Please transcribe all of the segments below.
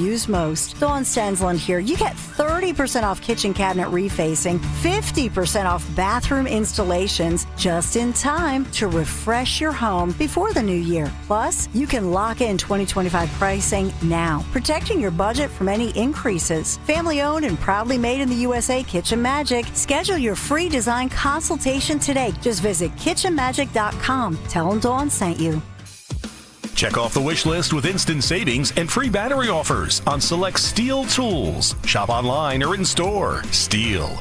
use most. Dawn Stensland here. You get 30% off kitchen cabinet refacing, 50% off bathroom installations, just in time to refresh your home before the new year. Plus, you can lock in 2025 pricing now, protecting your budget from any increases. Family owned and proudly made in the USA, Kitchen Magic. Schedule your free design consultation today. Just visit kitchenmagic.com. Tell them Dawn sent you. Check off the wish list with instant savings and free battery offers on select Steel tools. Shop online or in store. Steel.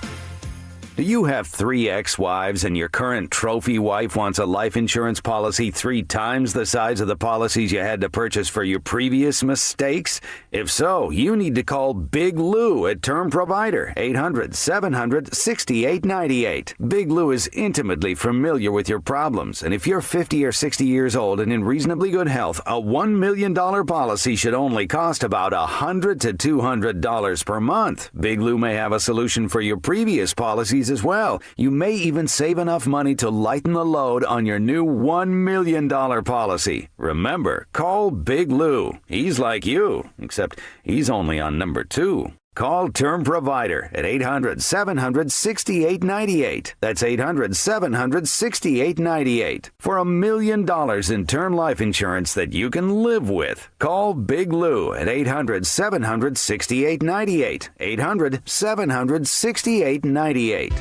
Do you have 3 ex-wives and your current trophy wife wants a life insurance policy 3 times the size of the policies you had to purchase for your previous mistakes? If so, you need to call Big Lou at Term Provider, 800-700-6898. Big Lou is intimately familiar with your problems, and if you're 50 or 60 years old and in reasonably good health, a $1 million policy should only cost about $100 to $200 per month. Big Lou may have a solution for your previous policies as well. You may even save enough money to lighten the load on your new $1 million policy. Remember, call Big Lou. He's like you, except he's only on number 2. Call Term Provider at 800-700-6898. That's 800-700-6898 for $1 million in term life insurance that you can live with. Call Big Lou at 800-700-6898. 800-700-6898.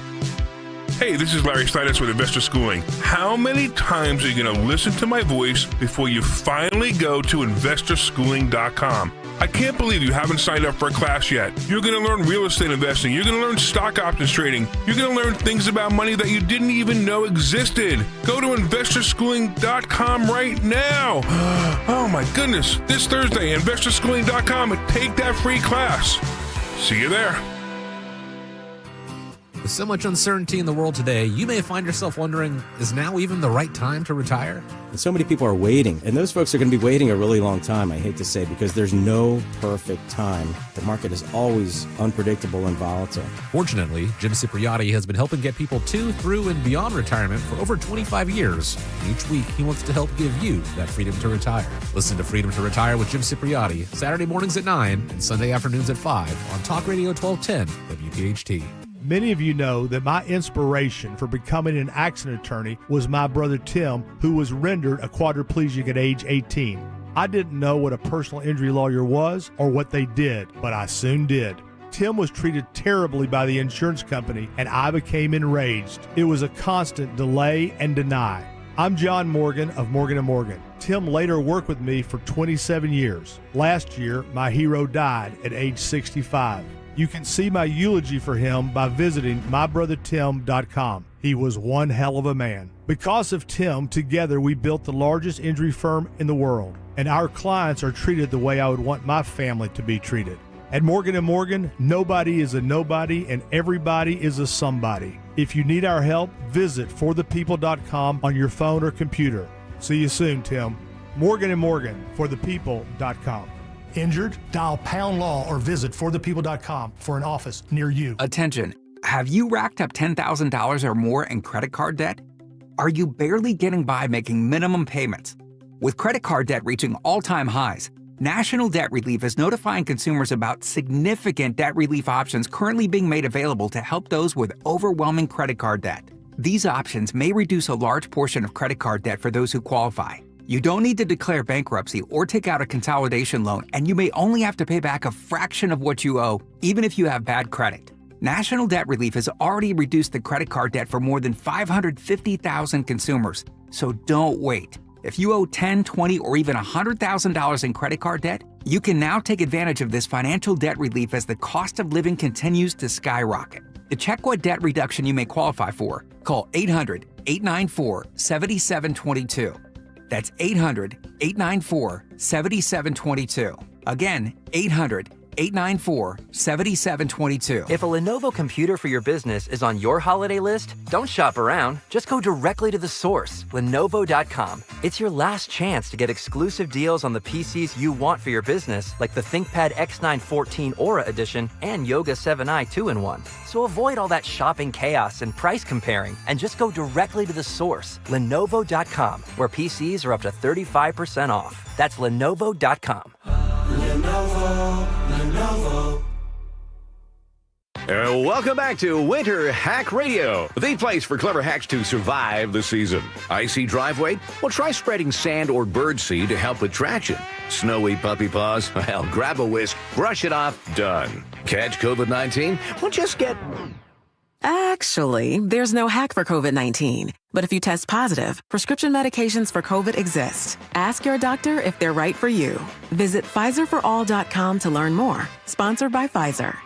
Hey, this is Larry Steinitz with Investor Schooling. How many times are you going to listen to my voice before you finally go to investorschooling.com? I can't believe you haven't signed up for a class yet. You're going to learn real estate investing. You're going to learn stock options trading. You're going to learn things about money that you didn't even know existed. Go to investorschooling.com right now. Oh my goodness. This Thursday, investorschooling.com, and take that free class. See you there. With so much uncertainty in the world today, you may find yourself wondering, is now even the right time to retire? And so many people are waiting, and those folks are going to be waiting a really long time, I hate to say, because there's no perfect time. The market is always unpredictable and volatile. Fortunately, Jim Cipriotti has been helping get people to, through, and beyond retirement for over 25 years. And each week, he wants to help give you that freedom to retire. Listen to Freedom to Retire with Jim Cipriotti, Saturday mornings at 9 and Sunday afternoons at 5 on Talk Radio 1210 WPHT. Many of you know that my inspiration for becoming an accident attorney was my brother Tim, who was rendered a quadriplegic at age 18. I didn't know what a personal injury lawyer was or what they did, but I soon did. Tim was treated terribly by the insurance company, and I became enraged. It was a constant delay and deny. I'm John Morgan of Morgan & Morgan. Tim later worked with me for 27 years. Last year, my hero died at age 65. You can see my eulogy for him by visiting mybrothertim.com. He was one hell of a man. Because of Tim, together we built the largest injury firm in the world, and our clients are treated the way I would want my family to be treated. At Morgan & Morgan, nobody is a nobody and everybody is a somebody. If you need our help, visit forthepeople.com on your phone or computer. See you soon, Tim. Morgan & Morgan, forthepeople.com. Injured? Dial pound law or visit forthepeople.com for an office near you. Attention. Have you racked up $10,000 or more in credit card debt? Are you barely getting by making minimum payments? With credit card debt reaching all-time highs, National Debt Relief is notifying consumers about significant debt relief options currently being made available to help those with overwhelming credit card debt. These options may reduce a large portion of credit card debt for those who qualify. You don't need to declare bankruptcy or take out a consolidation loan, and you may only have to pay back a fraction of what you owe, even if you have bad credit. National Debt Relief has already reduced the credit card debt for more than 550,000 consumers, so don't wait. If you owe $10,000, $20,000, or even $100,000 in credit card debt, you can now take advantage of this financial debt relief as the cost of living continues to skyrocket. To check what debt reduction you may qualify for, call 800-894-7722. That's 800-894-7722. Again, 800-894-7722. If a Lenovo computer for your business is on your holiday list, don't shop around. Just go directly to the source, Lenovo.com. It's your last chance to get exclusive deals on the PCs you want for your business, like the ThinkPad X9 14 Aura Edition and Yoga 7i 2-in-1. So avoid all that shopping chaos and price comparing, and just go directly to the source, Lenovo.com, where PCs are up to 35% off. That's Lenovo.com. Lenovo Welcome back to Winter Hack Radio, the place for clever hacks to survive the season. Icy driveway? Well, try spreading sand or birdseed to help with traction. Snowy puppy paws? Well, grab a whisk, brush it off, done. Catch COVID-19? Well, just get... Actually, there's no hack for COVID-19. But if you test positive, prescription medications for COVID exist. Ask your doctor if they're right for you. Visit PfizerForAll.com to learn more. Sponsored by Pfizer.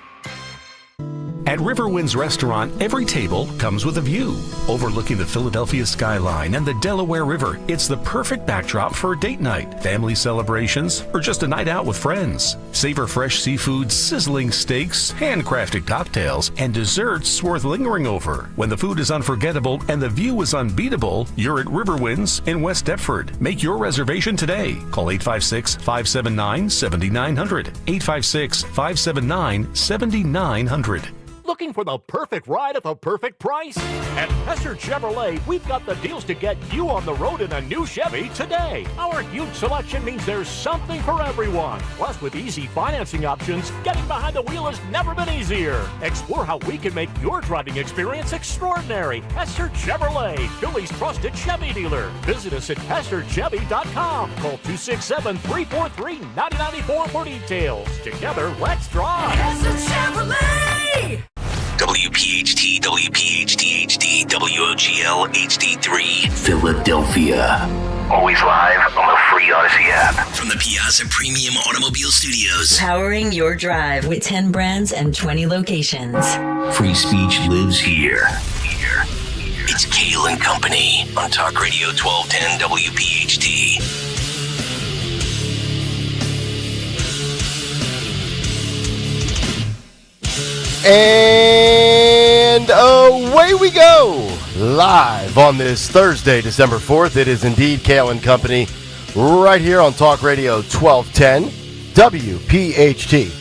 At Riverwinds Restaurant, every table comes with a view. Overlooking the Philadelphia skyline and the Delaware River, it's the perfect backdrop for a date night, family celebrations, or just a night out with friends. Savor fresh seafood, sizzling steaks, handcrafted cocktails, and desserts worth lingering over. When the food is unforgettable and the view is unbeatable, you're at Riverwinds in West Deptford. Make your reservation today. Call 856-579-7900. 856-579-7900. Looking for the perfect ride at the perfect price? At Hester Chevrolet, we've got the deals to get you on the road in a new Chevy today. Our huge selection means there's something for everyone. Plus, with easy financing options, getting behind the wheel has never been easier. Explore how we can make your driving experience extraordinary. Hester Chevrolet, Philly's trusted Chevy dealer. Visit us at HesterChevy.com. Call 267-343-9094 for details. Together, let's drive. Hester Chevrolet! WPHT, WPHT HD, WOGL HD3, Philadelphia. Always live on the free Odyssey app. From the Piazza Premium Automobile Studios. Powering your drive with 10 brands and 20 locations. Free speech lives here. It's Kayal and Company on Talk Radio 1210 WPHT. And away we go, live on this Thursday, December 4th. It is indeed Kayal and Company, right here on Talk Radio 1210 WPHT.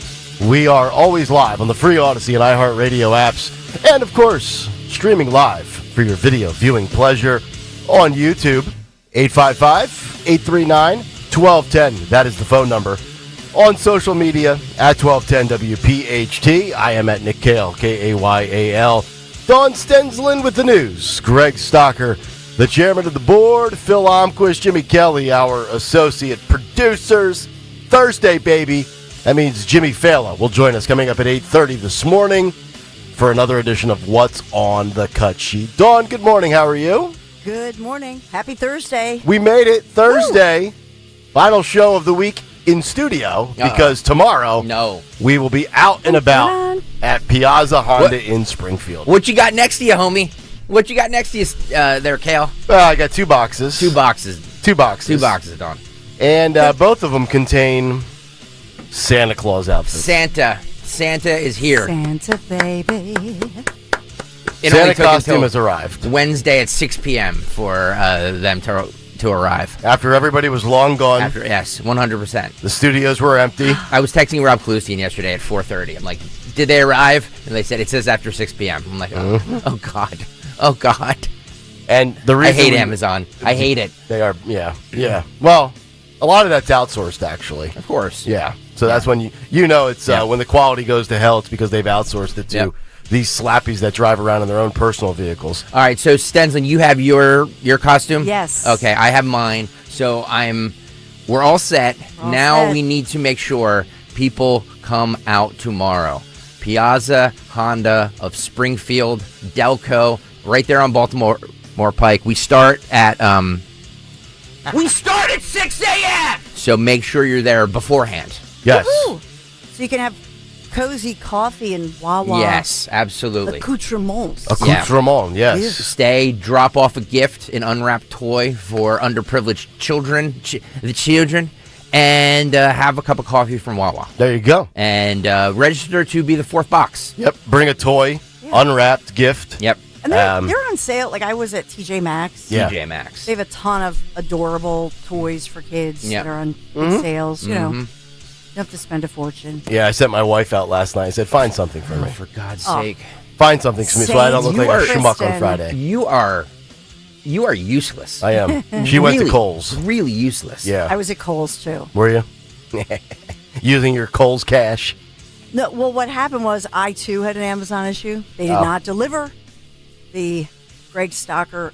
We are always live on the free Odyssey and iHeartRadio apps, and of course, streaming live for your video viewing pleasure on YouTube. 855-839-1210. That is the phone number. On social media, at 1210 WPHT. I am at Nick Kayal, Kayal. Don Stensland with the news. Greg Stocker, the chairman of the board. Phil Omquist, Jimmy Kelly, our associate producers. Thursday, baby. That means Jimmy Fala will join us coming up at 8:30 this morning for another edition of What's on the Cut Sheet. Dawn, good morning. How are you? Good morning. Happy Thursday. We made it. Thursday. Woo! Final show of the week in studio, because tomorrow we will be out and about at Piazza Honda in Springfield. What you got next to you, homie? What you got next to you there, Kale? I got two boxes. Two boxes, Don. And both of them contain Santa Claus outfits. Santa is here. Santa, baby. Santa costume has arrived. Wednesday at 6 p.m. for them to arrive. After everybody was long gone. Yes, 100%. The studios were empty. I was texting Rob Klustein yesterday at 4:30. I'm like, did they arrive? And they said, it says after 6 p.m. I'm like, oh God. And the reason I hate Amazon. I hate it. They are, yeah. Well, a lot of that's outsourced, actually. Of course. Yeah. So that's when you know it's when the quality goes to hell, it's because they've outsourced it to these slappies that drive around in their own personal vehicles. All right, so Stensland, you have your costume? Yes. Okay, I have mine. So we're all set. We need to make sure people come out tomorrow. Piazza Honda of Springfield, Delco, right there on Baltimore Pike. We start at 6 a.m. So make sure you're there beforehand. Yes. Woo-hoo. So you can have cozy coffee and Wawa. Yes, absolutely. Accoutrements. Yes. Stay, drop off a gift, an unwrapped toy for underprivileged children, the children, and have a cup of coffee from Wawa. There you go. And register to be the fourth box. Yep. Bring a toy, unwrapped gift. Yep. And they're on sale. Like I was at TJ Maxx. Yeah. TJ Maxx. They have a ton of adorable toys for kids that are on sales. You know. You have to spend a fortune. Yeah, I sent my wife out last night. I said, find something for me. For God's sake. Find something for me so I don't look like a schmuck on Friday. You are useless. I am. She went to Kohl's. Really useless. Yeah. I was at Kohl's, too. Were you? Using your Kohl's cash? No, well, what happened was I, too, had an Amazon issue. They did not deliver. Greg Stocker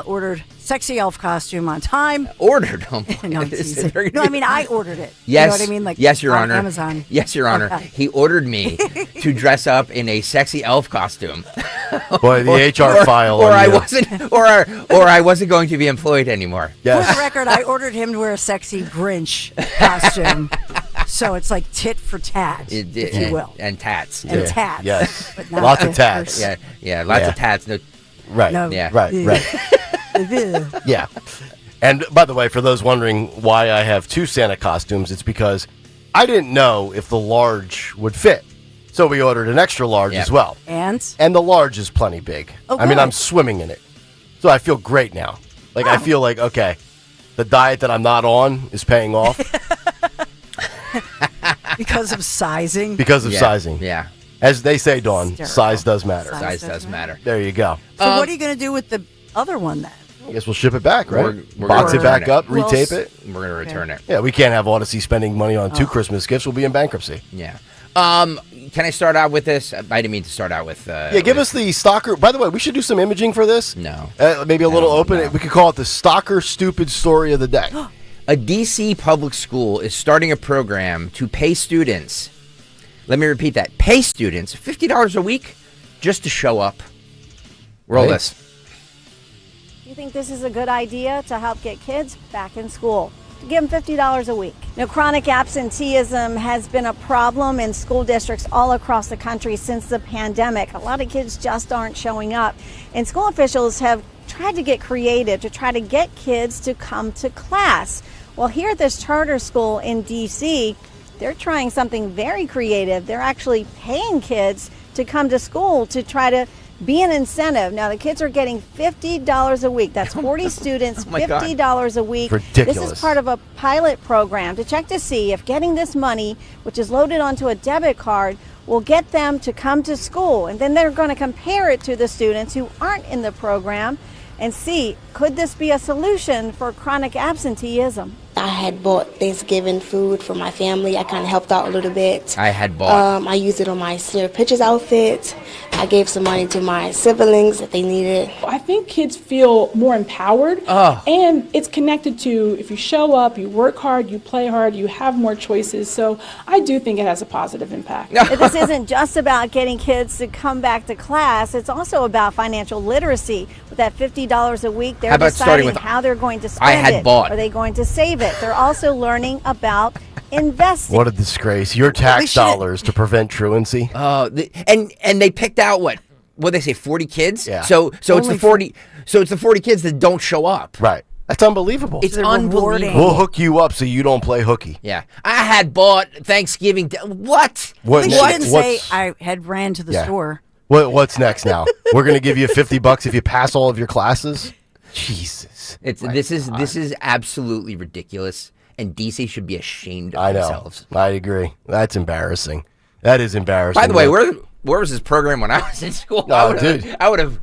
ordered sexy elf costume on time. Ordered them? No, I'm teasing. No, I mean, I ordered it. Yes. You know what I mean? Like, yes, Your on Honor. Amazon. Yes, Your Honor. Okay. He ordered me to dress up in a sexy elf costume. Boy, the HR file. Or I wasn't going to be employed anymore. Yes. For the record, I ordered him to wear a sexy Grinch costume. So it's like tit for tat, if you will. And tats. And tats. Yes. But not Lots of the tats. Lots of tats. No, Right. No. Yeah. Right. Yeah. And by the way, for those wondering why I have two Santa costumes, it's because I didn't know if the large would fit. So we ordered an extra large as well. And the large is plenty big. Oh, I mean, good. I'm swimming in it. So I feel great now. Like, I feel like, okay, the diet that I'm not on is paying off. because of sizing. Because of sizing. Yeah. As they say, Dawn, Hysterical. size does matter. Size does matter. There you go. So what are you going to do with the other one then? I guess we'll ship it back, right? We're Box gonna it back return up, Well, retape it. We're going to return it. Yeah, we can't have Odyssey spending money on two Christmas gifts. We'll be in bankruptcy. Yeah. Can I start out with this? I didn't mean to start out with. Give us the stalker. By the way, we should do some imaging for this. No. Maybe a little No, open. no. We could call it the stalker stupid story of the day. A D.C. public school is starting a program to pay students. Let me repeat that. Pay students $50 a week just to show up. Roll Right. this. Do you think this is a good idea to help get kids back in school? Give them $50 a week. Now, chronic absenteeism has been a problem in school districts all across the country since the pandemic. A lot of kids just aren't showing up. And school officials have tried to get creative to try to get kids to come to class. Well, here at this charter school in D.C., they're trying something very creative. They're actually paying kids to come to school to try to be an incentive. Now, the kids are getting $50 a week. That's 40 students, my God. $50 a week. Ridiculous. This is part of a pilot program to check to see if getting this money, which is loaded onto a debit card, will get them to come to school. And then they're going to compare it to the students who aren't in the program and see, could this be a solution for chronic absenteeism? I had bought Thanksgiving food for my family. I kind of helped out a little bit. I had bought. I used it on my Senior Pictures outfit. I gave some money to my siblings that they needed. I think kids feel more empowered, and it's connected to if you show up, you work hard, you play hard, you have more choices. So I do think it has a positive impact. This isn't just about getting kids to come back to class. It's also about financial literacy. With that $50 a week, they're How about starting deciding with, how they're going to I spend had it. bought. Are they going to save it? They're also learning about investing. What a disgrace. Your tax dollars to prevent truancy. And they picked out what they say 40 kids. Yeah. So it's the 40. So it's the 40 kids that don't show up. Right. That's unbelievable. It's unbelievable. We'll hook you up so you don't play hooky. Yeah. I had bought Thanksgiving. What? What? At least you didn't say I had ran to the Yeah. store. What's next now? We're going to give you $50 if you pass all of your classes? Jesus. This is absolutely ridiculous, and DC should be ashamed of I know. themselves. I agree. That's embarrassing. That is embarrassing. By the way, where was this program when I was in school? Oh, dude. I would have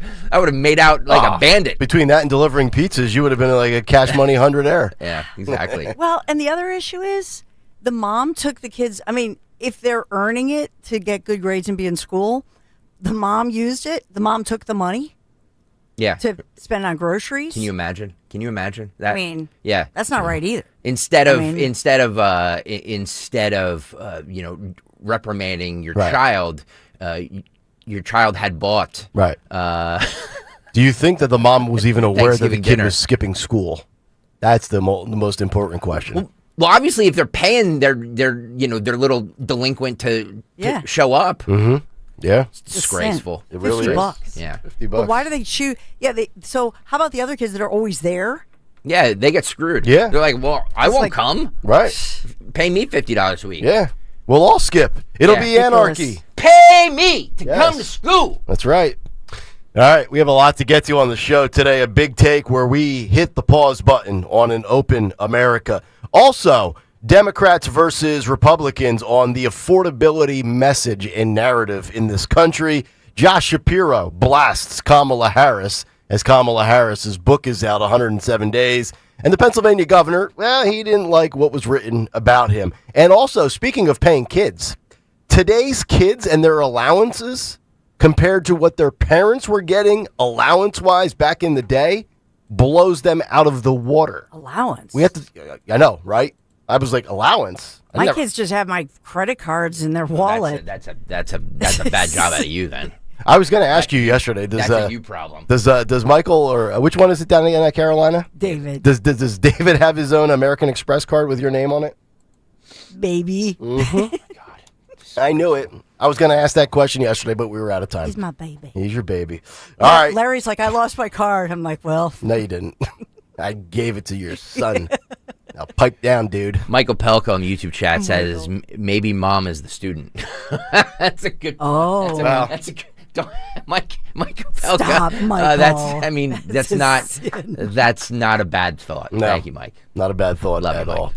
made out like a bandit. Between that and delivering pizzas, you would have been like a Cash Money 100 air. Yeah, exactly. Well, and the other issue is the mom took the kids. I mean, if they're earning it to get good grades and be in school, the mom used it. The mom took the money. Yeah. To spend on groceries. Can you imagine? That? I mean, yeah, that's not right either. Instead of reprimanding your child, your child had bought. Right. Do you think that the mom was even aware that the Thanksgiving kid dinner. was skipping school? That's the most important question. Well, obviously, if they're paying their little delinquent to show up, Mm-hmm. Yeah. it's disgraceful. It really is. $50. Yeah. $50. But why do they choose? Yeah. So how about the other kids that are always there? Yeah, they get screwed. Yeah. They're like, well, I It's won't like- come. Right. Pay me $50 a week. Yeah. We'll all skip. It'll Yeah. be anarchy. Pay me to Yes. come to school. That's right. All right, we have a lot to get to on the show today. A big take where we hit the pause button on an open America. Also, Democrats versus Republicans on the affordability message and narrative in this country. Josh Shapiro blasts Kamala Harris as Kamala Harris's book is out, 107 Days. And the Pennsylvania governor, well, he didn't like what was written about him. And also, speaking of paying kids, today's kids and their allowances compared to what their parents were getting allowance-wise back in the day blows them out of the water. Allowance? We have to. I know, right? I was like, allowance? My kids just have my credit cards in their wallet. That's a bad job out of you then. I was going to ask you yesterday. That's a you problem. Does Michael, or which one is it down again at Carolina? David. Does David have his own American Express card with your name on it? Baby. Mm-hmm. God, I knew it. I was going to ask that question yesterday, but we were out of time. He's my baby. He's your baby. All right. Larry's like, I lost my card. I'm like, well. No, you didn't. I gave it to your son. Now pipe down, dude. Michael Pelko in the YouTube chat says maybe mom is the student. That's a good. Oh, that's a good. Michael Pelka. Stop, Michael. That's not a bad thought. No, Thank you, Mike. Not a bad thought Love at you, all.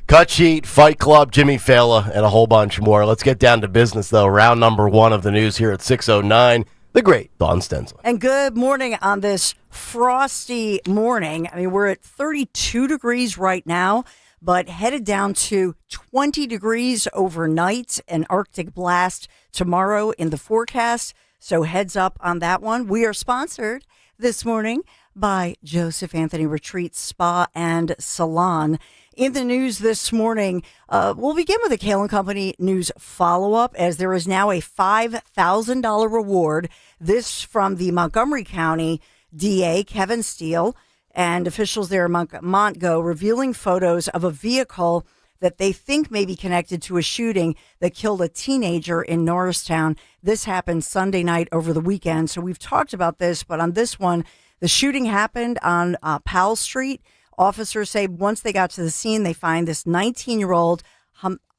Cut Sheet, Fight Club, Jimmy Fallon, and a whole bunch more. Let's get down to business, though. Round number one of the news here at 6:09. The great Dawn Stensland. And good morning on this frosty morning. I mean, we're at 32 degrees right now, but headed down to 20 degrees overnight. An Arctic blast tomorrow in the forecast. So heads up on that one. We are sponsored this morning by Joseph Anthony Retreat Spa and Salon. In the news this morning, we'll begin with a Kayal & Company news follow-up, as there is now a $5,000 reward. This from the Montgomery County DA, Kevin Steele, and officials there in Montgo revealing photos of a vehicle that they think may be connected to a shooting that killed a teenager in Norristown. This happened Sunday night over the weekend. So we've talked about this, but on this one, the shooting happened on Powell Street. Officers say once they got to the scene, they find this 19-year-old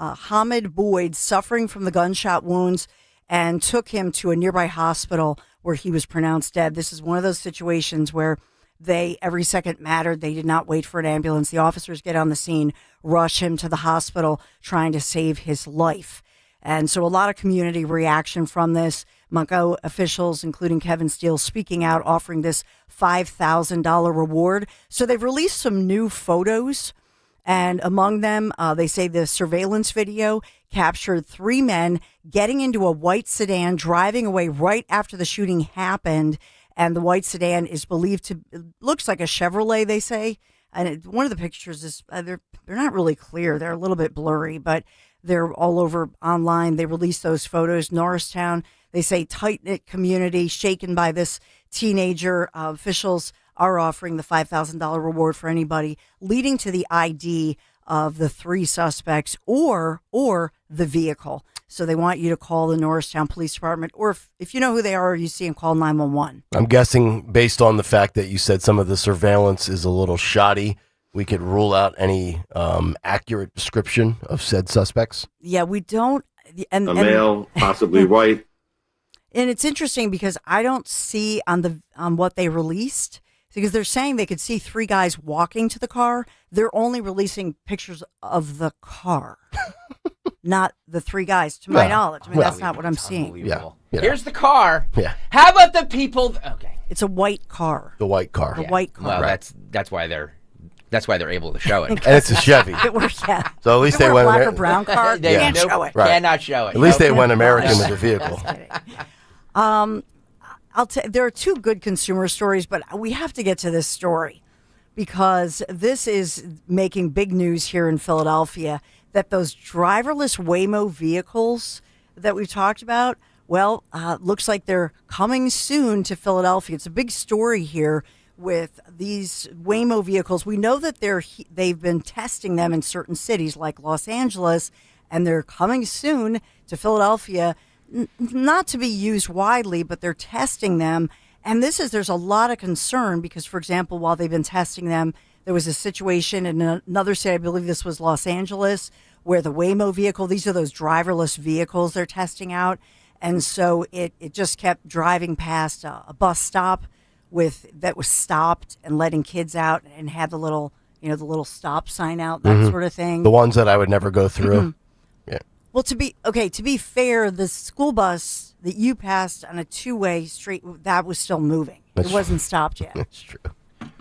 Hamid Boyd suffering from the gunshot wounds and took him to a nearby hospital where he was pronounced dead. This is one of those situations where every second mattered. They did not wait for an ambulance. The officers get on the scene, rush him to the hospital, trying to save his life. And so a lot of community reaction from this. Montgo officials, including Kevin Steele, speaking out, offering this $5,000 reward. So they've released some new photos, and among them, they say the surveillance video captured 3 men getting into a white sedan, driving away right after the shooting happened. And the white sedan is believed to, looks like a Chevrolet, they say. And one of the pictures is, they're not really clear. They're a little bit blurry, but they're all over online. They released those photos. Norristown, they say tight-knit community shaken by this teenager. Officials are offering the $5,000 reward for anybody leading to the ID of the 3 suspects or the vehicle. So they want you to call the Norristown Police Department, or if you know who they are or you see them, call 911. I'm guessing based on the fact that you said some of the surveillance is a little shoddy, we could rule out any accurate description of said suspects. Yeah, we don't. A male, possibly white. And it's interesting because I don't see on what they released, because they're saying they could see 3 guys walking to the car. They're only releasing pictures of the car, not the 3 guys, to my knowledge. I mean, that's not what I'm seeing. Yeah. Here's the car. Yeah. How about the people? Okay. It's a white car. The white car. The white car. Well, that's why they're able to show it. And it's a Chevy. Yeah. So at least they went black or brown car. They can't show it. Right. Cannot show it. At least they went American with the vehicle. There are 2 good consumer stories, but we have to get to this story because this is making big news here in Philadelphia, that those driverless Waymo vehicles that we've talked about, looks like they're coming soon to Philadelphia. It's a big story here with these Waymo vehicles. We know that they've been testing them in certain cities like Los Angeles, and they're coming soon to Philadelphia. Not to be used widely, but they're testing them. And there's a lot of concern because, for example, while they've been testing them, there was a situation in another city, I believe this was Los Angeles, where the Waymo vehicle, these are those driverless vehicles they're testing out. And so it just kept driving past a bus stop that was stopped and letting kids out and had the little stop sign out, that sort of thing. The ones that I would never go through. Mm-hmm. Yeah. Well, to be fair, the school bus that you passed on a 2-way street, that was still moving. It wasn't stopped yet. That's true.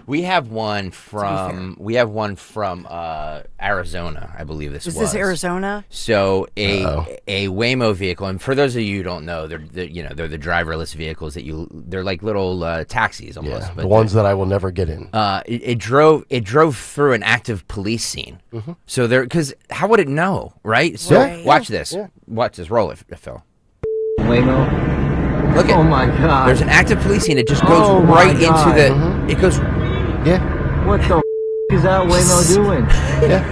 We have one from Arizona, I believe this was. Is this Arizona? So a Waymo vehicle, and for those of you who don't know, they're the driverless vehicles they're like little taxis almost. Yeah, but the ones that I will never get in. It drove through an active police scene. Mm-hmm. So because how would it know, right? So Right. watch this. Yeah. Watch this. Roll it, Phil. Waymo. Look at. Oh my God. There's an active police scene. It just goes Oh my right into God. the. It goes. Yeah. What the is that Waymo doing? Yeah.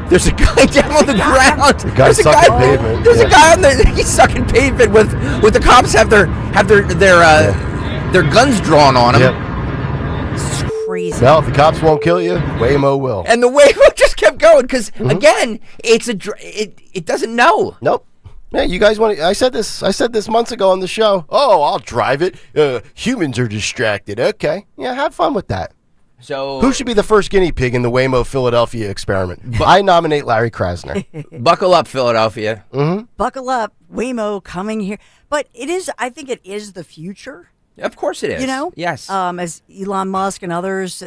There's a guy down on the ground. The guy's sucking pavement. There's a guy on the. He's sucking pavement with the cops have their guns drawn on him. Yep. This is crazy. Well, if the cops won't kill you, Waymo will. And the Waymo just kept going because again, it doesn't know. Nope. Yeah, you guys want to... I said this months ago on the show. Oh, I'll drive it. Humans are distracted. Okay. Yeah, have fun with that. So who should be the first guinea pig in the Waymo Philadelphia experiment? I nominate Larry Krasner. Buckle up, Philadelphia. Mm-hmm. Buckle up, Waymo coming here. But it is. I think it is the future. Of course it is. You know. Yes. As Elon Musk and others,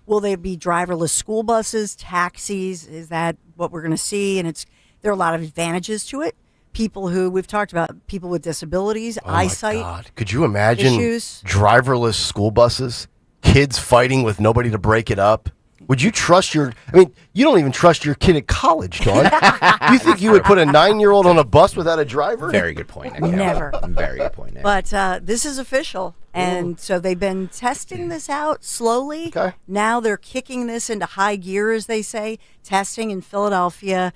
will they be driverless school buses, taxis? Is that what we're going to see? And there are a lot of advantages to it. People who we've talked about, people with disabilities, eyesight. My God. Could you imagine issues. driverless school buses? Kids fighting with nobody to break it up? Would you trust you don't even trust your kid at college, Dawn. Do you think you would put a 9-year-old on a bus without a driver? Very good point. Never. Very good point. Nick. But this is official. And so they've been testing this out slowly. Okay. Now they're kicking this into high gear, as they say, testing in Philadelphia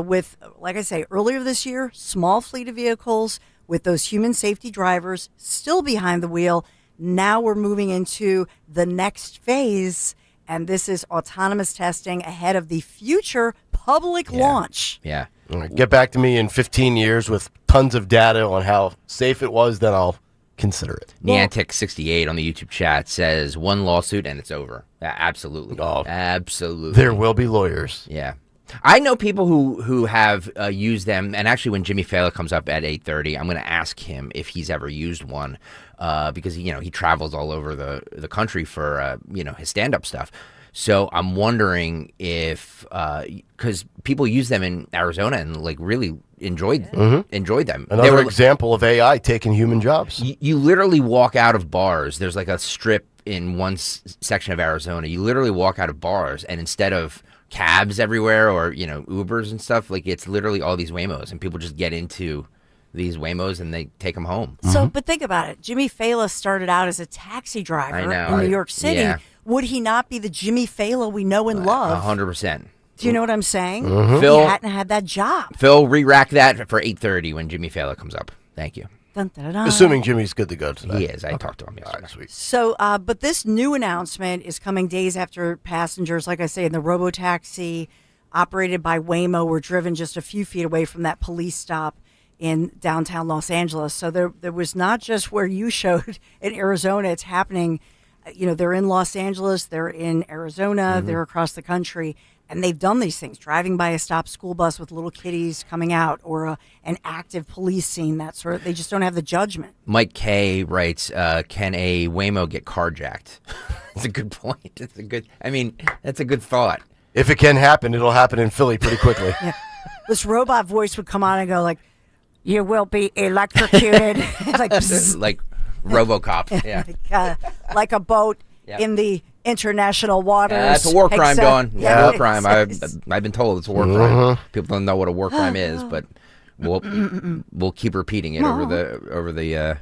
with, like I say, earlier this year, small fleet of vehicles with those human safety drivers still behind the wheel. Now we're moving into the next phase, and this is autonomous testing ahead of the future public launch. Yeah. All right, get back to me in 15 years with tons of data on how safe it was, then I'll consider it. Niantic68 on the YouTube chat says one lawsuit and it's over. Absolutely. Oh, absolutely. There will be lawyers. Yeah. I know people who have used them, and actually when Jimmy Fallon comes up at 8:30, I'm going to ask him if he's ever used one because he travels all over the country for his stand-up stuff. So I'm wondering if because people use them in Arizona and like really enjoyed them. Another example of AI taking human jobs. You literally walk out of bars. There's like a strip in one section of Arizona. You literally walk out of bars, and instead of cabs everywhere or Ubers and stuff, like it's literally all these Waymos, and people just get into these Waymos and they take them home. So, but think about it. Jimmy Fallon started out as a taxi driver in New York City. Yeah. Would he not be the Jimmy Fallon we know and love? 100%. Do you know what I'm saying? Phil, he hadn't had that job. Phil, re-rack that for 8:30 when Jimmy Fallon comes up. Thank you. Dun, dun, dun, dun. Assuming Jimmy's good to go today. He is. I talked to him yesterday. Right, sweet. So, but this new announcement is coming days after passengers, like I say, in the robotaxi operated by Waymo were driven just a few feet away from that police stop in downtown Los Angeles. So there was not just where you showed in Arizona. It's happening. They're in Los Angeles. They're in Arizona. They're across the country. And they've done these things, driving by a stopped school bus with little kiddies coming out or an active police scene, that sort of. They just don't have the judgment. Mike K writes, can a Waymo get carjacked? That's a good point. That's a good thought. If it can happen, it'll happen in Philly pretty quickly. Yeah. This robot voice would come on and go like, you will be electrocuted. like RoboCop. Yeah. Like a boat in the international waters. That's a war crime, Dawn. Yeah, war crime. I've been told it's a war crime. People don't know what a war crime is, but we'll keep repeating it over the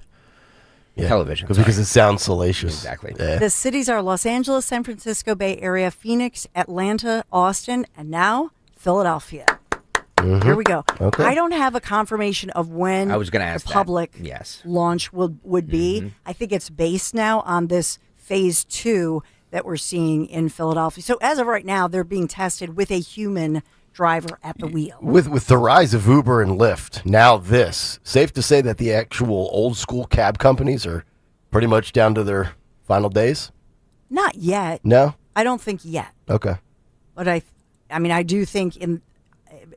television. Because it sounds salacious. Exactly. Yeah. The cities are Los Angeles, San Francisco Bay Area, Phoenix, Atlanta, Austin, and now Philadelphia. Here we go. Okay. I don't have a confirmation of when I was going to ask the public Yes. launch would be. I think it's based now on this phase 2 that we're seeing in Philadelphia. So as of right now, they're being tested with a human driver at the wheel. With the rise of Uber and Lyft, now this, safe to say that the actual old school cab companies are pretty much down to their final days? Not yet. No? I don't think yet. Okay. But I do think in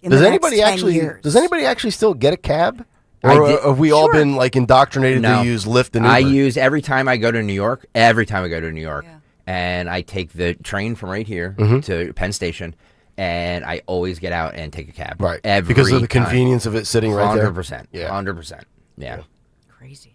does the anybody next 10 actually years. Does anybody actually still get a cab Or have we all been like indoctrinated to use Lyft and Uber? I use every time I go to New York. And I take the train from right here to Penn Station, and I always get out and take a cab. Right. Every because of the time. convenience of it sitting right there. 100%. Yeah. 100%. Yeah. Crazy.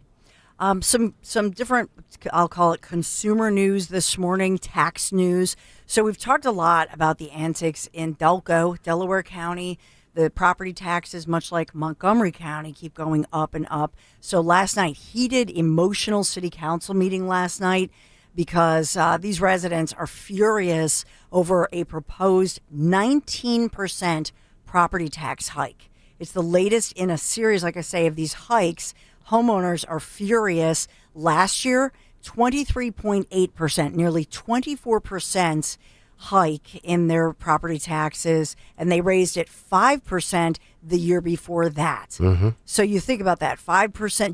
Some different, I'll call it consumer news this morning, tax news. So we've talked a lot about the antics in Delaware County. The property taxes, much like Montgomery County, keep going up and up. So last night, heated, emotional city council meeting last night because these residents are furious over a proposed 19% property tax hike. It's the latest in a series, like I say, of these hikes. Homeowners are furious. Last year, 23.8%, nearly 24% hike in their property taxes, and they raised it 5% the year before that. So you think about that, 5%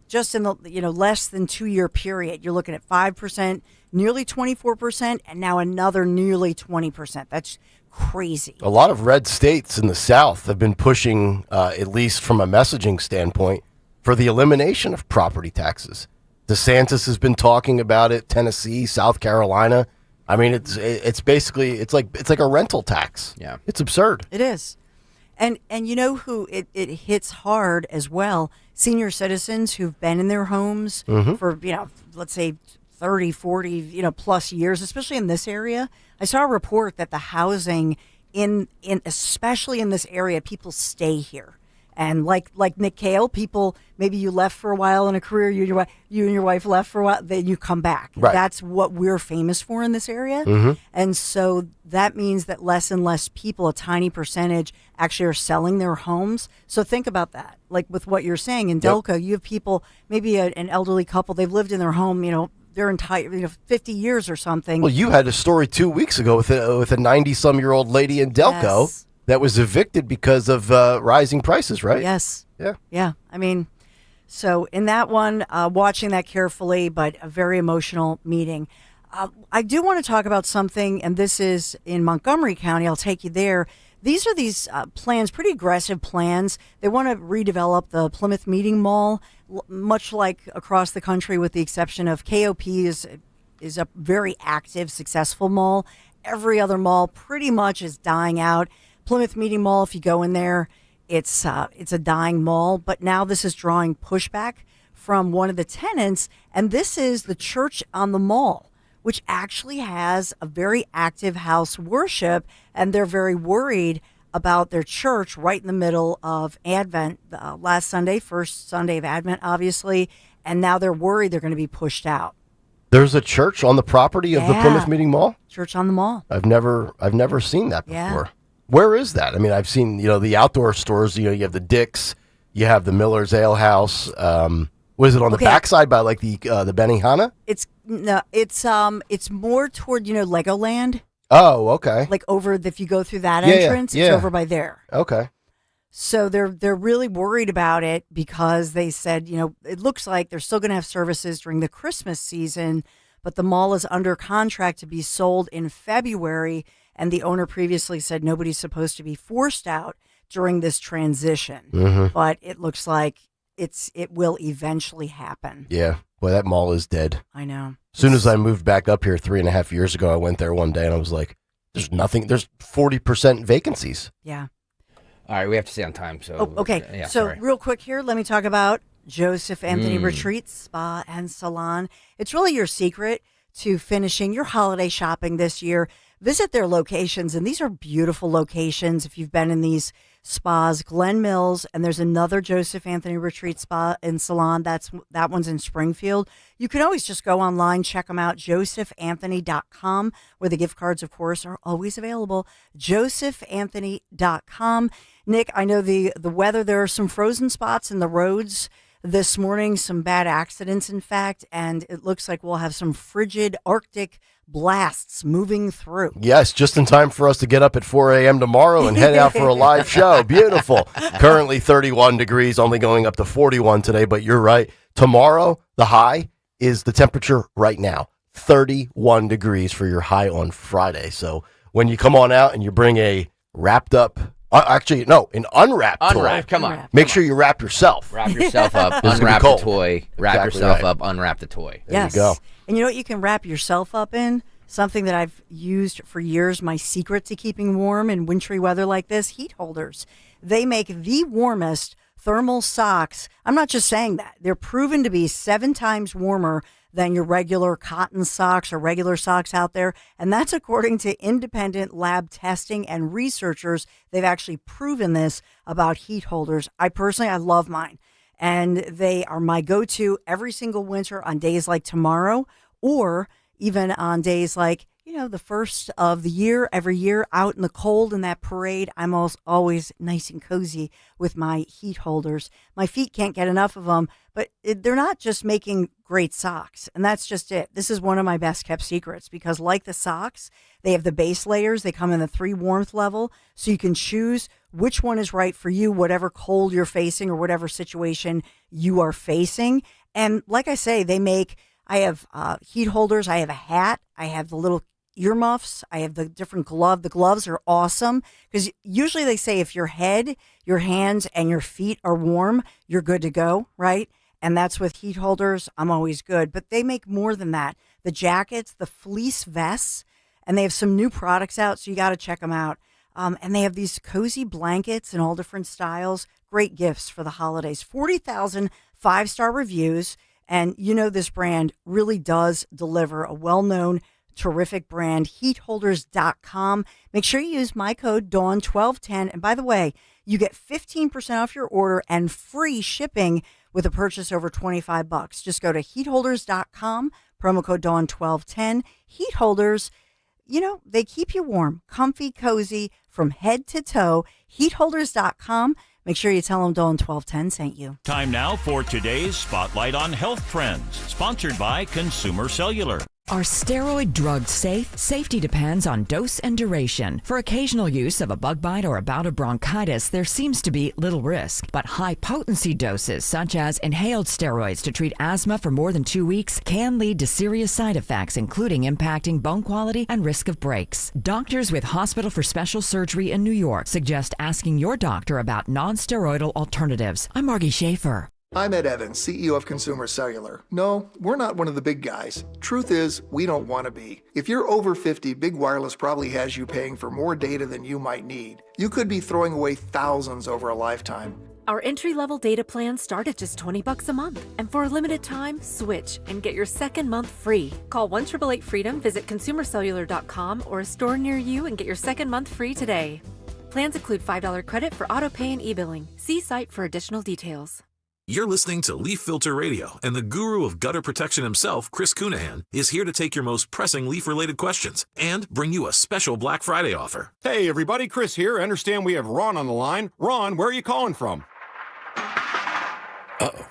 just in the less than 2 year period. You're looking at 5%, nearly 24%, and now another nearly 20%. That's crazy. A lot of red states in the South have been pushing, at least from a messaging standpoint, for the elimination of property taxes. DeSantis has been talking about it. Tennessee, South Carolina. I mean, it's basically it's like a rental tax. Yeah, it's absurd. It is, and you know who it hits hard as well? Senior citizens who've been in their homes for let's say 30, 40 plus years, especially in this area. I saw a report that the housing in especially in this area, people stay here. And like Nick Kayal, people, maybe you left for a while in a career, you and your wife left for a while, then you come back. Right. That's what we're famous for in this area. And so that means that less and less people, a tiny percentage, actually are selling their homes. So think about that. Like with what you're saying, in Delco, you have people, maybe an elderly couple, they've lived in their home, their entire 50 years or something. Well, you had a story 2 weeks ago with a 90-some-year-old lady in Delco. Yes. That was evicted because of rising prices, right? Yes. Yeah. Yeah. I mean, so in that one, watching that carefully, but a very emotional meeting. I do want to talk about something, and this is in Montgomery County. I'll take you there. These are these plans, pretty aggressive plans. They want to redevelop the Plymouth Meeting Mall, much like across the country, with the exception of KOP is a very active, successful mall. Every other mall pretty much is dying out. Plymouth Meeting Mall, if you go in there, it's a dying mall. But now this is drawing pushback from one of the tenants, and this is the church on the mall, which actually has a very active house worship, and they're very worried about their church right in the middle of Advent, last Sunday, first Sunday of Advent, obviously, and now they're worried they're going to be pushed out. There's a church on the property of the Plymouth Meeting Mall? Church on the mall. I've never seen that before. Yeah. Where is that? I mean, I've seen, the outdoor stores, you have the Dick's, you have the Miller's Ale House. Was it on the backside by like the Benihana? It's more toward, Legoland. Oh, okay. Like over, if you go through that entrance, it's over by there. Okay. So they're really worried about it because they said, it looks like they're still going to have services during the Christmas season, but the mall is under contract to be sold in February. And the owner previously said nobody's supposed to be forced out during this transition. But it looks like it will eventually happen. Yeah. Boy, that mall is dead. I know. As soon as I moved back up here 3.5 years ago, I went there one day and I was like, there's 40% vacancies. Yeah. All right, we have to stay on time. So okay. Yeah, so sorry. real quick here, let me talk about Joseph Anthony Retreat Spa and Salon. It's really your secret to finishing your holiday shopping this year. Visit their locations, and these are beautiful locations. If you've been in these spas, Glen Mills, and there's another Joseph Anthony Retreat Spa and Salon. That one's in Springfield. You can always just go online, check them out, josephanthony.com, where the gift cards, of course, are always available. josephanthony.com. Nick, I know the weather, there are some frozen spots in the roads this morning, some bad accidents, in fact, and it looks like we'll have some frigid Arctic blasts moving through. Yes, just in time for us to get up at 4 a.m. tomorrow and head out for a live show. Beautiful. Currently 31 degrees, only going up to 41 today, but you're right. Tomorrow, the high is the temperature right now, 31 degrees for your high on Friday. So when you come on out and you bring a wrapped up Actually, no, an unwrapped toy. Unwrapped, come on. Make sure you wrap yourself. Wrap yourself up, This is gonna be unwrap the cold. toy, wrap Exactly yourself right. up, unwrap the toy. There Yes. you go. And you know what you can wrap yourself up in? Something that I've used for years, my secret to keeping warm in wintry weather like this, heat holders. They make the warmest thermal socks. I'm not just saying that. They're proven to be 7 times warmer than your regular cotton socks or regular socks out there. And that's according to independent lab testing and researchers. They've actually proven this about heat holders. I love mine. And they are my go-to every single winter on days like tomorrow, or even on days like, the first of the year, every year out in the cold in that parade. I'm always nice and cozy with my heat holders. My feet can't get enough of them, but they're not just making great socks. And that's just it. This is one of my best kept secrets because like the socks, they have the base layers. They come in the 3 warmth level. So you can choose which one is right for you, whatever cold you're facing or whatever situation you are facing. And like I say, I have heat holders. I have a hat. I have the little earmuffs. I have the different glove. The gloves are awesome because usually they say if your head, your hands, and your feet are warm, you're good to go, right? And that's with heat holders. I'm always good. But they make more than that. The jackets, the fleece vests, and they have some new products out, so you got to check them out. And they have these cozy blankets in all different styles. Great gifts for the holidays. 40,000 5-star reviews. And this brand really does deliver a well-known, terrific brand, heatholders.com. Make sure you use my code DAWN1210. And by the way, you get 15% off your order and free shipping with a purchase over $25. Just go to heatholders.com, promo code DAWN1210. Heat holders, they keep you warm, comfy, cozy from head to toe. Heatholders.com. Make sure you tell them Dawn 1210 sent you. Time now for today's Spotlight on Health Trends, sponsored by Consumer Cellular. Are steroid drugs safe? Safety depends on dose and duration. For occasional use of a bug bite or a bout of bronchitis, there seems to be little risk. But high-potency doses, such as inhaled steroids to treat asthma for more than 2 weeks, can lead to serious side effects, including impacting bone quality and risk of breaks. Doctors with Hospital for Special Surgery in New York suggest asking your doctor about non-steroidal alternatives. I'm Margie Schaefer. I'm Ed Evans, CEO of Consumer Cellular. No, we're not one of the big guys. Truth is, we don't want to be. If you're over 50, Big Wireless probably has you paying for more data than you might need. You could be throwing away thousands over a lifetime. Our entry-level data plans start at just $20 a month. And for a limited time, switch and get your second month free. Call 1-888-FREEDOM, visit consumercellular.com or a store near you and get your second month free today. Plans include $5 credit for auto pay and e-billing. See site for additional details. You're listening to Leaf Filter Radio, and the guru of gutter protection himself, Chris Cunahan, is here to take your most pressing leaf-related questions and bring you a special Black Friday offer. Hey, everybody, Chris here. I understand we have Ron on the line. Ron, where are you calling from? Uh-oh.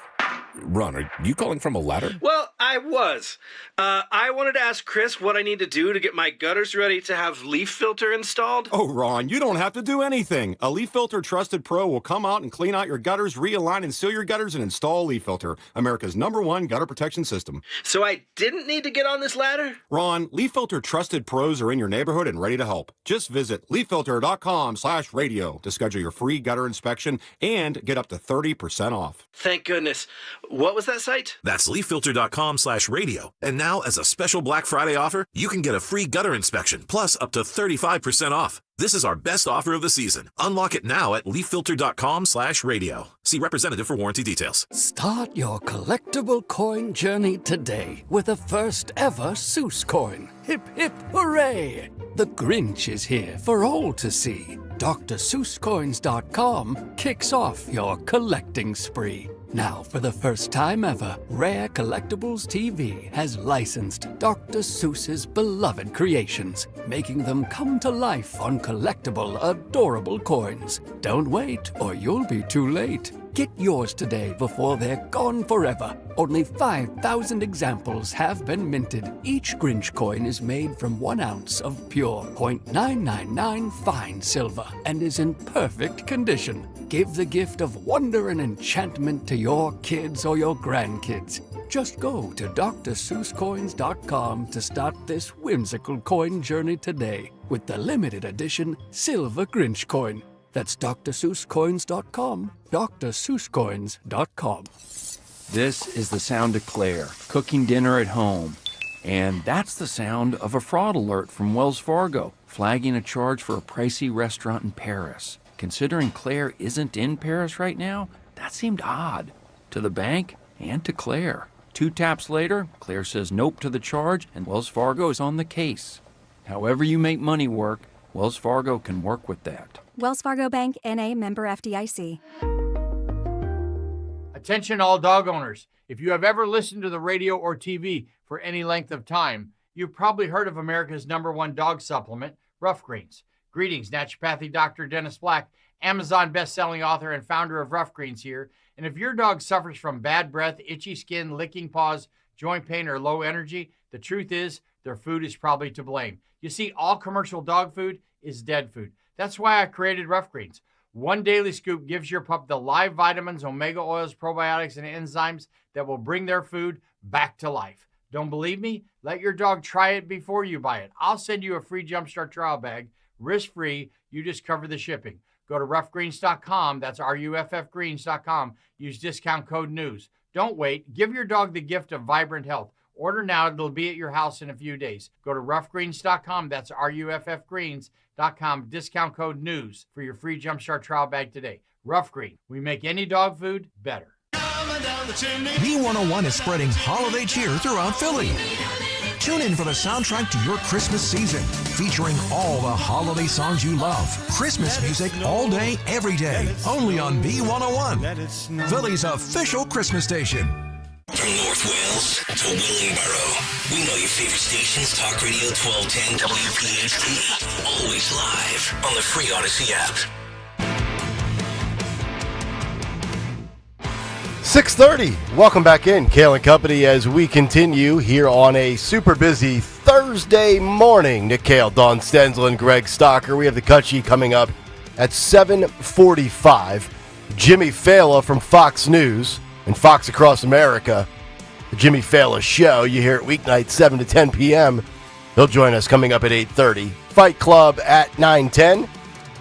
Ron, are you calling from a ladder? Well, I was. I wanted to ask Chris what I need to do to get my gutters ready to have leaf filter installed. Oh, Ron, you don't have to do anything. A Leaf Filter Trusted Pro will come out and clean out your gutters, realign and seal your gutters, and install Leaf Filter, America's #1 gutter protection system. So I didn't need to get on this ladder? Ron, Leaf Filter Trusted Pros are in your neighborhood and ready to help. Just visit leaffilter.com/radio to schedule your free gutter inspection and get up to 30% off. Thank goodness. What was that site? That's leaffilter.com/radio. And now, as a special Black Friday offer, you can get a free gutter inspection, plus up to 35% off. This is our best offer of the season. Unlock it now at leaffilter.com/radio. See representative for warranty details. Start your collectible coin journey today with the first ever Seuss coin. Hip, hip, hooray! The Grinch is here for all to see. DrSeussCoins.com kicks off your collecting spree. Now, for the first time ever, Rare Collectibles TV has licensed Dr. Seuss's beloved creations, making them come to life on collectible, adorable coins. Don't wait, or you'll be too late. Get yours today before they're gone forever. Only 5,000 examples have been minted. Each Grinch coin is made from 1 ounce of pure .999 fine silver and is in perfect condition. Give the gift of wonder and enchantment to your kids or your grandkids. Just go to DrSeussCoins.com to start this whimsical coin journey today with the limited edition Silver Grinch coin. That's DrSeussCoins.com. DrSeussCoins.com. This is the sound of Claire cooking dinner at home. And that's the sound of a fraud alert from Wells Fargo, flagging a charge for a pricey restaurant in Paris. Considering Claire isn't in Paris right now, that seemed odd to the bank and to Claire. 2 taps later, Claire says nope to the charge, and Wells Fargo is on the case. However you make money work, Wells Fargo can work with that. Wells Fargo Bank, N.A., member FDIC. Attention all dog owners. If you have ever listened to the radio or TV for any length of time, you've probably heard of America's #1 dog supplement, Rough Greens. Greetings, naturopathy Dr. Dennis Black, Amazon best-selling author and founder of Rough Greens here. And if your dog suffers from bad breath, itchy skin, licking paws, joint pain, or low energy, the truth is their food is probably to blame. You see, all commercial dog food is dead food. That's why I created Rough Greens. 1 daily scoop gives your pup the live vitamins, omega oils, probiotics, and enzymes that will bring their food back to life. Don't believe me? Let your dog try it before you buy it. I'll send you a free Jumpstart trial bag, risk-free. You just cover the shipping. Go to roughgreens.com. That's RUFFgreens.com. Use discount code NEWS. Don't wait. Give your dog the gift of vibrant health. Order now. It'll be at your house in a few days. Go to roughgreens.com. That's RUFFgreens.com. Discount code NEWS for your free Jumpstart trial bag today. Rough Green. We make any dog food better. B101 is spreading holiday cheer throughout Philly. Tune in for the soundtrack to your Christmas season, featuring all the holiday songs you love. Christmas music all day, every day, only on B101, Philly's official Christmas station. From North Wales to Willingboro, we know your favorite stations, Talk Radio 1210 WPHT, always live on the free Odyssey app. 6:30. Welcome back in, Kayal and Company, as we continue here on a super busy Thursday morning. Nick Kayal, Dawn Stensland, Greg Stocker. We have the cut sheet coming up at 7:45. Jimmy Fallon from Fox News and Fox Across America. The Jimmy Fallon Show. You hear it weeknights 7 to 10 p.m. He'll join us coming up at 8:30. Fight Club at 9:10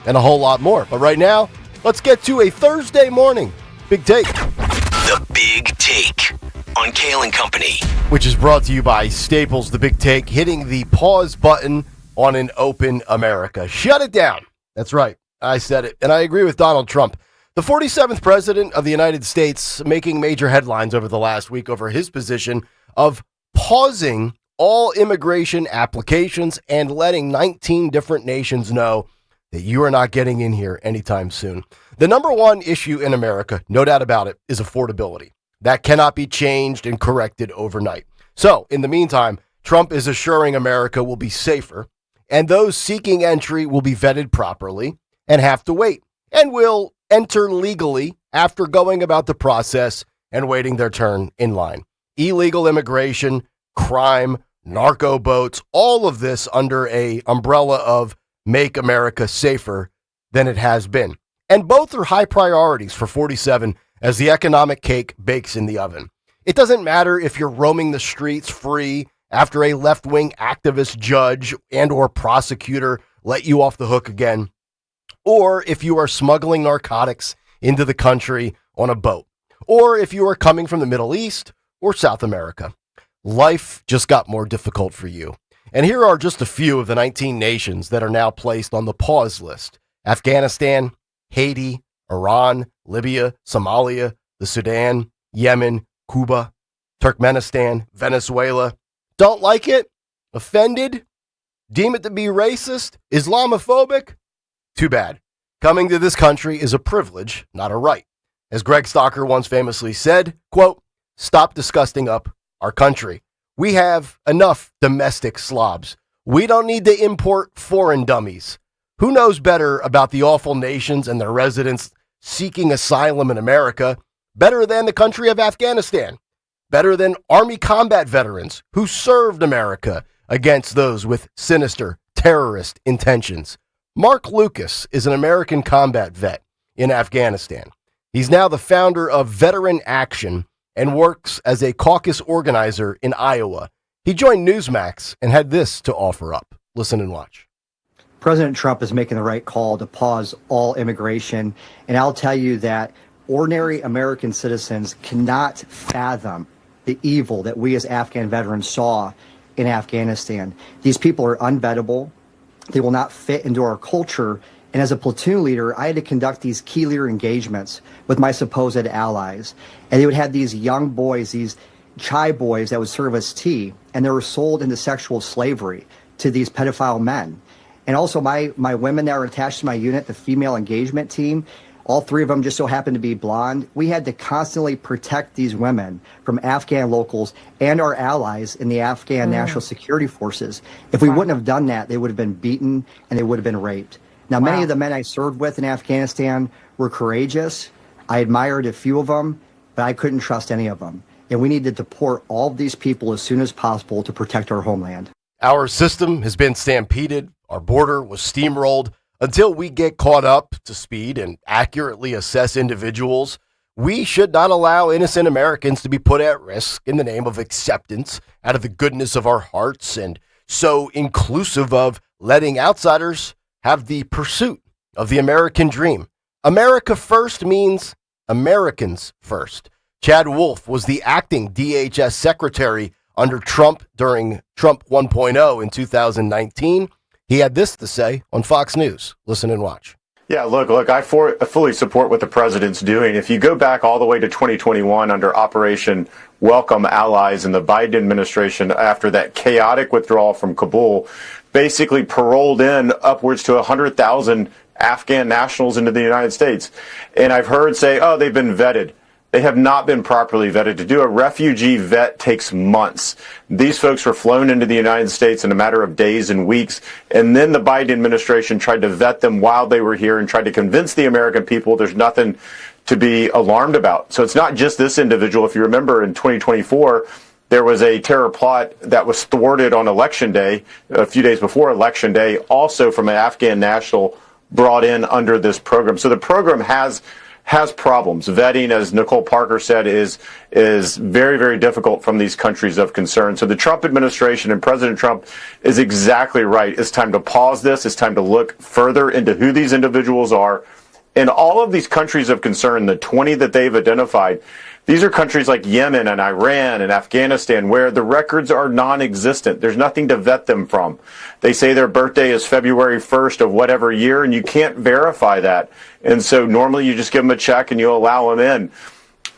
and a whole lot more. But right now, let's get to a Thursday morning Big Take. The Big Take on Kayal and Company, which is brought to you by Staples. The Big Take, hitting the pause button on an open America. Shut it down. That's right. I said it. And I agree with Donald Trump. The 47th president of the United States making major headlines over the last week over his position of pausing all immigration applications and letting 19 different nations know that you are not getting in here anytime soon. The number one issue in America, no doubt about it, is affordability. That cannot be changed and corrected overnight. So, in the meantime, Trump is assuring America will be safer, and those seeking entry will be vetted properly and have to wait, and will enter legally after going about the process and waiting their turn in line. Illegal immigration, crime, narco boats, all of this under an umbrella of make America safer than it has been. And both are high priorities for 47 as the economic cake bakes in the oven. It doesn't matter if you're roaming the streets free after a left-wing activist judge and or prosecutor let you off the hook again, or if you are smuggling narcotics into the country on a boat, or if you are coming from the Middle East or South America. Life just got more difficult for you. And here are just a few of the 19 nations that are now placed on the pause list. Afghanistan, Haiti, Iran, Libya, Somalia, the Sudan, Yemen, Cuba, Turkmenistan, Venezuela. Don't like it? Offended? Deem it to be racist? Islamophobic? Too bad. Coming to this country is a privilege, not a right. As Greg Stocker once famously said, quote, "Stop disgusting up our country. We have enough domestic slobs. We don't need to import foreign dummies. Who knows better about the awful nations and their residents seeking asylum in America better than the country of Afghanistan? Better than Army combat veterans who served America against those with sinister terrorist intentions? Mark Lucas is an American combat vet in Afghanistan. He's now the founder of Veteran Action and works as a caucus organizer in Iowa. He joined Newsmax and had this to offer up. Listen and watch. President Trump is making the right call to pause all immigration. And I'll tell you that ordinary American citizens cannot fathom the evil that we as Afghan veterans saw in Afghanistan. These people are unvettable. They will not fit into our culture. And as a platoon leader, I had to conduct these key leader engagements with my supposed allies. And they would have these young boys, these chai boys that would serve as tea, and they were sold into sexual slavery to these pedophile men. And also my women that were attached to my unit, the female engagement team, all three of them just so happened to be blonde. We had to constantly protect these women from Afghan locals and our allies in the Afghan National Security Forces. If we wouldn't have done that, they would have been beaten and they would have been raped. Now, many of the men I served with in Afghanistan were courageous. I admired a few of them, but I couldn't trust any of them. And we need to deport all of these people as soon as possible to protect our homeland. Our system has been stampeded. Our border was steamrolled. Until we get caught up to speed and accurately assess individuals, we should not allow innocent Americans to be put at risk in the name of acceptance out of the goodness of our hearts, and so inclusive of letting outsiders have the pursuit of the American dream. America first means Americans first. Chad Wolf was the acting DHS secretary under Trump during Trump 1.0 in 2019. He had this to say on Fox News. Listen and watch. Yeah, look, I fully support what the president's doing. If you go back all the way to 2021 under Operation Welcome Allies in the Biden administration, after that chaotic withdrawal from Kabul, basically paroled in upwards to 100,000 Afghan nationals into the United States. And I've heard say, oh, they've been vetted. They have not been properly vetted. To do a refugee vet takes months. These folks were flown into the United States in a matter of days and weeks, and then the Biden administration tried to vet them while they were here and tried to convince the American people there's nothing to be alarmed about. So it's not just this individual. If you remember, in 2024, there was a terror plot that was thwarted on Election Day, a few days before Election Day, also from an Afghan national brought in under this program. So the program has problems. Vetting, as Nicole Parker said, is very, very difficult from these countries of concern. So the Trump administration and President Trump is exactly right. It's time to pause this. It's time to look further into who these individuals are. In all of these countries of concern, the 20 that they've identified, these are countries like Yemen and Iran and Afghanistan where the records are non-existent. There's nothing to vet them from. They say their birthday is February 1st of whatever year, and you can't verify that. And so normally you just give them a check and you allow them in.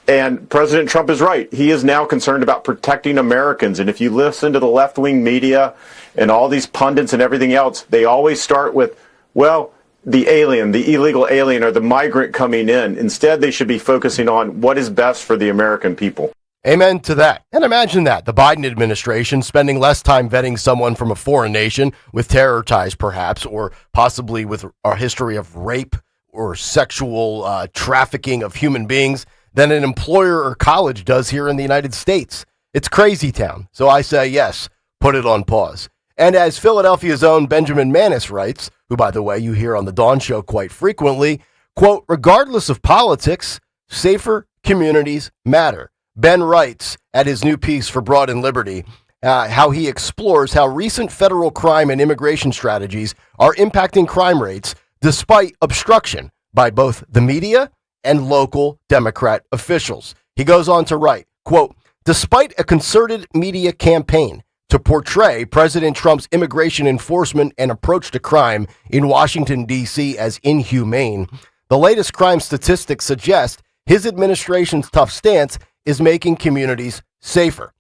And President Trump is right. He is now concerned about protecting Americans. And if you listen to the left-wing media and all these pundits and everything else, they always start with, well, the alien, the illegal alien, or the migrant coming in. Instead, they should be focusing on what is best for the American people. Amen to that. And imagine that, the Biden administration spending less time vetting someone from a foreign nation with terror ties, perhaps, or possibly with a history of rape or sexual trafficking of human beings than an employer or college does here in the United States. It's crazy town. So I say, yes, put it on pause. And as Philadelphia's own Benjamin Manis writes, who, by the way, you hear on the Dawn Show quite frequently, quote, regardless of politics, safer communities matter. Ben writes at his new piece for Broad and Liberty how he explores how recent federal crime and immigration strategies are impacting crime rates despite obstruction by both the media and local Democrat officials. He goes on to write, quote, despite a concerted media campaign to portray President Trump's immigration enforcement and approach to crime in Washington, D.C. as inhumane, the latest crime statistics suggest his administration's tough stance is making communities safer,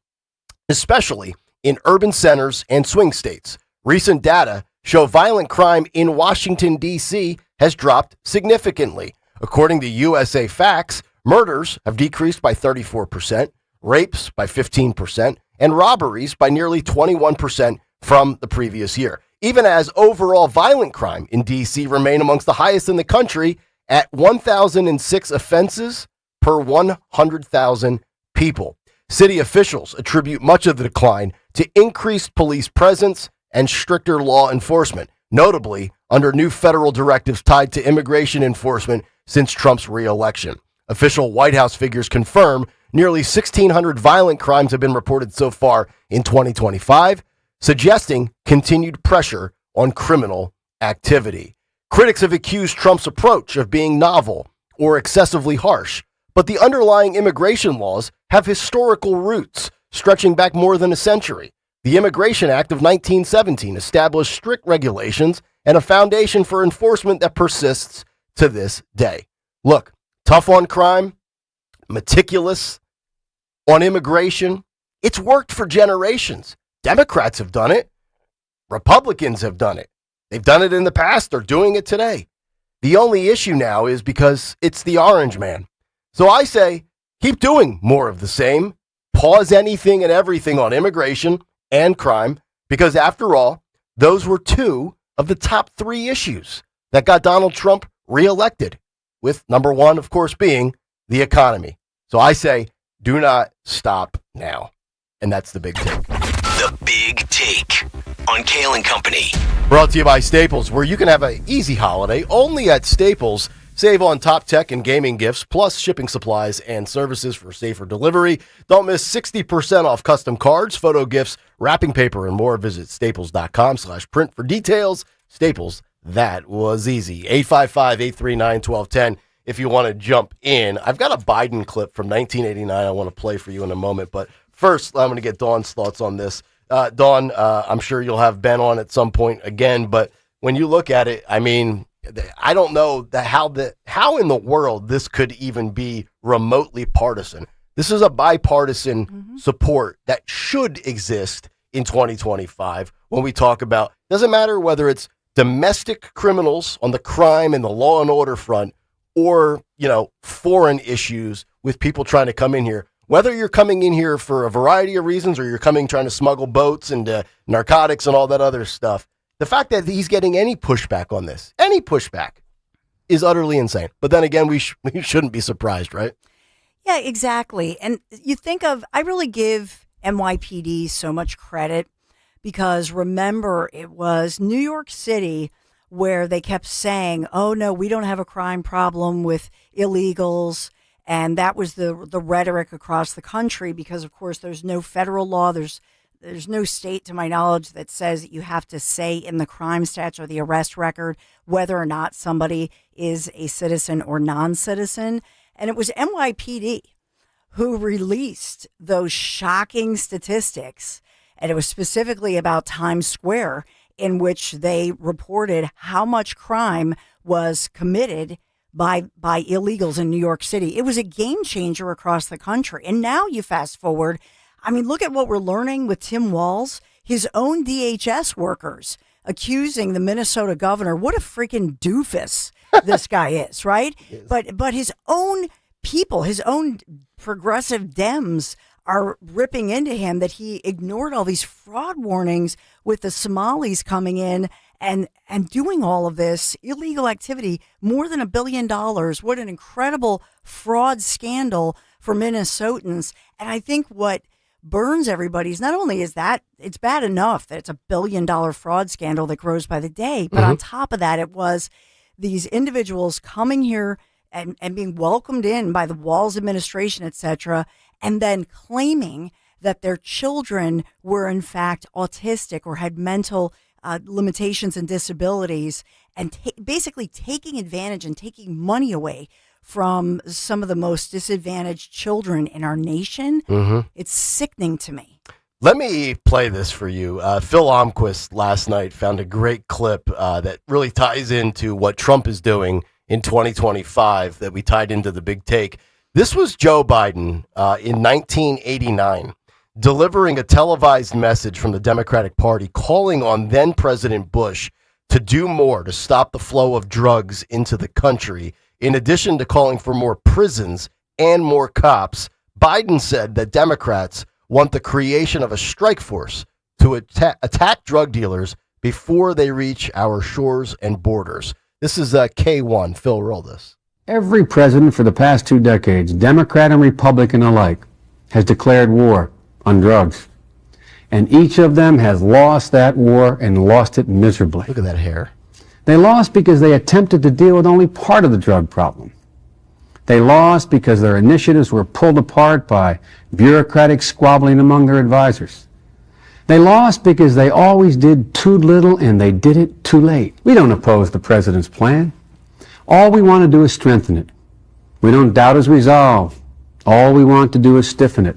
especially in urban centers and swing states. Recent data show violent crime in Washington, D.C. has dropped significantly. According to USA Facts, murders have decreased by 34%, rapes by 15%, and robberies by nearly 21% from the previous year, even as overall violent crime in D.C. remain amongst the highest in the country at 1,006 offenses per 100,000 people. City officials attribute much of the decline to increased police presence and stricter law enforcement, notably under new federal directives tied to immigration enforcement since Trump's re-election. Official White House figures confirm nearly 1,600 violent crimes have been reported so far in 2025, suggesting continued pressure on criminal activity. Critics have accused Trump's approach of being novel or excessively harsh, but the underlying immigration laws have historical roots stretching back more than a century. The Immigration Act of 1917 established strict regulations and a foundation for enforcement that persists to this day. Look, tough on crime, meticulous on immigration. It's worked for generations. Democrats have done it. Republicans have done it. They've done it in the past. They're doing it today. The only issue now is because it's the orange man. So I say, keep doing more of the same. Pause anything and everything on immigration and crime, because after all, those were two of the top 3 issues that got Donald Trump reelected, with number 1, of course, being the economy. So I say, do not stop now. And that's the big take. The Big Take on Kayal and Company. Brought to you by Staples, where you can have an easy holiday only at Staples. Save on top tech and gaming gifts, plus shipping supplies and services for safer delivery. Don't miss 60% off custom cards, photo gifts, wrapping paper, and more. Visit staples.com/print for details. Staples, that was easy. 855-839-1210 if you want to jump in. I've got a Biden clip from 1989 I want to play for you in a moment, but first I'm going to get Dawn's thoughts on this. Dawn, I'm sure you'll have Ben on at some point again, but when you look at it, I mean, I don't know how in the world this could even be remotely partisan. This is a bipartisan support that should exist in 2025 when we talk about, doesn't matter whether it's domestic criminals on the crime and the law and order front or, foreign issues with people trying to come in here. Whether you're coming in here for a variety of reasons or you're coming trying to smuggle boats and narcotics and all that other stuff, the fact that he's getting any pushback on this, any pushback, is utterly insane. But then again, we shouldn't be surprised, right? Yeah, exactly. And you think of, I really give NYPD so much credit because remember, it was New York City where they kept saying, oh, no, we don't have a crime problem with illegals. And that was the rhetoric across the country because, of course, there's no federal law. There's no state, to my knowledge, that says that you have to say in the crime stats or the arrest record whether or not somebody is a citizen or non-citizen. And it was NYPD who released those shocking statistics. And it was specifically about Times Square, in which they reported how much crime was committed by illegals in New York City. It was a game changer across the country. And now you fast forward, I mean, look at what we're learning with Tim Walz, his own DHS workers accusing the Minnesota governor. What a freaking doofus this guy is, right? But his own people, his own progressive Dems are ripping into him that he ignored all these fraud warnings with the Somalis coming in and doing all of this illegal activity, more than $1 billion. What an incredible fraud scandal for Minnesotans. And I think what burns everybody's not only is that it's bad enough that it's $1 billion fraud scandal that grows by the day, but on top of that, it was these individuals coming here and being welcomed in by the Walz administration, et cetera, and then claiming that their children were in fact autistic or had mental limitations and disabilities, and basically taking advantage and taking money away from some of the most disadvantaged children in our nation. It's sickening to me. Let me play this for you. Phil Omquist last night found a great clip that really ties into what Trump is doing in 2025 that we tied into the big take. This was Joe Biden in 1989 delivering a televised message from the Democratic Party calling on then President Bush to do more to stop the flow of drugs into the country. In addition to calling for more prisons and more cops, Biden said that Democrats want the creation of a strike force to attack drug dealers before they reach our shores and borders. This is K1. Phil, roll this. Every president for the past 2 decades, Democrat and Republican alike, has declared war on drugs. And each of them has lost that war and lost it miserably. Look at that hair. They lost because they attempted to deal with only part of the drug problem. They lost because their initiatives were pulled apart by bureaucratic squabbling among their advisors. They lost because they always did too little and they did it too late. We don't oppose the president's plan. All we want to do is strengthen it. We don't doubt his resolve. All we want to do is stiffen it.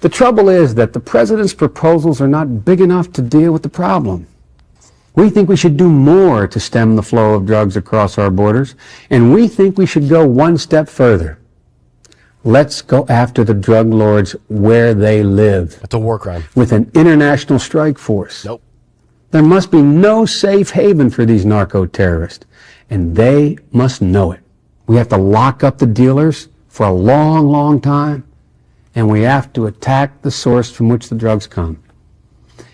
The trouble is that the president's proposals are not big enough to deal with the problem. We think we should do more to stem the flow of drugs across our borders, and we think we should go one step further. Let's go after the drug lords where they live. That's a war crime. With an international strike force. Nope. There must be no safe haven for these narco-terrorists, and they must know it. We have to lock up the dealers for a long, long time, and we have to attack the source from which the drugs come.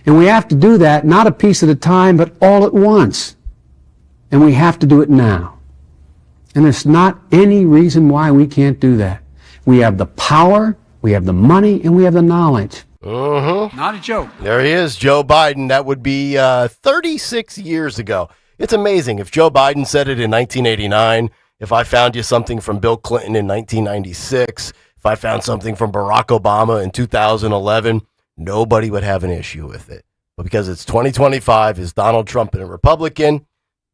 And we have to do that not a piece at a time, but all at once. And we have to do it now. And there's not any reason why we can't do that. We have the power, we have the money, and we have the knowledge. Not a joke. There he is, Joe Biden. That would be 36 years ago. It's amazing. If Joe Biden said it in 1989, if I found you something from Bill Clinton in 1996, if I found something from Barack Obama in 2011, nobody would have an issue with it. But because it's 2025, is Donald Trump a Republican?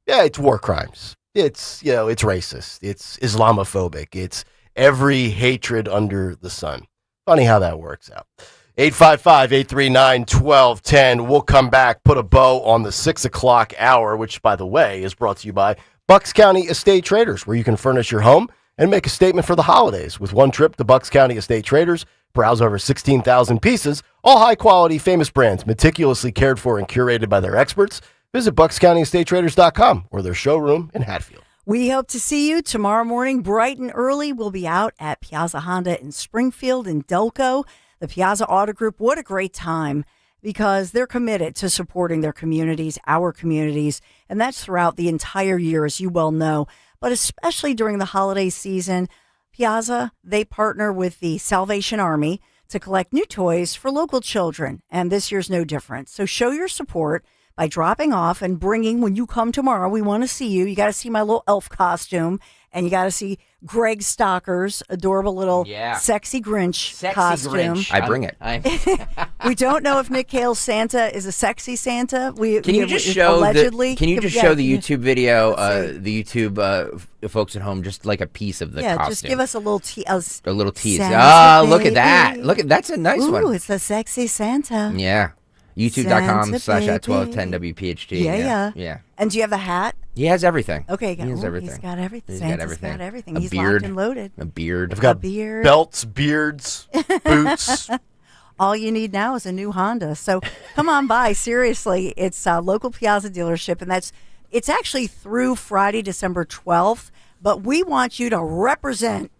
Yeah, it's war crimes. It's, it's racist. It's Islamophobic. It's every hatred under the sun. Funny how that works out. 855-839-1210. We'll come back, put a bow on the 6 o'clock hour, which, by the way, is brought to you by Bucks County Estate Traders, where you can furnish your home and make a statement for the holidays. With one trip to Bucks County Estate Traders, browse over 16,000 pieces, all high-quality, famous brands, meticulously cared for and curated by their experts. Visit BucksCountyEstateTraders.com or their showroom in Hatfield. We hope to see you tomorrow morning, bright and early. We'll be out at Piazza Honda in Springfield and Delco. The Piazza Auto Group, what a great time, because they're committed to supporting their communities, our communities, and that's throughout the entire year, as you well know, but especially during the holiday season. Piazza, they partner with the Salvation Army to collect new toys for local children, and this year's no different. So show your support by dropping off and bringing, when you come tomorrow, we want to see you. You got to see my little elf costume, and you got to see Greg Stocker's adorable little sexy Grinch costume. Grinch. I bring it. We don't know if Nick Kayal's Santa is a sexy Santa. Can you just show allegedly? Can you just show the YouTube video, the YouTube folks at home, just like a piece of the costume? Just give us a little tease. A little tease. Santa Look at that. That's a nice one. Ooh, it's a sexy Santa. Yeah. YouTube.com/at1210 WPHT. Yeah. And do you have a hat? He has everything. Okay, he has everything. He's got everything. He's Santa's got everything. He's beard, locked and loaded. A beard. I've got belts, beards, boots. All you need now is a new Honda. So come on by. Seriously, it's a local Piazza dealership, and it's actually through Friday, December 12th. But we want you to represent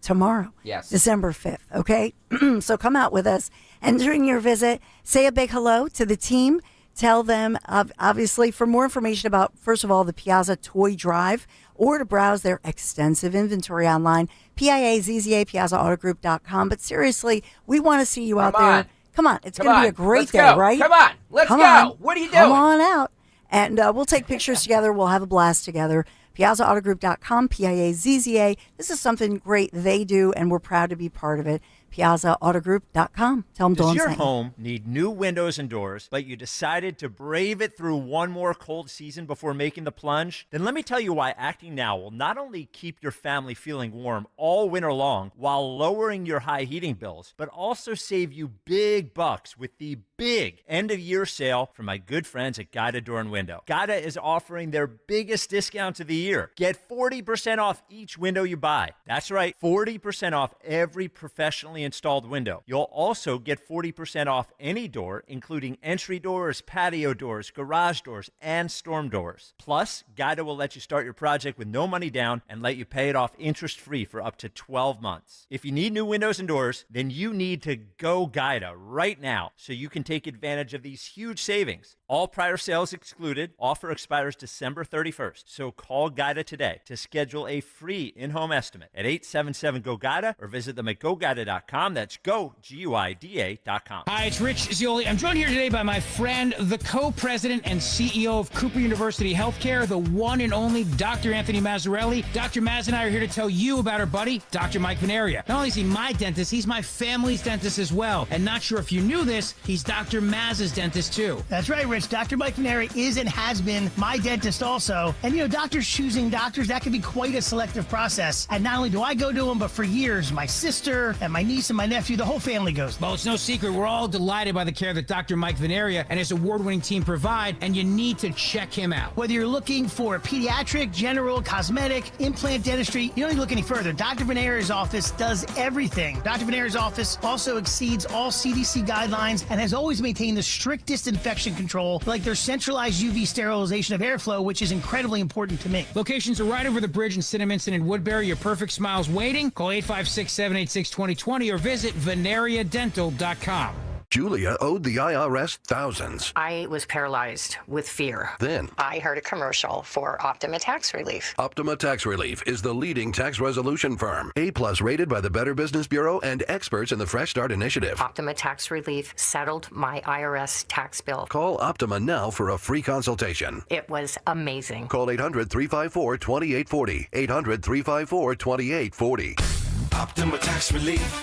tomorrow, December 5th, okay? So come out with us. And during your visit, say a big hello to the team. Tell them, obviously, for more information about, first of all, the Piazza Toy Drive, or to browse their extensive inventory online, PIAZZA, PiazzaAutoGroup.com. But seriously, we want to see you out there. Come on. It's going to be a great day, right? Come on. Let's go. What are you doing? Come on out. And we'll take pictures together. We'll have a blast together. PiazzaAutoGroup.com, PIAZZA. This is something great they do, and we're proud to be part of it. PiazzaAutoGroup.com. Tell them Does Dawn your sang. home need new windows and doors, but you decided to brave it through one more cold season before making the plunge? Then let me tell you why acting now will not only keep your family feeling warm all winter long while lowering your high heating bills, but also save you big bucks with the big end-of-year sale from my good friends at Guida Door and Window. Guida is offering their biggest discount of the year. Get 40% off each window you buy. That's right, 40% off every professionally installed window. You'll also get 40% off any door, including entry doors, patio doors, garage doors, and storm doors. Plus, Guida will let you start your project with no money down and let you pay it off interest-free for up to 12 months. If you need new windows and doors, then you need to go Guida right now so you can take advantage of these huge savings. All prior sales excluded. Offer expires December 31st. So call Guida today to schedule a free in-home estimate at 877-GO-GUIDA or visit them at GoGuida.com. GoGuida.com. That's GoGuida.com. Hi, it's Rich Zioli. I'm joined here today by my friend, the co-president and CEO of Cooper University Healthcare, the one and only Dr. Anthony Mazzarelli. Dr. Maz and I are here to tell you about our buddy, Dr. Mike Venaria. Not only is he my dentist, he's my family's dentist as well. And not sure if you knew this, he's Dr. Maz's dentist too. That's right, Rich. Dr. Mike Venaria is and has been my dentist also. And doctors choosing doctors, that can be quite a selective process. And not only do I go to him, but for years, my sister and my niece and my nephew, the whole family goes. Well, it's no secret. We're all delighted by the care that Dr. Mike Venaria and his award-winning team provide, and you need to check him out. Whether you're looking for pediatric, general, cosmetic, implant dentistry, you don't need to look any further. Dr. Venaria's office does everything. Dr. Venaria's office also exceeds all CDC guidelines and has always maintained the strictest infection control, like their centralized UV sterilization of airflow, which is incredibly important to me. Locations are right over the bridge in Cinnaminson and Woodbury. Your perfect smile's waiting. Call 856-786-2020 or visit venariadental.com. Julia owed the IRS thousands. I was paralyzed with fear. Then I heard a commercial for Optima Tax Relief. Optima Tax Relief is the leading tax resolution firm. A+ rated by the Better Business Bureau and experts in the Fresh Start Initiative. Optima Tax Relief settled my IRS tax bill. Call Optima now for a free consultation. It was amazing. Call 800-354-2840. 800-354-2840. Optima Tax Relief.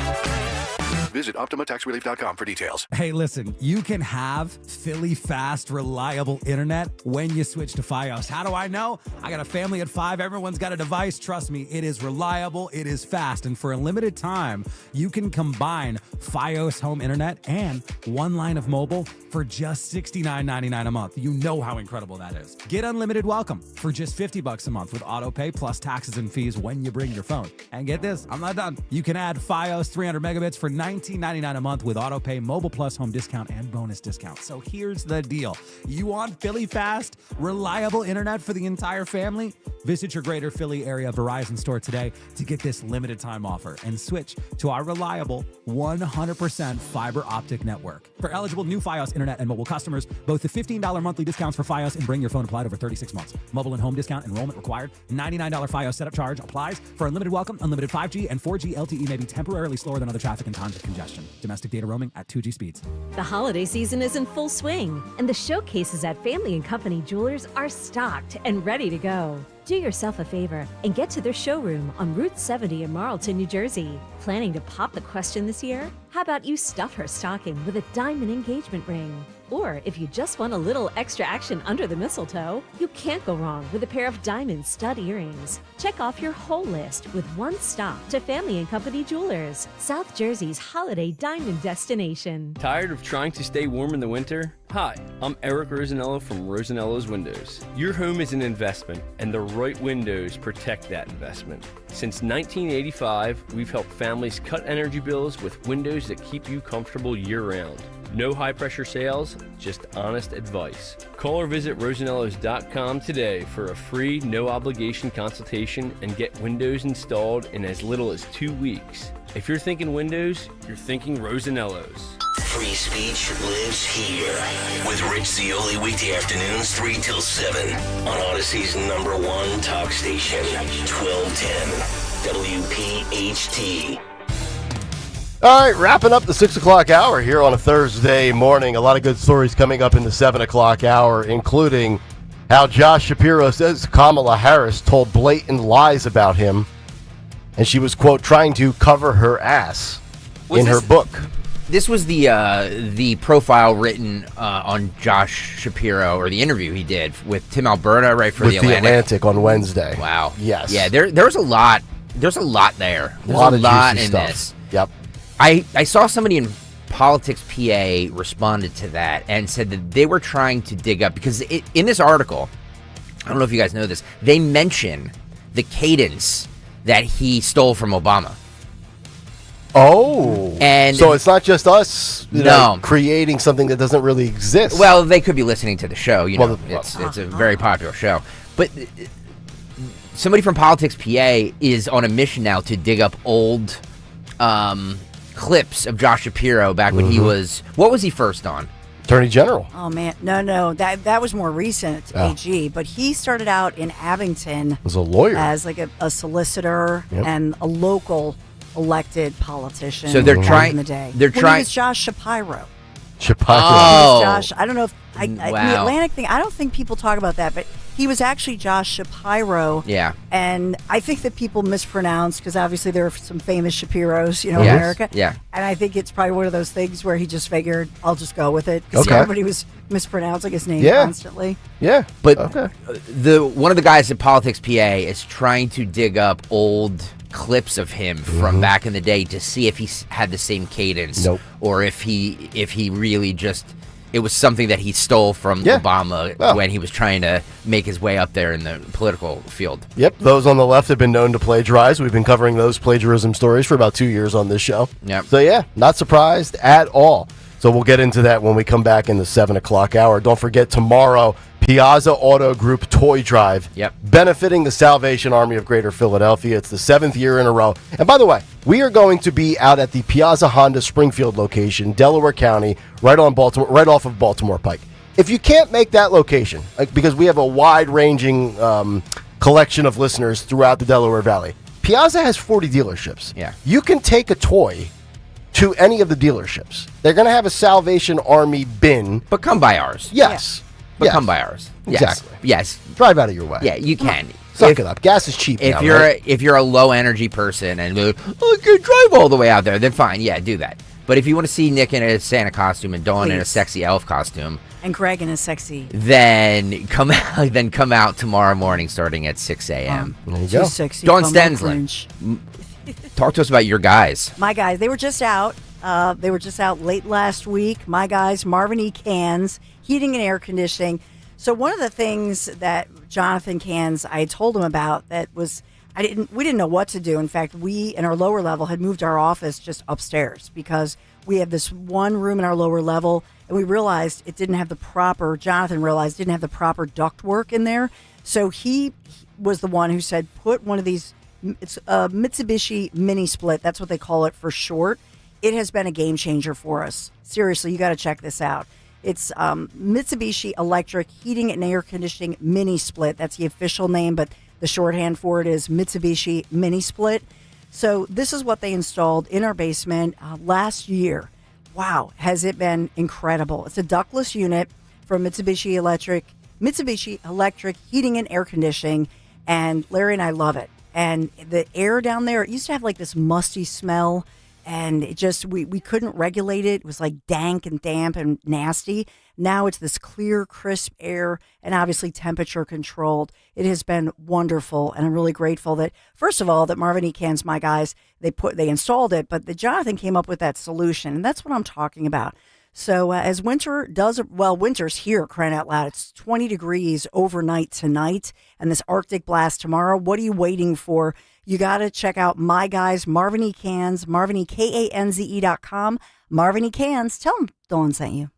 Visit OptimaTaxRelief.com for details. Hey, listen, you can have Philly fast, reliable internet when you switch to Fios. How do I know? I got a family at 5. Everyone's got a device. Trust me, it is reliable, it is fast. And for a limited time, you can combine Fios home internet and one line of mobile for just $69.99 a month. You know how incredible that is. Get unlimited welcome for just $50 a month with auto pay plus taxes and fees when you bring your phone. And get this, I'm not done. You can add Fios 300 megabits for $19.99 a month with auto pay, mobile plus home discount, and bonus discount. So here's the deal. You want Philly fast, reliable internet for the entire family? Visit your greater Philly area Verizon store today to get this limited time offer and switch to our reliable 100% fiber optic network. For eligible new Fios internet and mobile customers, both the $15 monthly discounts for Fios and Bring Your Phone applied over 36 months. Mobile and home discount enrollment required. $99 Fios setup charge applies. For unlimited welcome, unlimited 5G and 4G LTE may be temporarily slower than other traffic and times of congestion. Domestic data roaming at 2G speeds. The holiday season is in full swing, and the showcases at Family & Company Jewelers are stocked and ready to go. Do yourself a favor and get to their showroom on Route 70 in Marlton, New Jersey. Planning to pop the question this year? How about you stuff her stocking with a diamond engagement ring? Or if you just want a little extra action under the mistletoe, you can't go wrong with a pair of diamond stud earrings. Check off your whole list with one stop to Family & Company Jewelers, South Jersey's holiday diamond destination. Tired of trying to stay warm in the winter? Hi, I'm Eric Rosanello from Rosanello's Windows. Your home is an investment, and the right windows protect that investment. Since 1985, we've helped families cut energy bills with windows that keep you comfortable year-round. No high-pressure sales, just honest advice. Call or visit rosanellos.com today for a free, no-obligation consultation and get windows installed in as little as 2 weeks. If you're thinking windows, you're thinking Rosanello's. Free speech lives here with Rich Zioli weekday afternoons 3 till 7 on Odyssey's #1 talk station, 1210 WPHT. All right, wrapping up the 6 o'clock hour here on a Thursday morning. A lot of good stories coming up in the 7 o'clock hour, including how Josh Shapiro says Kamala Harris told blatant lies about him, and she was, quote, trying to cover her ass in her book. This was the profile written on Josh Shapiro, or the interview he did with Tim Alberta, right, for with the Atlantic on Wednesday. Wow. Yes. Yeah, there's a lot. There's a lot there. There's a lot in stuff. this. Yep. I saw somebody in Politics PA responded to that and said that they were trying to dig up, because in this article, I don't know if you guys know this, they mention the cadence that he stole from Obama. Oh, and so it's not just us creating something that doesn't really exist. Well, they could be listening to the show. It's a very popular show. But somebody from Politics PA is on a mission now to dig up old clips of Josh Shapiro back when he was, what was he first on? Attorney General. Oh, man. No. That was more recent, AG. But he started out in Abington as a lawyer, as like a solicitor and a local elected politician. So they're back trying- in the day. they're When trying- He was Josh Shapiro. Oh. Josh, I don't know if the Wow. Atlantic thing. I don't think people talk about that, but he was actually Josh Shapiro. Yeah. And I think that people mispronounce because obviously there are some famous Shapiros, in Yes. America. Yeah. And I think it's probably one of those things where he just figured, I'll just go with it because Okay. everybody was mispronouncing his name Yeah. constantly. Yeah. But Okay. one of the guys at Politics PA is trying to dig up old clips of him from back in the day to see if he had the same cadence, Nope. or if he really just it was something that he stole from Obama when he was trying to make his way up there in the political field. Yep, those on the left have been known to plagiarize. We've been covering those plagiarism stories for about 2 years on this show. Yep. So yeah, not surprised at all. So we'll get into that when we come back in the 7 o'clock hour. Don't forget tomorrow, Piazza Auto Group Toy Drive. Yep. Benefiting the Salvation Army of Greater Philadelphia. It's the 7th year in a row. And by the way, we are going to be out at the Piazza Honda Springfield location, Delaware County, right off of Baltimore Pike. If you can't make that location, because we have a wide-ranging collection of listeners throughout the Delaware Valley, Piazza has 40 dealerships. Yeah. You can take a toy to any of the dealerships. They're going to have a Salvation Army bin. But come by ours. Yes. But Yes. come by ours. Yes. Exactly. Yes. Drive out of your way. Yeah, you can. Suck it up. Gas is cheap If now, you're right? if you're a low energy person and I can drive all the way out there, then fine, yeah, do that. But if you want to see Nick in a Santa costume and Dawn in a Please. sexy elf costume, And Greg in his sexy. then come out tomorrow morning starting at 6 a.m. There you Too go. sexy. Dawn for my Stensland, cringe. talk to us about your guys. My guys, they were just out. They were just out late last week. My guys, Marvin E. Cans, heating and air conditioning. So one of the things that Jonathan Cans, I had told him about that was we didn't know what to do. In fact, we in our lower level had moved our office just upstairs because we have this one room in our lower level, and we realized Jonathan realized didn't have the proper ductwork in there. So he was the one who said, put one of these, it's a Mitsubishi mini split. That's what they call it for short. It has been a game changer for us. Seriously, you got to check this out. It's Mitsubishi Electric Heating and Air Conditioning Mini Split. That's the official name, but the shorthand for it is Mitsubishi Mini Split. So this is what they installed in our basement last year. Wow, has it been incredible. It's a ductless unit from Mitsubishi Electric Heating and Air Conditioning, and Larry and I love it. And the air down there, it used to have like this musty smell, and it just, we couldn't regulate it. It was like dank and damp and nasty. Now it's this clear, crisp air and obviously temperature controlled. It has been wonderful, and I'm really grateful that, first of all, that Marvin E. Cans, my guys, they installed it, but that Jonathan came up with that solution, and that's what I'm talking about. So as winter does, well, winter's here, crying out loud. It's 20 degrees overnight tonight, and this Arctic blast tomorrow. What are you waiting for? You got to check out my guys, Marvin E. Cans, MarvinEKanze.com. Marvin E. Cans, tell them Dawn sent you.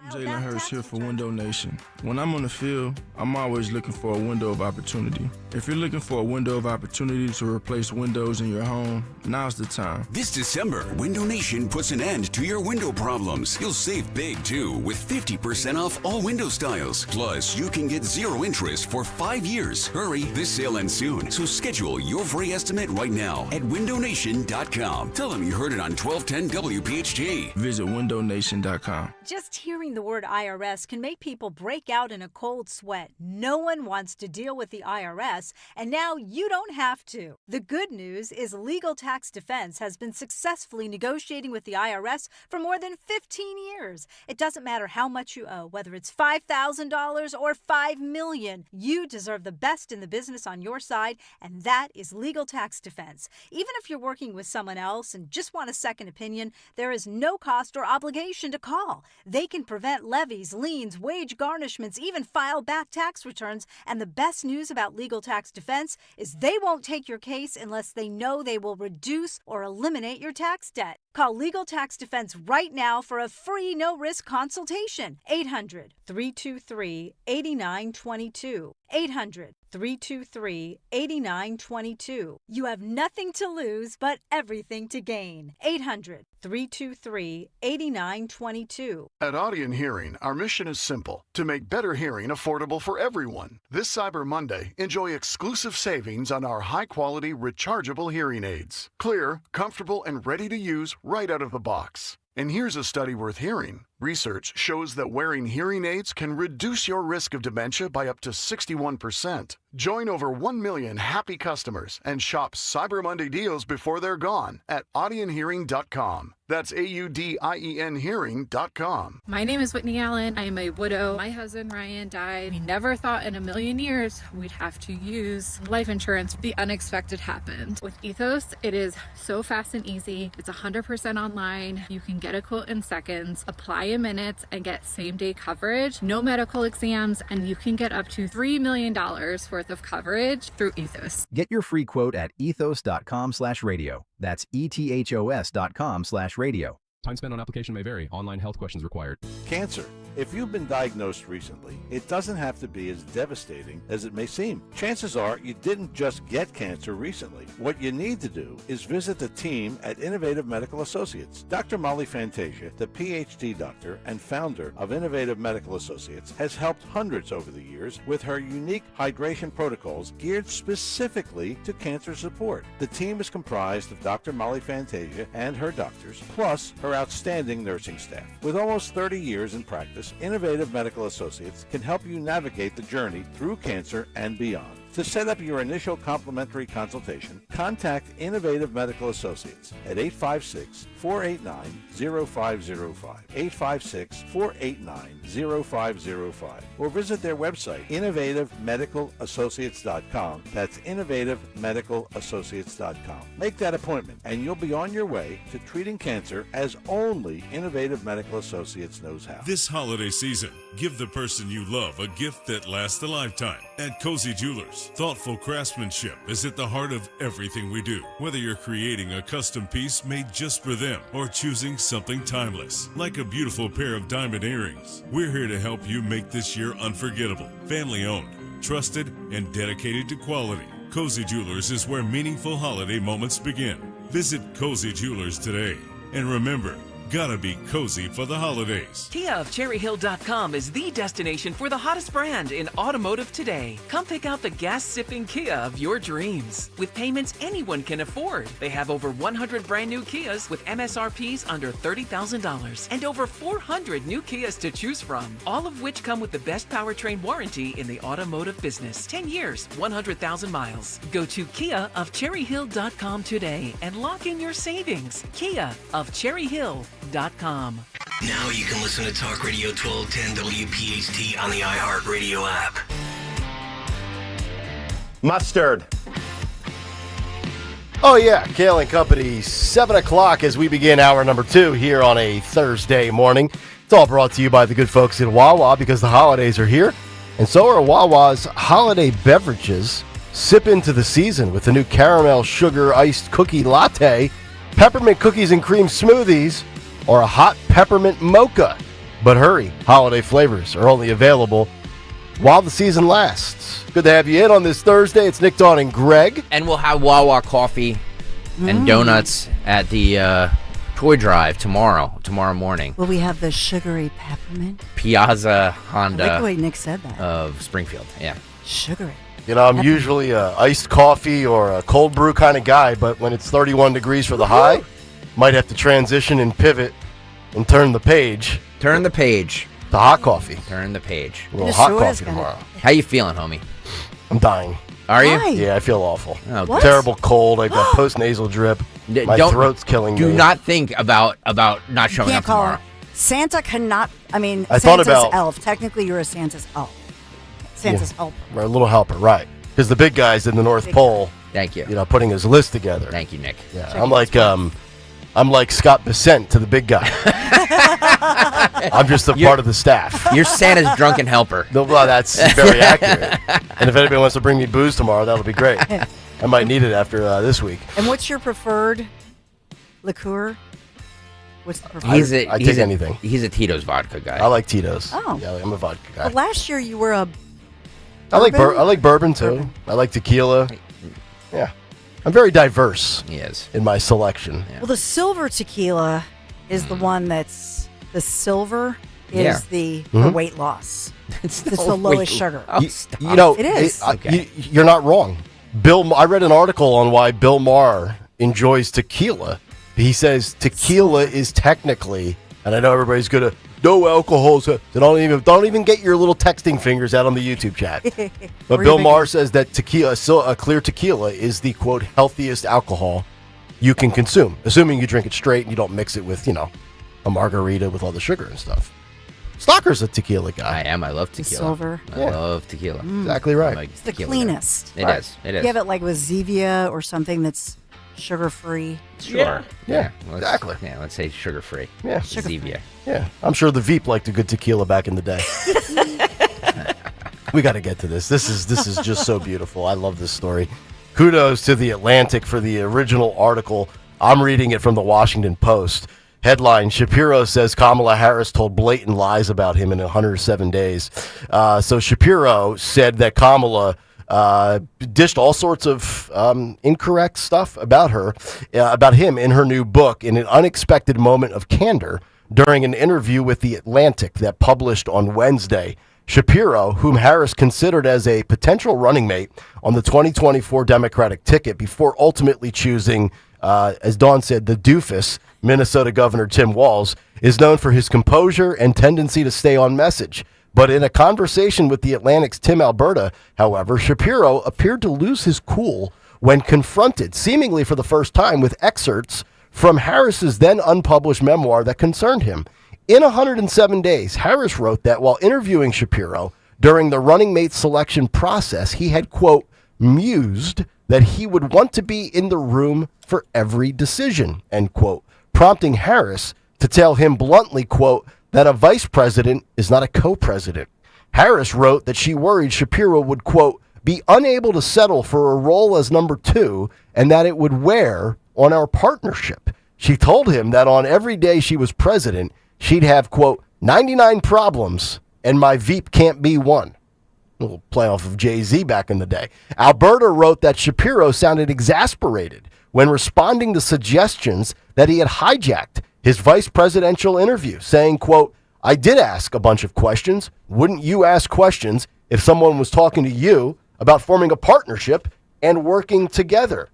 I'm Jalen Hurst here for Window Nation. When I'm on the field, I'm always looking for a window of opportunity. If you're looking for a window of opportunity to replace windows in your home, now's the time. This December, Window Nation puts an end to your window problems. You'll save big, too, with 50% off all window styles. Plus, you can get 0 interest for 5 years. Hurry, this sale ends soon, so schedule your free estimate right now at windownation.com. Tell them you heard it on 1210 WPHT. Visit windownation.com. Just hearing the word IRS can make people break out in a cold sweat. No one wants to deal with the IRS, and now you don't have to. The good news is Legal Tax Defense has been successfully negotiating with the IRS for more than 15 years. It doesn't matter how much you owe, whether it's $5,000 or $5 million. You deserve the best in the business on your side, and that is Legal Tax Defense. Even if you're working with someone else and just want a second opinion, there is no cost or obligation to call. They can prevent levies, liens, wage garnishments, even file back tax returns. And the best news about Legal Tax Defense is they won't take your case unless they know they will reduce or eliminate your tax debt. Call Legal Tax Defense right now for a free no-risk consultation. 800-323-8922. 800-323-8922. You have nothing to lose, but everything to gain. 800-323-8922. At Audion Hearing, our mission is simple: to make better hearing affordable for everyone. This Cyber Monday, enjoy exclusive savings on our high-quality rechargeable hearing aids. Clear, comfortable, and ready to use right out of the box. And here's a study worth hearing. Research shows that wearing hearing aids can reduce your risk of dementia by up to 61%. Join over 1 million happy customers and shop Cyber Monday deals before they're gone at audionhearing.com. That's AUDIEN hearing.com. My name is Whitney Allen. I am a widow. My husband Ryan died. We never thought in a million years we'd have to use life insurance. The unexpected happened. With Ethos, it is so fast and easy. It's 100% online. You can get a quote in seconds, apply in minutes, and get same-day coverage. No medical exams, and you can get up to $3 million worth of coverage through Ethos. Get your free quote at ethos.com/radio. That's ethos.com/radio. Time spent on application may vary. Online health questions required. Cancer. If you've been diagnosed recently, it doesn't have to be as devastating as it may seem. Chances are you didn't just get cancer recently. What you need to do is visit the team at Innovative Medical Associates. Dr. Molly Fantasia, the PhD doctor and founder of Innovative Medical Associates, has helped hundreds over the years with her unique hydration protocols geared specifically to cancer support. The team is comprised of Dr. Molly Fantasia and her doctors, plus her outstanding nursing staff. With almost 30 years in practice, Innovative Medical Associates can help you navigate the journey through cancer and beyond. To set up your initial complimentary consultation, contact Innovative Medical Associates at 856-489-0505, 856-489-0505, or visit their website, innovativemedicalassociates.com. That's innovativemedicalassociates.com. Make that appointment, and you'll be on your way to treating cancer as only Innovative Medical Associates knows how. This holiday season, give the person you love a gift that lasts a lifetime. At Cozy Jewelers, thoughtful craftsmanship is at the heart of everything we do. Whether you're creating a custom piece made just for them or choosing something timeless, like a beautiful pair of diamond earrings, we're here to help you make this year unforgettable. Family owned, trusted, and dedicated to quality. Cozy Jewelers is where meaningful holiday moments begin. Visit Cozy Jewelers today. And remember, gotta be cozy for the holidays. Kia of CherryHill.com is the destination for the hottest brand in automotive today. Come pick out the gas-sipping Kia of your dreams. With payments anyone can afford. They have over 100 brand new Kias with MSRPs under $30,000 and over 400 new Kias to choose from, all of which come with the best powertrain warranty in the automotive business. 10 years, 100,000 miles. Go to KiaofCherryHill.com today and lock in your savings. Kia of CherryHill.com. Now you can listen to Talk Radio 1210 WPHT on the iHeartRadio app. Mustard. Oh yeah, Kayal and Company, 7 o'clock as we begin hour number 2 here on a Thursday morning. It's all brought to you by the good folks at Wawa because the holidays are here. And so are Wawa's holiday beverages. Sip into the season with the new caramel sugar iced cookie latte, peppermint cookies and cream smoothies, or a hot peppermint mocha. But hurry, holiday flavors are only available while the season lasts. Good to have you in on this Thursday. It's Nick, Dawn, and Greg. And we'll have Wawa coffee and donuts at the toy drive tomorrow morning. Will we have the sugary peppermint? Piazza Honda. I like the way Nick said that. Of Springfield, yeah. Sugary. You know, I'm usually a iced coffee or a cold brew kind of guy, but when it's 31 degrees for the high, might have to transition and pivot and turn the page. Turn the page. To hot coffee. Turn the page. A little hot coffee tomorrow. How you feeling, homie? I'm dying. Are you? Why? Yeah, I feel awful. Oh, terrible cold. I got post-nasal drip. My throat's killing me. Do not think about not showing up tomorrow. Santa cannot, I Santa's thought about elf. Technically, you're a Santa's elf. Santa's helper. Right, a little helper, right. Because the big guy's in the North Pole. Thank you. You know, putting his list together. Thank you, Nick. Yeah, I'm like Scott Bissent to the big guy. I'm just a part of the staff. You're Santa's drunken helper. No, well, that's very accurate. And if anybody wants to bring me booze tomorrow, that'll be great. I might need it after this week. And what's your preferred liqueur? What's the preferred? I take anything. He's a Tito's vodka guy. I like Tito's. Oh. Yeah, I'm a vodka guy. Well, last year you were a I like bourbon too. I like tequila. Yeah. I'm very diverse. Yes. In my selection. Well, the silver tequila is the one that's the silver is the weight loss. It's the lowest sugar. Oh, you know, it is. You're not wrong. I read an article on why Bill Maher enjoys tequila. He says tequila is technically, and I know everybody's gonna no alcohol. So don't even get your little texting fingers out on the YouTube chat. But Bill Maher says that tequila, a clear tequila, is the quote healthiest alcohol you can consume, assuming you drink it straight and you don't mix it with a margarita with all the sugar and stuff. Stocker's a tequila guy. I am. I love tequila. Silver. I love tequila. Exactly right. It's the cleanest. It is. It is. You have it like with Zevia or something that's sugar-free. Sure. Yeah, exactly. Yeah, let's say sugar-free. Yeah. Zevia. Yeah. I'm sure the Veep liked a good tequila back in the day. We got to get to this. This is just so beautiful. I love this story. Kudos to The Atlantic for the original article. I'm reading it from the Washington Post. Headline, Shapiro says Kamala Harris told blatant lies about him in 107 days. So Shapiro said that Kamala dished all sorts of incorrect stuff about him in her new book in an unexpected moment of candor during an interview with The Atlantic that published on Wednesday. Shapiro, whom Harris considered as a potential running mate on the 2024 Democratic ticket before ultimately choosing, as Dawn said, the doofus, Minnesota Governor Tim Walz, is known for his composure and tendency to stay on message. But in a conversation with The Atlantic's Tim Alberta, however, Shapiro appeared to lose his cool when confronted, seemingly for the first time, with excerpts from Harris's then unpublished memoir that concerned him. In 107 days, Harris wrote that while interviewing Shapiro during the running mate selection process, he had, quote, mused that he would want to be in the room for every decision, end quote, prompting Harris to tell him bluntly, quote, that a vice president is not a co-president. Harris wrote that she worried Shapiro would, quote, be unable to settle for a role as number 2 and that it would wear on our partnership. She told him that on every day she was president, she'd have, quote, 99 problems and my Veep can't be one. A little play off of Jay-Z back in the day. Alberta wrote that Shapiro sounded exasperated when responding to suggestions that he had hijacked his vice presidential interview, saying, quote, I did ask a bunch of questions. Wouldn't you ask questions if someone was talking to you about forming a partnership and working together?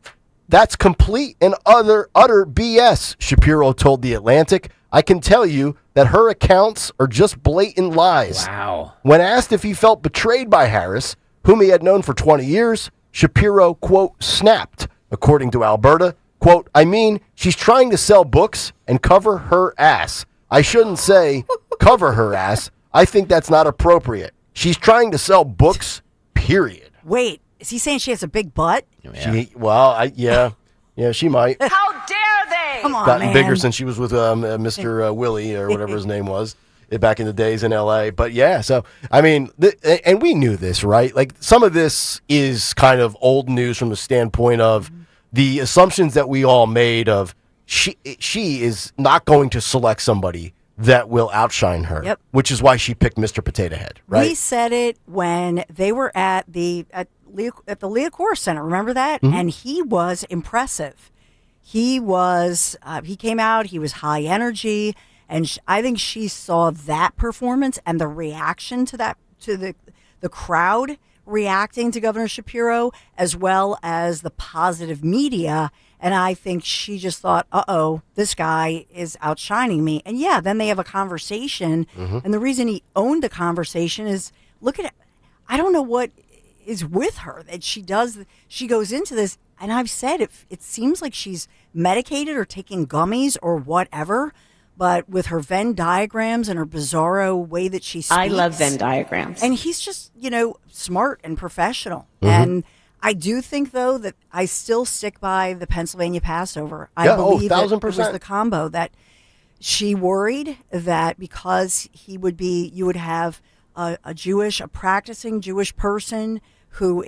That's complete and utter BS, Shapiro told The Atlantic. I can tell you that her accounts are just blatant lies. Wow. When asked if he felt betrayed by Harris, whom he had known for 20 years, Shapiro, quote, snapped, according to Alberta. Quote, I mean, she's trying to sell books and cover her ass. I shouldn't say cover her ass. I think that's not appropriate. She's trying to sell books, period. Wait, is he saying she has a big butt? Yeah. Yeah, she might. How dare they? Come on, Gotten man. bigger since she was with Mr. Willie or whatever his name was back in the days in L.A. But yeah, so, I mean, and we knew this, right? Like, some of this is kind of old news from the standpoint of the assumptions that we all made of she is not going to select somebody that will outshine her, which is why she picked Mr. Potato Head, right? We said it when they were at the Leah Center. Remember that? Mm-hmm. And he was impressive. He came out, he was high energy, and I think she saw that performance and the reaction to that, to the crowd reacting to Governor Shapiro, as well as the positive media. And I think she just thought, this guy is outshining me. And yeah, then they have a conversation. Mm-hmm. And the reason he owned the conversation is, look at it. I don't know what is with her that she goes into this. And I've said it seems like she's medicated or taking gummies or whatever. But with her Venn diagrams and her bizarro way that she speaks. I love Venn diagrams. And he's just, smart and professional. Mm-hmm. And I do think, though, that I still stick by the Pennsylvania Passover. I believe that it was the combo that she worried that because you would have a practicing Jewish person who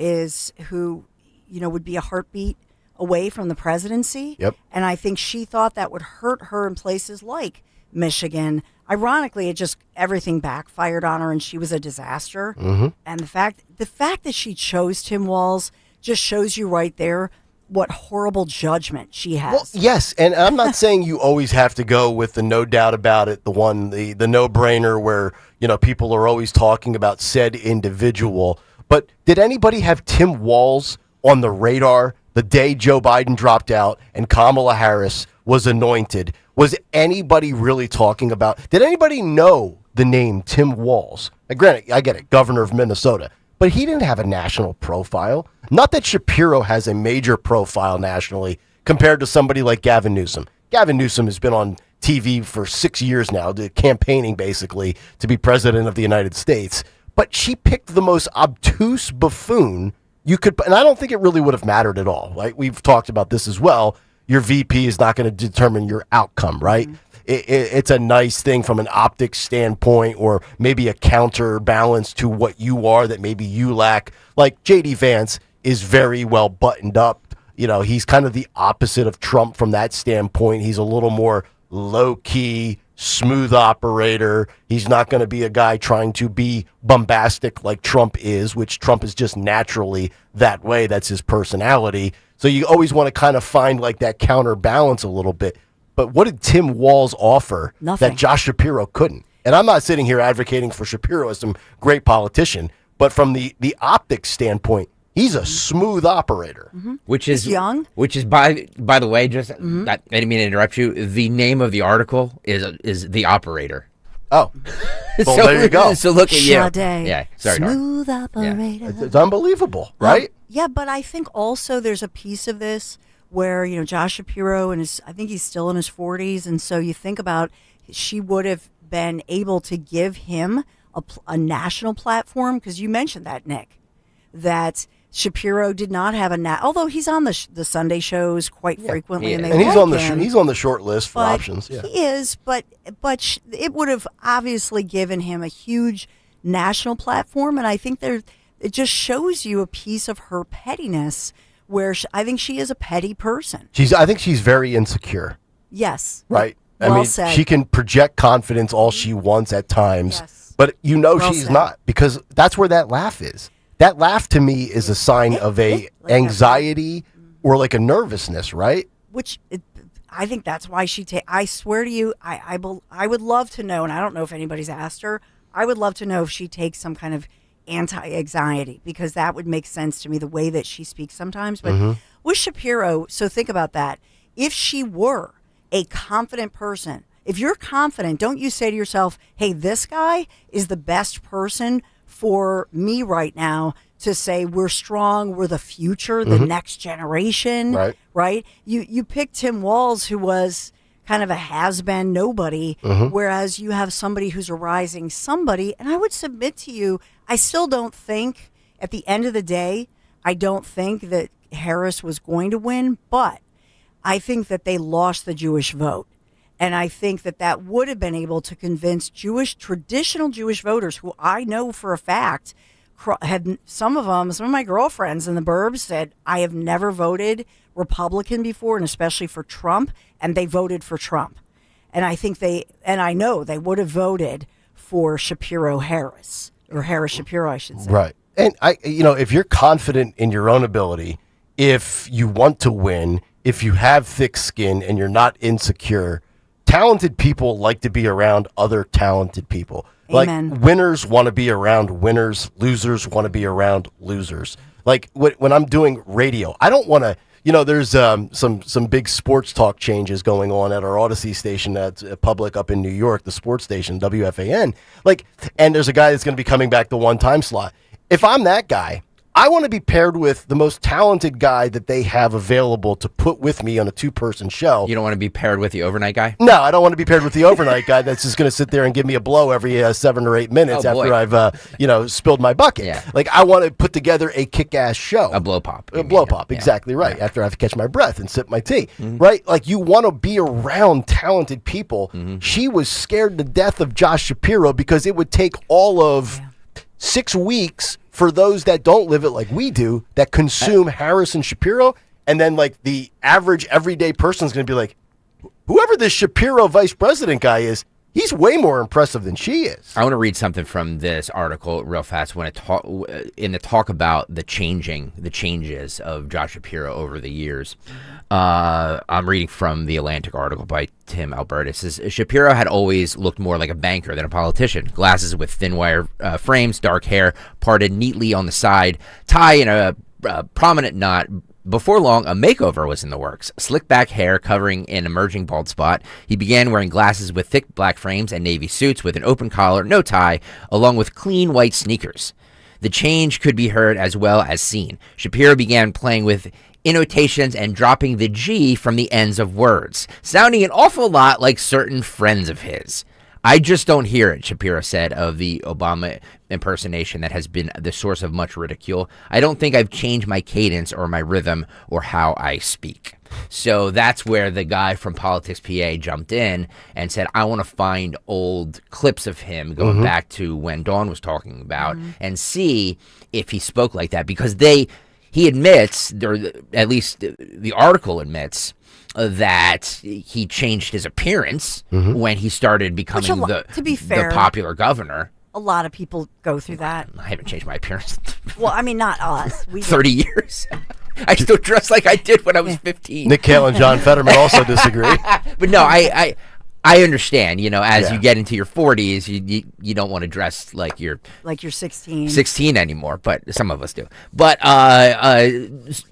would be a heartbeat away from the presidency. Yep. And I think she thought that would hurt her in places like Michigan. Ironically, everything backfired on her, and she was a disaster. Mm-hmm. And the fact that she chose Tim Walz just shows you right there what horrible judgment she has. Well, yes, and I'm not saying you always have to go with the no doubt about it, the no-brainer where, people are always talking about said individual. But did anybody have Tim Walz on the radar the day Joe Biden dropped out and Kamala Harris was anointed? Was anybody really talking about, did anybody know the name Tim Walz? Now, granted, I get it, governor of Minnesota, but he didn't have a national profile. Not that Shapiro has a major profile nationally compared to somebody like Gavin Newsom. Gavin Newsom has been on TV for 6 years now, campaigning basically to be president of the United States. But she picked the most obtuse buffoon you could, and I don't think it really would have mattered at all. Right? We've talked about this as well. Your VP is not going to determine your outcome, right? Mm-hmm. It's a nice thing from an optics standpoint, or maybe a counterbalance to what you are that maybe you lack. Like J.D. Vance is very well buttoned up. He's kind of the opposite of Trump from that standpoint. He's a little more low-key, smooth operator. He's not going to be a guy trying to be bombastic like Trump is, which Trump is just naturally that way. That's his personality. So you always want to kind of find like that counterbalance a little bit. But what did Tim Walz offer that Josh Shapiro couldn't? And I'm not sitting here advocating for Shapiro as some great politician, but from the optics standpoint, he's a smooth operator. Mm-hmm. Which is young. Which is by the way, just I didn't mean to interrupt you. The name of the article is The Operator. Oh, well, there you go. So look at you. Sade, Yeah, sorry, smooth operator. It's unbelievable, right? Yeah, but I think also there's a piece of this where, Josh Shapiro, I think he's still in his 40s. And so you think about, she would have been able to give him a national platform. Because you mentioned that, Nick, that Shapiro did not have although he's on the Sunday shows quite frequently. And he's on the short list for options. Yeah. He is, but it would have obviously given him a huge national platform. And I think it just shows you a piece of her pettiness, where I think she is a petty person. I think she's very insecure. Yes. Right? Well said. She can project confidence all she wants at times, yes. but she's not, because that's where that laugh is. That laugh to me is a sign of anxiety or like a nervousness, right? I think that's why I swear to you, I would love to know, and I don't know if anybody's asked her, I would love to know if she takes some kind of anti-anxiety, because that would make sense to me, the way that she speaks sometimes. But with Shapiro, so think about that. If she were a confident person, if you're confident, don't you say to yourself, hey, this guy is the best person for me right now to say we're strong, we're the future, the next generation, right? You picked Tim Walz, who was kind of a has-been nobody, whereas you have somebody who's a rising somebody. And I would submit to you, I still don't think, at the end of the day, I don't think that Harris was going to win, but I think that they lost the Jewish vote. And I think that would have been able to convince traditional Jewish voters, who I know for a fact had some of my girlfriends in the burbs said, I have never voted Republican before, and especially for Trump, and they voted for Trump. And I know they would have voted for Shapiro-Harris, or Harris-Shapiro, I should say. Right. And if you're confident in your own ability, if you want to win, if you have thick skin and you're not insecure, talented people like to be around other talented people. Amen. Like, winners want to be around winners, losers want to be around losers. Like when I'm doing radio, I don't want to, there's some big sports talk changes going on at our Odyssey station that's public up in New York, the sports station, WFAN. And there's a guy that's going to be coming back the one-time slot. If I'm that guy, I want to be paired with the most talented guy that they have available to put with me on a two-person show. You don't want to be paired with the overnight guy? No, I don't want to be paired with the overnight guy that's just going to sit there and give me a blow every 7 or 8 minutes after I've spilled my bucket. Yeah. I want to put together a kick-ass show. A blow pop. A blow pop, exactly right. Yeah. After I have to catch my breath and sip my tea, right? You want to be around talented people. She was scared to death of Josh Shapiro because it would take all of 6 weeks for those that don't live it like we do, that consume Harris and Shapiro, and then the average everyday person is going to be like, whoever this Shapiro vice president guy is, he's way more impressive than she is. I want to read something from this article real fast when in the talk about the changes of Josh Shapiro over the years. I'm reading from the Atlantic article by Tim Albertus. It says, Shapiro had always looked more like a banker than a politician. Glasses with thin wire frames, dark hair parted neatly on the side, tie in a prominent knot. Before long, a makeover was in the works. Slick back hair covering an emerging bald spot. He began wearing glasses with thick black frames and navy suits with an open collar, no tie, along with clean white sneakers. The change could be heard as well as seen. Shapiro began playing with annotations and dropping the G from the ends of words, sounding an awful lot like certain friends of his. I just don't hear it, Shapiro said of the Obama impersonation that has been the source of much ridicule. I don't think I've changed my cadence or my rhythm or how I speak. So that's where the guy from Politics PA jumped in and said, I want to find old clips of him going back to when Dawn was talking about and see if he spoke like that, because he admits, or at least the article admits, that he changed his appearance when he started becoming the popular governor. A lot of people go through that. I haven't changed my appearance. Well, I mean, not us. We 30 years. I still dress like I did when I was 15. Nick Kayal and John Fetterman also disagree. But no, I understand, as you get into your 40s, you don't want to dress like you're 16 anymore, but some of us do. But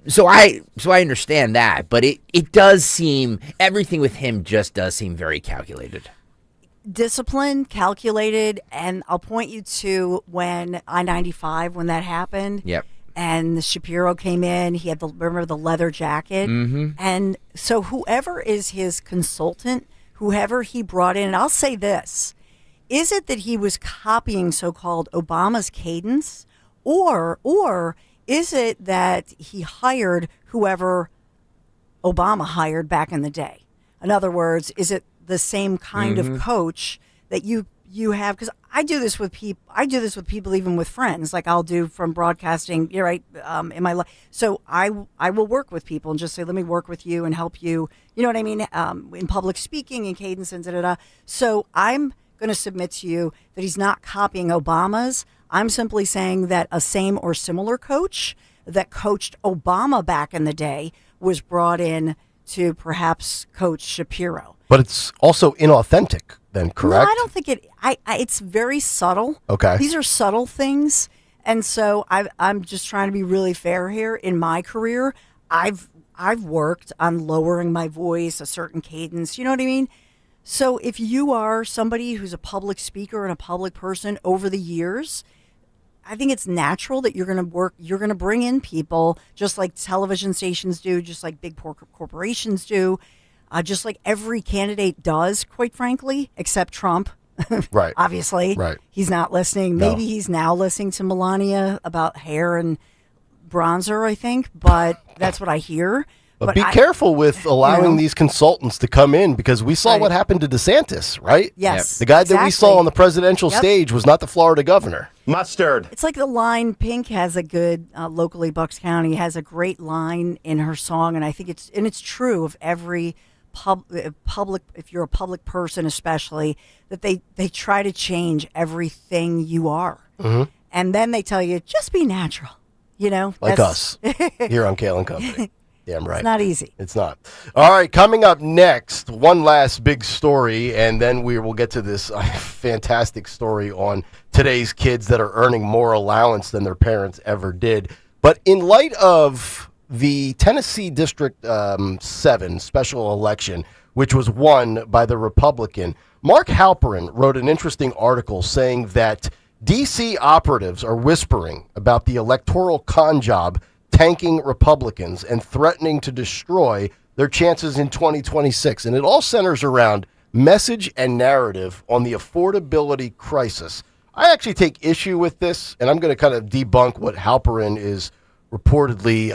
so I understand that, but it does seem, everything with him just does seem very calculated. Disciplined, calculated, and I'll point you to when I-95, when that happened. Yep. And the Shapiro came in. He had remember the leather jacket, and so whoever is his consultant, whoever he brought in, and I'll say this, is it that he was copying so-called Obama's cadence, or is it that he hired whoever Obama hired back in the day? In other words, is it the same kind of coach that you have? Because I do this with people. I do this with people, even with friends. Like I'll do from broadcasting. You're right. In my life, so I will work with people and just say, let me work with you and help you. You know what I mean? In public speaking and cadence and da. So I'm going to submit to you that he's not copying Obama's. I'm simply saying that a same or similar coach that coached Obama back in the day was brought in to perhaps coach Shapiro. But it's also inauthentic then, correct? No, I don't think it. It's very subtle. Okay. These are subtle things, and so I'm just trying to be really fair here. In my career, I've worked on lowering my voice, a certain cadence. You know what I mean? So if you are somebody who's a public speaker and a public person over the years, I think it's natural that you're going to work. You're going to bring in people just like television stations do, just like big corporations do. Just like every candidate does, quite frankly, except Trump. Right. Obviously. Right. He's not listening. No. Maybe he's now listening to Melania about hair and bronzer, I think. But that's what I hear. But be careful with allowing these consultants to come in, because we saw what happened to DeSantis, right? Yes. The guy that we saw on the presidential stage was not the Florida governor. Mustard. It's like the line, Pink has a good, locally Bucks County has a great line in her song. And I think it's true of every public, if you're a public person especially, that they try to change everything you are. And then they tell you, just be natural, like us here on Kayal and Company. Damn right. It's not easy. It's not. All right, coming up next, one last big story, and then we will get to this fantastic story on today's kids that are earning more allowance than their parents ever did. But in light of the Tennessee District 7 special election, which was won by the Republican, Mark Halperin wrote an interesting article saying that D.C. operatives are whispering about the electoral con job tanking Republicans and threatening to destroy their chances in 2026. And it all centers around message and narrative on the affordability crisis. I actually take issue with this, and I'm going to kind of debunk what Halperin is reportedly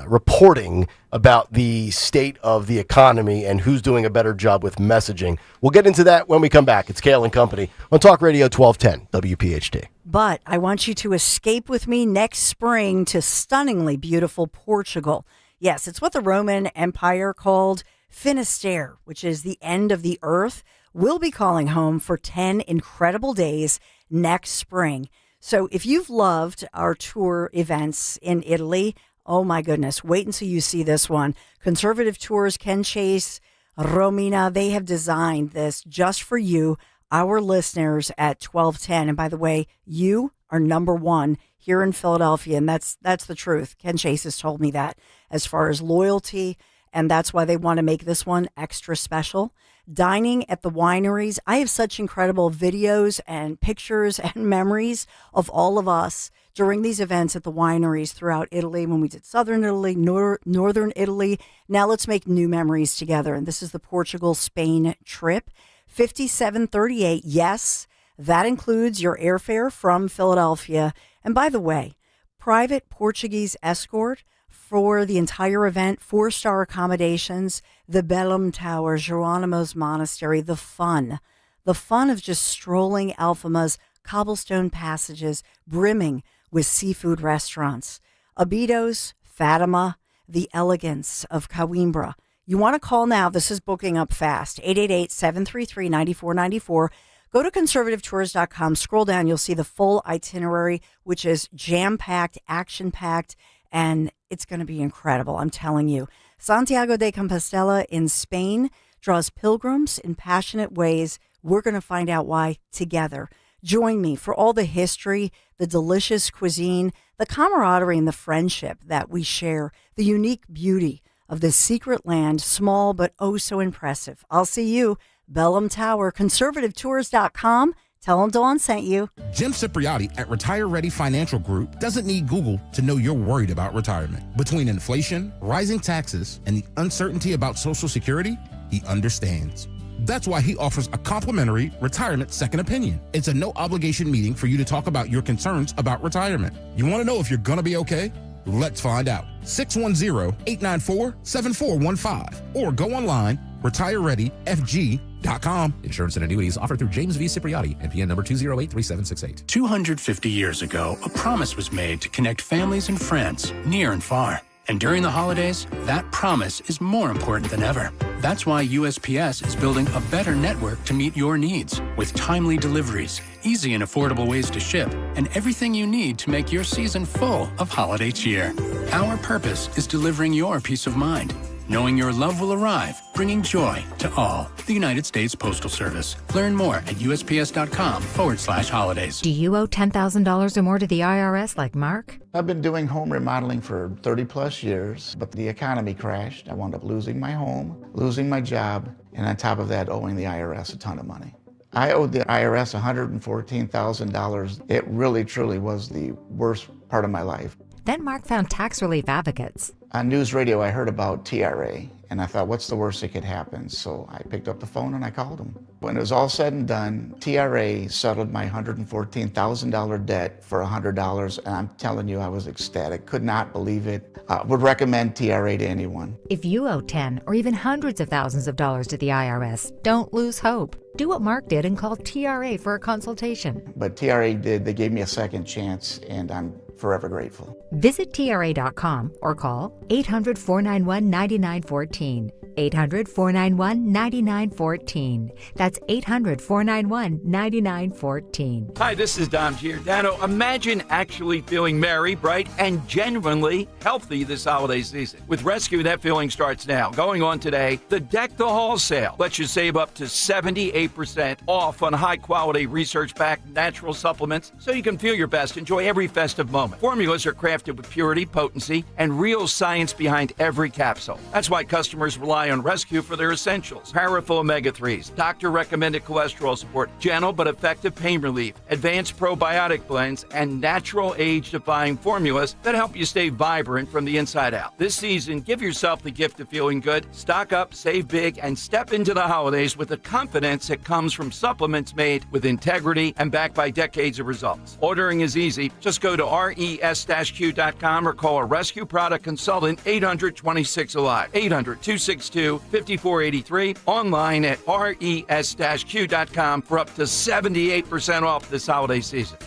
reporting about the state of the economy and who's doing a better job with messaging. We'll get into that when we come back. It's Kayal and Company on Talk Radio 1210 WPHT. But I want you to escape with me next spring to stunningly beautiful Portugal. Yes, it's what the Roman Empire called Finisterre, which is the end of the earth, will be calling home for 10 incredible days next spring. So if you've loved our tour events in Italy, oh my goodness, wait until you see this one. Conservative Tours, Ken Chase, Romina, they have designed this just for you, our listeners at 1210. And by the way, you are number one here in Philadelphia, and that's the truth. Ken Chase has told me that as far as loyalty, and that's why they want to make this one extra special. Dining at the wineries. I have such incredible videos and pictures and memories of all of us during these events at the wineries throughout Italy, when we did Southern Italy, Northern Italy. Now let's make new memories together. And this is the Portugal-Spain trip. $57.38. Yes, that includes your airfare from Philadelphia. And by the way, private Portuguese escort for the entire event, 4-star accommodations, the Bellum Tower, Geronimo's Monastery, the fun of just strolling Alfama's cobblestone passages brimming with seafood restaurants, Abido's, Fatima, the elegance of Coimbra. You want to call now. This is booking up fast. 888-733-9494. Go to conservativetours.com. Scroll down. You'll see the full itinerary, which is jam-packed, action-packed, and it's going to be incredible. I'm telling you. Santiago de Compostela in Spain draws pilgrims in passionate ways. We're going to find out why together. Join me for all the history, the delicious cuisine, the camaraderie and the friendship that we share, the unique beauty of this secret land, small but oh so impressive. I'll see you, Bellum Tower, conservativetours.com. Tell them Dawn sent you. Jim Cipriotti at Retire Ready Financial Group doesn't need Google to know you're worried about retirement. Between inflation, rising taxes, and the uncertainty about Social Security, he understands. That's why he offers a complimentary retirement second opinion. It's a no-obligation meeting for you to talk about your concerns about retirement. You want to know if you're going to be okay? Let's find out. 610-894-7415 or go online, retirereadyfg.com. Insurance and annuities offered through James V. Cipriotti, NPN number 2083768. 250 years ago, a promise was made to connect families and friends near and far. And during the holidays, that promise is more important than ever. That's why USPS is building a better network to meet your needs with timely deliveries, easy and affordable ways to ship, and everything you need to make your season full of holiday cheer. Our purpose is delivering your peace of mind, knowing your love will arrive, bringing joy to all. The United States Postal Service. Learn more at USPS.com/holidays. Do you owe $10,000 or more to the IRS like Mark? I've been doing home remodeling for 30 plus years, but the economy crashed. I wound up losing my home, losing my job, and on top of that, owing the IRS a ton of money. I owed the IRS $114,000. It really, truly was the worst part of my life. Then Mark found tax relief advocates. On news radio, I heard about TRA, and I thought, what's the worst that could happen? So I picked up the phone and I called them. When it was all said and done, TRA settled my $114,000 debt for $100, and I'm telling you, I was ecstatic. Could not believe it. Would recommend TRA to anyone. If you owe 10 or even hundreds of thousands of dollars to the IRS, don't lose hope. Do what Mark did and call TRA for a consultation. But TRA did. They gave me a second chance, and I'm forever grateful. Visit TRA.com or call 800-491-9914. 800-491-9914. That's 800-491-9914. Hi, this is Dom Giordano. Imagine actually feeling merry, bright, and genuinely healthy this holiday season. With Rescue, that feeling starts now. Going on today, the Deck the Hall sale lets you save up to 78% off on high-quality, research-backed natural supplements so you can feel your best, enjoy every festive moment. Formulas are crafted with purity, potency, and real science behind every capsule. That's why customers rely on Rescue for their essentials. Powerful omega-3s, doctor-recommended cholesterol support, gentle but effective pain relief, advanced probiotic blends, and natural age-defying formulas that help you stay vibrant from the inside out. This season, give yourself the gift of feeling good. Stock up, save big, and step into the holidays with the confidence that comes from supplements made with integrity and backed by decades of results. Ordering is easy. Just go to res-q.com or call a Rescue product consultant 800-26-ALIVE, 800-262-5483, online at res-q.com for up to 78% off this holiday season.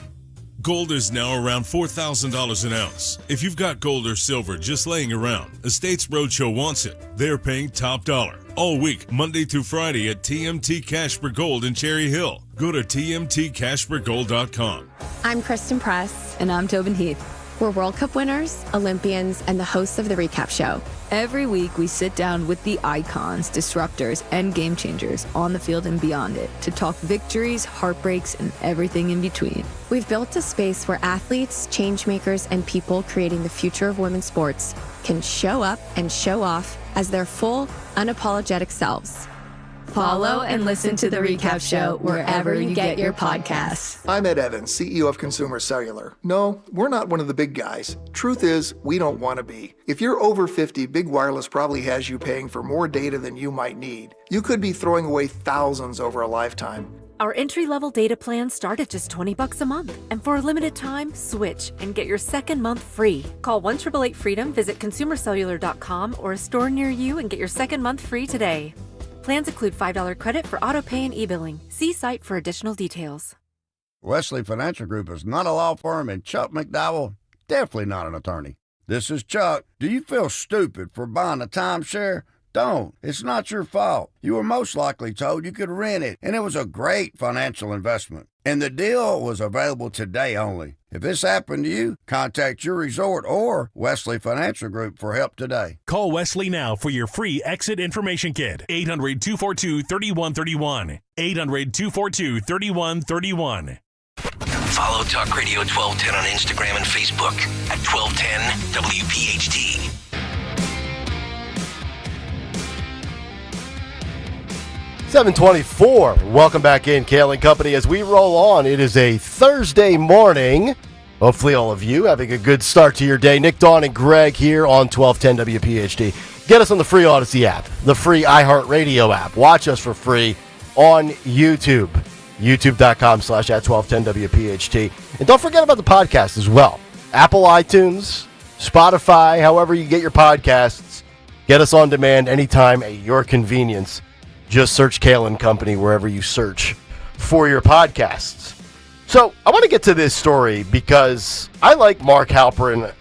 Gold is now around $4,000 an ounce. If you've got gold or silver just laying around, Estates Roadshow wants it. They're paying top dollar all week, Monday through Friday at TMT Casper Gold in Cherry Hill. Go to tmtcaspergold.com. I'm Kristen Press. And I'm Tobin Heath. We're World Cup winners, Olympians, and the hosts of The Recap Show. Every week, we sit down with the icons, disruptors, and game changers on the field and beyond it to talk victories, heartbreaks, and everything in between. We've built a space where athletes, change makers, and people creating the future of women's sports can show up and show off as their full, unapologetic selves. Follow and listen to The Recap Show wherever you get your podcasts. I'm Ed Evans, CEO of Consumer Cellular. No, we're not one of the big guys. Truth is, we don't want to be. If you're over 50, Big Wireless probably has you paying for more data than you might need. You could be throwing away thousands over a lifetime. Our entry-level data plans start at just $20 a month. And for a limited time, switch and get your second month free. Call 1-888-FREEDOM, visit consumercellular.com or a store near you and get your second month free today. Plans include $5 credit for auto pay and e-billing. See site for additional details. Wesley Financial Group is not a law firm, and Chuck McDowell, definitely not an attorney. This is Chuck. Do you feel stupid for buying a timeshare? Don't. It's not your fault. You were most likely told you could rent it, and it was a great financial investment. And the deal was available today only. If this happened to you, contact your resort or Wesley Financial Group for help today. Call Wesley now for your free exit information kit. 800-242-3131. 800-242-3131. Follow Talk Radio 1210 on Instagram and Facebook at 1210 WPHT. $7:24. Welcome back in, Kayal and Company. As we roll on, it is a Thursday morning. Hopefully all of you having a good start to your day. Nick, Dawn, and Greg here on 1210 WPHT. Get us on the free Odyssey app, the free iHeartRadio app. Watch us for free on YouTube, youtube.com/@1210WPHT. And don't forget about the podcast as well. Apple iTunes, Spotify, however you get your podcasts. Get us on demand anytime at your convenience. Just search Kayal and Company wherever you search for your podcasts. So I want to get to this story because I like Mark Halperin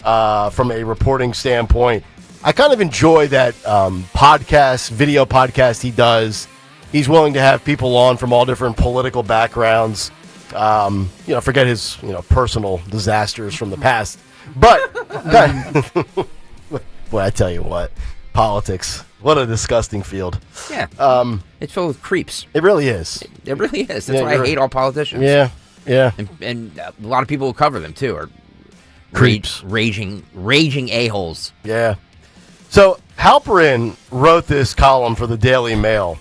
from a reporting standpoint. I kind of enjoy that video podcast he does. He's willing to have people on from all different political backgrounds. Forget his personal disasters from the past. But boy, I tell you what, politics. What a disgusting field. Yeah. It's full of creeps. It really is. It really is. That's why I hate all politicians. Yeah. And a lot of people who cover them, too, are creeps. Raging a-holes. Yeah. So Halperin wrote this column for the Daily Mail.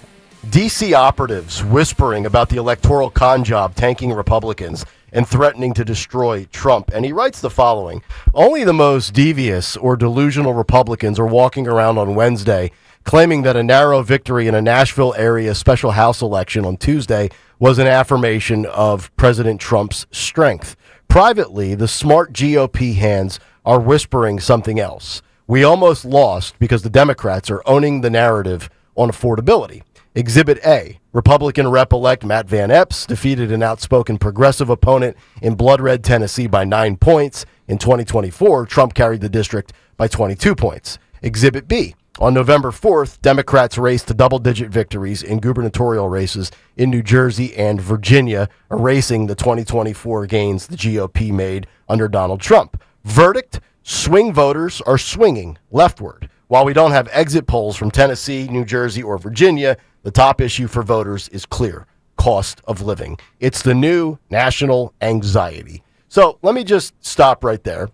D.C. operatives whispering about the electoral con job tanking Republicans and threatening to destroy Trump. And he writes the following: only the most devious or delusional Republicans are walking around on Wednesday claiming that a narrow victory in a Nashville area special House election on Tuesday was an affirmation of President Trump's strength. Privately, the smart GOP hands are whispering something else. We almost lost because the Democrats are owning the narrative on affordability. Exhibit A, Republican Rep-elect Matt Van Epps defeated an outspoken progressive opponent in blood red Tennessee by 9 points. In 2024, Trump carried the district by 22 points. Exhibit B, on November 4th, Democrats raced to double-digit victories in gubernatorial races in New Jersey and Virginia, erasing the 2024 gains the GOP made under Donald Trump. Verdict, swing voters are swinging leftward. While we don't have exit polls from Tennessee, New Jersey, or Virginia, the top issue for voters is clear: cost of living. It's the new national anxiety. So let me just stop right there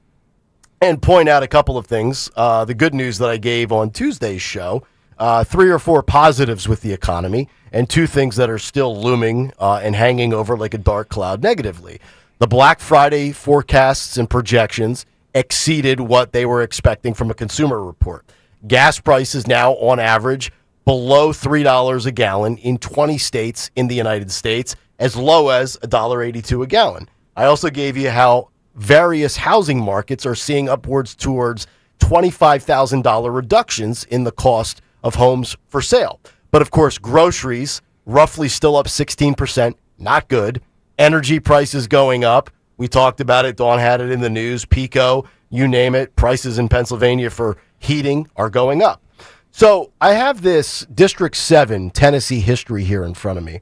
and point out a couple of things. The good news that I gave on Tuesday's show, 3 or 4 positives with the economy, and 2 things that are still looming and hanging over like a dark cloud negatively. The Black Friday forecasts and projections exceeded what they were expecting from a consumer report. Gas prices now, on average, below $3 a gallon in 20 states in the United States, as low as $1.82 a gallon. I also gave you how various housing markets are seeing upwards towards $25,000 reductions in the cost of homes for sale. But of course, groceries roughly still up 16%, not good. Energy prices going up, We talked about it. Dawn had it in the news. Pico, you name it. Prices in Pennsylvania for heating are going up. So I have this District 7 Tennessee history here in front of me.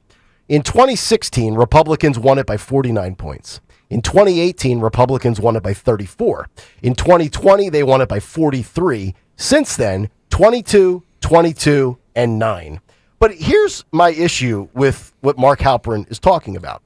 In 2016, Republicans won it by 49 points. In 2018, Republicans won it by 34. In 2020, they won it by 43. Since then, 22, 22, and 9. But here's my issue with what Mark Halperin is talking about.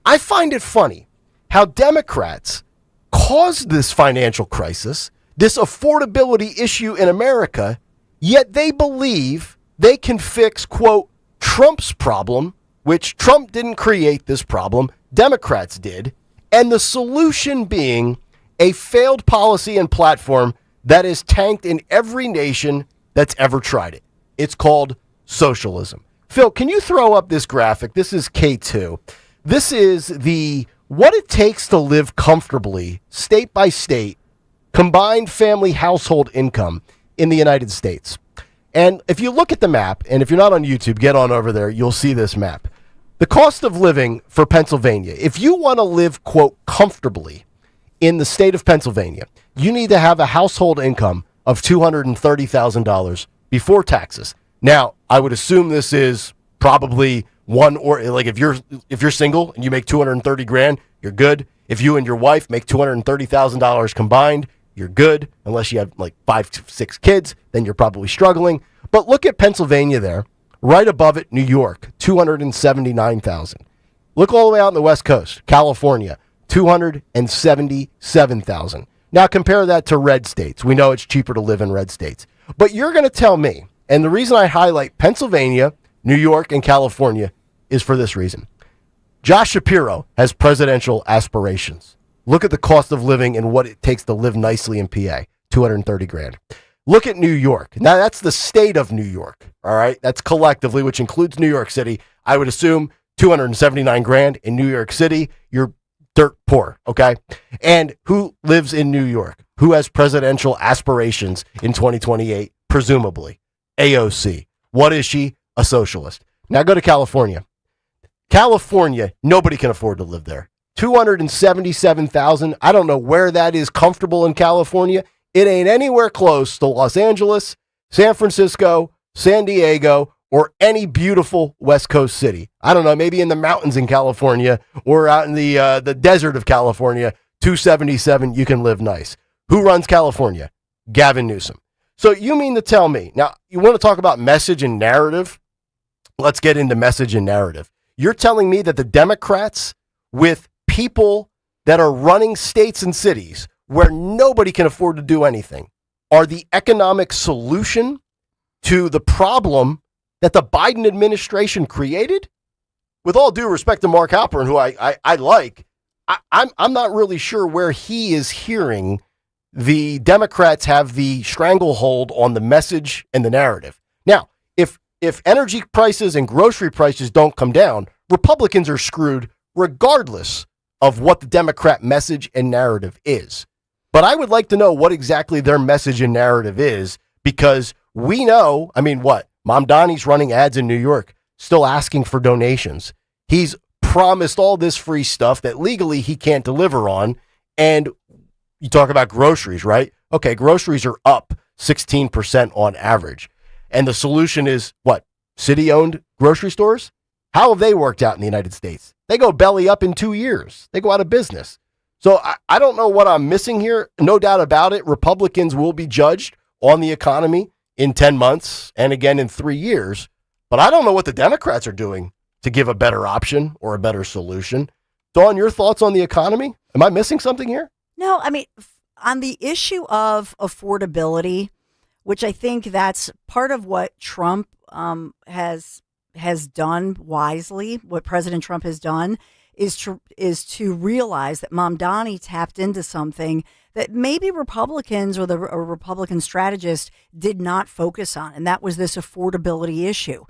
I find it funny how Democrats caused this financial crisis, this affordability issue in America, yet they believe they can fix, quote, Trump's problem, which Trump didn't create this problem, Democrats did, and the solution being a failed policy and platform that is tanked in every nation that's ever tried it. It's called socialism. Phil, can you throw up this graphic? This is K2. This is what it takes to live comfortably, state by state, combined family household income in the United States. And if you look at the map, and if you're not on YouTube, get on over there, you'll see this map. The cost of living for Pennsylvania, if you want to live, quote, comfortably in the state of Pennsylvania, you need to have a household income of $230,000 before taxes. Now, I would assume this is probably one, or like if you're single and you make $230,000, you're good. If you and your wife make $230,000 combined, you're good. Unless you have like 5 to 6 kids, then you're probably struggling. But look at Pennsylvania there. Right above it, New York, $279,000. Look all the way out on the West Coast, California, $277,000. Now compare that to red states. We know it's cheaper to live in red states. But you're going to tell me, and the reason I highlight Pennsylvania, New York, and California is for this reason. Josh Shapiro has presidential aspirations. Look at the cost of living and what it takes to live nicely in PA, $230,000. Look at New York. Now, that's the state of New York, all right? That's collectively, which includes New York City. I would assume $279,000 in New York City. You're dirt poor, okay? And who lives in New York? Who has presidential aspirations in 2028? Presumably, AOC. What is she? A socialist. Now go to California. California, nobody can afford to live there. $277,000. I don't know where that is comfortable in California. It ain't anywhere close to Los Angeles, San Francisco, San Diego, or any beautiful West Coast city. I don't know, maybe in the mountains in California or out in the desert of California, $277,000, you can live nice. Who runs California? Gavin Newsom. So you mean to tell me, now you want to talk about message and narrative? Let's get into message and narrative. You're telling me that the Democrats, with people that are running states and cities where nobody can afford to do anything, are the economic solution to the problem that the Biden administration created? With all due respect to Mark Halperin, who I like, I'm not really sure where he is hearing the Democrats have the stranglehold on the message and the narrative. Now, if energy prices and grocery prices don't come down, Republicans are screwed regardless of what the Democrat message and narrative is. But I would like to know what exactly their message and narrative is, because we know, Mamdani's running ads in New York, still asking for donations. He's promised all this free stuff that legally he can't deliver on. And you talk about groceries, right? Okay, groceries are up 16% on average. And the solution is what? City-owned grocery stores? How have they worked out in the United States? They go belly up in 2 years. They go out of business. So I don't know what I'm missing here. No doubt about it, Republicans will be judged on the economy in 10 months and again in 3 years. But I don't know what the Democrats are doing to give a better option or a better solution. Dawn, your thoughts on the economy? Am I missing something here? No, on the issue of affordability, which I think that's part of what Trump has done wisely, what President Trump has done, is to realize that Mamdani tapped into something that maybe Republicans or the Republican strategist did not focus on, and that was this affordability issue.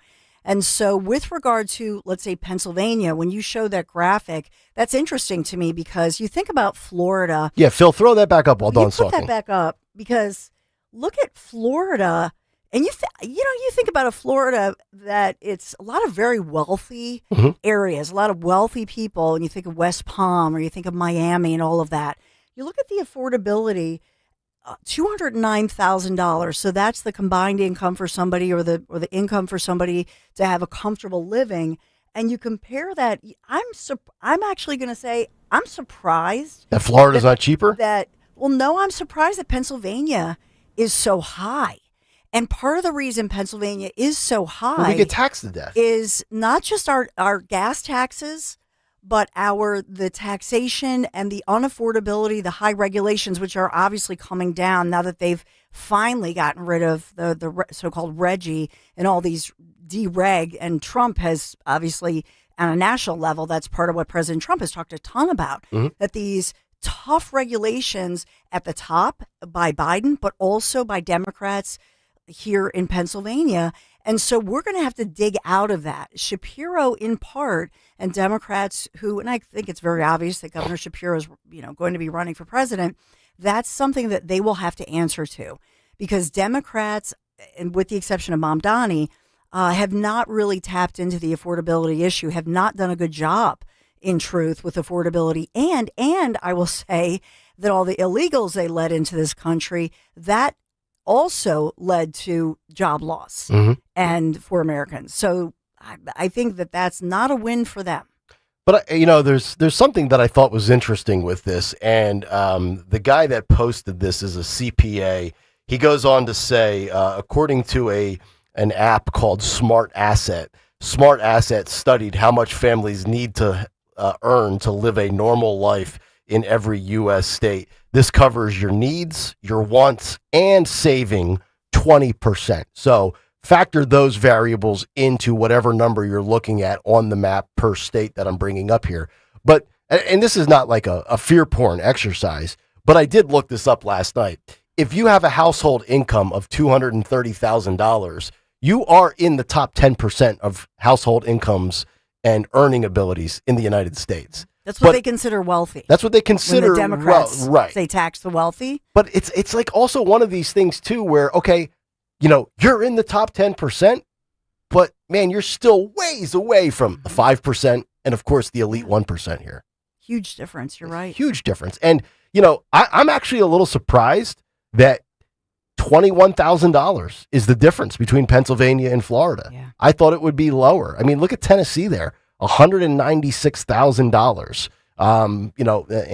And so with regard to, let's say, Pennsylvania, when you show that graphic, that's interesting to me because you think about Florida. Yeah, Phil, throw that back up while Dawn's talking. Put that back up because look at Florida. And you think about a Florida that it's a lot of very wealthy areas, a lot of wealthy people, and you think of West Palm or you think of Miami and all of that. You look at the affordability, $209,000. So that's the combined income for somebody, or the income for somebody to have a comfortable living. And you compare that. I'm actually going to say I'm surprised that Florida's not cheaper. I'm surprised that Pennsylvania is so high. And part of the reason Pennsylvania is so high, we get taxed to death, is not just our gas taxes, but the taxation and the unaffordability, the high regulations, which are obviously coming down now that they've finally gotten rid of the so-called Reggie and all these dereg. And Trump has obviously, on a national level, that's part of what President Trump has talked a ton about, that these tough regulations at the top by Biden, but also by Democrats here in Pennsylvania. And so we're going to have to dig out of that. Shapiro, in part, and Democrats and I think it's very obvious that Governor Shapiro is, going to be running for president. That's something that they will have to answer to, because Democrats, and with the exception of Mamdani, have not really tapped into the affordability issue, have not done a good job, in truth, with affordability. And I will say that all the illegals they let into this country, that also led to job loss and for Americans. So I think that that's not a win for them. But there's something that I thought was interesting with this, and the guy that posted this is a CPA. He goes on to say, according to an app called Smart Asset studied how much families need to earn to live a normal life in every U.S. state. This covers your needs, your wants, and saving 20%. So factor those variables into whatever number you're looking at on the map per state that I'm bringing up here. But, and this is not like a fear porn exercise, but I did look this up last night. If you have a household income of $230,000, you are in the top 10% of household incomes and earning abilities in the United States. That's what they consider wealthy. That's what they consider. When the Democrats, right? They tax the wealthy. But it's like also one of these things too, where you're in the top 10%, but man, you're still ways away from the 5%, and of course the elite 1% here. Huge difference. You're right. Huge difference. And I'm actually a little surprised that $21,000 is the difference between Pennsylvania and Florida. Yeah. I thought it would be lower. I mean, look at Tennessee there. $196,000.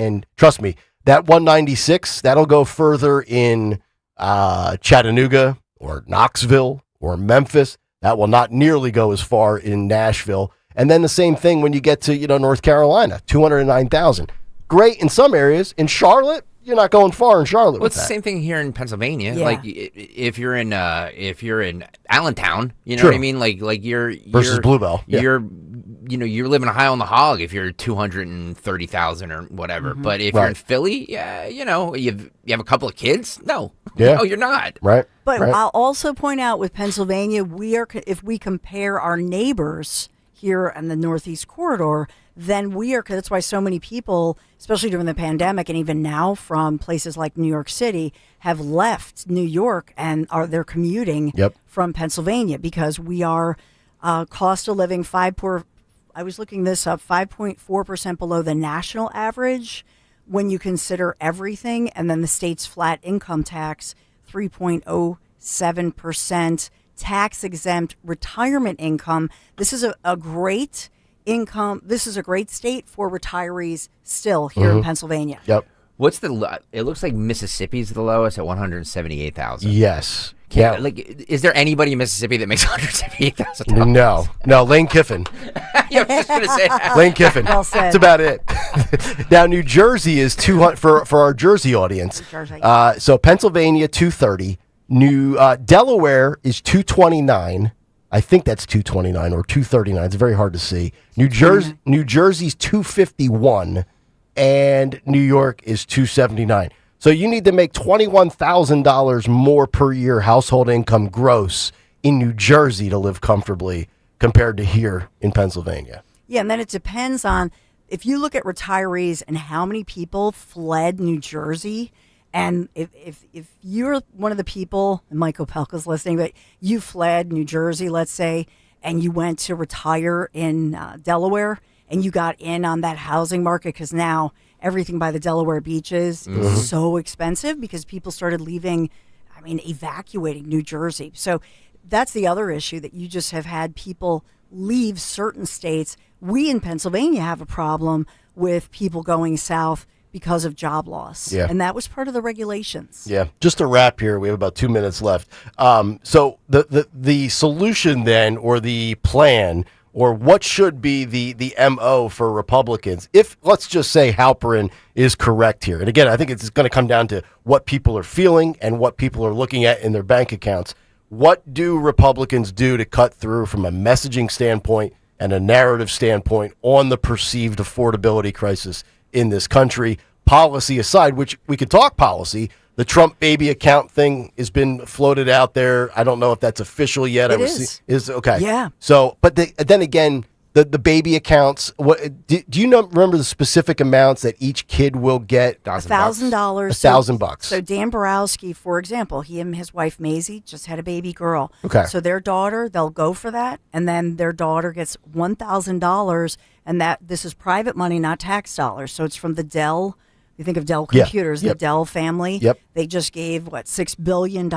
And trust me, that 196, that'll go further in Chattanooga or Knoxville or Memphis. That will not nearly go as far in Nashville. And then the same thing when you get to, North Carolina, $209,000. Great in some areas. In Charlotte, you're not going far in Charlotte. Well, it's the same thing here in Pennsylvania. Yeah. Like if you're in Allentown, you know True. what I mean? Like you're versus Bluebell. Yeah. You're living high on the hog if you're 230,000 or whatever. But if you're in Philly, you have a couple of kids. No, no, you're not. Right. But I'll also point out with Pennsylvania, if we compare our neighbors here in the Northeast Corridor, then that's why so many people, especially during the pandemic and even now from places like New York City, have left New York and they're commuting from Pennsylvania, because we are cost of living I was looking this up, 5.4% below the national average when you consider everything, and then the state's flat income tax 3.07%, tax exempt retirement income. This is a great income. This is a great state for retirees still here in Pennsylvania. Yep. What's it looks like Mississippi's the lowest at 178,000. Yes. Yeah. Is there anybody in Mississippi that makes $178,000? No. Lane Kiffin. Yeah, I was just going to say that. Lane Kiffin. Well said. That's about it. Now, New Jersey is 200 for our Jersey audience. So Pennsylvania 230. Delaware is 229. I think that's 229 or 239. It's very hard to see. New Jersey's 251, and New York is 279. So you need to make $21,000 more per year household income gross in New Jersey to live comfortably compared to here in Pennsylvania. Yeah, and then it depends on, if you look at retirees and how many people fled New Jersey And if you're one of the people, and Mike Opelka's listening, but you fled New Jersey, let's say, and you went to retire in Delaware, and you got in on that housing market because now everything by the Delaware beaches is so expensive because people started leaving, evacuating New Jersey. So that's the other issue, that you just have had people leave certain states. We in Pennsylvania have a problem with people going south because of job loss. Yeah. And that was part of the regulations. Yeah. Just to wrap here, we have about 2 minutes left. So the solution then, or the plan, or what should be the MO for Republicans, if, let's just say, Halperin is correct here. And again, I think it's going to come down to what people are feeling and what people are looking at in their bank accounts. What do Republicans do to cut through from a messaging standpoint and a narrative standpoint on the perceived affordability crisis in this country? Policy aside, which we could talk policy, the Trump baby account thing has been floated out there. I don't know if that's official yet. It is. Okay. Yeah. So, but then again, the baby accounts. What do you remember the specific amounts that each kid will get? $1,000. $1,000. So Dan Borowski, for example, he and his wife Maisie just had a baby girl. Okay. So their daughter, they'll go for that, and then their daughter gets $1,000, and this is private money, not tax dollars. So it's from the Dell. You think of Dell Computers, the Dell family. Yep. They just gave $6 billion,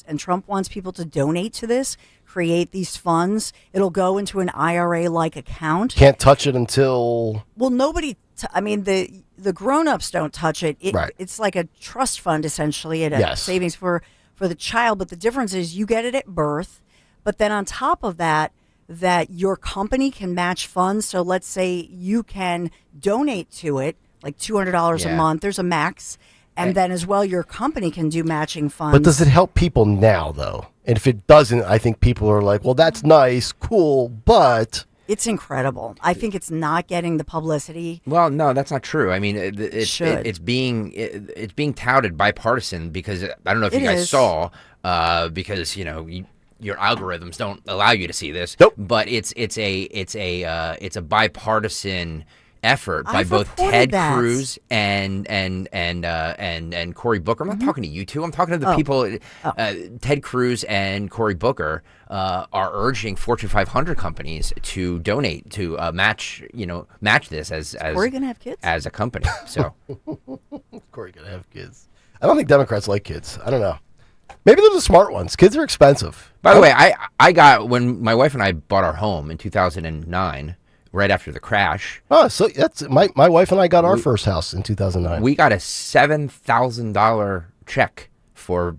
and Trump wants people to donate to this, create these funds. It'll go into an IRA-like account. Can't touch it until. Well, nobody. The grown-ups don't touch it. Right. It's like a trust fund essentially, at a Yes. savings for the child. But the difference is you get it at birth, but then on top of that your company can match funds. So let's say you can donate to it, like $200 a month. There's a max. And then as well, your company can do matching funds. But does it help people now, though? And if it doesn't, I think people are like, well, that's nice, cool, but. It's incredible. I think it's not getting the publicity. Well, no, that's not true. I mean, it's being touted bipartisan because I don't know if you guys saw, because your algorithms don't allow you to see this. Nope. But it's a bipartisan effort by I've both reported Ted that. Cruz and Cory Booker. I'm not talking to you two. I'm talking to the people. Ted Cruz and Cory Booker are urging Fortune 500 companies to donate to match this as Cory gonna have kids as a company. So Cory gonna have kids. I don't think Democrats like kids. I don't know. Maybe they're the smart ones. Kids are expensive. By the way, I got, when my wife and I bought our home in 2009. Right after the crash. Oh, so that's my wife and I got our first house in 2009. We got a $7,000 check for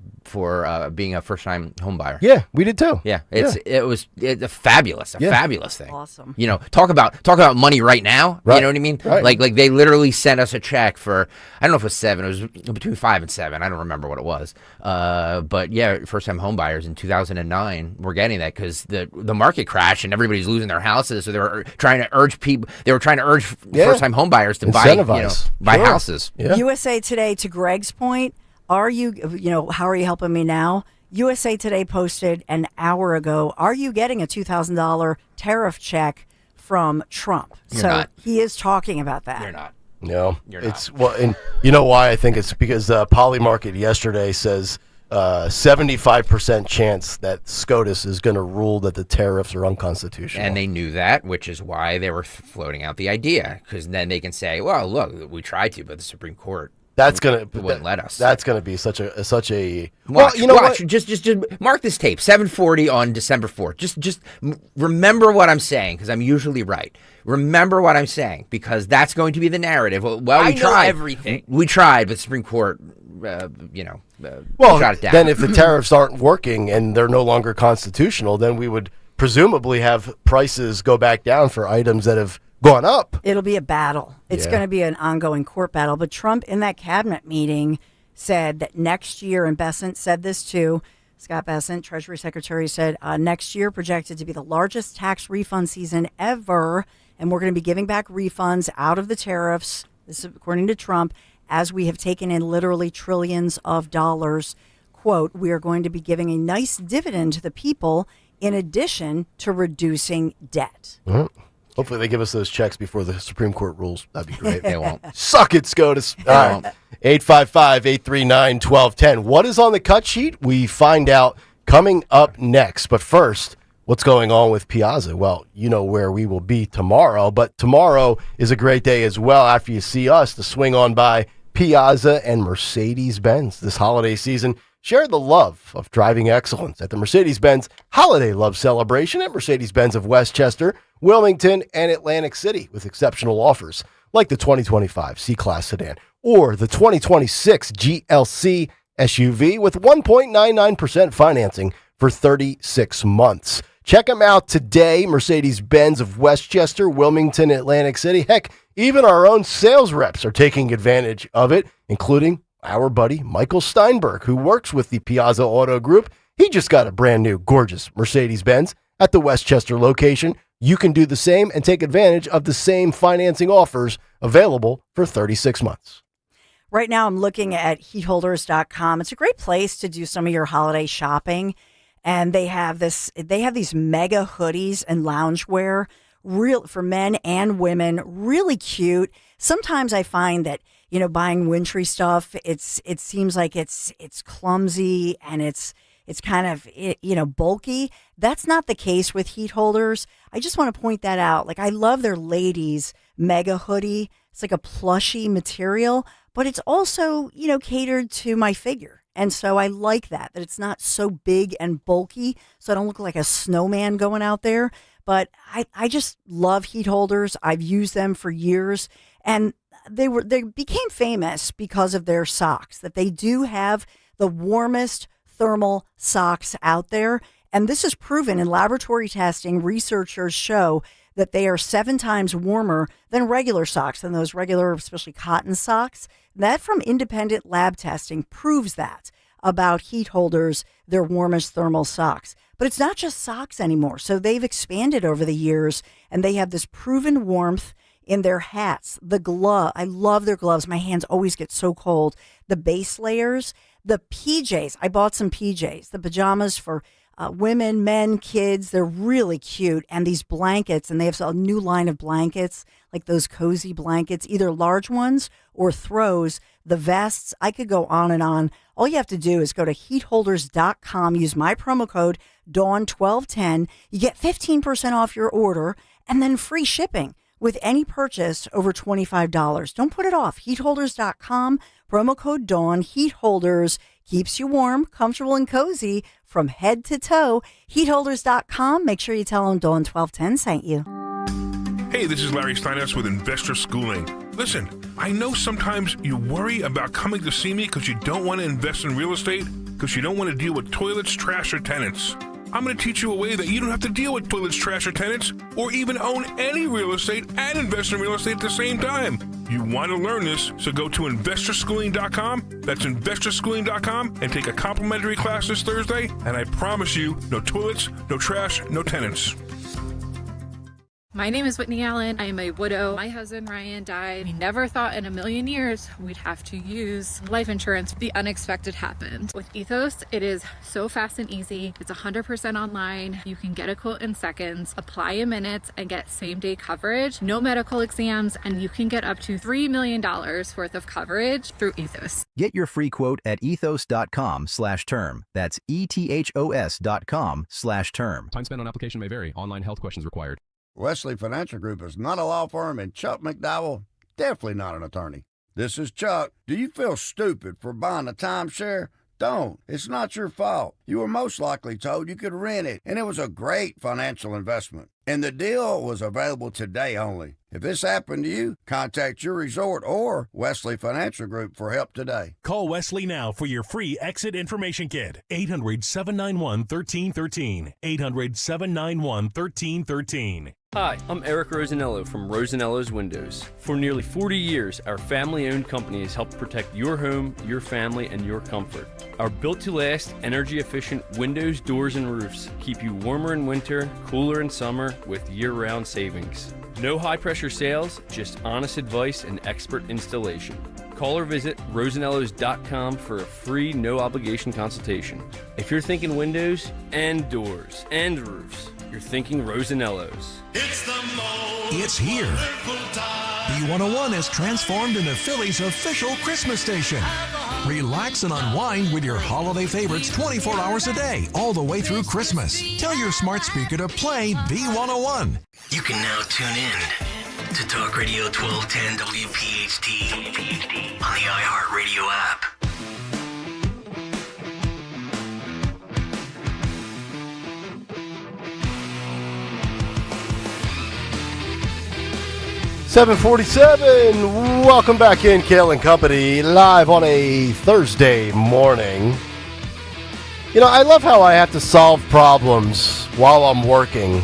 being a first time home buyer. Yeah, we did too. Yeah, it was a fabulous thing. Awesome. Talk about money right now. Right. You know what I mean? Right. Like they literally sent us a check for, I don't know if it was 7. It was between 5 and 7. I don't remember what it was. But yeah, first time home buyers in 2009 were getting that because the market crashed and everybody's losing their houses. So they were trying to urge people. They were trying to urge first time home buyers to buy houses. Yeah. USA Today, to Greg's point. How are you helping me now? USA Today posted an hour ago, are you getting a $2,000 tariff check from Trump? You're not. He is talking about that. You're not. No, You're it's not. Well, and you know why? I think it's because Polymarket yesterday says 75% chance that SCOTUS is going to rule that the tariffs are unconstitutional. And they knew that, which is why they were floating out the idea, because then they can say, well, look, we tried to, but the Supreme Court wouldn't let us. That's going to be such a. Watch, just mark this tape. 7:40 on December 4th. Just remember what I'm saying, because I'm usually right. Remember what I'm saying, because that's going to be the narrative. Well, we tried everything. We tried, but the Supreme Court, shot it down. Then if the tariffs aren't working and they're no longer constitutional, then we would presumably have prices go back down for items that have gone up. It'll be a battle. It's going to be an ongoing court battle. But Trump, in that cabinet meeting, said that next year, and Bessent said this too, Scott Bessent, Treasury Secretary, said next year projected to be the largest tax refund season ever, and we're going to be giving back refunds out of the tariffs, this is according to Trump, as we have taken in literally trillions of dollars. Quote, we are going to be giving a nice dividend to the people in addition to reducing debt. Mm-hmm. Hopefully they give us those checks before the Supreme Court rules. That'd be great. They won't. Suck it, SCOTUS. All right. 855-839-1210. What is on the cut sheet? We find out coming up next. But first, what's going on with Piazza? Well, you know where we will be tomorrow, but tomorrow is a great day as well after you see us to swing on by Piazza and Mercedes-Benz this holiday season. Share the love of driving excellence at the Mercedes-Benz Holiday Love Celebration at Mercedes-Benz of Westchester, Wilmington, and Atlantic City with exceptional offers like the 2025 C-Class sedan or the 2026 GLC SUV with 1.99% financing for 36 months. Check them out today, Mercedes-Benz of Westchester, Wilmington, Atlantic City. Heck, even our own sales reps are taking advantage of it, including our buddy Michael Steinberg, who works with the Piazza Auto Group. He just got a brand new, gorgeous Mercedes-Benz at the Westchester location. You can do the same and take advantage of the same financing offers available for 36 months. Right now, I'm looking at heatholders.com. It's a great place to do some of your holiday shopping. And they have these mega hoodies and loungewear, real for men and women, really cute. Sometimes I find that, buying wintry stuff, it seems like it's clumsy and it's kind of, bulky. That's not the case with Heat Holders. I just want to point that out. Like, I love their ladies mega hoodie. It's like a plushy material, but it's also, catered to my figure. And so I like that it's not so big and bulky, so I don't look like a snowman going out there. But I just love Heat Holders. I've used them for years, and they became famous because of their socks, that they do have the warmest thermal socks out there. And this is proven in laboratory testing. Researchers show that they are 7 times warmer than regular socks, than those regular, especially cotton socks. That from independent lab testing proves that about Heat Holders, their warmest thermal socks. But it's not just socks anymore. So they've expanded over the years, and they have this proven warmth in their hats. The glove, I love their gloves. My hands always get so cold. The base layers, the PJs. I bought some PJs, the pajamas for women, men, kids. They're really cute. And these blankets, and they have a new line of blankets, like those cozy blankets, either large ones or throws. The vests, I could go on and on. All you have to do is go to heatholders.com, use my promo code DAWN1210. You get 15% off your order and then free shipping with any purchase over $25. Don't put it off. Heatholders.com, promo code DAWN. Heat Holders keeps you warm, comfortable, and cozy from head to toe. Heatholders.com. Make sure you tell them Dawn1210 sent you. Hey, this is Larry Steinhaus with Investor Schooling. Listen, I know sometimes you worry about coming to see me because you don't want to invest in real estate, because you don't want to deal with toilets, trash, or tenants. I'm going to teach you a way that you don't have to deal with toilets, trash, or tenants, or even own any real estate and invest in real estate at the same time. You want to learn this, so go to investorschooling.com. That's investorschooling.com, and take a complimentary class this Thursday, and I promise you, no toilets, no trash, no tenants. My name is Whitney Allen. I am a widow. My husband Ryan died. We never thought in a million years we'd have to use life insurance. The unexpected happened. With Ethos, it is so fast and easy. It's 100% online. You can get a quote in seconds, apply in minutes, and get same-day coverage. No medical exams, and you can get up to $3 million worth of coverage through Ethos. Get your free quote at ethos.com/term. That's ethos.com/term. Time spent on application may vary. Online health questions required. Wesley Financial Group is not a law firm, and Chuck McDowell, definitely not an attorney. This is Chuck. Do you feel stupid for buying a timeshare? Don't. It's not your fault. You were most likely told you could rent it, and it was a great financial investment. And the deal was available today only. If this happened to you, contact your resort or Wesley Financial Group for help today. Call Wesley now for your free exit information kit. 800-791-1313. 800-791-1313. Hi, I'm Eric Rosanello from Rosanello's Windows. For nearly 40 years, our family-owned company has helped protect your home, your family, and your comfort. Our built-to-last, energy-efficient windows, doors, and roofs keep you warmer in winter, cooler in summer, with year-round savings. No high-pressure sales, just honest advice and expert installation. Call or visit rosanellos.com for a free, no-obligation consultation. If you're thinking windows and doors and roofs, you're thinking Rosanellos. It's here. B101 has transformed into Philly's official Christmas station. Relax and unwind with your holiday favorites 24 hours a day, all the way through Christmas. Tell your smart speaker to play B101. You can now tune in to Talk Radio 1210 WPHT on the iHeartRadio app. $7:47. Welcome back in, Kayal and Company, live on a Thursday morning. You know, I love how I have to solve problems while I'm working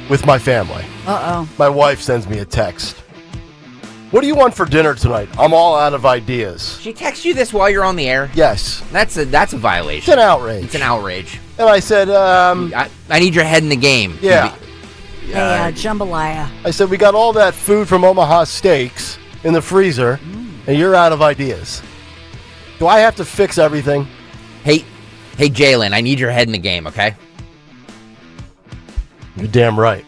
with my family. Uh-oh. My wife sends me a text. What do you want for dinner tonight? I'm all out of ideas. She texts you this while you're on the air? Yes. That's a violation. It's an outrage. It's an outrage. And I said, I need your head in the game. Yeah. Hey, jambalaya. I said, we got all that food from Omaha Steaks in the freezer, and you're out of ideas. Do I have to fix everything? Hey, Jalen, I need your head in the game, okay? You're damn right.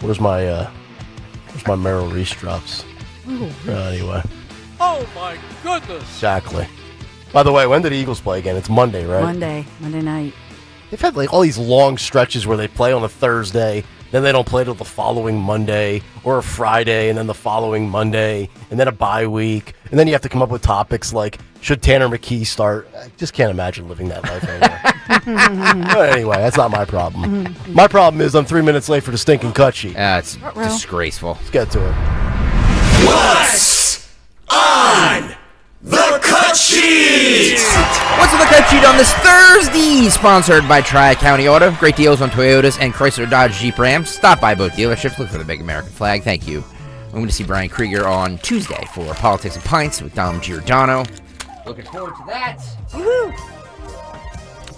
Where's my Merrill Reese drops? Anyway. Oh, my goodness. Exactly. By the way, when did the Eagles play again? It's Monday, right? Monday night. They've had like all these long stretches where they play on a Thursday, then they don't play till the following Monday, or a Friday, and then the following Monday, and then a bye week, and then you have to come up with topics like, should Tanner McKee start? I just can't imagine living that life anymore. But anyway, that's not my problem. My problem is I'm 3 minutes late for the stinking cut sheet. It's disgraceful. Let's get to it. What's on the cut sheet? What's on the cut sheet on this Thursday? Sponsored by Tri-County Auto. Great deals on Toyotas and Chrysler Dodge Jeep Rams. Stop by both dealerships. Look for the big American flag. Thank you. I'm going to see Brian Krieger on Tuesday for Politics and Pints with Dom Giordano. Looking forward to that. Woohoo!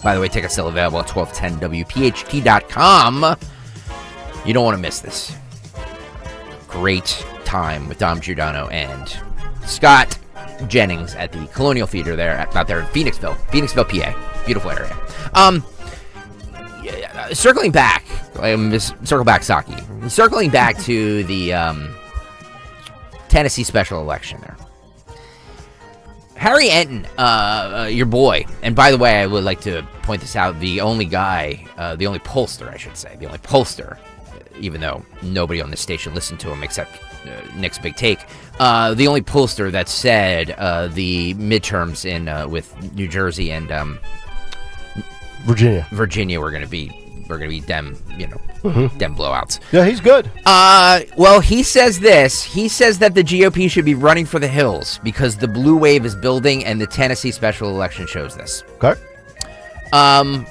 By the way, tickets still available at 1210WPHT.com. You don't want to miss this. Great time with Dom Giordano and Scott Jennings at the Colonial Theater out there in Phoenixville, PA. Beautiful area. Circling back, Saki. Circling back to the Tennessee special election there. Harry Enton, your boy, and by the way, I would like to point this out, the only pollster, even though nobody on this station listened to him except Nick's Big Take, the only pollster that said the midterms in with New Jersey and Virginia were going to be dem blowouts. Yeah, he's good. Well, he says this. He says that the GOP should be running for the hills because the blue wave is building, and the Tennessee special election shows this. Okay.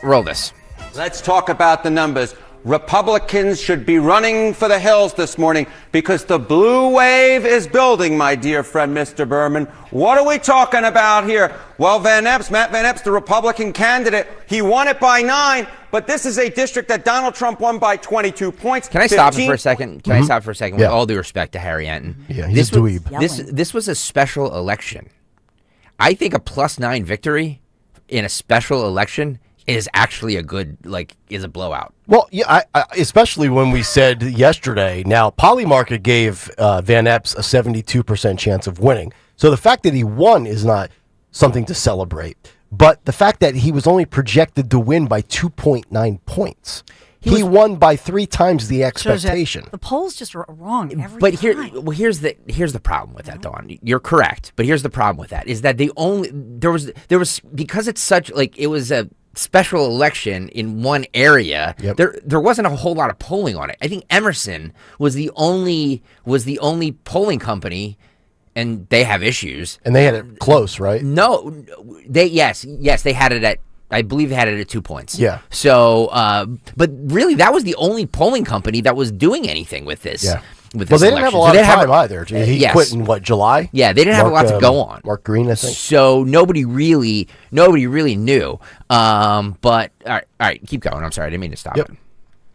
Roll this. Let's talk about the numbers. Republicans should be running for the hills this morning because the blue wave is building, my dear friend, Mr. Berman. What are we talking about here? Well, Matt Van Epps, the Republican candidate, he won it by 9, but this is a district that Donald Trump won by 22 points. Can I stop for a second? With all due respect to Harry Enton? Yeah, he's a dweeb. This was a special election. I think a +9 victory in a special election is actually is a blowout. Well, yeah, I especially when we said yesterday, now Polymarket gave Van Epps a 72% chance of winning. So the fact that he won is not something to celebrate. But the fact that he was only projected to win by 2.9 points. He won by 3 times the expectation. The polls just are wrong every but time. Here's the problem with that, Dawn. You're correct, but here's the problem with that is that there was because it's such it was a special election in one area. Yep. There wasn't a whole lot of polling on it. I think Emerson was the only polling company, and they have issues. And they had it close, right? No, they had it at. I believe they had it at 2 points. Yeah. So, but really, that was the only polling company that was doing anything with this. Yeah. With Well, this they didn't have a lot of time either. He yes. quit in July? Yeah, they didn't have a lot to go on. Mark Green, I think. So nobody really knew. But all right, keep going. I'm sorry, I didn't mean to stop it.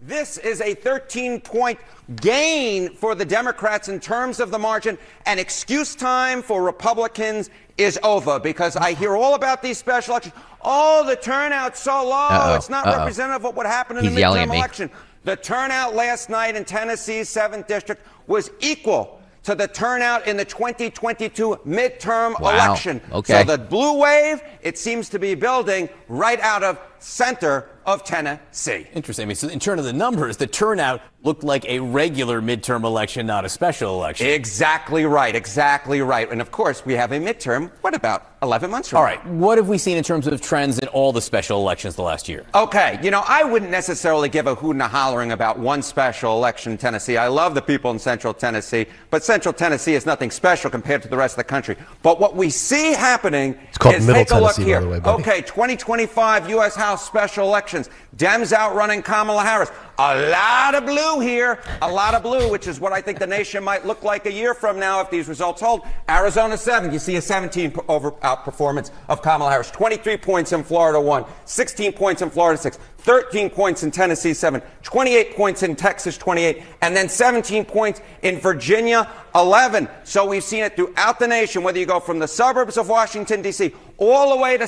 This is a 13-point gain for the Democrats in terms of the margin, and excuse time for Republicans is over, because I hear all about these special elections. Oh, the turnout's so low. It's not representative of what happened in the midterm election. The turnout last night in Tennessee's 7th district was equal to the turnout in the 2022 midterm election. Okay. So the blue wave, it seems to be building right out of center of Tennessee. Interesting. I mean, so in terms of the numbers, the turnout looked like a regular midterm election, not a special election. Exactly right. Exactly right. And of course, we have a midterm. What about 11 months from now? All right. What have we seen in terms of trends in all the special elections the last year? Okay. You know, I wouldn't necessarily give a hooting and a hollering about one special election in Tennessee. I love the people in Central Tennessee, but Central Tennessee is nothing special compared to the rest of the country. But what we see happening is, take a look here. Okay, 2025 U.S. House special elections. Dems outrunning Kamala Harris. A lot of blue here. A lot of blue, which is what I think the nation might look like a year from now if these results hold. Arizona 7. You see a 17 outperformance of Kamala Harris. 23 points in Florida 1. 16 points in Florida 6. 13 points in Tennessee 7. 28 points in Texas 28. And then 17 points in Virginia 11. So we've seen it throughout the nation, whether you go from the suburbs of Washington, D.C., all the way to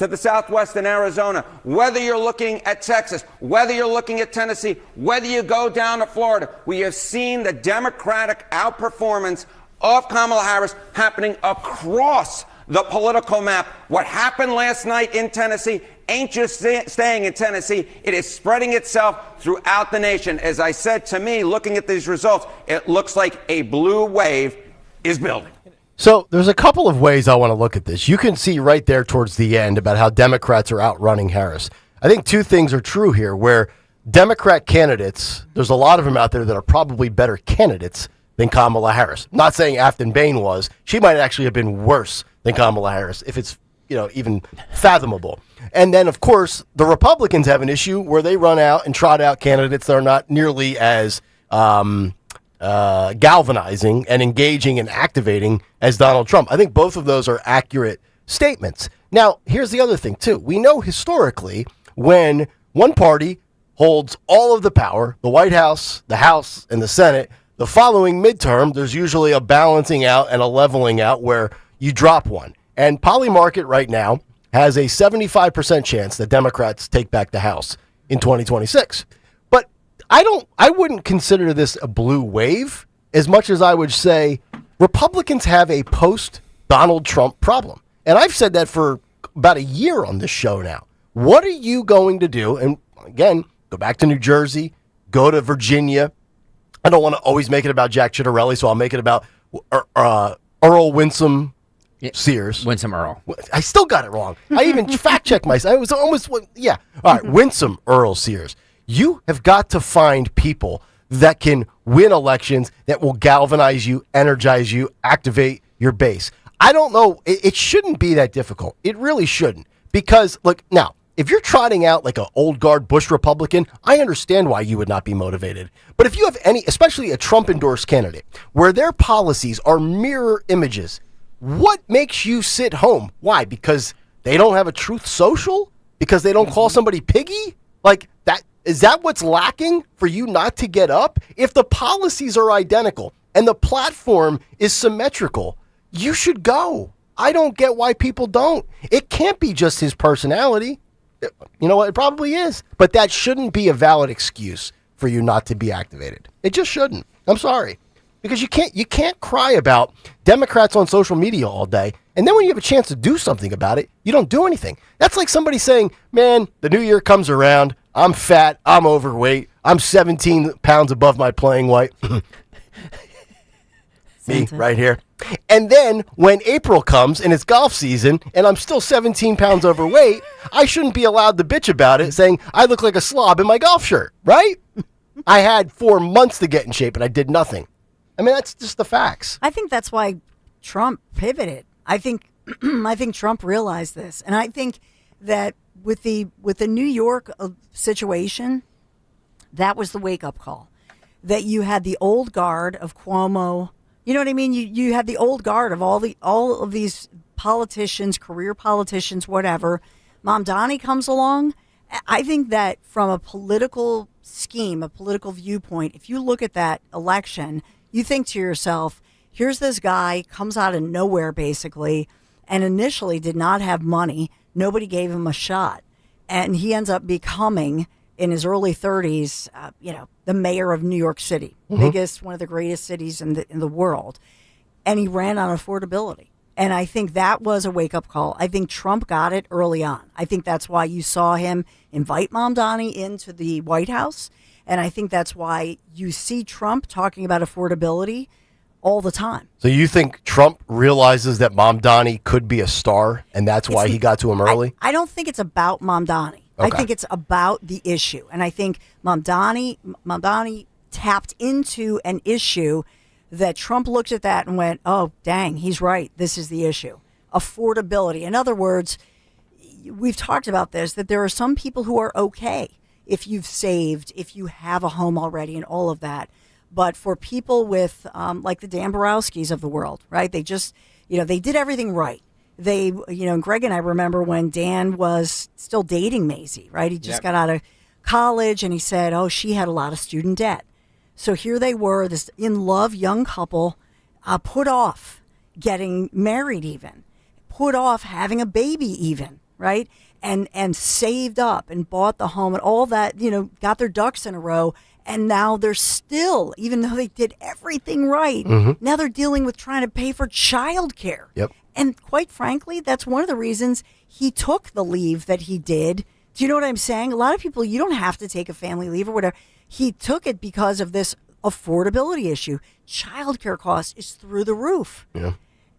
the southwest in Arizona, whether you're looking at Texas, whether you're looking at Tennessee, whether you go down to Florida, we have seen the Democratic outperformance of Kamala Harris happening across the political map. What happened last night in Tennessee ain't just staying in Tennessee. It is spreading itself throughout the nation. As I said, to me, looking at these results, it looks like a blue wave is building. So there's a couple of ways I want to look at this. You can see right there towards the end about how Democrats are outrunning Harris. I think two things are true here, where Democrat candidates, there's a lot of them out there that are probably better candidates than Kamala Harris. I'm not saying Afton Bain was. She might actually have been worse than Kamala Harris, if it's even fathomable. And then, of course, the Republicans have an issue where they run out and trot out candidates that are not nearly as galvanizing and engaging and activating as Donald Trump. I think both of those are accurate statements. Now, here's the other thing, too. We know historically when one party holds all of the power, the White House, the House, and the Senate, the following midterm, there's usually a balancing out and a leveling out where you drop one. And Polymarket right now has a 75% chance that Democrats take back the House in 2026. But I wouldn't consider this a blue wave as much as I would say Republicans have a post-Donald Trump problem. And I've said that for about a year on this show now. What are you going to do? And again, go back to New Jersey, go to Virginia. I don't want to always make it about Jack Ciattarelli, so I'll make it about Earl Winsome Sears. Winsome Earl. I still got it wrong. I even fact-checked myself. I was almost, yeah. All right, Winsome Earl Sears. You have got to find people that can win elections, that will galvanize you, energize you, activate your base. I don't know. It shouldn't be that difficult. It really shouldn't. Because, look, now, if you're trotting out like an old guard Bush Republican, I understand why you would not be motivated. But if you have any, especially a Trump-endorsed candidate, where their policies are mirror images, what makes you sit home? Why? Because they don't have a Truth Social? Because they don't call somebody piggy? Like, that is that what's lacking for you not to get up? If the policies are identical and the platform is symmetrical, you should go. I don't get why people don't. It can't be just his personality. You know what? It probably is. But that shouldn't be a valid excuse for you not to be activated. It just shouldn't. I'm sorry. Because you can't cry about Democrats on social media all day, and then when you have a chance to do something about it, you don't do anything. That's like somebody saying, man, the new year comes around, I'm fat, I'm overweight, I'm 17 pounds above my playing weight. Me, right here. And then when April comes and it's golf season and I'm still 17 pounds overweight, I shouldn't be allowed to bitch about it saying I look like a slob in my golf shirt, right? I had 4 months to get in shape and I did nothing. I mean, that's just the facts. I think that's why Trump pivoted. I think Trump realized this. And I think that with the New York situation, that was the wake-up call. That you had the old guard of Cuomo. You know what I mean? You had the old guard of all of these politicians, career politicians, whatever. Mamdani comes along I think that from a political scheme, a political viewpoint, if you look at that election, you think to yourself, here's this guy, comes out of nowhere basically, and initially did not have money. Nobody gave him a shot. And he ends up becoming, in his early 30s, the mayor of New York City, biggest, one of the greatest cities in the world. And he ran on affordability. And I think that was a wake-up call. I think Trump got it early on. I think that's why you saw him invite Mamdani into the White House. And I think that's why you see Trump talking about affordability all the time. So you think Trump realizes that Mamdani could be a star, and that's why he got to him early? I don't think it's about Mamdani. Okay. I think it's about the issue. And I think Mamdani tapped into an issue that Trump looked at that and went, oh, dang, he's right. This is the issue. Affordability. In other words, we've talked about this, that there are some people who are okay if you've saved, if you have a home already and all of that. But for people with, like the Dan Borowskis of the world, right? They just, they did everything right. They, and Greg and I remember when Dan was still dating Maisie, right? He just got out of college and he said, oh, she had a lot of student debt. So here they were, this in-love young couple, put off getting married even, put off having a baby even, right? And saved up and bought the home and all that, got their ducks in a row. And now they're still, even though they did everything right, now they're dealing with trying to pay for childcare. Yep. And quite frankly, that's one of the reasons he took the leave that he did. Do you know what I'm saying? A lot of people, you don't have to take a family leave or whatever. He took it because of this affordability issue. Childcare costs is through the roof. Yeah.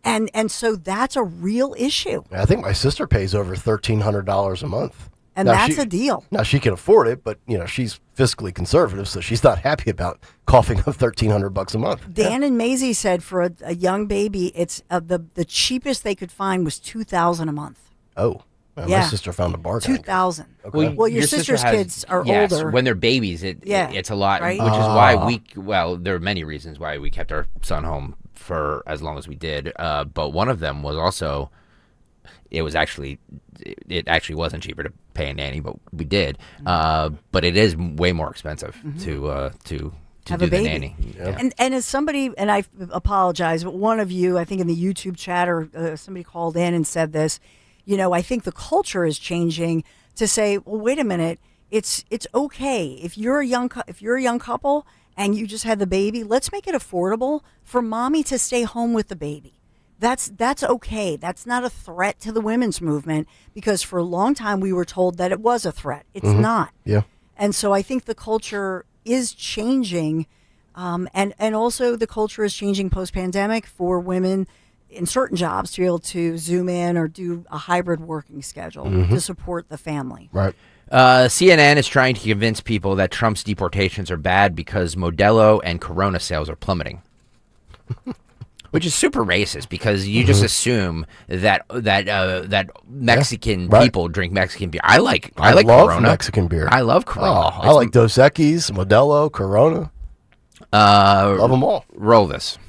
And so that's a real issue. I think my sister pays over $1,300 a month. And now that's a deal. Now, she can afford it, but, she's fiscally conservative, so she's not happy about coughing up $1,300 a month. Dan and Maisie said for a young baby, it's the cheapest they could find was $2,000 a month. Oh. Well, my sister found a bargain. $2,000. Okay. Well, your sister's kids are older. When they're babies, it's a lot, right? which is why there are many reasons why we kept our son home for as long as we did. But one of them was also, it actually wasn't cheaper to pay a nanny, but we did. But it is way more expensive to have do a baby. the nanny. Yeah. And as somebody, and I apologize, but one of you, I think in the YouTube chat or somebody called in and said this, I think the culture is changing to say, well, wait a minute, it's okay if you're a young couple and you just had the baby, let's make it affordable for mommy to stay home with the baby. That's okay. That's not a threat to the women's movement, because for a long time we were told that it was a threat. It's not. Yeah. And so I think the culture is changing, and also the culture is changing post-pandemic for women in certain jobs to be able to zoom in or do a hybrid working schedule to support the family. Right. CNN is trying to convince people that Trump's deportations are bad because Modelo and Corona sales are plummeting. Which is super racist, because you just assume that Mexican people drink Mexican beer. I like love Corona. Mexican beer. I love Corona. I like Dos Equis, Modelo, Corona. Love them all. Roll this.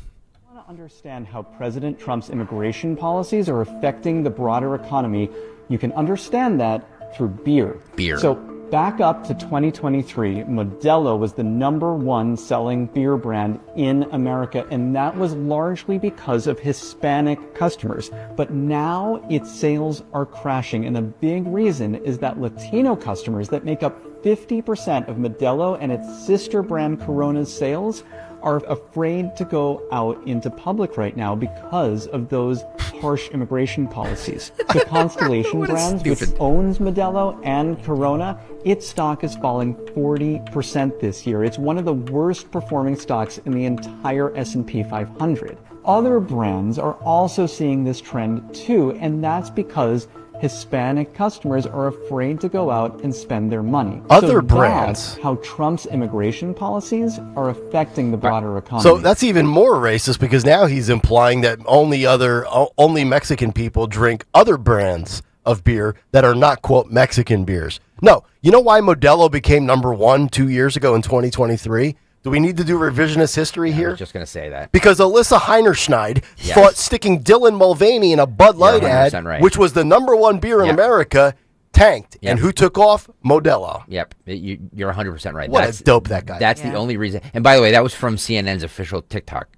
Understand how President Trump's immigration policies are affecting the broader economy. You can understand that through beer. So back up to 2023, Modelo was the #1 selling beer brand in America, and that was largely because of Hispanic customers. But now its sales are crashing, and a big reason is that Latino customers that make up 50% of Modelo and its sister brand Corona's sales are afraid to go out into public right now because of those harsh immigration policies. The Constellation Brands, which owns Modelo and Corona, its stock is falling 40% this year. It's one of the worst performing stocks in the entire S&P 500. Other brands are also seeing this trend too, and that's because Hispanic customers are afraid to go out and spend their money. Other brands. That's how Trump's immigration policies are affecting the broader economy. So that's even more racist, because now he's implying that only Mexican people drink other brands of beer that are not, quote, Mexican beers. No. You know why Modelo became #1 2 years ago in 2023? Do we need to do revisionist history here? I was just going to say that. Because Alyssa Heinerschneid thought sticking Dylan Mulvaney in a Bud Light ad, right. which was the #1 beer in America, tanked. And who took off? Modelo. Yep, you're 100% right. What a dope that guy. That's the only reason. And by the way, that was from CNN's official TikTok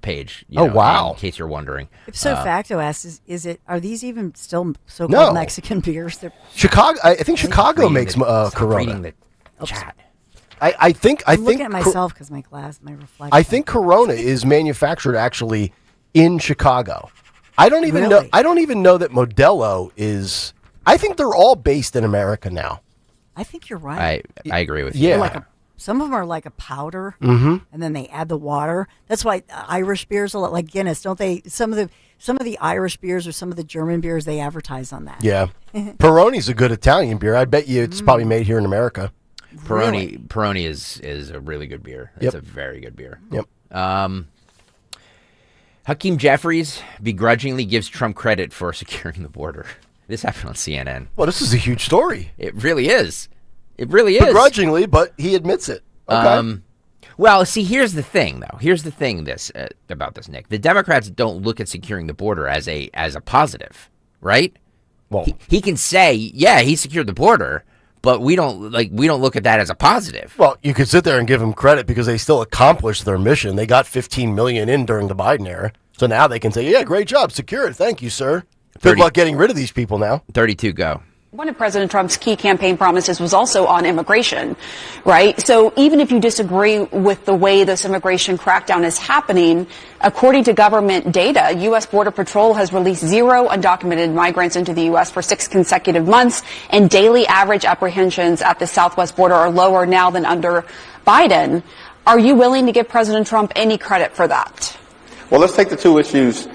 page. Wow! In case you're wondering. Ipso facto asks, are these even still so-called Mexican beers? Chicago. I think Chicago makes Corona. Reading the chat. I think. I'm looking at myself because my reflection. I think Corona is manufactured actually in Chicago. I don't even know. I don't even know that Modelo is. I think they're all based in America now. I think you're right. I agree with you. Yeah. Some of them are like a powder, and then they add the water. That's why Irish beers, like Guinness, don't they? Some of the Irish beers or some of the German beers, they advertise on that. Yeah, Peroni's a good Italian beer. I bet you it's probably made here in America. Peroni is a really good beer. It's a very good beer. Yep. Hakeem Jeffries begrudgingly gives Trump credit for securing the border. This happened on CNN. Well, this is a huge story. It really is. It really is. Begrudgingly, but he admits it. Okay. Well, see, here's the thing, though. Here's the thing about this, Nick. The Democrats don't look at securing the border as a positive, right? Well, he can say, yeah, he secured the border, but we don't look at that as a positive. Well, you could sit there and give them credit because they still accomplished their mission. They got 15 million in during the Biden era, so now they can say, yeah, great job, secure it, thank you, sir. Good luck getting rid of these people now. 32 go. One of President Trump's key campaign promises was also on immigration, right? So even if you disagree with the way this immigration crackdown is happening, according to government data, U.S. Border Patrol has released 0 undocumented migrants into the U.S. for 6 consecutive months, and daily average apprehensions at the southwest border are lower now than under Biden. Are you willing to give President Trump any credit for that? Well, let's take the two issues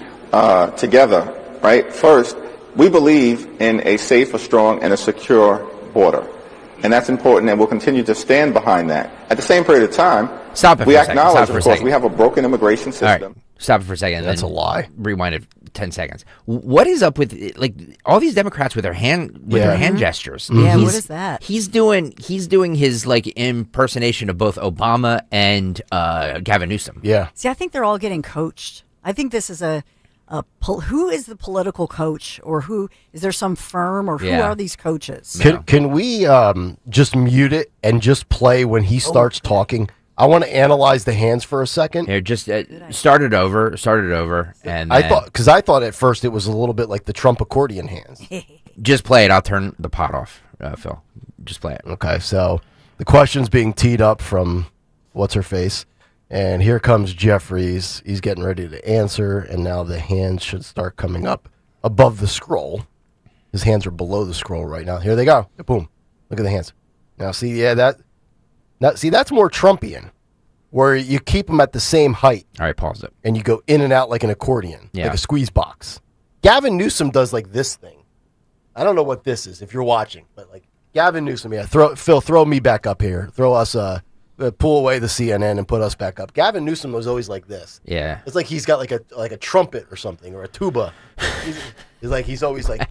together, right? First, we believe in a safe, a strong, and a secure border. And that's important, and we'll continue to stand behind that. At the same period of time, we acknowledge, of course, we have a broken immigration system. All right. Stop it for a second. That's a lie. Rewind it 10 seconds. What is up with all these Democrats with their hand gestures? Yeah, what is that? He's doing his impersonation of both Obama and Gavin Newsom. Yeah. See, I think they're all getting coached. I think this is who is the political coach, or who is there some firm, or who are these coaches? Can we just mute it and just play when he starts talking? I want to analyze the hands for a second. Here, just start it over, and I thought at first it was a little bit like the Trump accordion hands. Just play it. I'll turn the pot off, Phil. Just play it. Okay, so the question's being teed up from what's her face. And here comes Jeffries. He's getting ready to answer, and now the hands should start coming up above the scroll. His hands are below the scroll right now. Here they go. Boom. Look at the hands. Now, see, that's more Trumpian, where you keep them at the same height. All right, pause it. And you go in and out like an accordion, like a squeeze box. Gavin Newsom does like this thing. I don't know what this is if you're watching, but like Gavin Newsom, Phil, throw me back up here. Throw us pull away the CNN and put us back up. Gavin Newsom was always like this. Yeah, it's like he's got like a trumpet or something, or a tuba. He's always like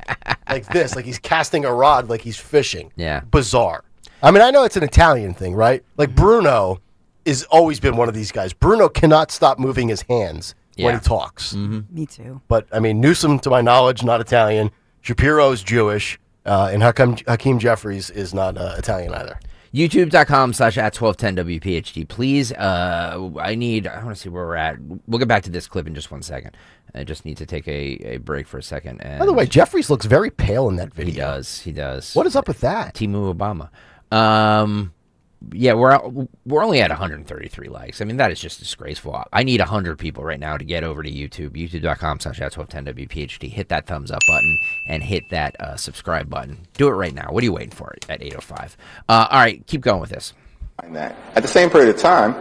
this, like he's casting a rod, like he's fishing. Yeah, bizarre. I mean, I know it's an Italian thing, right? Like Bruno has always been one of these guys. Bruno cannot stop moving his hands when he talks. Mm-hmm. Me too. But I mean, Newsom, to my knowledge, not Italian. Shapiro is Jewish, and Hakeem Jeffries is not Italian either. YouTube.com/@1210WPHT. Please, I want to see where we're at. We'll get back to this clip in just 1 second. I just need to take a break for a second. And by the way, Jeffries looks very pale in that video. He does. What is up with that? Timu Obama. Yeah, we're only at 133 likes. I mean, that is just disgraceful. I need 100 people right now to get over to YouTube. YouTube.com/@1210WPHT. Hit that thumbs up button and hit that subscribe button. Do it right now. What are you waiting for at 8:05? All right, keep going with this. At the same period of time,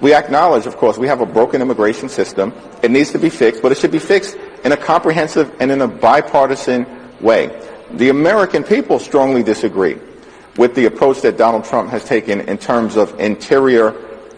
we acknowledge, of course, we have a broken immigration system. It needs to be fixed, but it should be fixed in a comprehensive and in a bipartisan way. The American people strongly disagree with the approach that Donald Trump has taken in terms of interior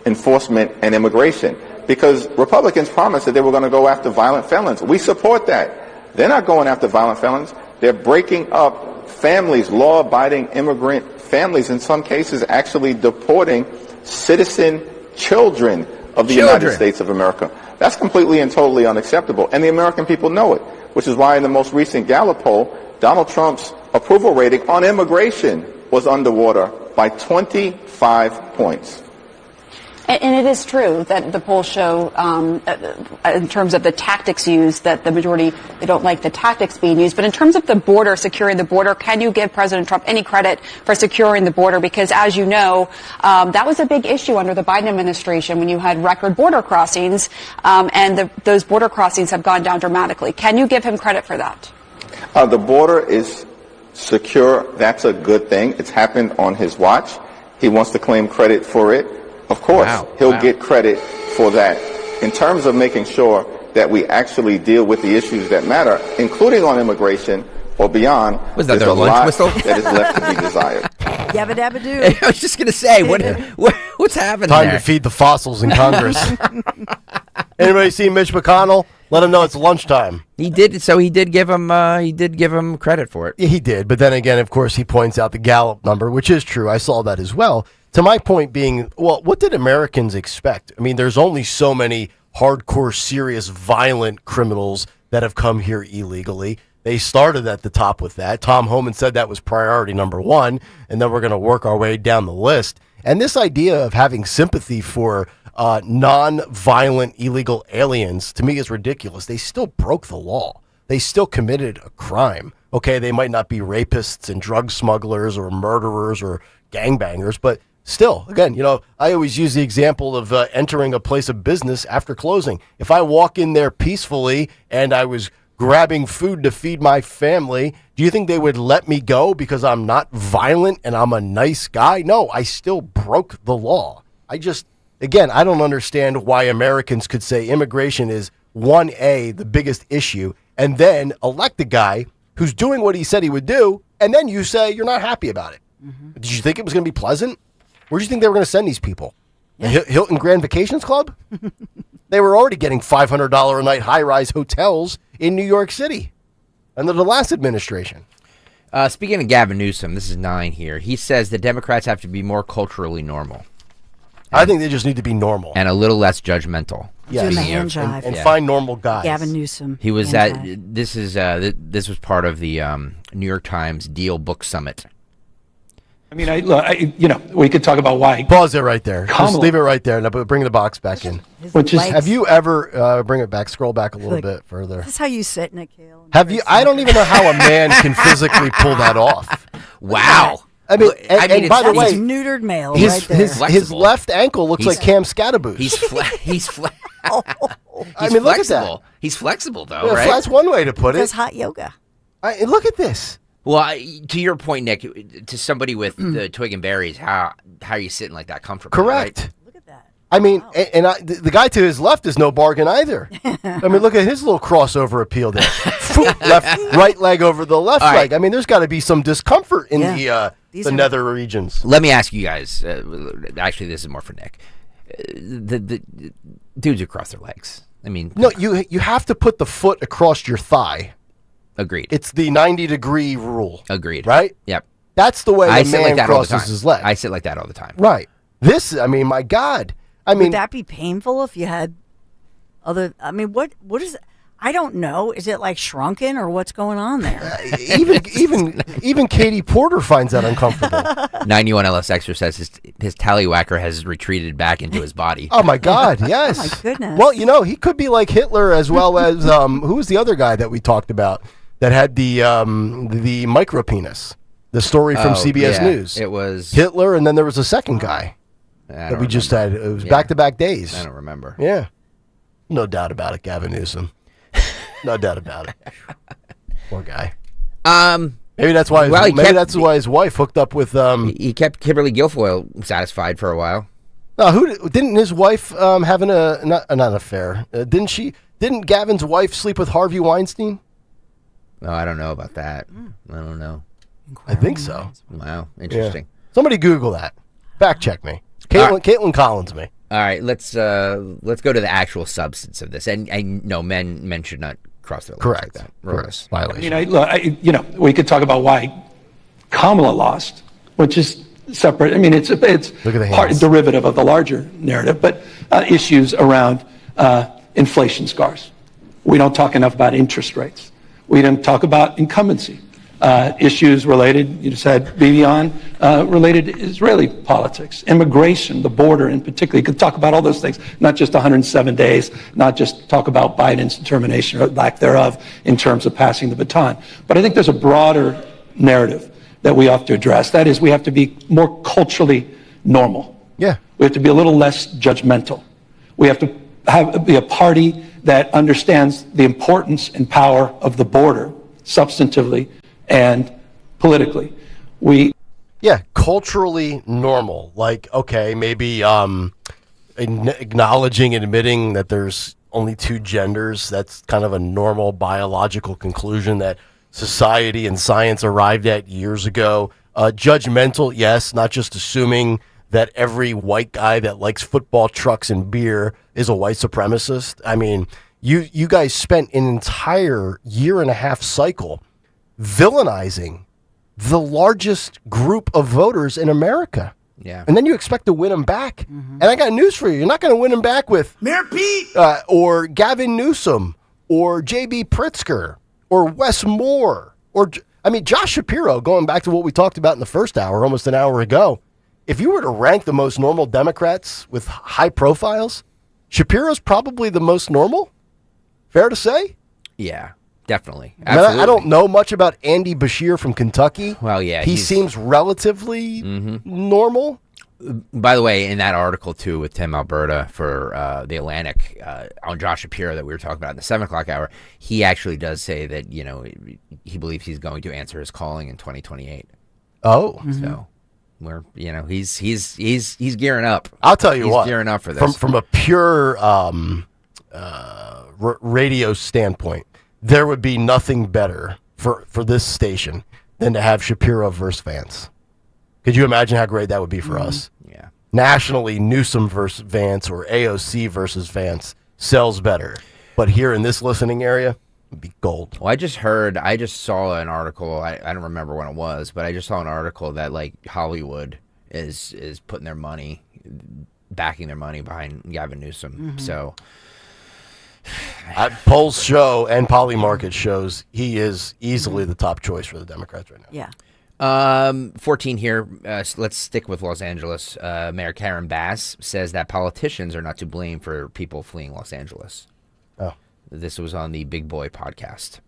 enforcement and immigration, because Republicans promised that they were going to go after violent felons. We support that. They're not going after violent felons. They're breaking up families, law-abiding immigrant families, in some cases actually deporting citizen children of the United States of America. That's completely and totally unacceptable, and the American people know it, which is why in the most recent Gallup poll, Donald Trump's approval rating on immigration was underwater by 25 points. And it is true that the polls show, in terms of the tactics used, that the majority, they don't like the tactics being used. But in terms of the border, securing the border, can you give President Trump any credit for securing the border? Because as you know, that was a big issue under the Biden administration when you had record border crossings, and those border crossings have gone down dramatically. Can you give him credit for that? The border is secure. That's a good thing. It's happened on his watch. He wants to claim credit for it. Of course, he'll get credit for that. In terms of making sure that we actually deal with the issues that matter, including on immigration or beyond, was that there's a lot that is left to be desired. Yabba dabba doo. I was just going to say, what's happening Time there? to feed the fossils in Congress. Anybody see Mitch McConnell? Let him know it's lunchtime. He did. So he did give him credit for it. Yeah, he did. But then again, of course, he points out the Gallup number, which is true. I saw that as well. To my point being, well, what did Americans expect? I mean, there's only so many hardcore, serious, violent criminals that have come here illegally. They started at the top with that. Tom Homan said that was priority number one, and then we're going to work our way down the list. And this idea of having sympathy for non-violent illegal aliens, to me, is ridiculous. They still broke the law. They still committed a crime. Okay, they might not be rapists and drug smugglers or murderers or gangbangers, but still, again, I always use the example of entering a place of business after closing. If I walk in there peacefully and I was grabbing food to feed my family, do you think they would let me go because I'm not violent and I'm a nice guy? No, I still broke the law. I don't understand why Americans could say immigration is 1A, the biggest issue, and then elect a guy who's doing what he said he would do, and then you say you're not happy about it. Mm-hmm. Did you think it was going to be pleasant? Where do you think they were going to send these people? Yeah. Hilton Grand Vacations Club? They were already getting $500 a night high-rise hotels in New York City under the last administration. Speaking of Gavin Newsom, this is 9 here. He says the Democrats have to be more culturally normal. I think they just need to be normal. And a little less judgmental. Yeah, doing the hand jive. And find normal guys. Gavin Newsom. He was this was part of the New York Times Deal Book Summit. I mean, we could talk about why. Pause it right there. Just leave it right there. Now, bring the box back in. Have you ever bring it back? Scroll back a little bit further. This is how you sit, Nick Kayal. Have you? I don't even know how a man can physically pull that off. Wow. I mean, and by the way, neutered male right there. His left ankle looks like Cam Scatterboot. He's I mean, look at that. He's flexible, though, right? That's one way to put it. Does hot yoga. Look at this. Well, to your point, Nick, to somebody with the twig and berries, how are you sitting like that comfortably? Correct. Right? Look at that. I mean, and the guy to his left is no bargain either. I mean, look at his little crossover appeal there. Right leg over the left leg. I mean, there's got to be some discomfort in the nether regions. Let me ask you guys. Actually, this is more for Nick. The dudes who cross their legs. I mean, no, you have to put the foot across your thigh. Agreed. It's the 90-degree rule. Agreed. Right? Yep. That's the way a man crosses his leg. I sit like that all the time. Right. I mean, my God. Would that be painful if you had other? I mean, what is? I don't know. Is it like shrunken or what's going on there? Even Katie Porter finds that uncomfortable. 91 LSXer says his tallywhacker has retreated back into his body. Oh my God! Yes. Oh my goodness. Well, he could be like Hitler as well as who was the other guy that we talked about that had the micro penis? The story from CBS News. It was Hitler, and then there was a second guy that we just had. It was back-to-back days. I don't remember. Yeah. No doubt about it, Gavin Newsom. No doubt about it. Poor guy. Maybe that's why. That's why his wife hooked up with. He kept Kimberly Guilfoyle satisfied for a while. Didn't his wife have not an affair? Didn't Gavin's wife sleep with Harvey Weinstein? No, I don't know about that. I don't know. I think so. Wow, interesting. Yeah. Somebody Google that. Fact check me. Caitlin Collins me. All right, let's go to the actual substance of this. And no, men should not cross their legs Correct. like that. Correct. Violation. I mean, we could talk about why Kamala lost, which is separate. I mean, it's derivative of the larger narrative, but issues around inflation scars. We don't talk enough about interest rates. We don't talk about incumbency. issues related, you said, beyond related to Israeli politics, immigration, the border in particular. You could talk about all those things, not just 107 days, not just talk about Biden's determination or lack thereof in terms of passing the baton. But I think there's a broader narrative that we have to address. That is, we have to be more culturally normal. Yeah. We have to be a little less judgmental. We have to be a party that understands the importance and power of the border substantively and politically. Culturally normal. Like, okay, maybe acknowledging and admitting that there's only two genders. That's kind of a normal biological conclusion that society and science arrived at years ago. Judgmental, yes, not just assuming that every white guy that likes football, trucks, and beer is a white supremacist. I mean, you guys spent an entire 1.5 cycle villainizing the largest group of voters in America. Yeah. And then you expect to win them back. And I got news for you. You're not going to win them back with Mayor Pete or Gavin Newsom or J.B. Pritzker or Wes Moore or, Josh Shapiro, going back to what we talked about in the first hour, almost an hour ago. If you were to rank the most normal Democrats with high profiles, Shapiro's probably the most normal? Fair to say? Yeah, definitely. I don't know much about Andy Bashir from Kentucky. Well, yeah. He seems relatively normal. By the way, in that article, too, with Tim Alberta for The Atlantic on Josh Shapiro that we were talking about in the 7 o'clock hour, he actually does say that, he believes he's going to answer his calling in 2028. Oh. So we're, he's gearing up. I'll tell you he's what. He's gearing up for this. From a pure radio standpoint, there would be nothing better for this station than to have Shapiro versus Vance. Could you imagine how great that would be for us? Yeah. Nationally, Newsom versus Vance or AOC versus Vance sells better. But here in this listening area, it'd be gold. Well, I just saw an article, I don't remember when it was, but I just saw an article that, like, Hollywood is putting their money, backing their money behind Gavin Newsom. So polls show and Polymarket shows he is easily the top choice for the Democrats right now. Yeah. 14 here. Let's stick with Los Angeles. Mayor Karen Bass says that politicians are not to blame for people fleeing Los Angeles. Oh. This was on the Big Boy podcast.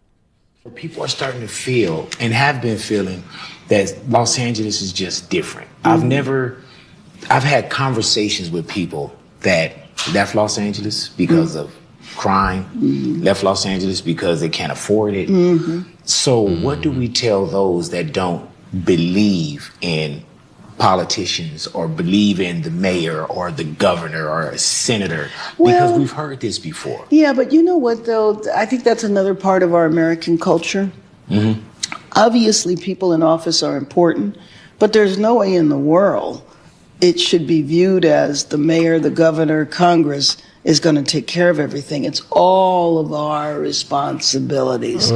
People are starting to feel and have been feeling that Los Angeles is just different. I've had conversations with people that left Los Angeles because of crime, left Los Angeles because they can't afford it. So what do we tell those that don't believe in politicians or believe in the mayor or the governor or a senator? Because we've heard this before. Yeah, but you know what, though? I think that's another part of our American culture. Obviously, people in office are important, but there's no way in the world it should be viewed as the mayor, the governor, Congress is going to take care of everything. It's all of our responsibilities.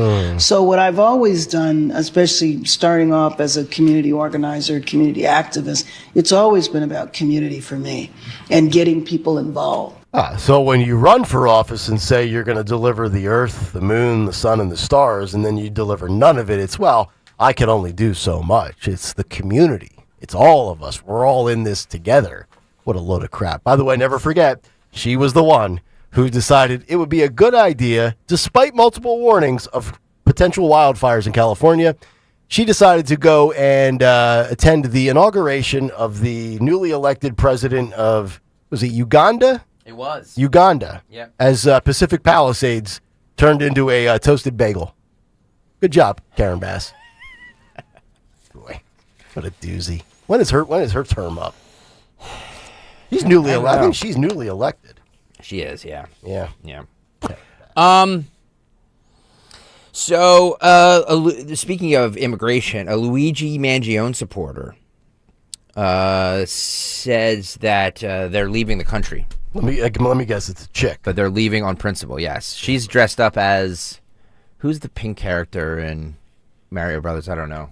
So what I've always done, especially starting off as a community organizer, community activist, it's always been about community for me and getting people involved. So when you run for office and say you're going to deliver the earth, the moon, the sun, and the stars, and then you deliver none of it, it's, well, I can only do so much. It's the community. It's all of us. We're all in this together. What a load of crap. By the way, never forget, she was the one who decided it would be a good idea, despite multiple warnings of potential wildfires in California. She decided to go and attend the inauguration of the newly elected president of, was it Uganda? It was. Uganda. Yep. As Pacific Palisades turned into a toasted bagel. Good job, Karen Bass. Boy, what a doozy. When is her term up? She's newly elected. I think she's newly elected. She is, yeah. Yeah. So, speaking of immigration, a Luigi Mangione supporter says that they're leaving the country. Let me guess, it's a chick. But they're leaving on principle, yes. She's dressed up as, who's the pink character in Mario Brothers? I don't know.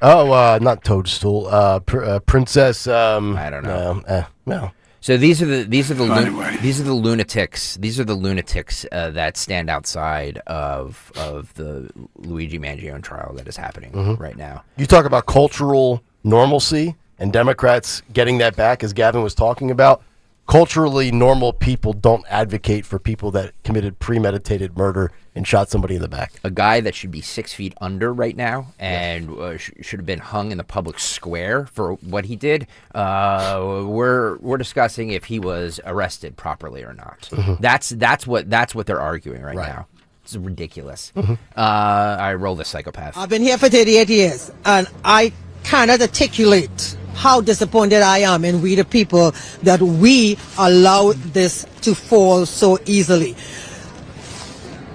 Oh, not Toadstool. Princess. I don't know. No. So these are the lunatics. These are the lunatics that stand outside of the Luigi Mangione trial that is happening right now. You talk about cultural normalcy and Democrats getting that back, as Gavin was talking about. Culturally normal people don't advocate for people that committed premeditated murder and shot somebody in the back. A guy that should be 6 feet under right now and should have been hung in the public square for what he did. We're discussing if he was arrested properly or not. That's what they're arguing right now. It's ridiculous. I roll the psychopath. I've been here for 38 years, and I cannot articulate how disappointed I am in we the people that we allow this to fall so easily.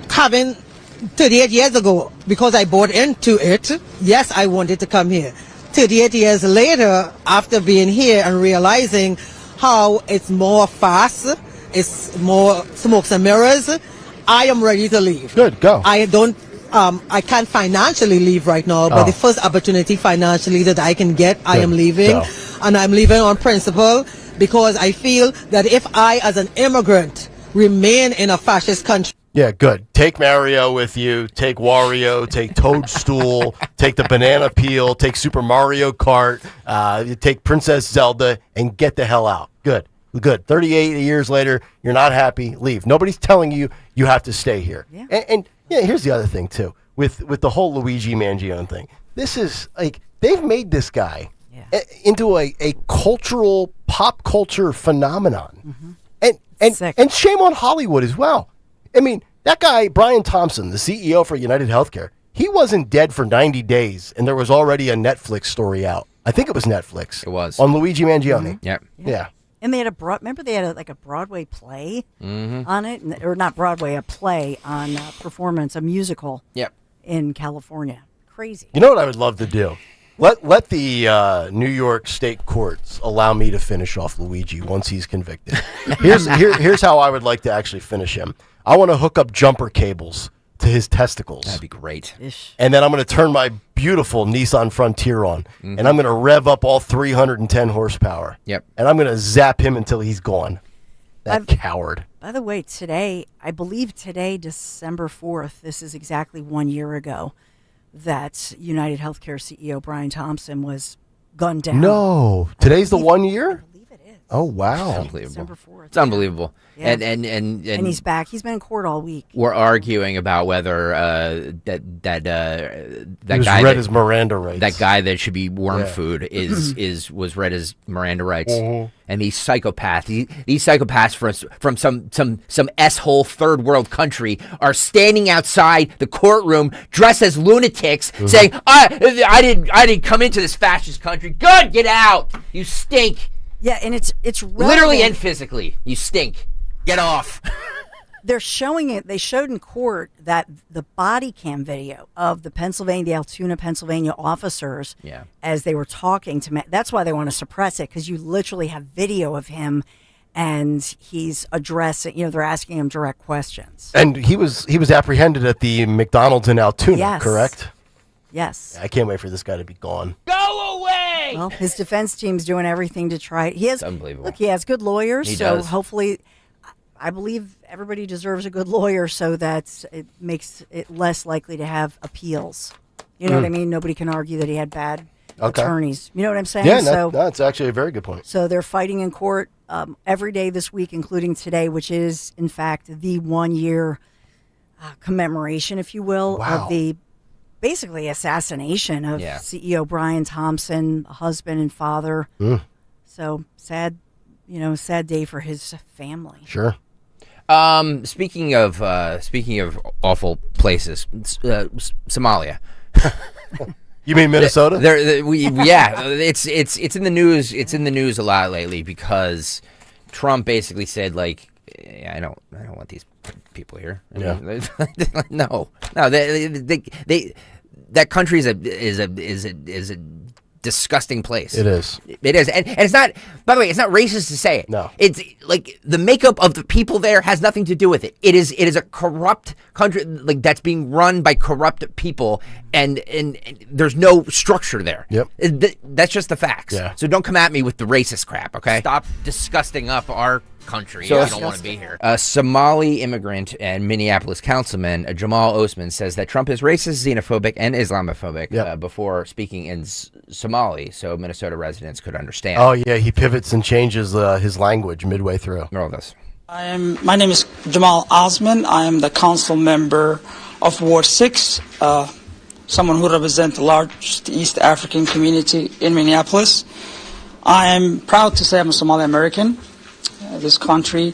Having 38 years ago, because I bought into it, yes, I wanted to come here. 38 years later, after being here and realizing how it's more fast, it's more smokes and mirrors, I am ready to leave. Good, go. I can't financially leave right now, but the first opportunity financially that I can get, I am leaving. Go. And I'm leaving on principle because I feel that if I, as an immigrant, remain in a fascist country. Yeah, good. Take Mario with you. Take Wario. Take Toadstool. Take the banana peel. Take Super Mario Kart. Take Princess Zelda and get the hell out. Good. 38 years later, you're not happy. Leave. Nobody's telling you you have to stay here. Yeah. And here's the other thing too with the whole Luigi Mangione thing. This is like they've made this guy into a cultural pop culture phenomenon, and shame on Hollywood as well. I mean, that guy Brian Thompson, the CEO for United Healthcare, he wasn't dead for 90 days, and there was already a Netflix story out. I think it was Netflix. It was on Luigi Mangione. Yeah. And they had a Broadway play on it, or not Broadway, a play on performance, a musical. In California. Crazy. You know what I would love to do? Let the New York State courts allow me to finish off Luigi once he's convicted. Here's how I would like to actually finish him. I want to hook up jumper cables to his testicles. That'd be great. And then I'm going to turn my beautiful Nissan Frontier on, and I'm going to rev up all 310 horsepower. Yep. And I'm going to zap him until he's gone. That coward. By the way, I believe today, December 4th, this is exactly 1 year ago, that United Healthcare CEO Brian Thompson was gunned down. No. Today's the 1 year? I believe it is. Oh, wow. It's unbelievable. December 4th. It's unbelievable. Yeah. And he's back. He's been in court all week. We're arguing about whether that guy read as Miranda rights. That guy that should be worm food was read as Miranda rights. And these psychopaths from some s-hole third world country are standing outside the courtroom dressed as lunatics, saying, "I didn't come into this fascist country. Good, get out. You stink." Yeah, and it's literally and physically. You stink. Get off. They're showing it. They showed in court that the body cam video of the Altoona, Pennsylvania officers, as they were talking to, that's why they want to suppress it, because you literally have video of him, and he's addressing. They're asking him direct questions. And he was apprehended at the McDonald's in Altoona, correct? Yes. I can't wait for this guy to be gone. Go away. Well, his defense team's doing everything to try. It's unbelievable. Look, he has good lawyers, He so does. hopefully. I believe everybody deserves a good lawyer, so that it makes it less likely to have appeals. You know what I mean? Nobody can argue that he had bad attorneys. You know what I'm saying? Yeah, that's actually a very good point. So they're fighting in court every day this week, including today, which is, in fact, the 1 year commemoration, if you will, of the basically assassination of CEO Brian Thompson, husband and father. So sad day for his family. Sure. Speaking of awful places, Somalia. You mean Minnesota? It's in the news. It's in the news a lot lately because Trump basically said, like, I don't want these people here. No. That country is a disgusting place. It is. It is. And it's not, by the way, it's not racist to say it. No. It's like the makeup of the people there has nothing to do with it. It is a corrupt country, like that's being run by corrupt people, and there's no structure there. Yep. That's just the facts. Yeah. So don't come at me with the racist crap, okay? Stop disgusting up our country. So, I don't want to be here. A Somali immigrant and Minneapolis councilman, Jamal Osman, says that Trump is racist, xenophobic, and Islamophobic before speaking in Somali, so Minnesota residents could understand. Oh, yeah, he pivots and changes his language midway through. All this. My name is Jamal Osman. I am the council member of Ward 6, someone who represents the largest East African community in Minneapolis. I am proud to say I'm a Somali American. This country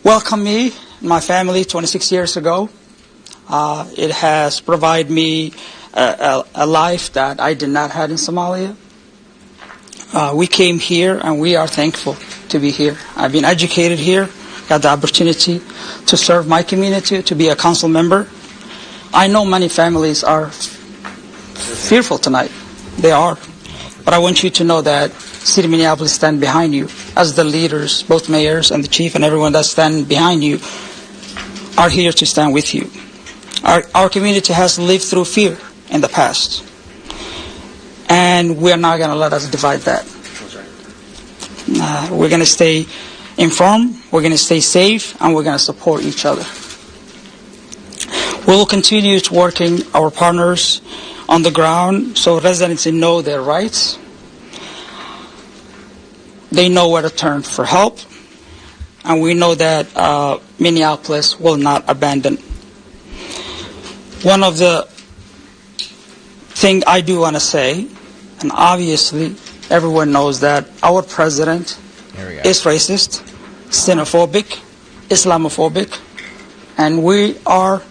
welcomed me and my family 26 years ago. It has provided me a life that I did not have in Somalia. We came here and we are thankful to be here. I've been educated here, got the opportunity to serve my community, to be a council member. I know many families are fearful tonight. They are. But I want you to know that City of Minneapolis stand behind you as the leaders, both mayors and the chief and everyone that stand behind you are here to stand with you. Our community has lived through fear in the past. And we're not going to let us divide that. We're going to stay informed, we're going to stay safe, and we're going to support each other. We will continue to working our partners on the ground so residents know their rights. They know where to turn for help, and we know that Minneapolis will not abandon. One of the things I do want to say, and obviously everyone knows that our president is racist, xenophobic, Islamophobic, and we are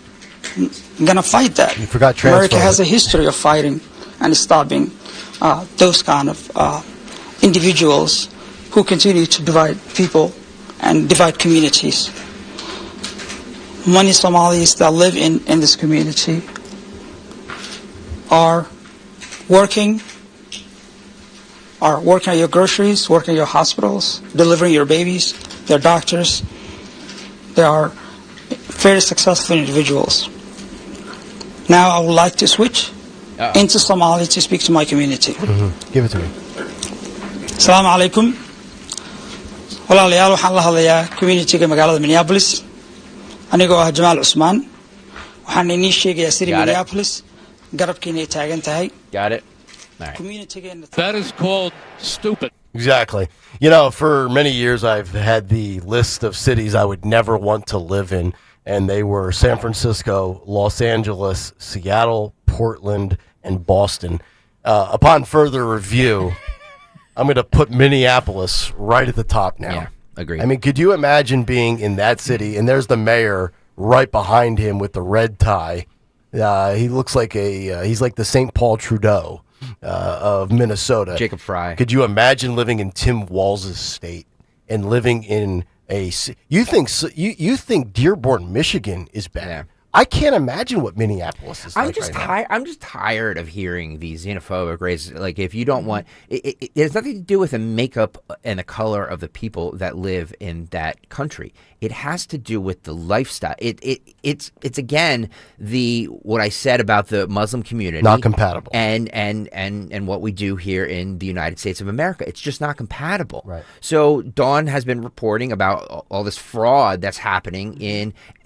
going to fight that. You forgot America has a history of fighting and stopping those kind of individuals who continue to divide people and divide communities. Many Somalis that live in this community are working at your groceries, working at your hospitals, delivering your babies. They're doctors. They are very successful individuals. Now I would like to switch into Somali to speak to my community. Mm-hmm. Give it to me. Assalamu alaikum. Walaalayaal waxaan la hadlayaa community-ga magaalada Minneapolis. Anigoo ah Jamal Usman. Waxaan inii sheegayaa City Minneapolis garabkiina ay taagan tahay. Got it. All right. That is called stupid. Exactly. You know, for many years I've had the list of cities I would never want to live in, and they were San Francisco, Los Angeles, Seattle, Portland, and Boston. Upon further review, I'm going to put Minneapolis right at the top now. Yeah, agreed. I mean, could you imagine being in that city, and there's the mayor right behind him with the red tie. He looks like he's like the St. Paul Trudeau of Minnesota. Jacob Fry. Could you imagine living in Tim Walz's state and living in you think Dearborn, Michigan is bad? Yeah. I can't imagine what Minneapolis is I'm like just right now. I'm just tired of hearing these xenophobic races. Like, if you don't want it has nothing to do with the makeup and the color of the people that live in that country. It has to do with the lifestyle. It's again what I said about the Muslim community. Not compatible. And what we do here in the United States of America. It's just not compatible. Right. So Dawn has been reporting about all this fraud that's happening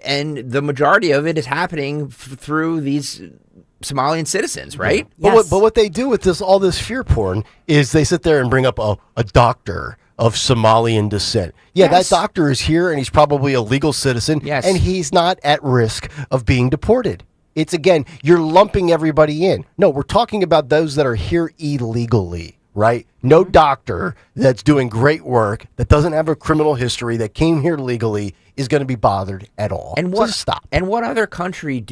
and the majority of it is happening through these Somalian citizens, right? Yeah. But what they do with all this fear porn is they sit there and bring up a doctor of Somalian descent. Yeah, Yes. that doctor is here and he's probably a legal citizen. Yes. And he's not at risk of being deported. It's, again, you're lumping everybody in. No, we're talking about those that are here illegally, right? No doctor that's doing great work, that doesn't have a criminal history, that came here legally is going to be bothered at all. And So just stop. And what other country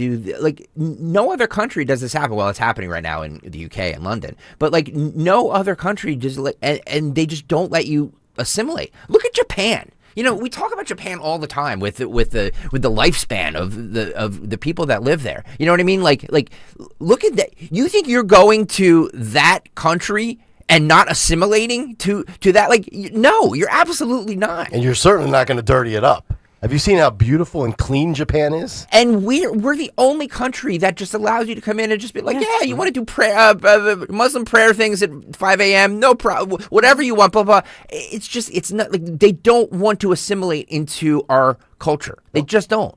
no other country does this happen? Well, it's happening right now in the UK and London, but no other country just and they just don't let you assimilate. Look at Japan. You know, we talk about Japan all the time with the lifespan of the people that live there. You know what I mean? Like look at that. You think you're going to that country and not assimilating to that? Like, no, you're absolutely not. And you're certainly not going to dirty it up. Have you seen how beautiful and clean Japan is? And we're the only country that just allows you to come in and just be like, yeah, you want to do Muslim prayer things at 5 a.m., no problem, whatever you want, blah, blah. It's not like they don't want to assimilate into our culture. They just don't.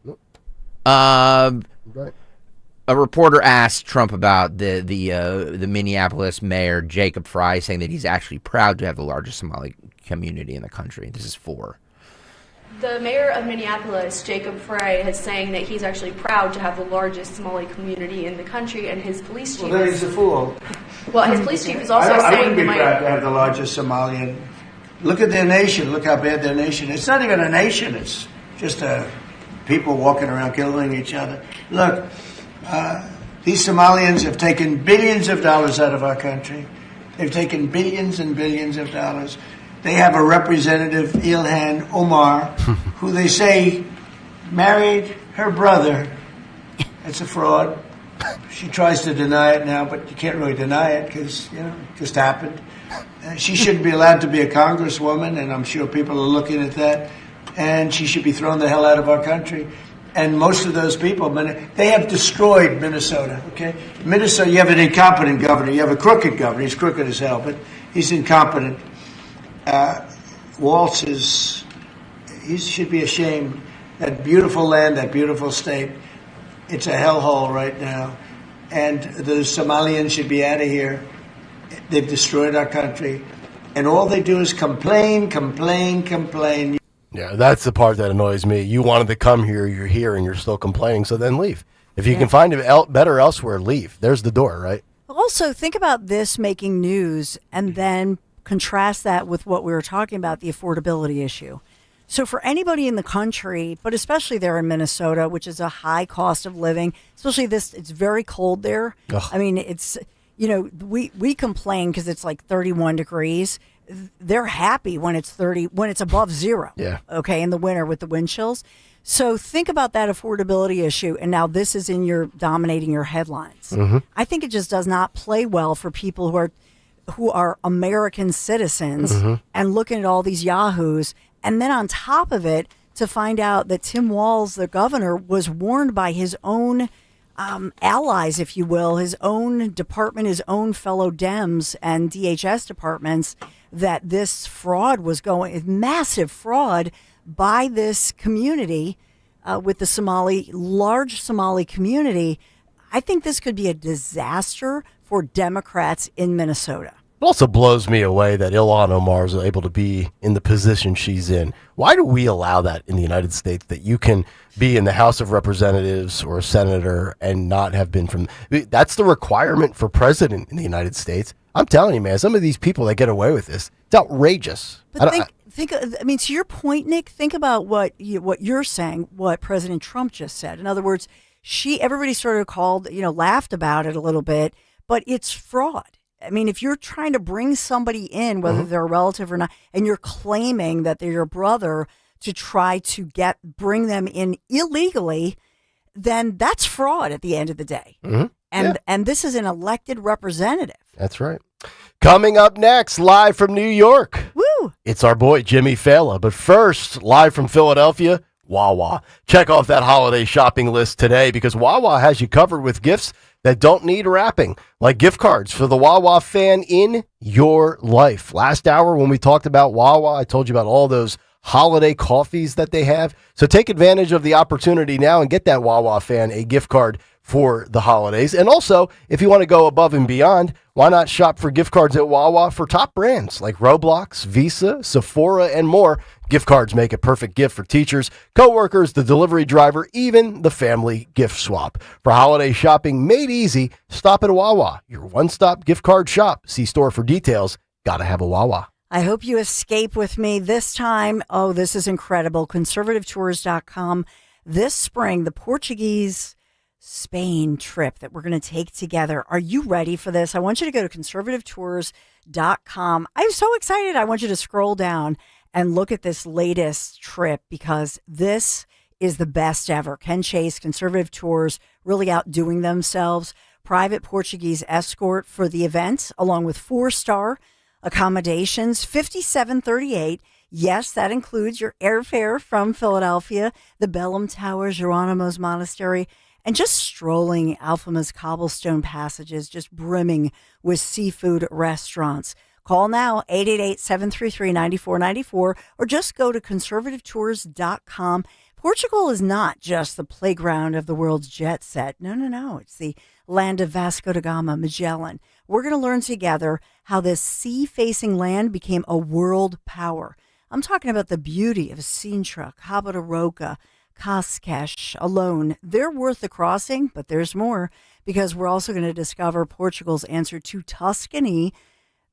Right. A reporter asked Trump about the Minneapolis mayor, Jacob Frey, saying that he's actually proud to have the largest Somali community in the country. This is 4. The mayor of Minneapolis, Jacob Frey, is saying that he's actually proud to have the largest Somali community in the country, and his police chief. Well, then he's a fool. Well, his police chief is also saying. I wouldn't be proud to have the largest Somalian. Look at their nation. Look how bad their nation is. It's not even a nation. It's just people walking around killing each other. Look, these Somalians have taken billions of dollars out of our country. They've taken billions and billions of dollars. They have a representative, Ilhan Omar, who they say married her brother. It's a fraud. She tries to deny it now, but you can't really deny it because, it just happened. She shouldn't be allowed to be a congresswoman, and I'm sure people are looking at that. And she should be thrown the hell out of our country. And most of those people, they have destroyed Minnesota, okay? Minnesota, you have an incompetent governor. You have a crooked governor. He's crooked as hell, but he's incompetent. Waltz he should be ashamed. That beautiful land, that beautiful state, it's a hellhole right now. And the Somalians should be out of here. They've destroyed our country. And all they do is complain. Yeah, that's the part that annoys me. You wanted to come here, you're here, and you're still complaining, so then leave. If you can find it better elsewhere, leave. There's the door, right? Also, think about this making news and then contrast that with what we were talking about, the affordability issue. So for anybody in the country, but especially there in Minnesota, which is a high cost of living, especially it's very cold there. Ugh. I mean, it's, we complain because it's like 31 degrees. They're happy when it's above zero. Yeah. Okay, in the winter with the wind chills. So think about that affordability issue, and now this is dominating your headlines. Mm-hmm. I think it just does not play well for people who are American citizens and looking at all these yahoos. And then on top of it, to find out that Tim Walz, the governor, was warned by his own allies, if you will, his own department, his own fellow Dems and DHS departments, that this fraud was massive fraud by this community with the large Somali community. I think this could be a disaster for Democrats in Minnesota. It also blows me away that Ilhan Omar is able to be in the position she's in. Why do we allow that in the United States, that you can be in the House of Representatives or a senator and not have been from... That's the requirement for president in the United States. I'm telling you, man, some of these people that get away with this, it's outrageous. But to your point, Nick, think about what you're saying, what President Trump just said. In other words, everybody sort of laughed about it a little bit, but it's fraud. I mean, if you're trying to bring somebody in, whether they're a relative or not, and you're claiming that they're your brother to try to bring them in illegally, then that's fraud at the end of the day. Mm-hmm. And this is an elected representative. That's right. Coming up next, live from New York. Woo! It's our boy Jimmy Fallon. But first, live from Philadelphia, Wawa. Check off that holiday shopping list today, because Wawa has you covered with gifts that don't need wrapping, like gift cards for the Wawa fan in your life. Last hour when we talked about Wawa, I told you about all those holiday coffees that they have. So take advantage of the opportunity now and get that Wawa fan a gift card for the holidays. And also, if you want to go above and beyond, why not shop for gift cards at Wawa for top brands like Roblox, Visa, Sephora, and more. Gift cards make a perfect gift for teachers, coworkers, the delivery driver, even the family gift swap. For holiday shopping made easy, stop at Wawa, your one-stop gift card shop. See store for details. Gotta have a Wawa. I hope you escape with me this time. Oh, this is incredible. Conservativetours.com. This spring, the Portuguese Spain trip that we're going to take together. Are you ready for this? I want you to go to conservativetours.com. I'm so excited. I want you to scroll down and look at this latest trip, because this is the best ever. Ken Chase, Conservative Tours, really outdoing themselves. Private Portuguese escort for the event, along with 4-star accommodations, $57.38. Yes, that includes your airfare from Philadelphia, the Bellum Tower, Geronimo's Monastery, and just strolling Alfama's cobblestone passages, just brimming with seafood restaurants. Call now, 888-733-9494, or just go to conservativetours.com. Portugal is not just the playground of the world's jet set. No. It's the land of Vasco da Gama, Magellan. We're going to learn together how this sea-facing land became a world power. I'm talking about the beauty of Sintra, Cabo de Roca, Cascais alone. They're worth the crossing, but there's more, because we're also going to discover Portugal's answer to Tuscany.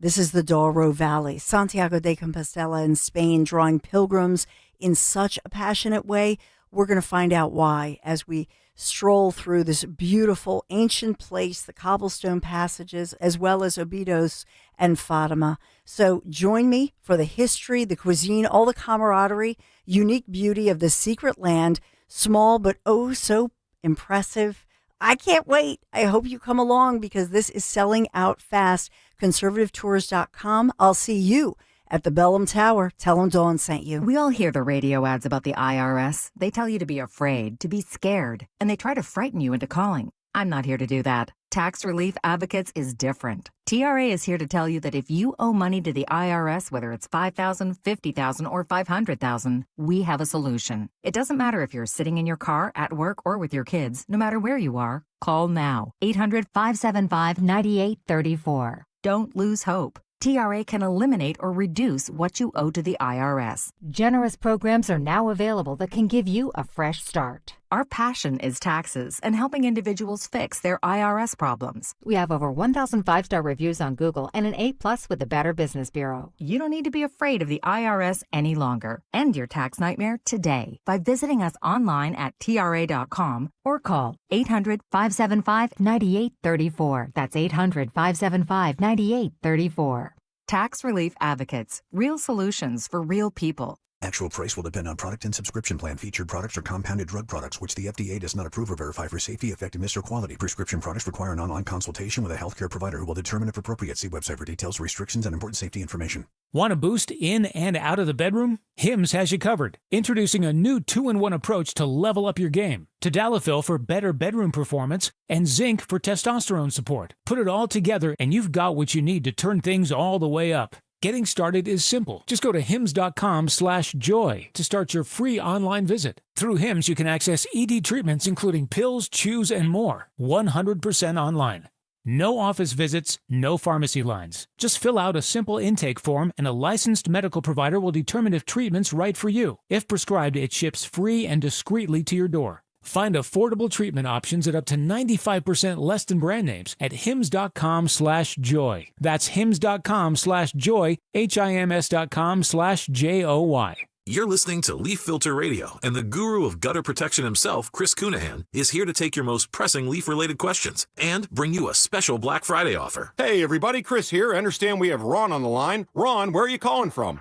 This is the Douro Valley, Santiago de Compostela in Spain, drawing pilgrims in such a passionate way. We're going to find out why as we stroll through this beautiful ancient place, the cobblestone passages, as well as Obidos and Fatima. So join me for the history, the cuisine, all the camaraderie, unique beauty of the secret land, small but oh so impressive. I can't wait. I hope you come along, because this is selling out fast. Conservativetours.com. I'll see you at the Bellum Tower. Tell them Dawn sent you. We all hear the radio ads about the IRS. They tell you to be afraid, to be scared, and they try to frighten you into calling. I'm not here to do that. Tax Relief Advocates is different. TRA is here to tell you that if you owe money to the IRS, whether it's $5,000, $50,000, or $500,000, we have a solution. It doesn't matter if you're sitting in your car, at work, or with your kids. No matter where you are, call now. 800-575-9834. Don't lose hope. TRA can eliminate or reduce what you owe to the IRS. Generous programs are now available that can give you a fresh start. Our passion is taxes and helping individuals fix their IRS problems. We have over 1,000 5-star reviews on Google and an A+ with the Better Business Bureau. You don't need to be afraid of the IRS any longer. End your tax nightmare today by visiting us online at TRA.com or call 800-575-9834. That's 800-575-9834. Tax Relief Advocates. Real solutions for real people. Actual price will depend on product and subscription plan. Featured products are compounded drug products, which the FDA does not approve or verify for safety, effectiveness, or quality. Prescription products require an online consultation with a healthcare provider who will determine if appropriate. See website for details, restrictions, and important safety information. Want a boost in and out of the bedroom? Hims has you covered. Introducing a new 2-in-1 approach to level up your game. Tadalafil for better bedroom performance and zinc for testosterone support. Put it all together and you've got what you need to turn things all the way up. Getting started is simple. Just go to hims.com/joy to start your free online visit. Through Hims, you can access ED treatments including pills, chews, and more. 100% online. No office visits, no pharmacy lines. Just fill out a simple intake form and a licensed medical provider will determine if treatment's right for you. If prescribed, it ships free and discreetly to your door. Find affordable treatment options at up to 95% less than brand names at hims.com/joy. That's hims.com/joy, HIMS.com/JOY. You're listening to Leaf Filter Radio, and the guru of gutter protection himself, Chris Cunahan, is here to take your most pressing leaf-related questions and bring you a special Black Friday offer. Hey, everybody, Chris here. I understand we have Ron on the line. Ron, where are you calling from?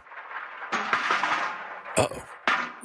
Uh-oh.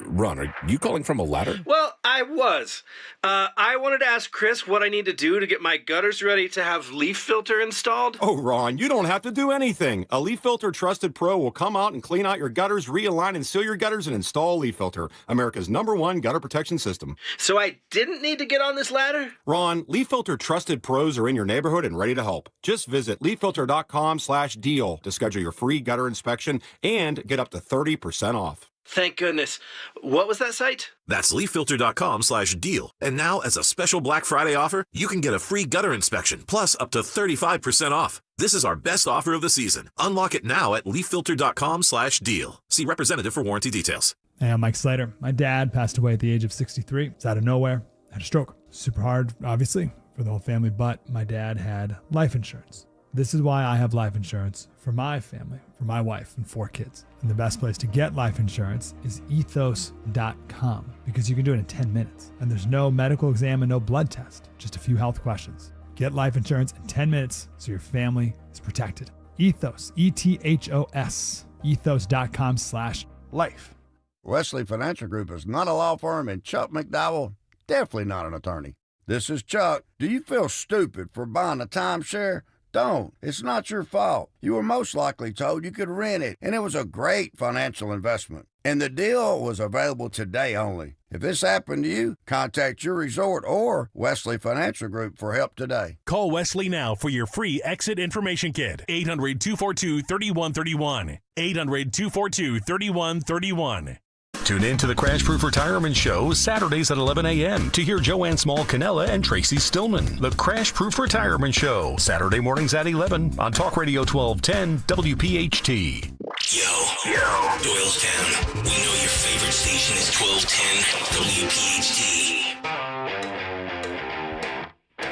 Ron, are you calling from a ladder? Well, I was. I wanted to ask Chris what I need to do to get my gutters ready to have leaf filter installed. Oh, Ron, you don't have to do anything. A Leaf Filter Trusted Pro will come out and clean out your gutters, realign and seal your gutters, and install Leaf Filter, America's #1 gutter protection system. So I didn't need to get on this ladder? Ron, Leaf Filter Trusted Pros are in your neighborhood and ready to help. Just visit leaffilter.com/deal to schedule your free gutter inspection and get up to 30% off. Thank goodness. What was that site? That's leaffilter.com/deal. And now, as a special Black Friday offer, you can get a free gutter inspection, plus up to 35% off. This is our best offer of the season. Unlock it now at leaffilter.com/deal. See representative for warranty details. Hey, I'm Mike Slater. My dad passed away at the age of 63. It's out of nowhere. Had a stroke. Super hard, obviously, for the whole family, but my dad had life insurance. This is why I have life insurance for my family, for my wife and 4 kids. And the best place to get life insurance is ethos.com, because you can do it in 10 minutes. And there's no medical exam and no blood test, just a few health questions. Get life insurance in 10 minutes so your family is protected. Ethos, ETHOS, ethos.com/ life. Wesley Financial Group is not a law firm, and Chuck McDowell, definitely not an attorney. This is Chuck. Do you feel stupid for buying a timeshare? Don't. It's not your fault. You were most likely told you could rent it, and it was a great financial investment. And the deal was available today only. If this happened to you, contact your resort or Wesley Financial Group for help today. Call Wesley now for your free exit information kit. 800-242-3131. 800-242-3131. Tune in to the Crash Proof Retirement Show Saturdays at 11 a.m. to hear Joanne Small-Canella and Tracy Stillman. The Crash Proof Retirement Show, Saturday mornings at 11 on Talk Radio 1210 WPHT. Yo, Doylestown, we know your favorite station is 1210 WPHT.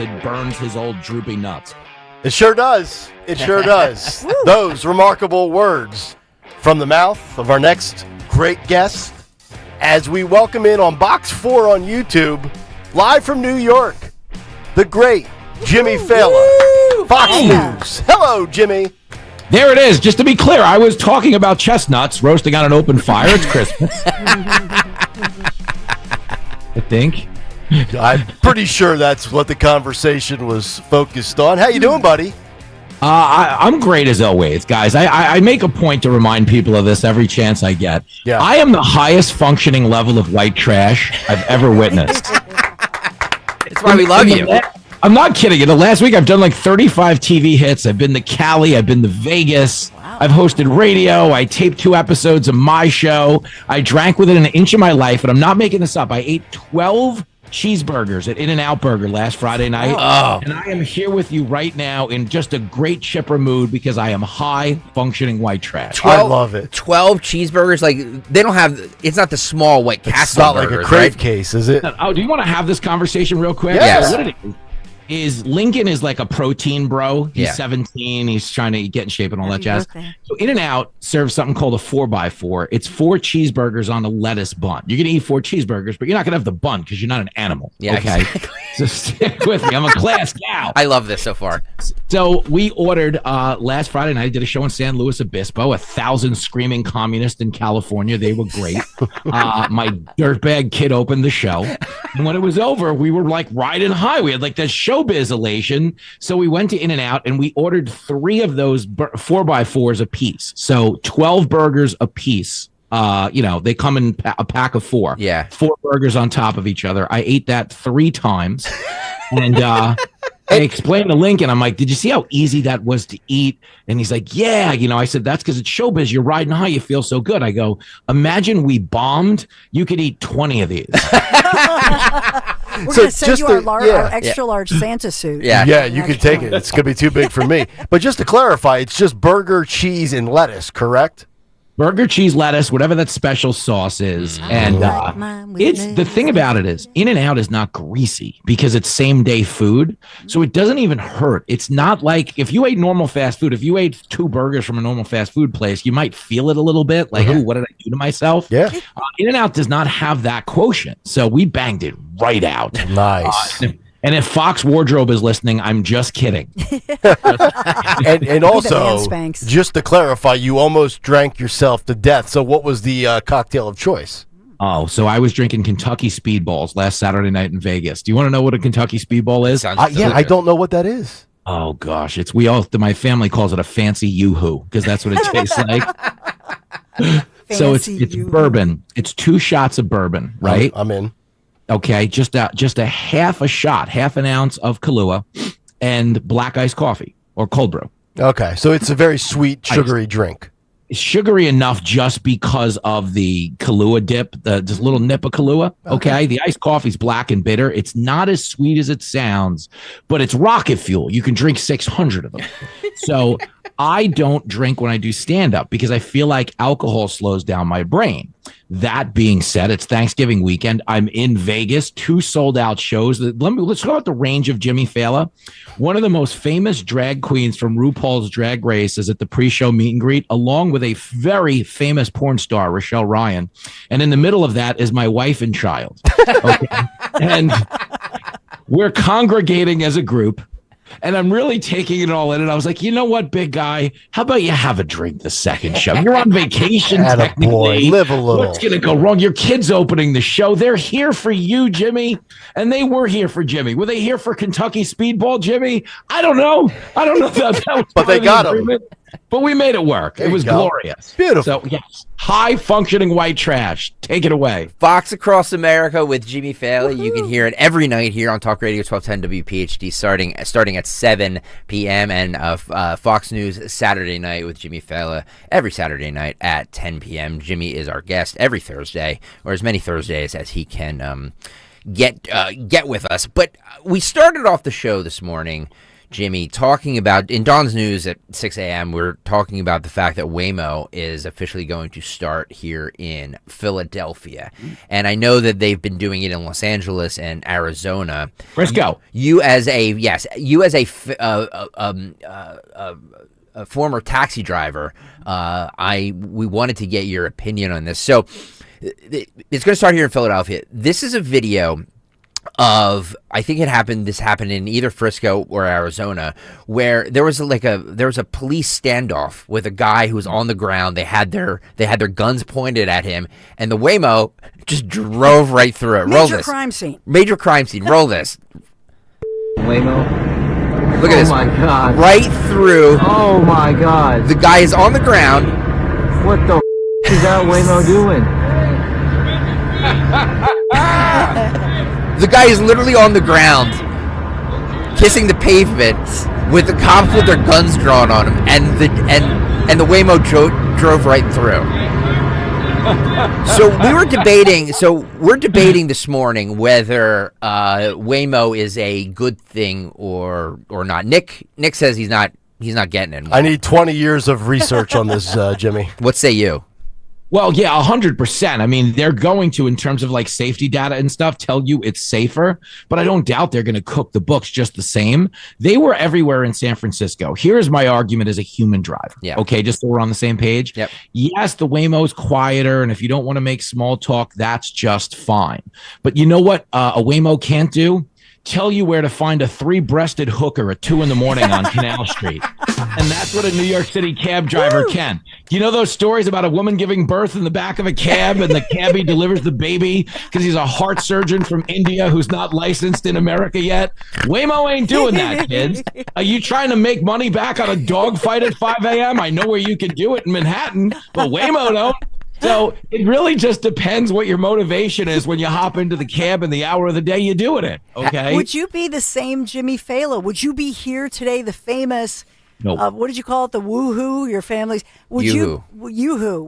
It burns his old droopy nuts. It sure does. It sure does. Those remarkable words from the mouth of our next great guest as we welcome in on Box 4 on YouTube, live from New York, the great Jimmy Fallon, Fox News. Hello, Jimmy. There it is. Just to be clear, I was talking about chestnuts roasting on an open fire. It's Christmas. I think. I'm pretty sure that's what the conversation was focused on. How you doing, buddy? I'm great as always, guys. I make a point to remind people of this every chance I get. Yeah. I am the highest functioning level of white trash I've ever witnessed. That's why we love you. I'm not kidding. In the last week, I've done like 35 TV hits. I've been to Cali. I've been to Vegas. Wow. I've hosted radio. I taped 2 episodes of my show. I drank within an inch of my life, and I'm not making this up. I ate 12 cheeseburgers at In-N-Out Burger last Friday night. And I am here with you right now in just a great chipper mood because I am high functioning white trash. I love it. 12 cheeseburgers, like they don't have. It's not the small white castle. It's not burgers, like a crave right? case, is it? Oh, do you want to have this conversation real quick? Yes. So what it is Lincoln is like a protein bro. He's 17. He's trying to get in shape and all that jazz. So In-N-Out serves something called a 4x4. It's 4 cheeseburgers on a lettuce bun. You're going to eat 4 cheeseburgers, but you're not going to have the bun because you're not an animal. Yeah, okay. exactly. So stick with me. I'm a class gal. I love this so far. So we ordered last Friday night. I did a show in San Luis Obispo. 1,000 screaming communists in California. They were great. My dirtbag kid opened the show. And when it was over, we were like riding high. We had like that showbiz elation. So we went to In-N-Out and we ordered 3 of those 4x4s a piece. So 12 burgers a piece. They come in a pack of 4. Yeah. 4 burgers on top of each other. I ate that 3 times. And I explained to Lincoln, I'm like, did you see how easy that was to eat? And he's like, yeah. I said, that's because it's showbiz. You're riding high. You feel so good. I go, imagine we bombed. You could eat 20 of these. We're going to send you our extra large Santa suit. Yeah, you can take it. It's going to be too big for me. But just to clarify, it's just burger, cheese, and lettuce, correct? Burger, cheese, lettuce, whatever that special sauce is. And it's the thing about it is In-N-Out is not greasy because it's same day food. So it doesn't even hurt. It's not like if you ate normal fast food, if you ate 2 burgers from a normal fast food place, you might feel it a little bit like, ooh, what did I do to myself? Yeah. In-N-Out does not have that quotient. So we banged it right out. Nice. And if Fox Wardrobe is listening, I'm just kidding. and also, just to clarify, you almost drank yourself to death. So what was the cocktail of choice? Oh, so I was drinking Kentucky Speedballs last Saturday night in Vegas. Do you want to know what a Kentucky Speedball is? I don't know what that is. Oh, gosh. My family calls it a fancy yoo-hoo because that's what it tastes like. So it's bourbon. It's 2 shots of bourbon, right? I'm in. Okay, just a half an ounce of Kahlua and black iced coffee or cold brew. Okay, so it's a very sweet, sugary drink. It's sugary enough just because of the Kahlua dip, this little nip of Kahlua. Okay, the iced coffee's black and bitter. It's not as sweet as it sounds, but it's rocket fuel. You can drink 600 of them. So I don't drink when I do stand-up because I feel like alcohol slows down my brain. That being said, it's Thanksgiving weekend. I'm in Vegas, 2 sold-out shows. Let's go about the range of Jimmy Fallon. One of the most famous drag queens from RuPaul's Drag Race is at the pre-show meet and greet, along with a very famous porn star, Rochelle Ryan. And in the middle of that is my wife and child. Okay? And we're congregating as a group. And I'm really taking it all in. And I was like, you know what, big guy? How about you have a drink the second show? You're on vacation, technically. Live a little. What's going to go wrong? Your kid's opening the show. They're here for you, Jimmy. And they were here for Jimmy. Were they here for Kentucky Speedball, Jimmy? I don't know. That was but they got him. But we made it work. There it was you go. glorious. Beautiful. So, yes, high-functioning white trash. Take it away. Fox Across America with Jimmy Fallon. You can hear it every night here on Talk Radio 1210 WPHT starting at 7 p.m. and Fox News Saturday night with Jimmy Fallon every Saturday night at 10 p.m. Jimmy is our guest every Thursday, or as many Thursdays as he can get with us. But we started off the show this morning, Jimmy, talking about, in Dawn's News at 6 a.m., we're talking about the fact that Waymo is officially going to start here in Philadelphia. And I know that they've been doing it in Los Angeles and Arizona. Frisco. You as a former taxi driver, we wanted to get your opinion on this. So it's going to start here in Philadelphia. This is a video of, I think this happened in either Frisco or Arizona, where there was a police standoff with a guy who was on the ground. They had their guns pointed at him, and the Waymo just drove right through it. Major crime scene. Major crime scene. Roll this. Waymo. Look at this. Oh my God. Right through. Oh my God. The guy is on the ground. What the is that Waymo doing? The guy is literally on the ground, kissing the pavement, with the cops with their guns drawn on him, and the Waymo drove right through. So we're debating this morning whether Waymo is a good thing or not. Nick says he's not getting it. I need 20 years of research on this, Jimmy. What say you? Well, yeah, 100%. I mean, they're going to, in terms of like safety data and stuff, tell you it's safer, but I don't doubt they're going to cook the books just the same. They were everywhere in San Francisco. Here's my argument as a human driver. Yeah. Okay, just so we're on the same page. Yep. Yes, the Waymo's quieter, and if you don't want to make small talk, that's just fine. But you know what a Waymo can't do? Tell you where to find a 3-breasted hooker at 2 a.m. on Canal Street. And that's what a New York City cab driver can. You know those stories about a woman giving birth in the back of a cab and the cabbie delivers the baby because he's a heart surgeon from India who's not licensed in America yet? Waymo ain't doing that, kids. Are you trying to make money back on a dogfight at 5 a.m.? I know where you can do it in Manhattan, but Waymo don't. So it really just depends what your motivation is when you hop into the cab and the hour of the day you do it. Okay. Would you be the same Jimmy Fallon? Would you be here today, the famous, what did you call it? The woohoo, your family's? Yoo-hoo.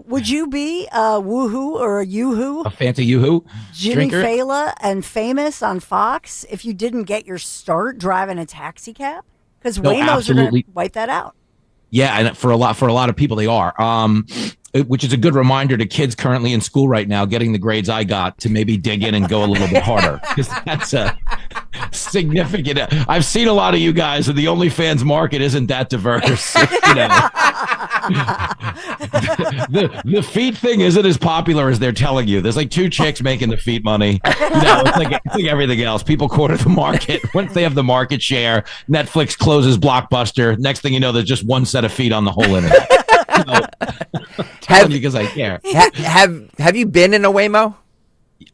Would you be a woohoo or a yoo-hoo? A fancy yoo-hoo Jimmy drinker? Fallon and famous on Fox if you didn't get your start driving a taxi cab? Because Waymo's are going to wipe that out. Yeah, and for a lot of people they are. Which is a good reminder to kids currently in school right now getting the grades I got to maybe dig in and go a little bit harder, because that's a significant. I've seen a lot of you guys, and the OnlyFans market isn't that diverse. The feet thing isn't as popular as they're telling you. There's like 2 chicks making the feet money. It's like everything else. People corner the market. Once they have the market share, Netflix closes Blockbuster. Next thing you know, there's just 1 set of feet on the whole internet. Because I care. Have you been in a Waymo?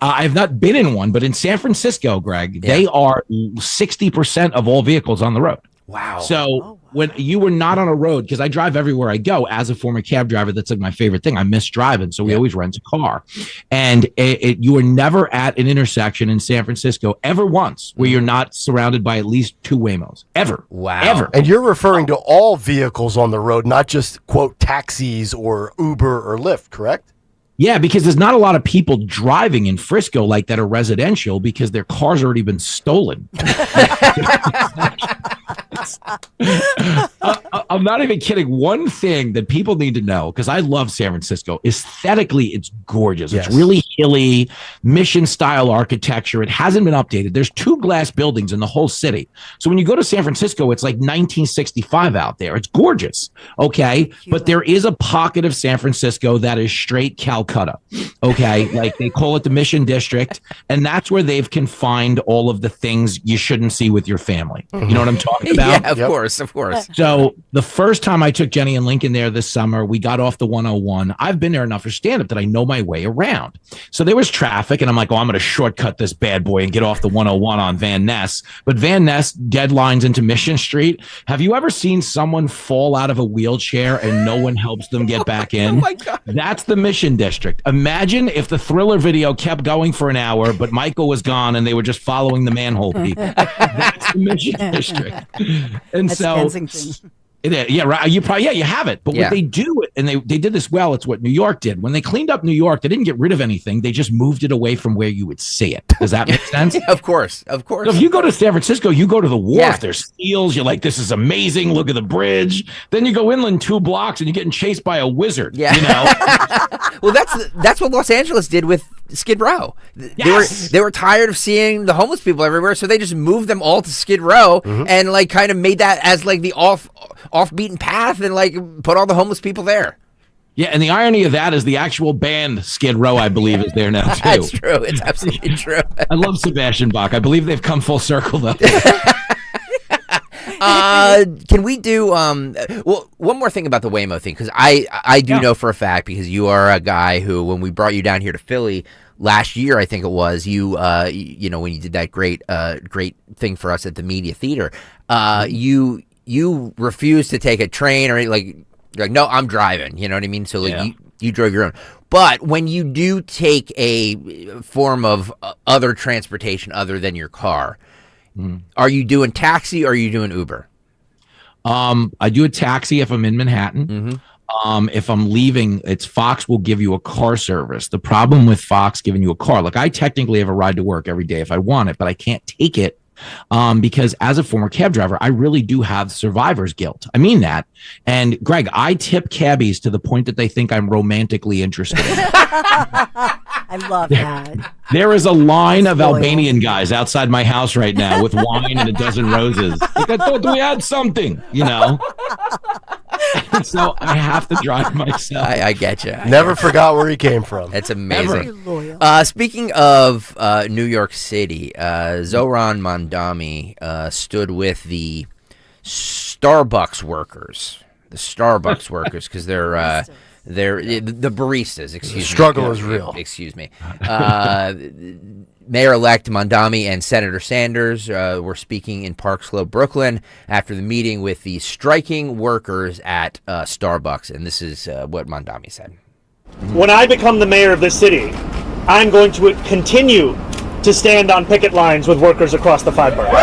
I've not been in one, but in San Francisco, Greg, they are 60% of all vehicles on the road. Wow. So when you were not on a road, because I drive everywhere I go as a former cab driver, that's like my favorite thing. I miss driving. So we always rent a car. And you were never at an intersection in San Francisco ever once where you're not surrounded by at least 2 Waymos. Ever. Wow. Ever. And you're referring to all vehicles on the road, not just, quote, taxis or Uber or Lyft, correct? Yeah, because there's not a lot of people driving in Frisco like that are residential because their car's already been stolen. I'm not even kidding. One thing that people need to know, because I love San Francisco, aesthetically, it's gorgeous. Yes. It's really hilly, mission-style architecture. It hasn't been updated. There's 2 glass buildings in the whole city. So when you go to San Francisco, it's like 1965 out there. It's gorgeous, okay? But there is a pocket of San Francisco that is straight Calcutta, okay? Like they call it the Mission District, and that's where they've confined all of the things you shouldn't see with your family. You know what I'm talking about? Yeah, of course. So the first time I took Jenny and Lincoln there this summer, we got off the 101. I've been there enough for stand-up that I know my way around. So there was traffic, and I'm like, I'm going to shortcut this bad boy and get off the 101 on Van Ness. But Van Ness deadlines into Mission Street. Have you ever seen someone fall out of a wheelchair and no one helps them get back in? Oh my God. That's the Mission District. Imagine if the Thriller video kept going for an hour, but Michael was gone and they were just following the manhole people. That's the Mission District. And That's so Kensington. yeah, right. You have it. But what they do, and they did this well, it's what New York did. When they cleaned up New York, they didn't get rid of anything. They just moved it away from where you would see it. Does that make sense? Of course. So if you go to San Francisco, you go to the wharf, Yeah. there's seals. You're like, this is amazing. Look at the bridge. Then you go inland 2 blocks and you're getting chased by a wizard. Yeah. You know? Well, that's what Los Angeles did with Skid Row. They were tired of seeing the homeless people everywhere, so they just moved them all to Skid Row and like kind of made that as like the off beaten path and like put all the homeless people there. Yeah, and the irony of that is the actual band Skid Row, I believe, is there now too. That's true. It's absolutely true. I love Sebastian Bach. I believe they've come full circle though. Can we do well, one more thing about the Waymo thing, because I do know for a fact, because you are a guy who, when we brought you down here to Philly last year, I think it was, you know, when you did that great thing for us at the Media Theater, you refused to take a train, or like no, I'm driving, you know what I mean? So like you drove your own. But when you do take a form of other transportation other than your car, are you doing taxi or are you doing Uber? I do a taxi if I'm in Manhattan. If I'm leaving, it's Fox will give you a car service. The problem with Fox giving you a car, like I technically have a ride to work every day if I want it, but I can't take it because as a former cab driver, I really do have survivor's guilt. I mean that. And Greg, I tip cabbies to the point that they think I'm romantically interested in it. I love that. There is a line of Albanian guys outside my house right now with wine and a dozen roses. Like, I thought we had something, you know? So I have to drive myself. I get you. Never forgot where he came from. It's amazing. Speaking of New York City, Zoran Mandami stood with the Starbucks workers. Because they're the baristas. Excuse me. Struggle is real. Excuse me. Mayor-elect Mandami and Senator Sanders were speaking in Park Slope, Brooklyn, after the meeting with the striking workers at Starbucks, and this is what Mandami said. When I become the mayor of this city, I'm going to continue to stand on picket lines with workers across the 5 boroughs. Free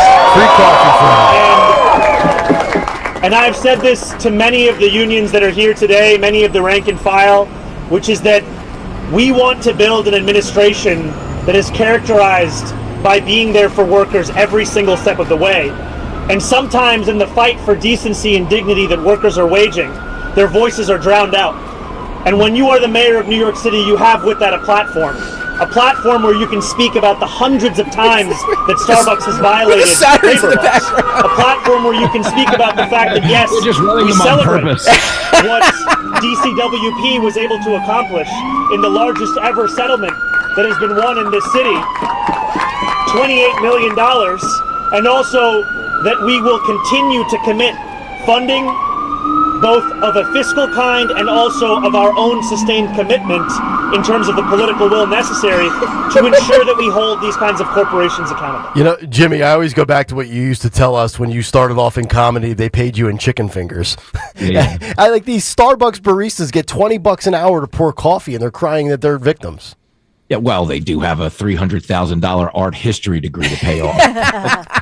coffee and I've said this to many of the unions that are here today, many of the rank and file, which is that we want to build an administration that is characterized by being there for workers every single step of the way. And sometimes in the fight for decency and dignity that workers are waging, their voices are drowned out. And when you are the mayor of New York City, you have with that a platform where you can speak about the hundreds of times that Starbucks has violated labor laws. A platform where you can speak about the fact that, yes, we celebrate what DCWP was able to accomplish in the largest ever settlement that has been won in this city, $28 million, and also that we will continue to commit funding both of a fiscal kind and also of our own sustained commitment in terms of the political will necessary to ensure that we hold these kinds of corporations accountable. You know, Jimmy, I always go back to what you used to tell us when you started off in comedy. They paid you in chicken fingers. Yeah. I like these Starbucks baristas get $20 an hour to pour coffee, and they're crying that they're victims. Yeah, well, they do have a $300,000 art history degree to pay off.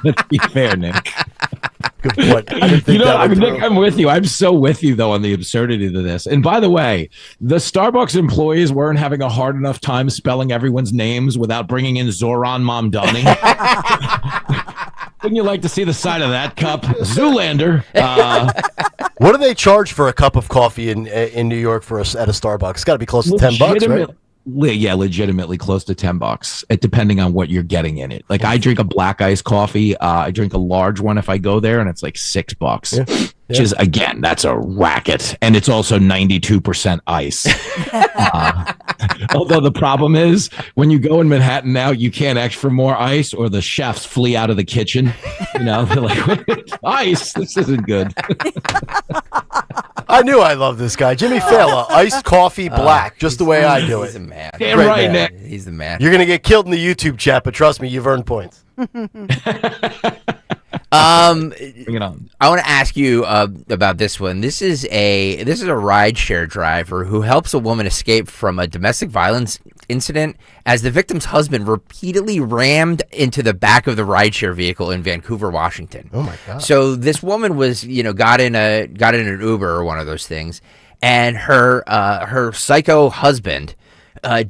Let's be fair, Nick. Good point. You know, Nick, I'm with you. I'm so with you, though, on the absurdity of this. And by the way, the Starbucks employees weren't having a hard enough time spelling everyone's names without bringing in Zoran Mamdani. Wouldn't you like to see the side of that cup? Zoolander. What do they charge for a cup of coffee in New York at a Starbucks? It's got to be close to $10, right? legitimately close to $10, depending on what you're getting in it. Like I drink a black iced coffee. I drink a large one if I go there, and it's like $6. Which is, again, that's a racket. And it's also 92% ice. Although the problem is when you go in Manhattan now, you can't ask for more ice or the chefs flee out of the kitchen. You know, they're like, ice, this isn't good. I knew I loved this guy. Jimmy Fallon, iced coffee black, just the way I do it. He's a man. Damn right, Nick. He's the man. You're going to get killed in the YouTube chat, but trust me, you've earned points. Bring it on. I want to ask you about this one. This is a rideshare driver who helps a woman escape from a domestic violence incident as the victim's husband repeatedly rammed into the back of the rideshare vehicle in Vancouver, Washington. Oh my God. So this woman was, got in an Uber or one of those things, and her psycho husband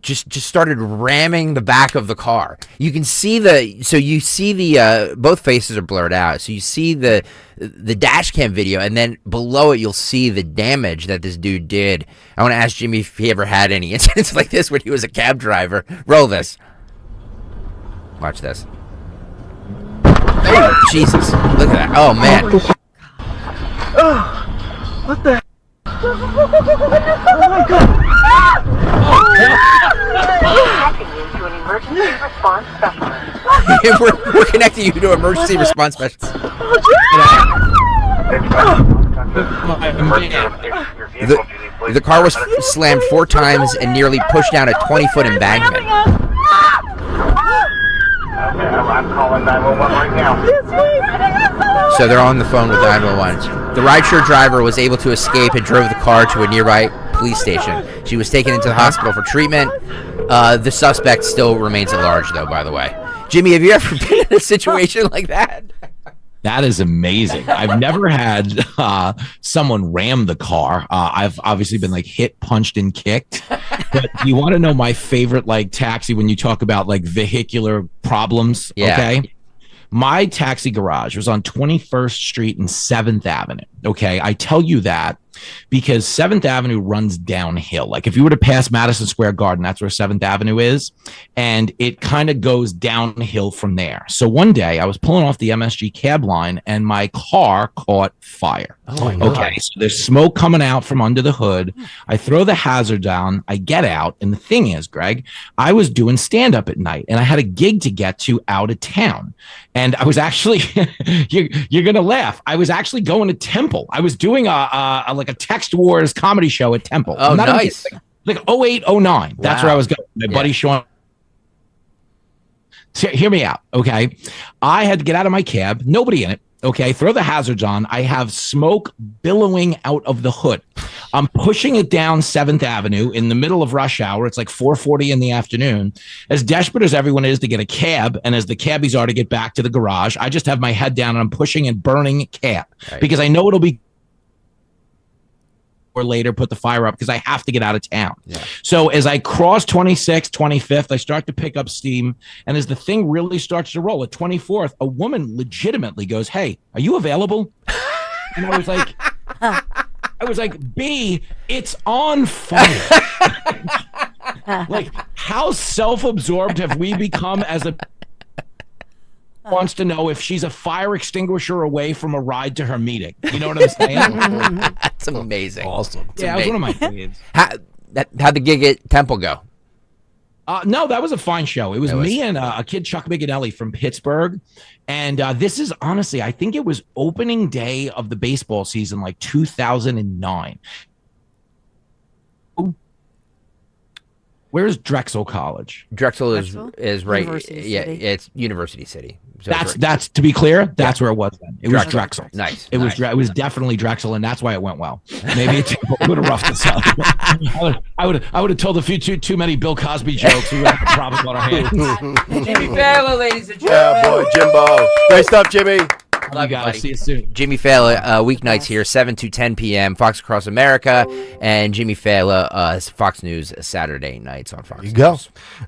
just started ramming the back of the car. You can see both faces are blurred out. So you see the dash cam video, and then below it, you'll see the damage that this dude did. I want to ask Jimmy if he ever had any incidents like this when he was a cab driver. Roll this. Watch this. Oh, Jesus. Look at that. Oh, man. What the? Oh my God! We're connecting you to emergency response specialist. The car was slammed 4 times and nearly pushed down a 20-foot embankment. I'm calling 911 right now. So they're on the phone with 911. The rideshare driver was able to escape and drove the car to a nearby police station. She was taken into the hospital for treatment. The suspect still remains at large, though, by the way. Jimmy, have you ever been in a situation like that? That is amazing. I've never had someone ram the car. I've obviously been like hit, punched, and kicked. But you want to know my favorite like taxi when you talk about like vehicular problems? Yeah. Okay. My taxi garage was on 21st Street and 7th Avenue. Okay. I tell you that because 7th Avenue runs downhill. Like if you were to pass Madison Square Garden, that's where 7th Avenue is. And it kind of goes downhill from there. So one day I was pulling off the MSG cab line and my car caught fire. Oh my God. Okay. So there's smoke coming out from under the hood. I throw the hazard down. I get out. And the thing is, Greg, I was doing stand up at night and I had a gig to get to out of town. And I was actually, you're going to laugh. I was actually going to Temple. I was doing like a Text Wars comedy show at Temple. Oh, nice. Like 08, 09. That's where I was going. My buddy Sean. So, hear me out. Okay. I had to get out of my cab. Nobody in it. Okay. Throw the hazards on. I have smoke billowing out of the hood. I'm pushing it down 7th Avenue in the middle of rush hour. It's like 4:40 in the afternoon. As desperate as everyone is to get a cab, and as the cabbies are to get back to the garage, I just have my head down and I'm pushing and burning cab because I know it'll be or later put the fire up because I have to get out of town. Yeah. So as I cross 26th, 25th, I start to pick up steam. And as the thing really starts to roll at 24th, a woman legitimately goes, "Hey, are you available?" And I was like, "B, it's on fire." Like, how self-absorbed have we become as a wants to know if she's a fire extinguisher away from a ride to her meeting. You know what I'm saying? That's amazing. Awesome. Yeah, it was one of my favorites. How'd the gig at Temple go? No, that was a fine show. It was me and a kid, Chuck Miganelli from Pittsburgh. And this is honestly, I think it was opening day of the baseball season, like 2009. Where's Drexel College? Drexel is right. University Yeah, City. It's University City. So That's to be clear. That's where it was then. It was Drexel. Nice. It was definitely Drexel, and that's why it went well. Maybe it would have roughed us up. I would have told a few too many Bill Cosby jokes. We would have problems on our hands. Jimmy Fallon, ladies and gentlemen. Yeah, boy, Jimbo. Great stuff, Jimmy. Love you, guys. buddy. See you soon. Jimmy Fallon, weeknights here, 7 to 10 p.m., Fox Across America, and Jimmy Fallon, Fox News, Saturday nights on Fox News. You go.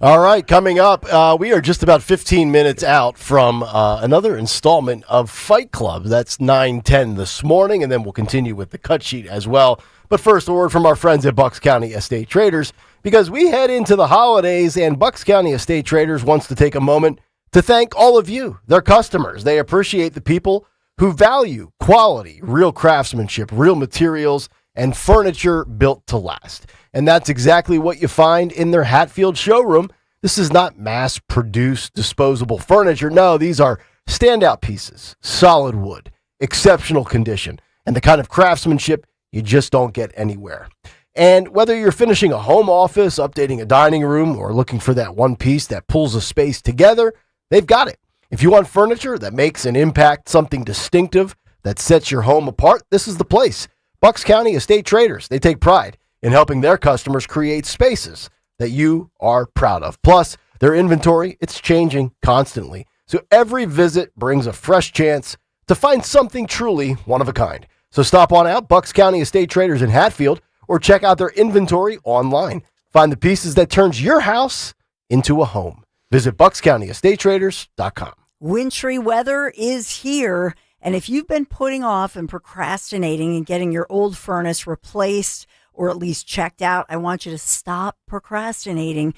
All right, coming up, we are just about 15 minutes out from another installment of Fight Club. That's 9:10 this morning, and then we'll continue with the cut sheet as well. But first, a word from our friends at Bucks County Estate Traders. because we head into the holidays, and Bucks County Estate Traders wants to take a moment to thank all of you, their customers. They appreciate the people who value quality, real craftsmanship, real materials, and furniture built to last. And that's exactly what you find in their Hatfield showroom. This is not mass-produced disposable furniture. No, these are standout pieces, solid wood, exceptional condition, and the kind of craftsmanship you just don't get anywhere. And whether you're finishing a home office, updating a dining room, or looking for that one piece that pulls a space together, they've got it. If you want furniture that makes an impact, something distinctive that sets your home apart, this is the place. Bucks County Estate Traders, they take pride in helping their customers create spaces that you are proud of. Plus, their inventory, it's changing constantly. So every visit brings a fresh chance to find something truly one of a kind. So stop on out, Bucks County Estate Traders in Hatfield, or check out their inventory online. Find the pieces that turns your house into a home. Visit buckscountyestatetraders.com. Wintry weather is here. And if you've been putting off and procrastinating and getting your old furnace replaced or at least checked out, I want you to stop procrastinating.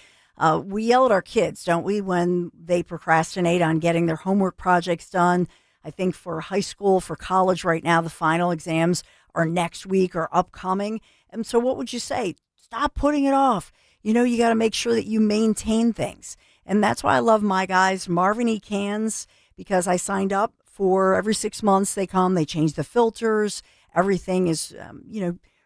We yell at our kids, don't we, when they procrastinate on getting their homework projects done. I think for high school, for college right now, the final exams are next week or upcoming. And so what would you say? Stop putting it off. You know, you got to make sure that you maintain things. And that's why I love my guys, Marvin E. Cans, because I signed up for every 6 months they come, they change the filters. Everything is,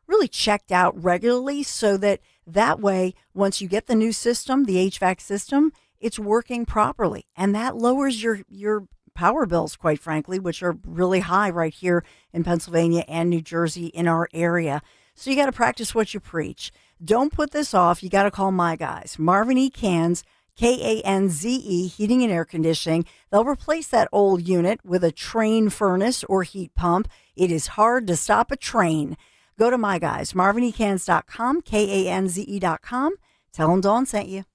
really checked out regularly so that way, once you get the new system, the HVAC system, it's working properly. And that lowers your power bills, quite frankly, which are really high right here in Pennsylvania and New Jersey in our area. So you got to practice what you preach. Don't put this off. You got to call my guys, Marvin E. Cans, Kanze Heating and Air Conditioning. They'll replace that old unit with a train furnace or heat pump. It is hard to stop a train. Go to my guys, marvinecans.com, Kanze.com. Tell them Dawn sent you.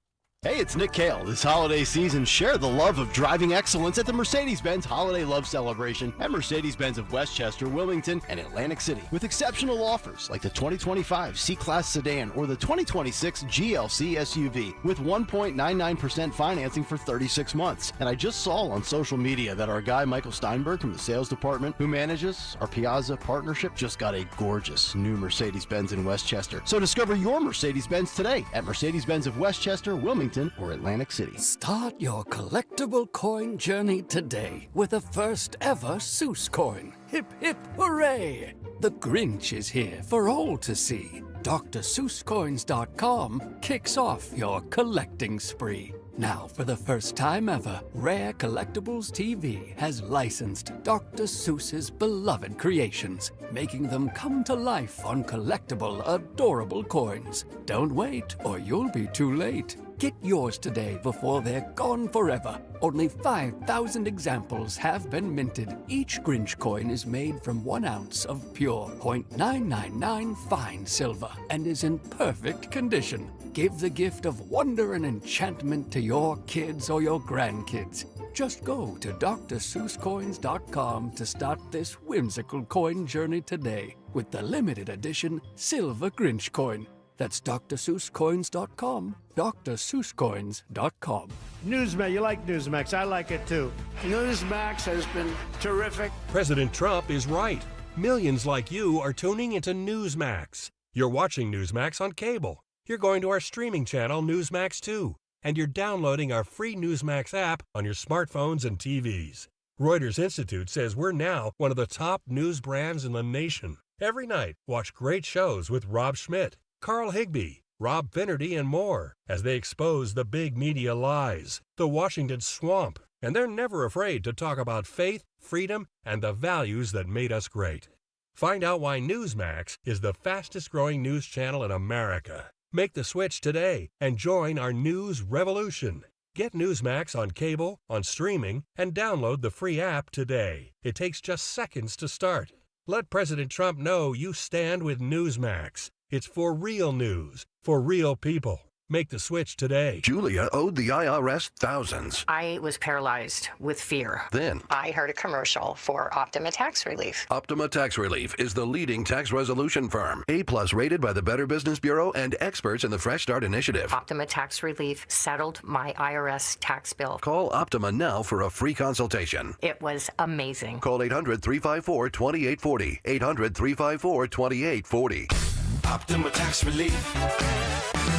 Hey, it's Nick Kayal. This holiday season, share the love of driving excellence at the Mercedes-Benz Holiday Love Celebration at Mercedes-Benz of Westchester, Wilmington, and Atlantic City. With exceptional offers like the 2025 C-Class sedan or the 2026 GLC SUV with 1.99% financing for 36 months. And I just saw on social media that our guy Michael Steinberg from the sales department who manages our Piazza partnership just got a gorgeous new Mercedes-Benz in Westchester. So discover your Mercedes-Benz today at Mercedes-Benz of Westchester, Wilmington, or Atlantic City. Start your collectible coin journey today with the first ever Seuss coin. Hip, hip, hooray! The Grinch is here for all to see. DrSeussCoins.com kicks off your collecting spree. Now, for the first time ever, Rare Collectibles TV has licensed Dr. Seuss's beloved creations, making them come to life on collectible, adorable coins. Don't wait, or you'll be too late. Get yours today before they're gone forever. Only 5,000 examples have been minted. Each Grinch coin is made from 1 ounce of pure .999 fine silver and is in perfect condition. Give the gift of wonder and enchantment to your kids or your grandkids. Just go to DrSeussCoins.com to start this whimsical coin journey today with the limited edition Silver Grinch coin. That's DrSeussCoins.com, DrSeussCoins.com. Newsmax, you like Newsmax. I like it too. Newsmax has been terrific. President Trump is right. Millions like you are tuning into Newsmax. You're watching Newsmax on cable. You're going to our streaming channel, Newsmax 2, and you're downloading our free Newsmax app on your smartphones and TVs. Reuters Institute says we're now one of the top news brands in the nation. Every night, watch great shows with Rob Schmidt, Carl Higbie, Rob Finnerty, and more as they expose the big media lies, the Washington swamp, and they're never afraid to talk about faith, freedom, and the values that made us great. Find out why Newsmax is the fastest-growing news channel in America. Make the switch today and join our news revolution. Get Newsmax on cable, on streaming, and download the free app today. It takes just seconds to start. Let President Trump know you stand with Newsmax. It's for real news, for real people. Make the switch today. Julia owed the IRS thousands. I was paralyzed with fear. Then I heard a commercial for Optima Tax Relief. Optima Tax Relief is the leading tax resolution firm. A+ rated by the Better Business Bureau and experts in the Fresh Start Initiative. Optima Tax Relief settled my IRS tax bill. Call Optima now for a free consultation. It was amazing. Call 800-354-2840. 800-354-2840. Optima Tax Relief.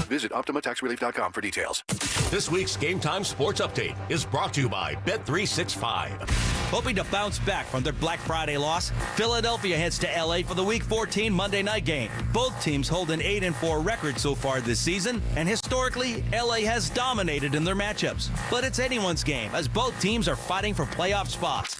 Visit OptimaTaxRelief.com for details. This week's Game Time Sports Update is brought to you by Bet365. Hoping to bounce back from their Black Friday loss, Philadelphia heads to LA for the Week 14 Monday night game. Both teams hold an 8-4 record so far this season, and historically, LA has dominated in their matchups. But it's anyone's game, as both teams are fighting for playoff spots.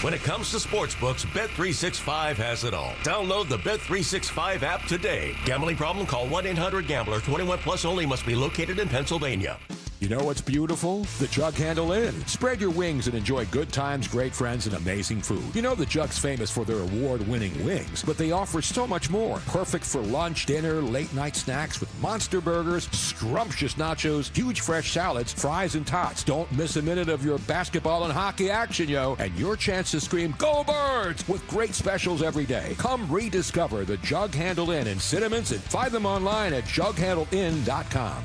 When it comes to sportsbooks, Bet365 has it all. Download the Bet365 app today. Gambling problem? Call 1-800-GAMBLER. 21 plus only. Must be located in Pennsylvania. You know what's beautiful? The Jug Handle Inn. Spread your wings and enjoy good times, great friends, and amazing food. You know the Jug's famous for their award-winning wings, but they offer so much more. Perfect for lunch, dinner, late-night snacks with monster burgers, scrumptious nachos, huge fresh salads, fries, and tots. Don't miss a minute of your basketball and hockey action, yo, and your chance to scream, "Go Birds!" with great specials every day. Come rediscover the Jug Handle Inn in Cinnamons and find them online at jughandleinn.com.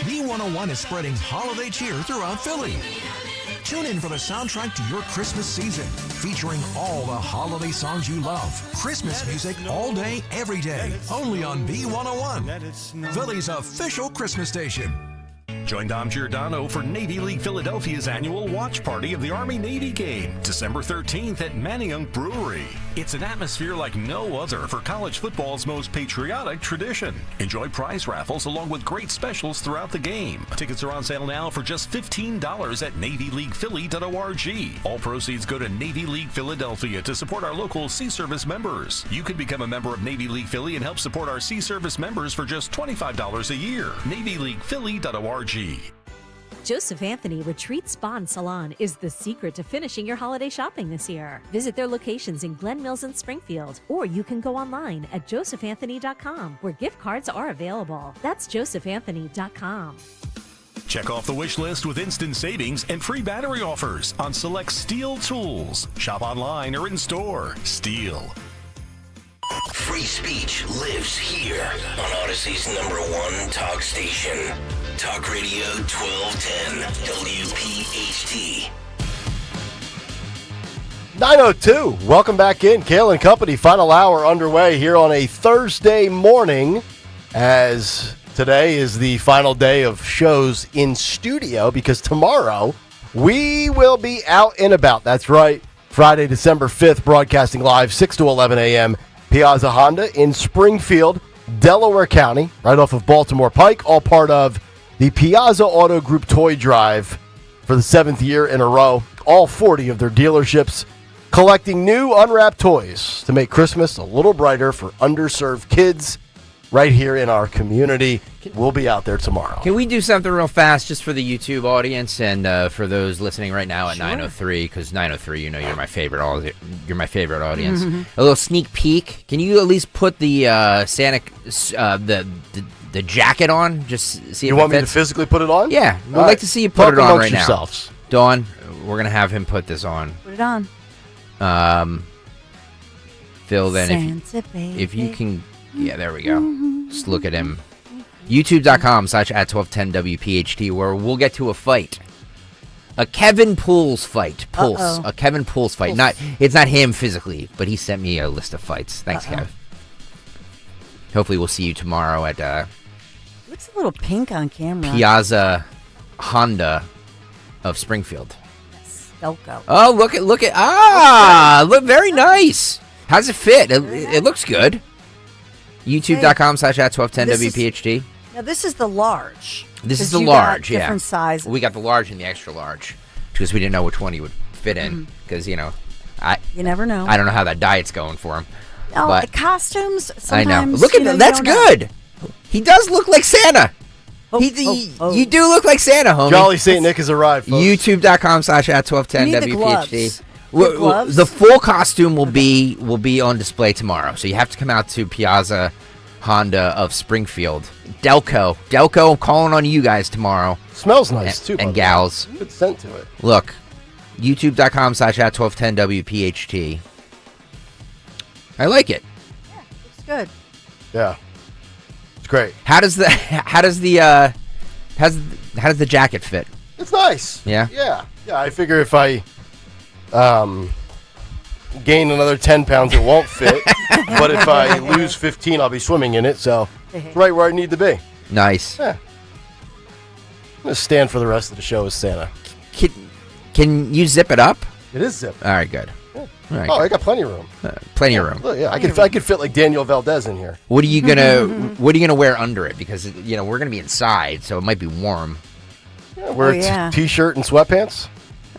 B101 is spreading holiday cheer throughout Philly. Tune in for the soundtrack to your Christmas season, featuring all the holiday songs you love. Christmas music all day, every day, only on B101, Philly's official Christmas station. Join Dom Giordano for Navy League Philadelphia's annual watch party of the Army-Navy game, December 13th at Manayunk Brewery. It's an atmosphere like no other for college football's most patriotic tradition. Enjoy prize raffles along with great specials throughout the game. Tickets are on sale now for just $15 at NavyLeaguePhilly.org. All proceeds go to Navy League Philadelphia to support our local Sea Service members. You can become a member of Navy League Philly and help support our Sea Service members for just $25 a year. NavyLeaguePhilly.org. Joseph Anthony Retreat Spa and Salon is the secret to finishing your holiday shopping this year. Visit their locations in Glen Mills and Springfield, or you can go online at josephanthony.com, where gift cards are available. That's josephanthony.com. Check off the wish list with instant savings and free battery offers on select Steel tools. Shop online or in store. Steel. Free speech lives here on Odyssey's #1 talk station. Talk Radio 1210 WPHT. 9:02. Welcome back in. Kayal and Company, final hour underway here on a Thursday morning, as today is the final day of shows in studio, because tomorrow we will be out and about. That's right. Friday, December 5th, broadcasting live 6 to 11 a.m. Piazza Honda in Springfield, Delaware County, right off of Baltimore Pike, all part of the Piazza Auto Group Toy Drive for the 7th year in a row. All 40 of their dealerships collecting new unwrapped toys to make Christmas a little brighter for underserved kids right here in our community. We'll be out there tomorrow. Can we do something real fast just for the YouTube audience and for those listening right now at 9:03? Because 9:03, you know, you're my favorite audience. Mm-hmm. A little sneak peek. Can you at least put the Santa the jacket on? Just see. You want me to physically put it on? Yeah, we'd All like right. to see you put it on right yourselves. now. Dawn, we're gonna have him put this on. Put it on. Phil, then if you can, yeah, there we go. Just look at him. YouTube.com/@1210WPHT, where we'll get to a fight. A Kevin Pools fight. A Kevin Pools fight. It's not him physically, but he sent me a list of fights. Thanks, Kev. Hopefully we'll see you tomorrow at Looks a little pink on camera. Piazza Honda of Springfield. Stelco. Oh, look at look very nice. How's it fit? It looks good. YouTube.com/@1210WPHT. Now this is the large. This is the large, yeah. Different size. We got the large and the extra large because we didn't know which one he would fit in. Because you never know. I don't know how that diet's going for him. No, but costumes. I know. Sometimes, Look at that. That's good. He does look like Santa. You do look like Santa, homie. Jolly St. Nick has arrived, folks. YouTube.com/@1210WPHT. The full costume will be on display tomorrow, so you have to come out to Piazza Honda of Springfield Delco, I'm calling on you guys tomorrow. Smells nice, too. And gals. Good scent to it. Look, youtube.com/@1210WPHT. I like it. It's good. Yeah. It's great. How does the jacket fit? It's nice. Yeah? Yeah. Yeah, I figure if I gain another 10 pounds, it won't fit. But if I lose 15, I'll be swimming in it. So it's right where I need to be. Nice. Yeah. I'm going to stand for the rest of the show as Santa. Can you zip it up? It is zipped. All right, good. Yeah. All right, Oh, good. I got plenty of room. Plenty of room. Look, yeah, I could fit like Daniel Valdez in here. What are you gonna wear under it? Because we're gonna be inside, so it might be warm. Yeah, wear a t-shirt and sweatpants.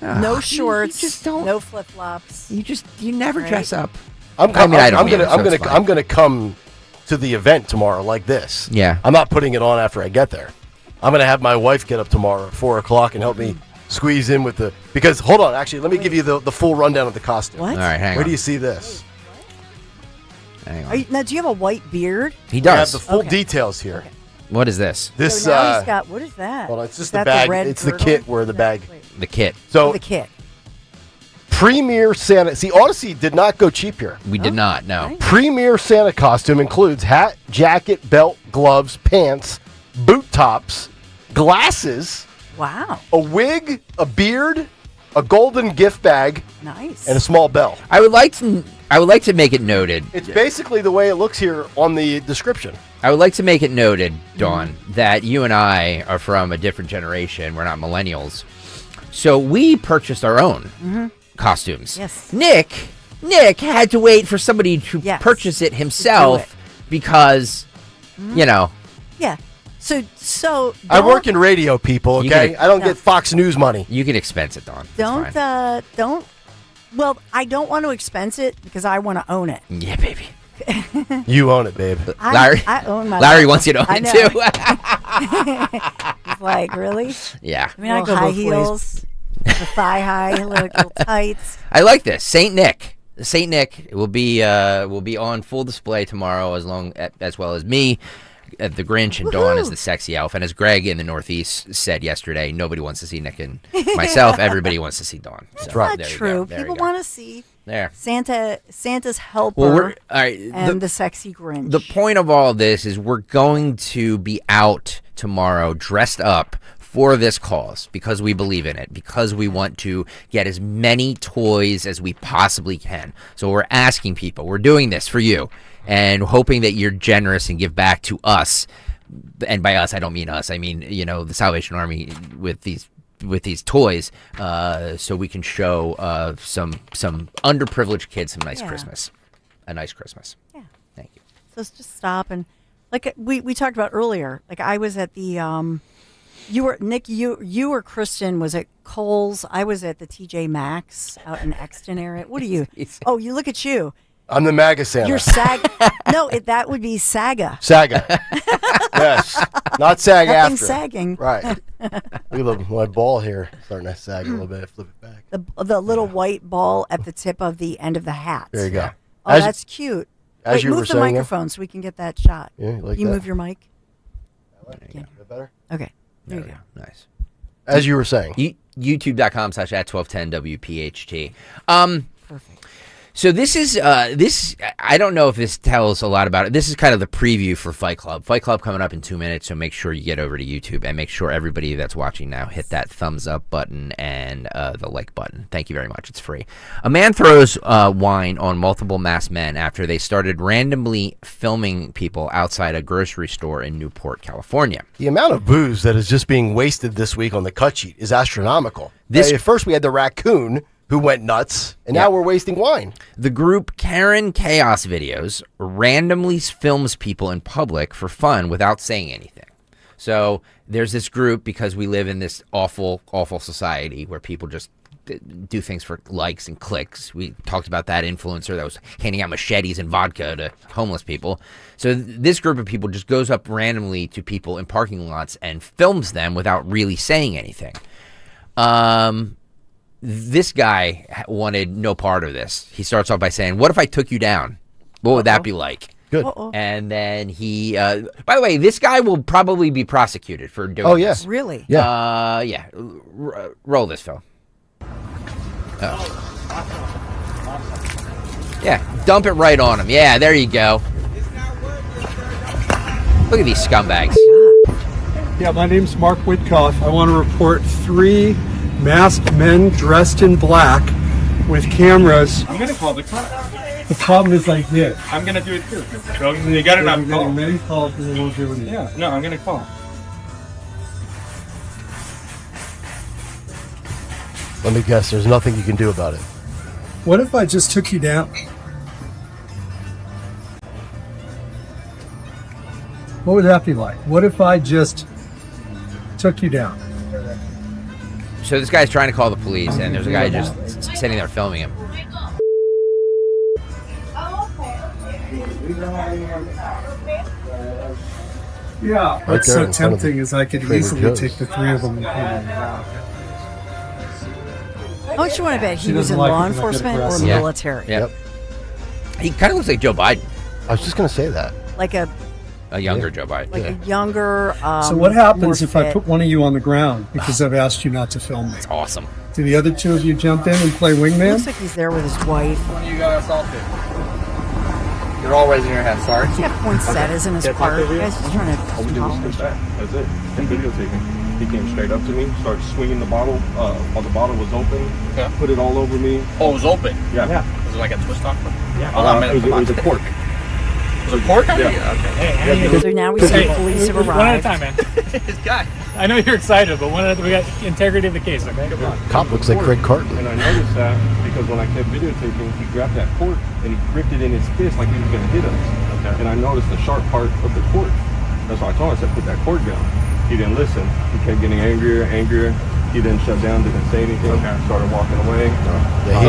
No shorts. You just don't. No flip flops. You never dress up. I'm gonna come to the event tomorrow like this. Yeah. I'm not putting it on after I get there. I'm gonna have my wife get up tomorrow at 4:00 and help me squeeze in with because hold on, actually, let me give you the full rundown of the costume. What? All right, hang on. Where do you see this? Hang on. Now, do you have a white beard? He I does. have the full details here. Okay. What is this? This So now he's got, what is that? Hold on, it's just Is the that bag. red It's the girdle? kit where the bag. The kit. So the kit. Premier Santa. See, Odyssey did not go cheap here. We did not. No. Premier Santa costume includes hat, jacket, belt, gloves, pants, boot tops, glasses, Wow. a wig, a beard, a golden gift bag, Nice. and a small bell. I would like to make it noted. It's basically the way it looks here on the description. I would like to make it noted, Dawn, that you and I are from a different generation. We're not millennials. So we purchased our own costumes. Yes. Nick had to wait for somebody to purchase it himself because, Yeah. So I work in radio, people, You okay? can- I don't get Fox News money. you can expense it, Dawn. It's fine. don't. Well, I don't want to expense it because I want to own it. Yeah, baby. You own it, babe. Larry, I own my. Larry wants you to own I it know. too. He's like, really? Yeah. I mean, I go high heels, the thigh high, little tights. I like this. Saint Nick. Saint Nick will be on full display tomorrow, as well as me, the Grinch, and Dawn as the sexy elf. And as Greg in the Northeast said yesterday, nobody wants to see Nick and myself. Everybody wants to see Dawn. That's So, not there you true. go. There People you go. want to see There. Santa's helper Well, all right. and the sexy Grinch. The point of all this is we're going to be out tomorrow dressed up for this cause because we believe in it, because we want to get as many toys as we possibly can. So we're asking people, we're doing this for you and hoping that you're generous and give back to us. And by us, I don't mean us. I mean, the Salvation Army with these toys, so we can show some underprivileged kids some nice Christmas. A nice Christmas. Yeah. Thank you. So let's just stop and like we talked about earlier. Like I was at the you or Kristen was at Kohl's. I was at the TJ Maxx out in Exton area. What are you? Oh, you look at you. I'm the MAGA Santa. You're Sag. No, that would be Saga. Saga. Yes. Not sag Nothing after. sagging. Right. Look at my ball here starting to sag a little bit. Flip it back. The little white ball at the tip of the end of the hat. There you go. Oh, that's cute. As Wait, you were move the saying, microphone so we can get that shot. Yeah, you like you that? move your mic. Is that better? Okay. There you go. Nice. As you were saying. YouTube.com/@1210WPHT. Perfect. So this is I don't know if this tells a lot about it. This is kind of the preview for Fight Club. Fight Club coming up in 2 minutes, so make sure you get over to YouTube and make sure everybody that's watching now hit that thumbs up button and the like button. Thank you very much. It's free. A man throws wine on multiple masked men after they started randomly filming people outside a grocery store in Newport, California. The amount of booze that is just being wasted this week on the cut sheet is astronomical. At first we had the raccoon who went nuts, and now we're wasting wine. The group Karen Chaos Videos randomly films people in public for fun without saying anything. So there's this group, because we live in this awful, awful society where people just do things for likes and clicks. We talked about that influencer that was handing out machetes and vodka to homeless people. So this group of people just goes up randomly to people in parking lots and films them without really saying anything. This guy wanted no part of this. He starts off by saying, "What if I took you down? What would that be like?" Good. And then he, by the way, this guy will probably be prosecuted for doing this. Really? Yeah. Yeah. Roll this, Phil. Yeah, dump it right on him. Yeah, there you go. Look at these scumbags. Yeah, my name's Mark Whitcoff. I want to report 3 masked men dressed in black with cameras. I'm going to call the cops. The problem is like this. I'm going to do it too. So you got it on call. Many calls and they won't do it. Yeah, no, I'm going to call. Let me guess, there's nothing you can do about it. What if I just took you down? What would that be like? What if I just took you down? So this guy's trying to call the police, and there's a guy just sitting there filming him. Yeah, Right what's there so in front of tempting is I could Trader easily Joe's. take the 3 of them and put them down. How much you want to bet She he was doesn't in like law it when I get enforcement or aggressive. military? Yep. He kind of looks like Joe Biden. I was just going to say that. Like a younger Joe Biden. a younger. So what happens more if I fit- put one of you on the ground because I've asked you not to film me? It's awesome. Do the other 2 of you jump in and play wingman? Looks like he's there with his wife. One of you got assaulted. You're all raising your hand. Sorry. He's got poinsettias in his part. You guys just trying to. All we did was step back. That's it. And videotaping. He came straight up to me, started swinging the bottle while the bottle was open. Yeah. Put it all over me. Oh, it was open? Yeah. Was it like a twist off? Yeah. It was a cork. Was it pork? Yeah. Okay. So now we see the police have One at a arrived. time, man. This guy. I know you're excited, but we got integrity of the case, okay? Come on. Cop looks like Craig Carton. And I noticed that because when I kept videotaping, he grabbed that cork and he gripped it in his fist like he was going to hit us. Okay. And I noticed the sharp part of the cork. That's why I told him, I said, put that cork down. He didn't listen. He kept getting angrier. He then shut down, didn't say anything, started walking away.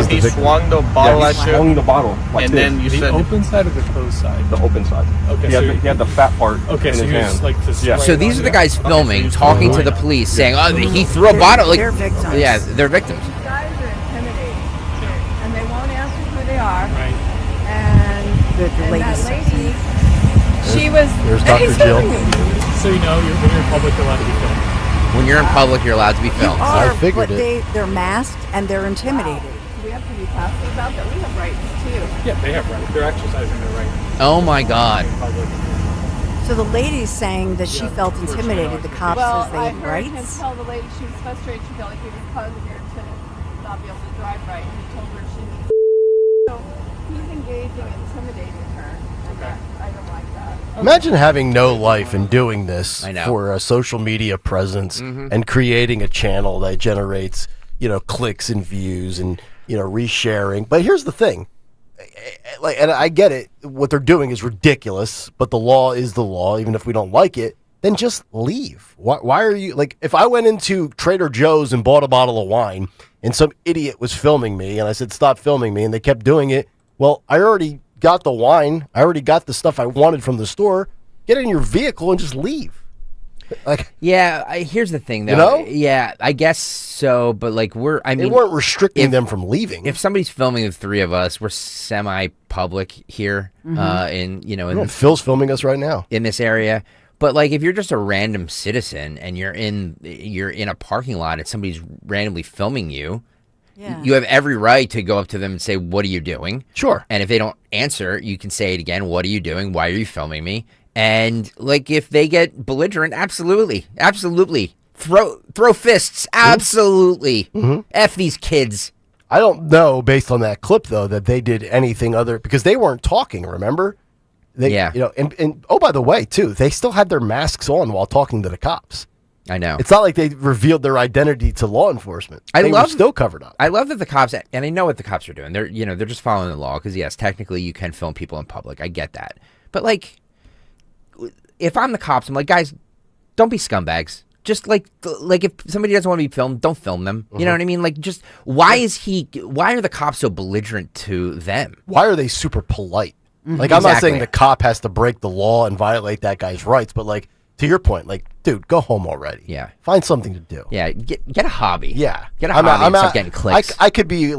He swung the bottle at you? Swung the bottle like And this. then you said... The open side or the closed side? The open side. Okay, He had the fat part in his hand. So these are the guys filming, talking to the police, saying, "Oh, he threw a bottle." Like, they're victims. Yeah, they're victims. These guys are intimidating, and they won't answer who they are. Right. And, The and lady that says- lady, she was. There's and Dr. he's Jill. filming me. So you know, when you're in public, you're allowed to be filmed. When you're in public, you're allowed to be filmed. Are, figured but it. they're masked and they're intimidated. We have to be passive about that. We have rights too. Yeah, they have rights. They're exercising their right Oh my God. in public. So the lady's saying that she felt intimidated. The cop Well, says they I have heard him rights. tell the lady she was frustrated. She felt like he was causing her to not be able to drive right. And he told her she needs. So he's engaging, intimidating her. And I don't like that. Imagine having no life and doing this I know. for a social media presence and creating a channel that generates, clicks and views and, resharing. But here's the thing. And I get it. What they're doing is ridiculous, but the law is the law. Even if we don't like it, then just leave. Why are you if I went into Trader Joe's and bought a bottle of wine and some idiot was filming me and I said, stop filming me, and they kept doing it. Well, I already got the wine. I already got the stuff I wanted from the store. Get in your vehicle and just leave. Yeah, here's the thing, though. You know? Yeah, I guess so, but they weren't restricting them from leaving. If somebody's filming the 3 of us, we're semi-public here, Phil's filming us right now in this area. But if you're just a random citizen and you're in a parking lot and somebody's randomly filming you, Yeah. you have every right to go up to them and say, "What are you doing?" Sure. And if they don't answer, you can say it again. "What are you doing? Why are you filming me?" And if they get belligerent, absolutely, throw fists, absolutely. F these kids. I don't know, based on that clip though, that they did anything other because they weren't talking. Remember? And oh, by the way, too, they still had their masks on while talking to the cops. I know. It's not like they revealed their identity to law enforcement. They were still covered up. I love that the cops, and I know what the cops are doing. They're just following the law because yes, technically you can film people in public. I get that, but if I'm the cops, I'm like, guys, don't be scumbags. Just if somebody doesn't want to be filmed, don't film them. You know what I mean? Why are the cops so belligerent to them? Why are they super polite? I'm not Exactly. saying the cop has to break the law and violate that guy's rights, but to your point, dude, go home already. Yeah. Find something to do. Yeah, get a hobby. Yeah. Get a hobby and start getting clicks. I could be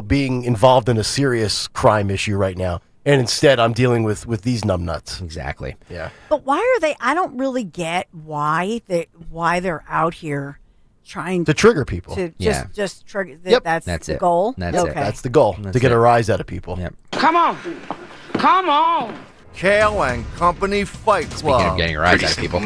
being involved in a serious crime issue right now And instead, I'm dealing with these numbnuts. Exactly. Yeah. But why are they? I don't really get why they're out here trying To trigger people. To Yeah. just trigger. Yep. That's the goal. That's okay. it. That's the goal, to get a rise out of people. Yep. Come on. Come on. Kale and Company Fight Club. Speaking of getting a rise out of people.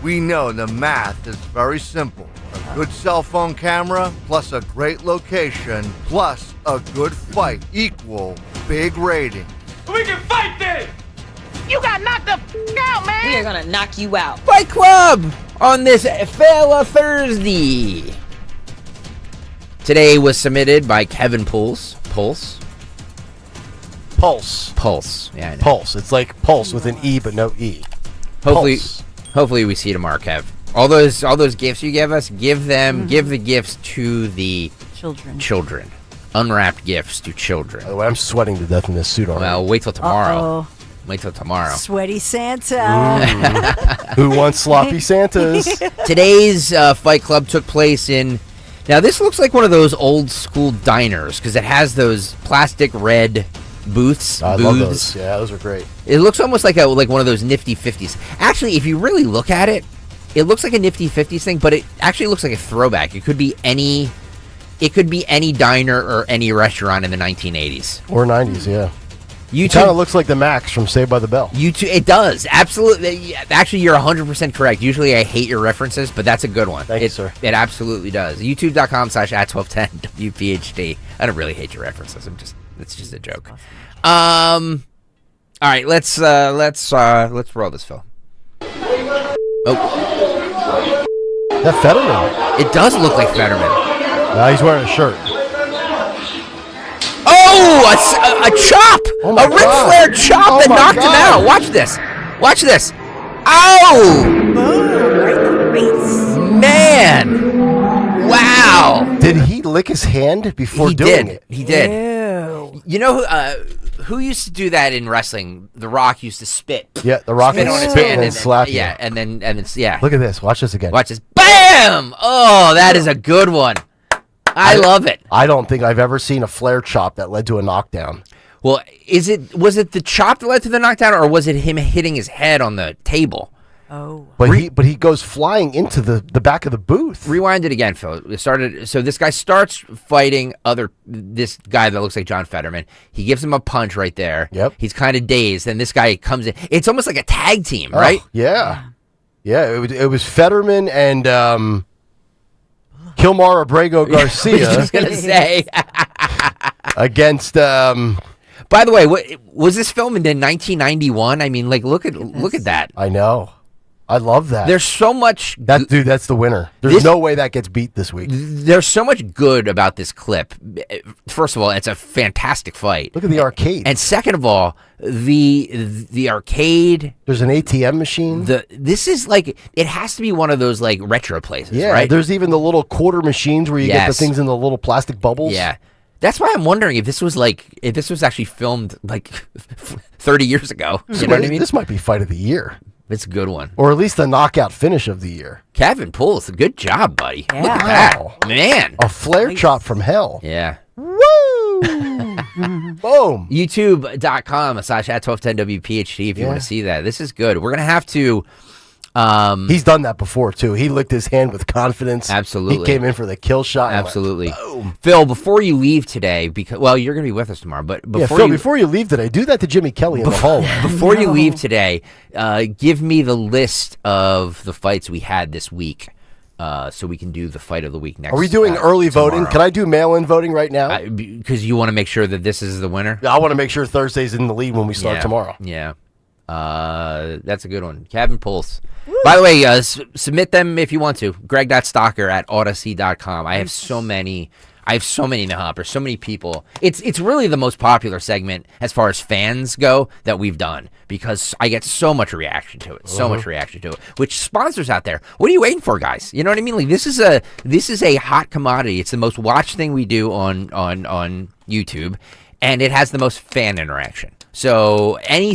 We know the math is very simple. A good cell phone camera plus a great location plus a good fight equal big rating. We can fight this. You got knocked the out, man. We are going to knock you out. Fight Club on this Fella Thursday. Today was submitted by Kevin Pulse. Pulse. Yeah, I know. Pulse. It's like pulse with an E but no E. Hopefully we see you tomorrow, Kev. All those gifts you give us, give the gifts to the children. Unwrapped gifts to children. By the way, I'm sweating to death in this suit already. Well, wait till tomorrow. Uh-oh. Wait till tomorrow. Sweaty Santa. Who wants sloppy Santas? Today's Fight Club took place in. Now this looks like one of those old school diners because it has those plastic red booths. I love those. Yeah, those are great. It looks almost like one of those Nifty 50s. Actually, if you really look at it, it looks like a Nifty 50s thing, but it actually looks like a throwback. It could be any diner or any restaurant in the 1980s or 90s. Yeah. It kind of looks like the Max from Saved by the Bell. It does. Absolutely. Actually, you're 100% correct. Usually I hate your references, but that's a good one. Thank you, sir. It absolutely does. YouTube.com/@1210 WPHT. I don't really hate your references. It's just a joke. All right, let's roll this film. Oh. That Fetterman. It does look like Fetterman. Now he's wearing a shirt. Oh, a chop! A Ric Flair chop that knocked him out. Watch this. Watch this. Ow! Boom! Right in the face. Man! Wow! Did he lick his hand before doing it? He did. Ew. You know who used to do that in wrestling? The Rock used to spit. Yeah, The Rock spit would on his spit hand and then slap you. Yeah, and then yeah. Look at this. Watch this again. Watch this. Bam! Oh, that is a good one. I love it. I don't think I've ever seen a Flair chop that led to a knockdown. Well, was it the chop that led to the knockdown, or was it him hitting his head on the table? Oh. But he goes flying into the back of the booth. Rewind it again, Phil. So this guy starts fighting this guy that looks like John Fetterman. He gives him a punch right there. Yep. He's kind of dazed, and this guy comes in. It's almost like a tag team, right? Yeah. Yeah, it was Fetterman and Kilmar Abrego Garcia. I was just gonna say against. By the way, was this filmed in 1991? I mean, like, look at that. I know. I love that. There's so much. Dude, that's the winner. There's no way that gets beat this week. There's so much good about this clip. First of all, it's a fantastic fight. Look at the arcade. And second of all, the arcade. There's an ATM machine. This is like, it has to be one of those like retro places, yeah, right? There's even the little quarter machines where you get the things in the little plastic bubbles. Yeah. That's why I'm wondering if this was actually filmed like 30 years ago. You know what I mean? This might be fight of the year. It's a good one. Or at least the knockout finish of the year. Kevin Pulse, good job, buddy. Yeah. Look at that. Man. A Flair chop from hell. Yeah. Woo! Boom. YouTube.com/@1210 WPHT if you want to see that. This is good. We're going to have to... he's done that before, too. He licked his hand with confidence. Absolutely. He came in for the kill shot. Absolutely. Boom. Phil, before you leave today, because you're going to be with us tomorrow, but before you leave today, do that to Jimmy Kelly in the hallway. Before you leave today, give me the list of the fights we had this week, so we can do the fight of the week next. Are we doing early voting? tomorrow. Can I do mail-in voting right now? Because you want to make sure that this is the winner? I want to make sure Thursday's in the lead when we start tomorrow. Yeah. That's a good one. Kevin Pulse. By the way, submit them if you want to. Greg.Stalker@Odyssey.com. I have so many in the hopper, so many people. It's really the most popular segment as far as fans go that we've done because I get so much reaction to it. So much reaction to it. Which sponsors out there, what are you waiting for, guys? You know what I mean? Like this is a hot commodity. It's the most watched thing we do on YouTube, and it has the most fan interaction. So any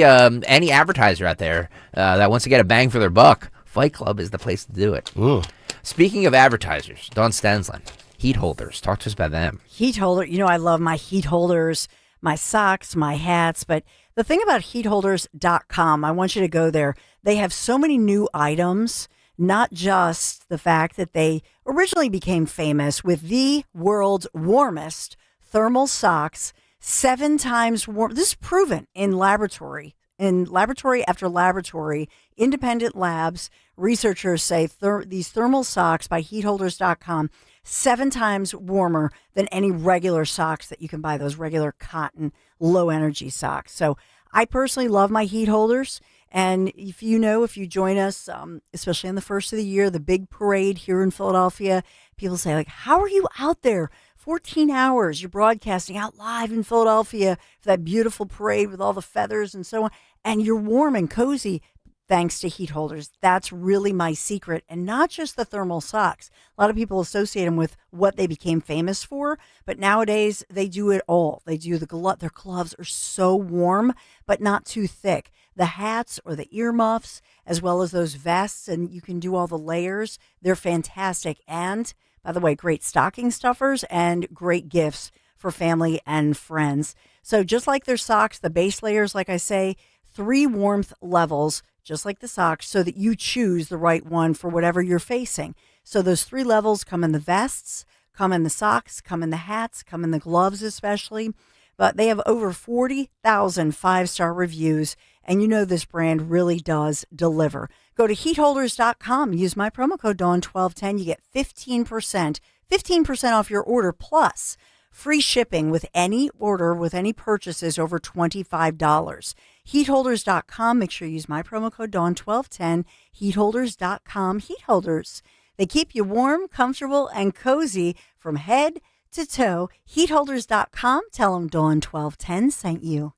advertiser out there that wants to get a bang for their buck, Fight Club is the place to do it. Ooh. Speaking of advertisers, Dawn Stensland, heat holders. Talk to us about them. Heat holder. You know, I love my heat holders. my socks, my hats. But the thing about heatholders.com, I want you to go there. They have so many new items, not just the fact that they originally became famous with the world's warmest thermal socks, 7 times warm. This is proven in laboratory after laboratory, independent labs. Researchers say these thermal socks by heatholders.com, 7 times warmer than any regular socks that you can buy, those regular cotton, low energy socks. So I personally love my heat holders. And if you join us, especially on the first of the year, the big parade here in Philadelphia, people say, like, how are you out there? 14 hours, you're broadcasting out live in Philadelphia for that beautiful parade with all the feathers and so on. And you're warm and cozy thanks to heat holders. That's really my secret. And not just the thermal socks. A lot of people associate them with what they became famous for. But nowadays, they do it all. They do their gloves are so warm, but not too thick. The hats or the earmuffs, as well as those vests, and you can do all the layers. They're fantastic. And by the way, great stocking stuffers and great gifts for family and friends. So just like their socks, the base layers, like I say, 3 warmth levels, just like the socks, so that you choose the right one for whatever you're facing. So those 3 levels come in the vests, come in the socks, come in the hats, come in the gloves especially. But they have over 40,000 5-star reviews, and this brand really does deliver. Go to heatholders.com. Use my promo code Dawn1210. You get 15% off your order, plus free shipping with any order, with any purchases over $25. Heatholders.com. Make sure you use my promo code Dawn1210. Heatholders.com. Heat holders. They keep you warm, comfortable, and cozy from head to toe. Heatholders.com. Tell them Dawn1210 sent you.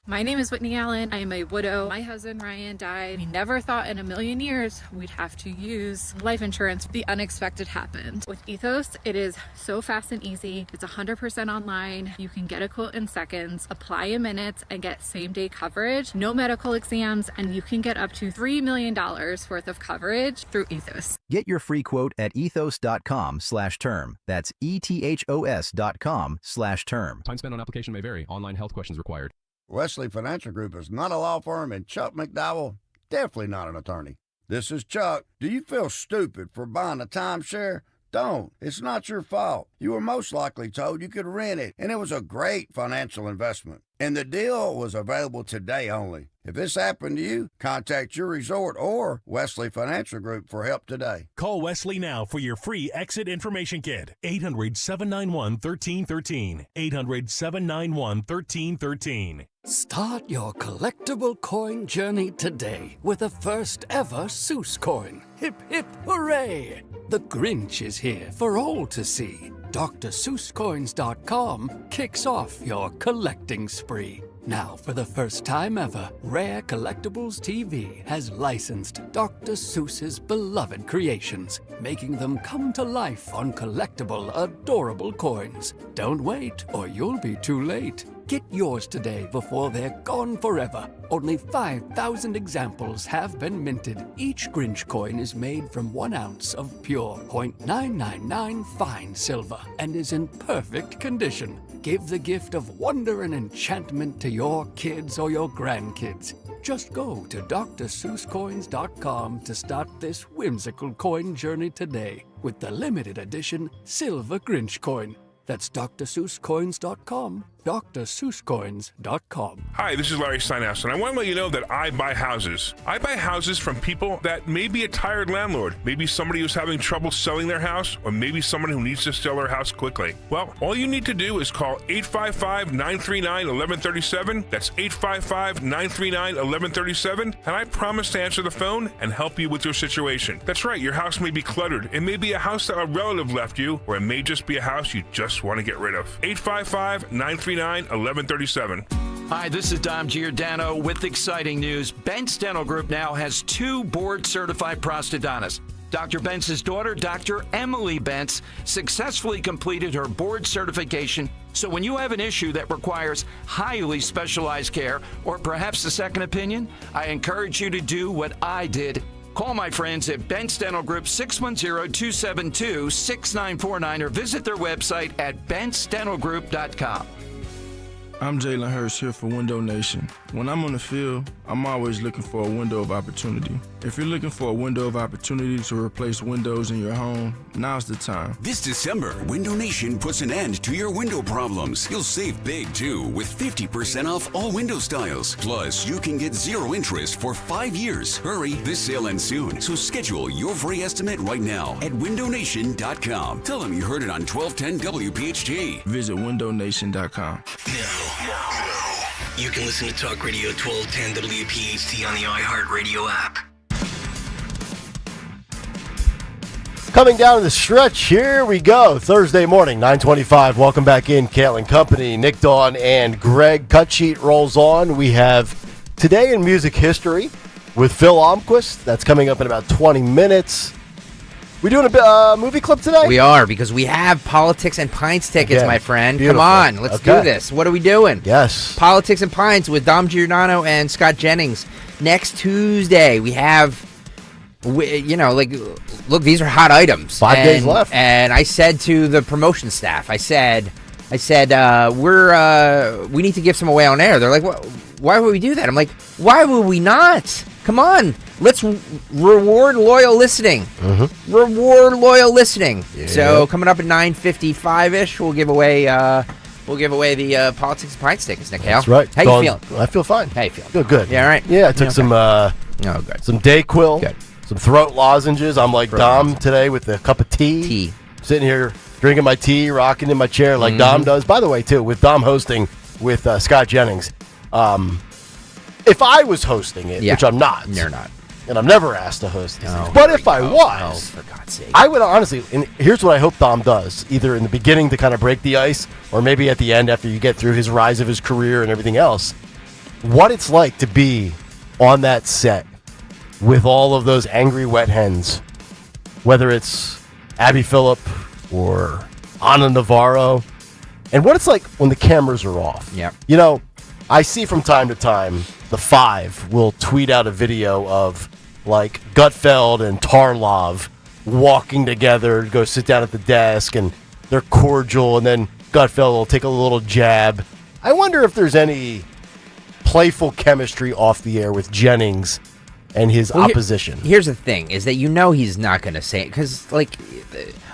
My name is Whitney Allen. I am a widow. My husband Ryan died. We never thought in a million years we'd have to use life insurance. The unexpected happened. With Ethos, it is so fast and easy. It's 100% online. You can get a quote in seconds, apply in minutes, and get same-day coverage. No medical exams, and you can get up to $3 million worth of coverage through Ethos. Get your free quote at ethos.com/term. That's ethos.com/term. Time spent on application may vary. Online health questions required. Wesley Financial Group is not a law firm, and Chuck McDowell, definitely not an attorney. This is Chuck. Do you feel stupid for buying a timeshare? Don't. It's not your fault. You were most likely told you could rent it, and it was a great financial investment. And the deal was available today only. If this happened to you, contact your resort or Wesley Financial Group for help today. Call Wesley now for your free exit information kit. 800-791-1313. 800-791-1313. Start your collectible coin journey today with the first ever Seuss coin. Hip, hip, hooray! The Grinch is here for all to see. DrSeussCoins.com kicks off your collecting spree. Now, for the first time ever, Rare Collectibles TV has licensed Dr. Seuss's beloved creations, making them come to life on collectible, adorable coins. Don't wait, or you'll be too late. Get yours today before they're gone forever. Only 5,000 examples have been minted. Each Grinch coin is made from 1 ounce of pure .999 fine silver and is in perfect condition. Give the gift of wonder and enchantment to your kids or your grandkids. Just go to DrSeussCoins.com to start this whimsical coin journey today with the limited edition Silver Grinch coin. That's DrSeussCoins.com, DrSeussCoins.com. Hi, this is Larry Steinhaus, and I want to let you know that I buy houses. I buy houses from people that may be a tired landlord, maybe somebody who's having trouble selling their house, or maybe someone who needs to sell their house quickly. Well, all you need to do is call 855-939-1137. That's 855-939-1137, and I promise to answer the phone and help you with your situation. That's right, your house may be cluttered. It may be a house that a relative left you, or it may just be a house you just want to get rid of. 855-939-1137. Hi, this is Dom Giordano with exciting news. Bentz Dental Group now has 2 board-certified prosthodontists. Dr. Bentz's daughter, Dr. Emily Bentz, successfully completed her board certification. So when you have an issue that requires highly specialized care, or perhaps a second opinion, I encourage you to do what I did. Call my friends at Bentz Dental Group 610-272-6949 or visit their website at bentzdentalgroup.com. I'm Jalen Hurst here for Window Nation. When I'm on the field, I'm always looking for a window of opportunity. If you're looking for a window of opportunity to replace windows in your home, now's the time. This December, Window Nation puts an end to your window problems. You'll save big, too, with 50% off all window styles. Plus, you can get 0 interest for 5 years. Hurry, this sale ends soon, so schedule your free estimate right now at windownation.com. Tell them you heard it on 1210 WPHT. Visit windownation.com. You can listen to Talk Radio 1210 WPHT on the iHeartRadio app. Coming down the stretch, here we go. Thursday morning, 9:25. Welcome back in, Kayal and Company. Nick, Dawn, and Greg. Cut sheet rolls on. We have Today in Music History with Phil Almquist. That's coming up in about 20 minutes. We doing a movie clip today? We are, because we have Politics and Pints tickets, Again, my friend. beautiful. Come on, let's do this. What are we doing? Yes. Politics and Pints with Dom Giordano and Scott Jennings. Next Tuesday, we have, look, these are hot items. 5 days left. And I said to the promotion staff, I said, we need to give some away on air. They're like, why would we do that? I'm like, why would we not? Come on, let's reward loyal listening. Mm-hmm. Reward loyal listening. Yeah. So coming up at 9:55ish, we'll give away the Politics and Pints tickets, Nick Hale. That's right. How you feeling? I feel fine. How you feeling? Feel good. Yeah, all right. Yeah, I took some good. some Dayquil, Good. some throat lozenges. I'm like Dom today with a cup of tea. Sitting here drinking my tea, rocking in my chair like Dom does. By the way, too, with Dom hosting with Scott Jennings, if I was hosting it, which I'm not. You're not. And I'm never asked to host these things. Oh, But if I was, for God's sake. I would honestly, and here's what I hope Dom does, either in the beginning to kind of break the ice, or maybe at the end after you get through his rise of his career and everything else, what it's like to be on that set with all of those angry wet hens, whether it's Abby Phillip or Ana Navarro, and what it's like when the cameras are off. Yeah. You know, I see from time to time the Five will tweet out a video of like Gutfeld and Tarlov walking together to go sit down at the desk, and they're cordial, and then Gutfeld will take a little jab. I wonder if there's any playful chemistry off the air with Jennings and his opposition. Here's the thing, is that he's not going to say it, because, like,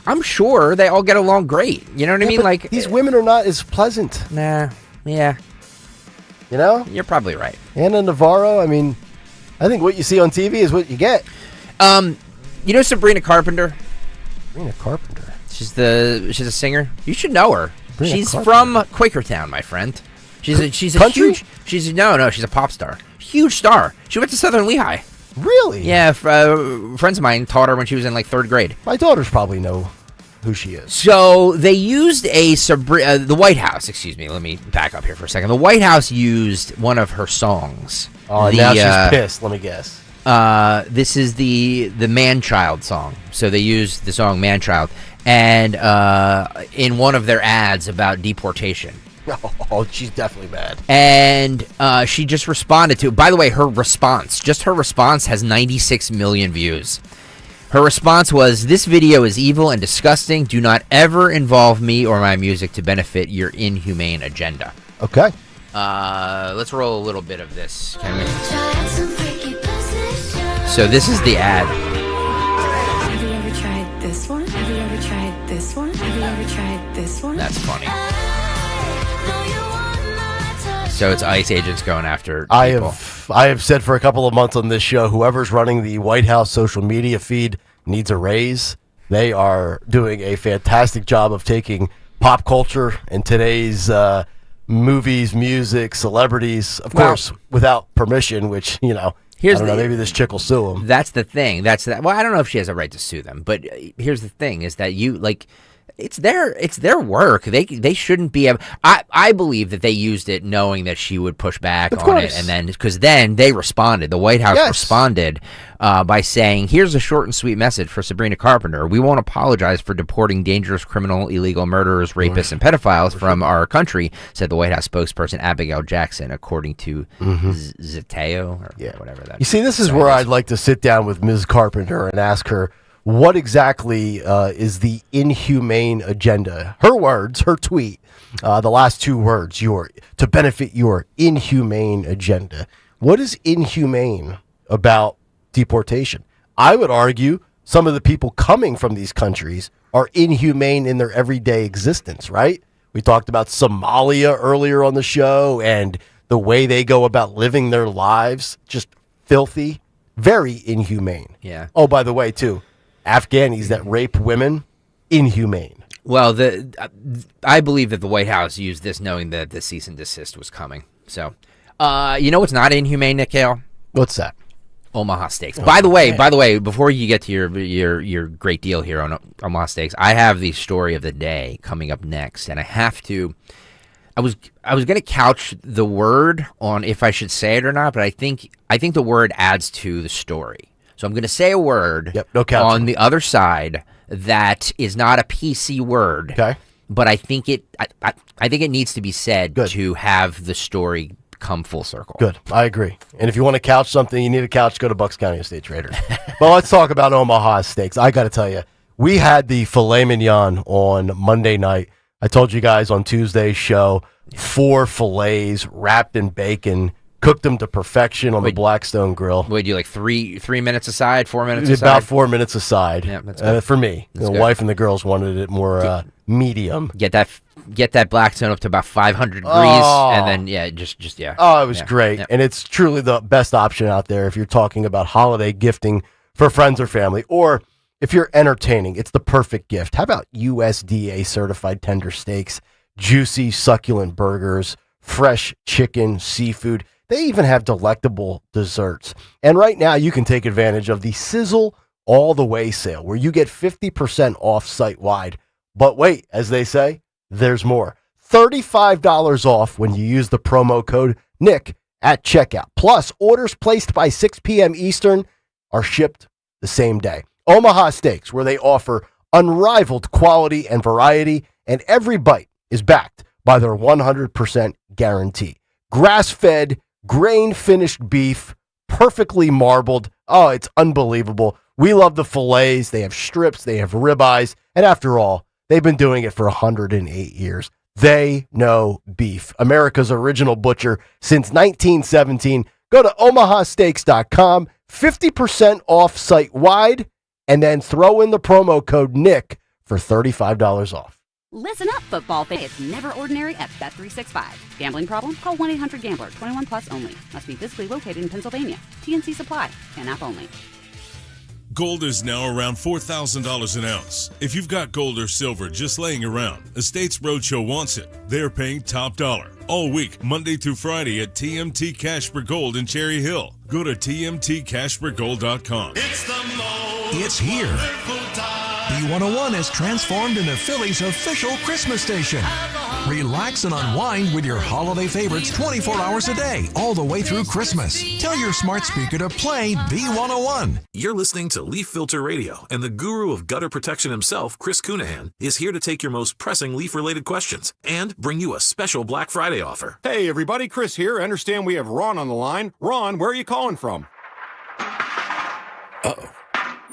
I'm sure they all get along great. You know what I mean? Like, these women are not as pleasant. Nah. Yeah. You know? You're probably right. Ana Navarro, I mean, I think what you see on TV is what you get. You know Sabrina Carpenter? Sabrina Carpenter? She's a singer. You should know her. Sabrina she's Carpenter. from Quakertown, my friend. She's a Country? huge. She's a pop star. Huge star. She went to Southern Lehigh. Really? Yeah, friends of mine taught her when she was in like 3rd grade. My daughters probably know who she is. So they used the White House, excuse me, let me back up here for a second. The White House used one of her songs. Oh, now she's pissed, let me guess. This is the Man-Child song. So they used the song Man-Child and in one of their ads about deportation. Oh, she's definitely mad. And she just responded to it. By the way, her response has 96 million views. Her response was, "This video is evil and disgusting. Do not ever involve me or my music to benefit your inhumane agenda." Okay. Let's roll a little bit of this, can we? So this is the ad. Have you ever tried this one? Have you ever tried this one? Have you ever tried this one? That's funny. So it's ICE agents going after people. I have said for a couple of months on this show, whoever's running the White House social media feed needs a raise. They are doing a fantastic job of taking pop culture and today's movies, music, celebrities, of course, without permission, which, you know, I don't know, maybe this chick will sue them. That's the thing. Well, I don't know if she has a right to sue them, but here's the thing, is that it's their work. They shouldn't be able. I believe that they used it knowing that she would push back on it, and then because then they responded. The White House responded by saying, "Here's a short and sweet message for Sabrina Carpenter. We won't apologize for deporting dangerous criminal, illegal murderers, rapists, and pedophiles from our country," said the White House spokesperson Abigail Jackson, according to Zeteo or whatever that. You see, this is where I'd like to sit down with Ms. Carpenter and ask her, what exactly is the inhumane agenda? Her words, her tweet, the last two words, to benefit your inhumane agenda. What is inhumane about deportation? I would argue some of the people coming from these countries are inhumane in their everyday existence, right? We talked about Somalia earlier on the show and the way they go about living their lives, just filthy, very inhumane. Yeah. Oh, by the way, too, Afghanis that rape women, inhumane. Well, I believe that the White House used this knowing that the cease and desist was coming. So, you know what's not inhumane, Nick Kayal? What's that? Omaha Steaks. By the way, before you get to your great deal here on Omaha Steaks, I have the story of the day coming up next, and I have to. I was going to couch the word on if I should say it or not, but I think the word adds to the story. So I'm going to say a word on the other side that is not a PC word. Okay. But I think it needs to be said to have the story come full circle. Good. I agree. And if you want to couch something, you need a couch, go to Bucks County Estates Raiders. But let's talk about Omaha Steaks. I got to tell you, we had the filet mignon on Monday night. I told you guys on Tuesday's show, 4 fillets wrapped in bacon, cooked them to perfection on the Blackstone Grill. Would you like 3 minutes aside, 4 minutes aside? About 4 minutes aside. Yeah, that's good. For me. The wife and the girls wanted it more medium. Get that Blackstone up to about 500 degrees, and then just. Oh, it was great, and it's truly the best option out there if you're talking about holiday gifting for friends or family, or if you're entertaining. It's the perfect gift. How about USDA certified tender steaks, juicy succulent burgers, fresh chicken, seafood? They even have delectable desserts. And right now you can take advantage of the Sizzle All the Way sale, where you get 50% off site-wide. But wait, as they say, there's more. $35 off when you use the promo code Nick at checkout. Plus, orders placed by 6 p.m. Eastern are shipped the same day. Omaha Steaks, where they offer unrivaled quality and variety, and every bite is backed by their 100% guarantee. Grass-fed, grain-finished beef, perfectly marbled. Oh, it's unbelievable. We love the fillets. They have strips. They have ribeyes. And after all, they've been doing it for 108 years. They know beef. America's original butcher since 1917. Go to omahasteaks.com, 50% off site-wide, and then throw in the promo code Nick for $35 off. Listen up, football fans. It's never ordinary at Bet365. Gambling problem? Call 1-800-GAMBLER. 21 plus only. Must be physically located in Pennsylvania. TNC Supply. And app only. Gold is now around $4,000 an ounce. If you've got gold or silver just laying around, Estates Roadshow wants it. They're paying top dollar all week, Monday through Friday at TMT Casper Gold in Cherry Hill. Go to tmtcaspergold.com. It's here. B101 is transformed into Philly's official Christmas station. Relax and unwind with your holiday favorites 24 hours a day, all the way through Christmas. Tell your smart speaker to play B101. You're listening to Leaf Filter Radio, and the guru of gutter protection himself, Chris Cunahan, is here to take your most pressing leaf-related questions and bring you a special Black Friday offer. Hey, everybody, Chris here. I understand we have Ron on the line. Ron, where are you calling from? Uh-oh.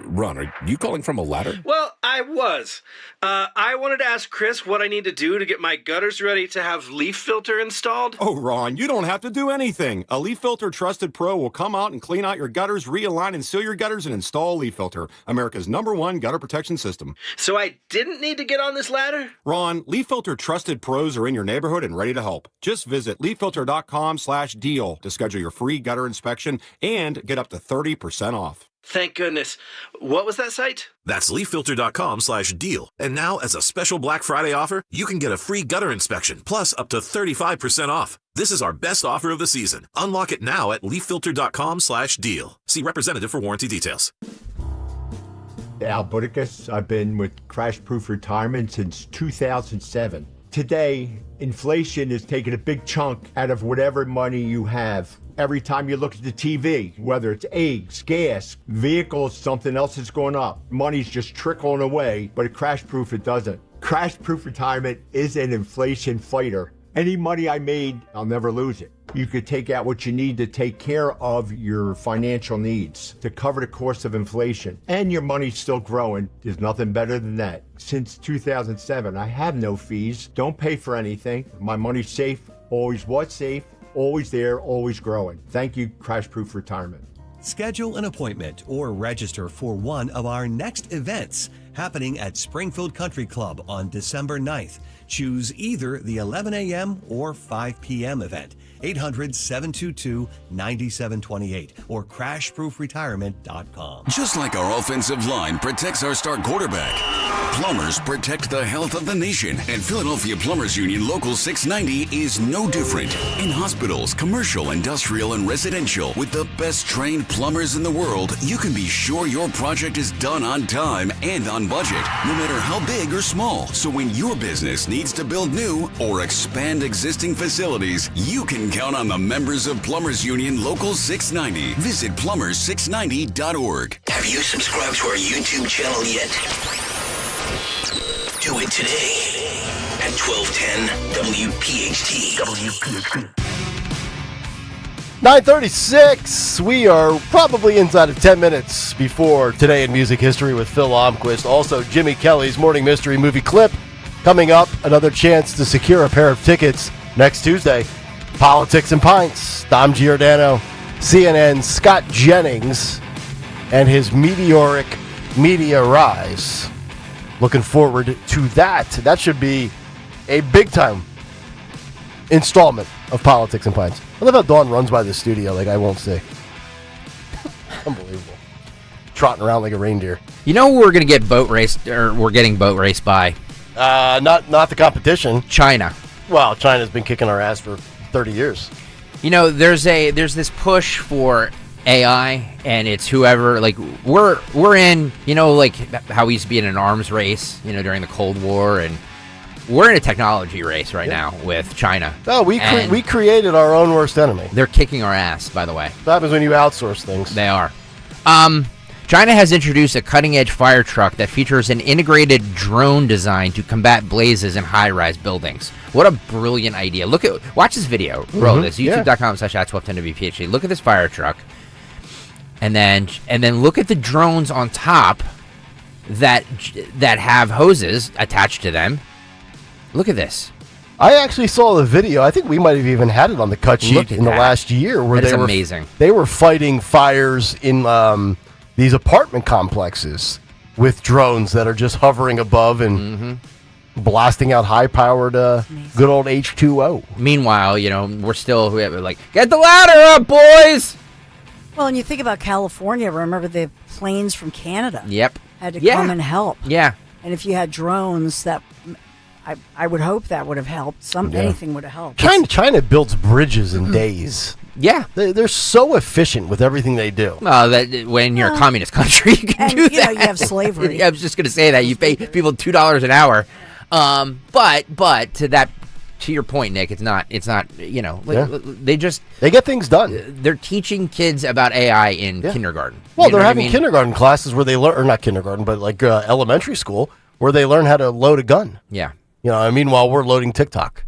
Ron, are you calling from a ladder? Well, I was. I wanted to ask Chris what I need to do to get my gutters ready to have leaf filter installed. Oh, Ron, you don't have to do anything. A Leaf Filter Trusted Pro will come out and clean out your gutters, realign and seal your gutters, and install Leaf Filter, America's #1 gutter protection system. So I didn't need to get on this ladder? Ron, Leaf Filter Trusted Pros are in your neighborhood and ready to help. Just visit leaffilter.com/deal to schedule your free gutter inspection and get up to 30% off. Thank goodness. What was that site? That's leaffilter.com/deal. And now, as a special Black Friday offer, you can get a free gutter inspection, plus up to 35% off. This is our best offer of the season. Unlock it now at leaffilter.com/deal. See representative for warranty details. Al Budicus. I've been with Crash Proof Retirement since 2007. Today, inflation is taking a big chunk out of whatever money you have. Every time you look at the TV, whether it's eggs, gas, vehicles, something else is going up. Money's just trickling away, but at Crash Proof it doesn't. Crash Proof Retirement is an inflation fighter. Any money I made, I'll never lose it. You could take out what you need to take care of your financial needs, to cover the cost of inflation, and your money's still growing. There's nothing better than that. Since 2007, I have no fees, don't pay for anything. My money's safe, always was safe, always there, always growing. Thank you, Crash Proof Retirement. Schedule an appointment or register for one of our next events happening at Springfield Country Club on December 9th. Choose either the 11 a.m. or 5 p.m. event. 800-722-9728 or crashproofretirement.com. Just like our offensive line protects our star quarterback, plumbers protect the health of the nation. And Philadelphia Plumbers Union Local 690 is no different. In hospitals, commercial, industrial, and residential, with the best trained plumbers in the world, you can be sure your project is done on time and on budget, no matter how big or small. So when your business needs to build new or expand existing facilities, you can count on the members of Plumbers Union Local 690. Visit plumbers690.org. Have you subscribed to our YouTube channel yet? Do it today at 1210 WPHT. 9:36. We are probably inside of 10 minutes before Today in Music History with Phil Almquist. Also, Jimmy Kelly's Morning Mystery Movie Clip coming up. Another chance to secure a pair of tickets next Tuesday. Politics and Pints. Dom Giordano, CNN's Scott Jennings, and his meteoric media rise. Looking forward to that. That should be a big-time installment of Politics and Pints. I love how Dawn runs by the studio like I won't see. Unbelievable. Trotting around like a reindeer. You know we're going to get boat raced, or we're getting boat raced by? Not the competition. China. Well, China's been kicking our ass for 30 years. You know, there's this push for AI, and it's whoever, like, we're in, you know, like how we used to be in an arms race, you know, during the Cold War, and we're in a technology race right now with China. No, we created our own worst enemy. They're kicking our ass, by the way. That happens when you outsource things. They are. China has introduced a cutting-edge fire truck that features an integrated drone design to combat blazes in high-rise buildings. What a brilliant idea. Watch this video. Roll this. YouTube.com/@1210WPHT. Look at this fire truck. And then look at the drones on top that have hoses attached to them. Look at this. I actually saw the video. I think we might have even had it on the cut sheet in the last year where that is amazing. They were fighting fires in these apartment complexes with drones that are just hovering above and blasting out high-powered good old H2O. Meanwhile, you know, we're like, get the ladder up, boys! Well, and you think about California, remember the planes from Canada? Yep. Had to come and help. Yeah. And if you had drones, that I would hope that would have helped. Anything would have helped. China builds bridges in days. Yeah. They're so efficient with everything they do. When you're a communist country, you can do that. You know, you have slavery. I was just going to say that. You pay people $2 an hour. But to your point, Nick, it's not, you know, they get things done. They're teaching kids about AI in kindergarten. Well, they're having kindergarten classes where they learn, or not kindergarten, but like elementary school, where they learn how to load a gun. Yeah. You know, meanwhile, we're loading TikTok.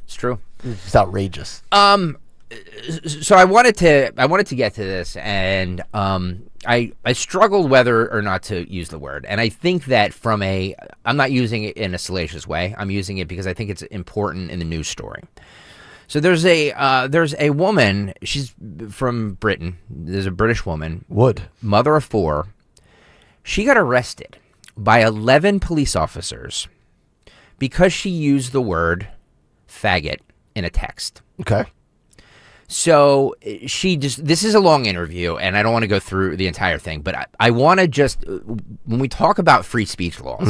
It's true. It's outrageous. So I wanted to get to this, and I struggled whether or not to use the word, and I think that I'm not using it in a salacious way. I'm using it because I think it's important in the news story. So there's a woman. She's from Britain. There's a British woman. Mother of 4. She got arrested by 11 police officers because she used the word faggot in a text. Okay. So this is a long interview, and I don't want to go through the entire thing, but I want to just, when we talk about free speech laws,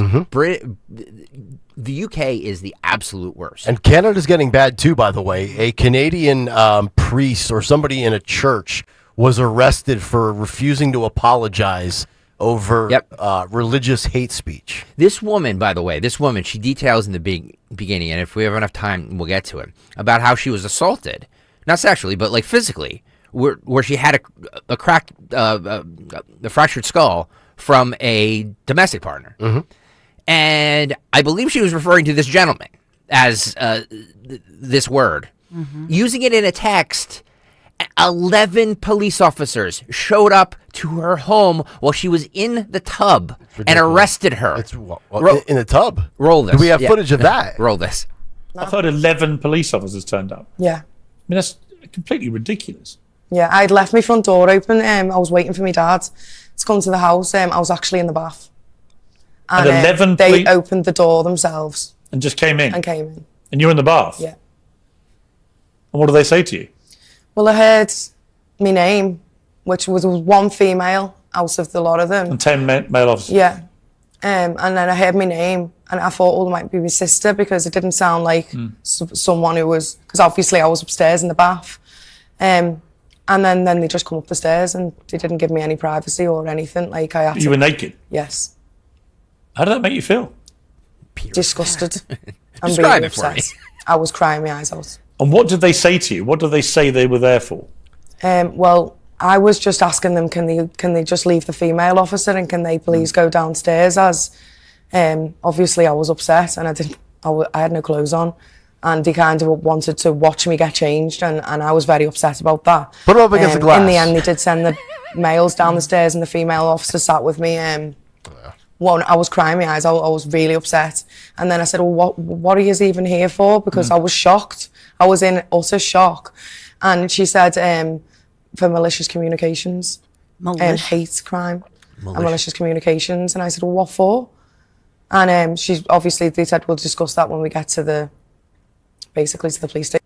the UK is the absolute worst. And Canada's getting bad too, by the way. A Canadian priest or somebody in a church was arrested for refusing to apologize over religious hate speech. This woman, by the way, she details in the beginning, and if we have enough time, we'll get to it, about how she was assaulted. Not sexually, but like physically, where she had a cracked, a fractured skull from a domestic partner. And I believe she was referring to this gentleman. as this word. Using it in a text, 11 police officers showed up to her home while she was in the tub and arrested her. In the tub? Roll this. Do we have footage of that? Roll this. I've heard 11 police officers turned up. Yeah. I mean, that's completely ridiculous. Yeah, I'd left my front door open. I was waiting for my dad to come to the house. I was actually in the bath. And 11 they opened the door themselves. And just came in? And came in. And you're in the bath? Yeah. And what do they say to you? Well, I heard my name, which was one female out of the lot of them. And 10 male officers? Yeah. And then I heard my name, and I thought, it might be my sister, because it didn't sound like someone who was... Because obviously I was upstairs in the bath. And then they just come up the stairs, and they didn't give me any privacy or anything. Like, I had to... You were naked? Yes. How did that make you feel? Disgusted. I'm Describe really it for me. upset. I was crying my eyes out. And what did they say to you? What did they say they were there for? Well, I was just asking them, can they just leave the female officer, and can they please go downstairs? As obviously I was upset, and I had no clothes on, and they kind of wanted to watch me get changed, and I was very upset about that. Put them up against the glass. In the end, they did send the males down the stairs, and the female officer sat with me. I was crying my eyes out. I was really upset, and then I said, "Well, what are you even here for?" Because I was shocked. I was in utter shock, and she said, "For malicious communications, hate crime, and malicious communications." And I said, "Well, what for?" And they said, "We'll discuss that when we get to the police station."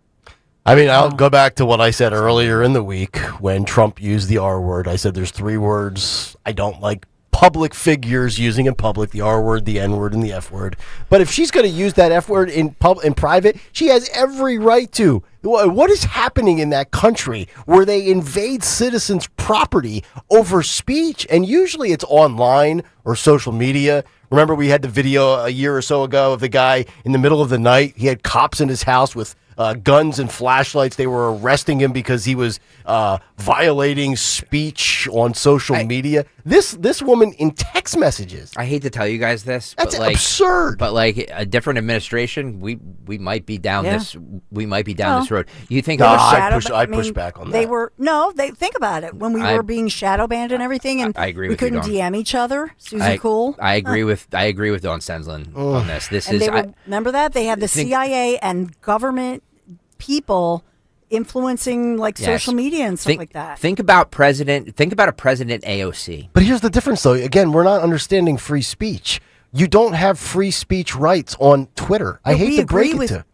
I mean, I'll go back to what I said earlier in the week when Trump used the R word. I said there's 3 words I don't like public figures using in public: the R word, the N word, and the F word. But if she's going to use that F word in private, she has every right to. What is happening in that country where they invade citizens' property over speech? And usually it's online or social media. Remember, we had the video a year or so ago of the guy in the middle of the night. He had cops in his house with guns and flashlights. They were arresting him because he was violating speech on social media. This woman in text messages. I hate to tell you guys this, That's but absurd. But like a different administration, we might be down this road. You think I push back on that. They were they think about it when we were being shadow banned and everything, and I agree we with you, couldn't Dawn. DM each other. Susan Cool. I agree with Dawn Stenslin on this. Remember that they had the CIA and government people influencing social media and stuff like that. Think about a president AOC. But here's the difference, though. Again, we're not understanding free speech. You don't have free speech rights on Twitter. I hate to break it to.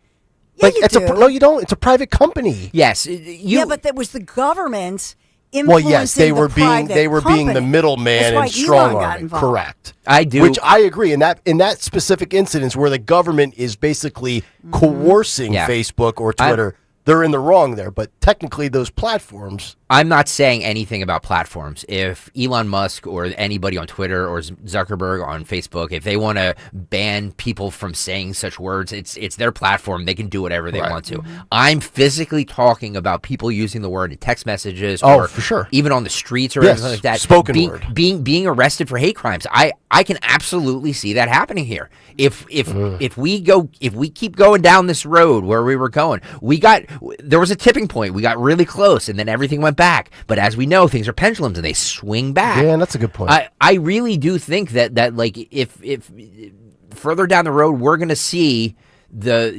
No, you don't. It's a private company. Yes. But that was the government influencing Well, yes, they were being company. the middleman and strong arming. Correct. I do. Which I agree. In that specific instance where the government is basically coercing Facebook or Twitter, they're in the wrong there. But technically, those platforms. I'm not saying anything about platforms. If Elon Musk or anybody on Twitter or Zuckerberg on Facebook, if they want to ban people from saying such words, it's their platform. They can do whatever they want to. I'm physically talking about people using the word in text messages, or for sure, even on the streets or anything like that. Spoken word, being arrested for hate crimes. I can absolutely see that happening here. If we keep going down this road where we were going, there was a tipping point. We got really close, and then everything went back. But as we know, things are pendulums and they swing back. Yeah, that's a good point. I really do think that like if further down the road we're going to see the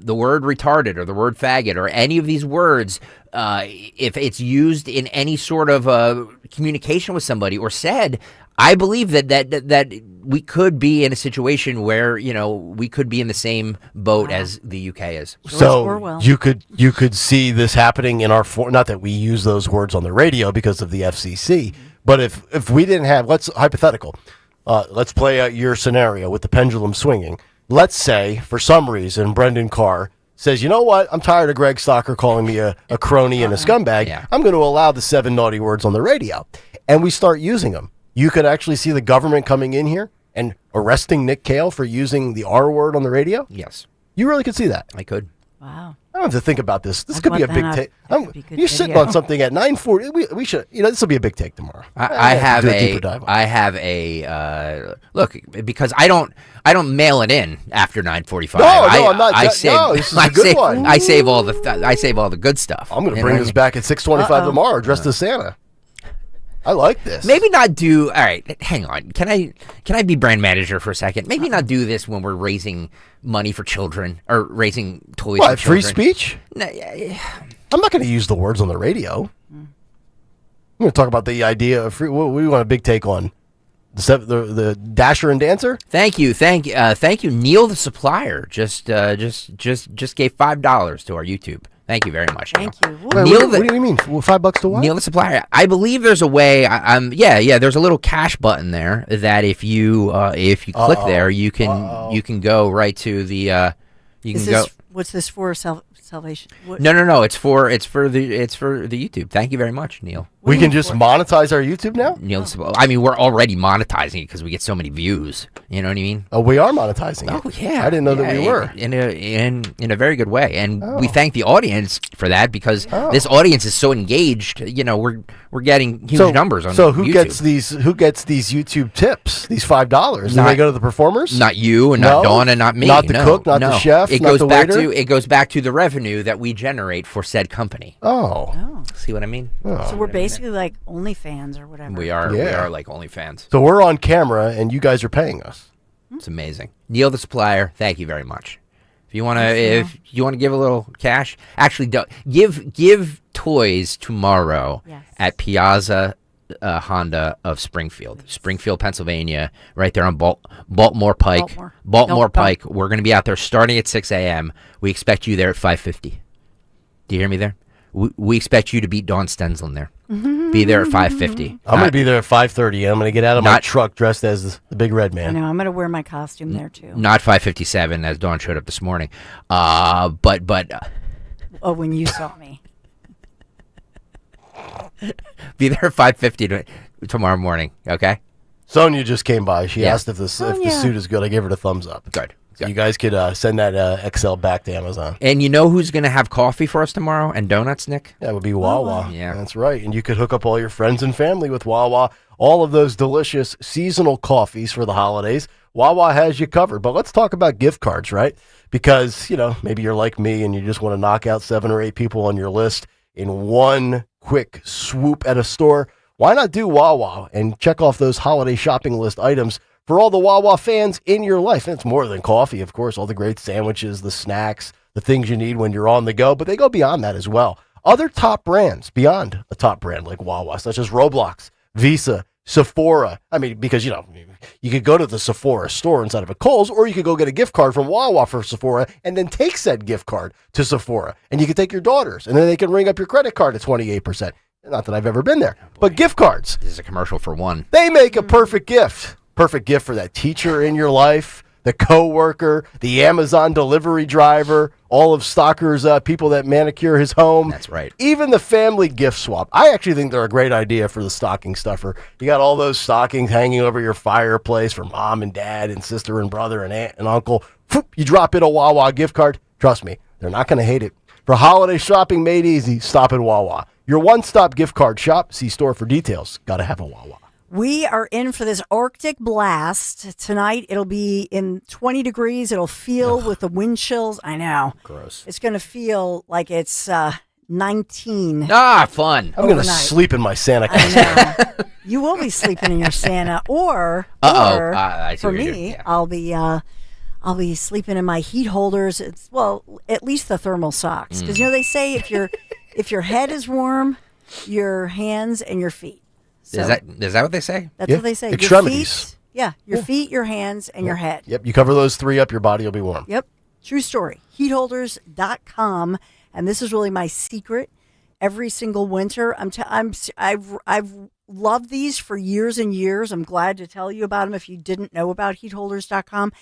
word retarded or the word faggot or any of these words, if it's used in any sort of communication with somebody or said, I believe that we could be in a situation where we could be in the same boat as the UK is. So you could see this happening in our not that we use those words on the radio because of the FCC, but if we didn't have, let's hypothetical, let's play out your scenario with the pendulum swinging. Let's say for some reason Brendan Carr says, you know what, I'm tired of Greg Stocker calling me a crony and a scumbag. Yeah. I'm going to allow the 7 naughty words on the radio, and we start using them. You could actually see the government coming in here and arresting Nick Kayal for using the R word on the radio? Yes. You really could see that? I could. Wow. I don't have to think about this. This I'd could be a want big that take. up. That could be good You're sitting video. on something at 9:40. We should, this will be a big take tomorrow. I have do a a deeper dive on it. I have a look because I don't mail it in after 9:45. No, I'm not. This is a good one. I save all the good stuff. I'm going to bring this back at 6:25 tomorrow, dressed as Santa. I like this. Maybe not do. All right, hang on. Can I be brand manager for a second? Maybe not do this when we're raising money for children or raising toys. What, for free children. speech? No, I'm not going to use the words on the radio. I'm going to talk about the idea of free. What do you want a big take on? The Dasher and Dancer? Thank you. Neil the supplier just gave $5 to our YouTube. Thank you very much. Thank you. Wait, Neil, what do you mean? $5 to what? Neil the supplier. I believe there's a way. There's a little cash button there that if you click there, you can go right to the. What's this for? Salvation? What? No. It's for the YouTube. Thank you very much, Neil. We can just monetize our YouTube now? Neil, I mean, we're already monetizing it because we get so many views. You know what I mean? Oh, we are monetizing it. Oh, yeah. I didn't know that we were. In a very good way. And we thank the audience for that because this audience is so engaged. You know, we're getting huge numbers on So who YouTube. gets these YouTube tips? These $5? Do they go to the performers? Not you and not Dawn and not me. Not the cook, not the chef, it not goes the back waiter? it goes back to the revenue that we generate for said company. Oh. See what I mean? So we're basically like OnlyFans or whatever. We are like OnlyFans. So we're on camera and you guys are paying us. It's amazing. Neil the supplier, thank you very much. If you want to give a little cash, actually give toys tomorrow at Piazza Honda of Springfield, Pennsylvania, right there on Baltimore Pike. Baltimore Pike. We're going to be out there starting at 6 a.m. We expect you there at 5:50. Do you hear me there? We expect you to beat Dawn Stensland there. Be there at 5:50. I'm going to be there at 5:30. I'm going to get out of my truck dressed as the big red man. I know. I'm going to wear my costume there too. Not 5:57 as Dawn showed up this morning. But when you saw me. Be there at 5:50 tomorrow morning, okay? Sonia just came by. She asked if the suit is good. I gave her the thumbs up. Good. So you guys could send that XL back to Amazon. And you know who's going to have coffee for us tomorrow and donuts, Nick? That would be Wawa. Yeah. That's right. And you could hook up all your friends and family with Wawa. All of those delicious seasonal coffees for the holidays. Wawa has you covered. But let's talk about gift cards, right? Because, maybe you're like me and you just want to knock out 7 or 8 people on your list in one quick swoop at a store. Why not do Wawa and check off those holiday shopping list items for all the Wawa fans in your life? And it's more than coffee, of course, all the great sandwiches, the snacks, the things you need when you're on the go, but they go beyond that as well. Other top brands beyond a top brand like Wawa, such as Roblox, Visa, Sephora. I mean, because, you could go to the Sephora store inside of a Kohl's, or you could go get a gift card from Wawa for Sephora and then take said gift card to Sephora. And you can take your daughters, and then they can ring up your credit card at 28%. Not that I've ever been there, but gift cards. This is a commercial for one. They make a perfect gift. Perfect gift for that teacher in your life, the coworker, the Amazon delivery driver, all of Stocker's people that manicure his home. That's right. Even the family gift swap. I actually think they're a great idea for the stocking stuffer. You got all those stockings hanging over your fireplace for mom and dad and sister and brother and aunt and uncle. You drop in a Wawa gift card. Trust me, they're not going to hate it. For holiday shopping made easy, stop at Wawa. Your one-stop gift card shop. See store for details. Got to have a Wawa. We are in for this Arctic blast. Tonight, it'll be in 20 degrees. It'll feel with the wind chills. I know. Gross. It's going to feel like it's 19. Fun. I'm going to sleep in my Santa costume. I know. You will be sleeping in your Santa. Or I see for what you're me, doing. Yeah. I'll be sleeping in my heat holders. It's at least the thermal socks. Because, they say if your head is warm, your hands and your feet. So, is that what they say? That's what they say. Extremities. Your feet, your hands, and your head. Yep, you cover those 3 up, your body will be warm. Yep, true story. Heatholders.com, and this is really my secret. Every single winter, I've loved these for years and years. I'm glad to tell you about them if you didn't know about heatholders.com.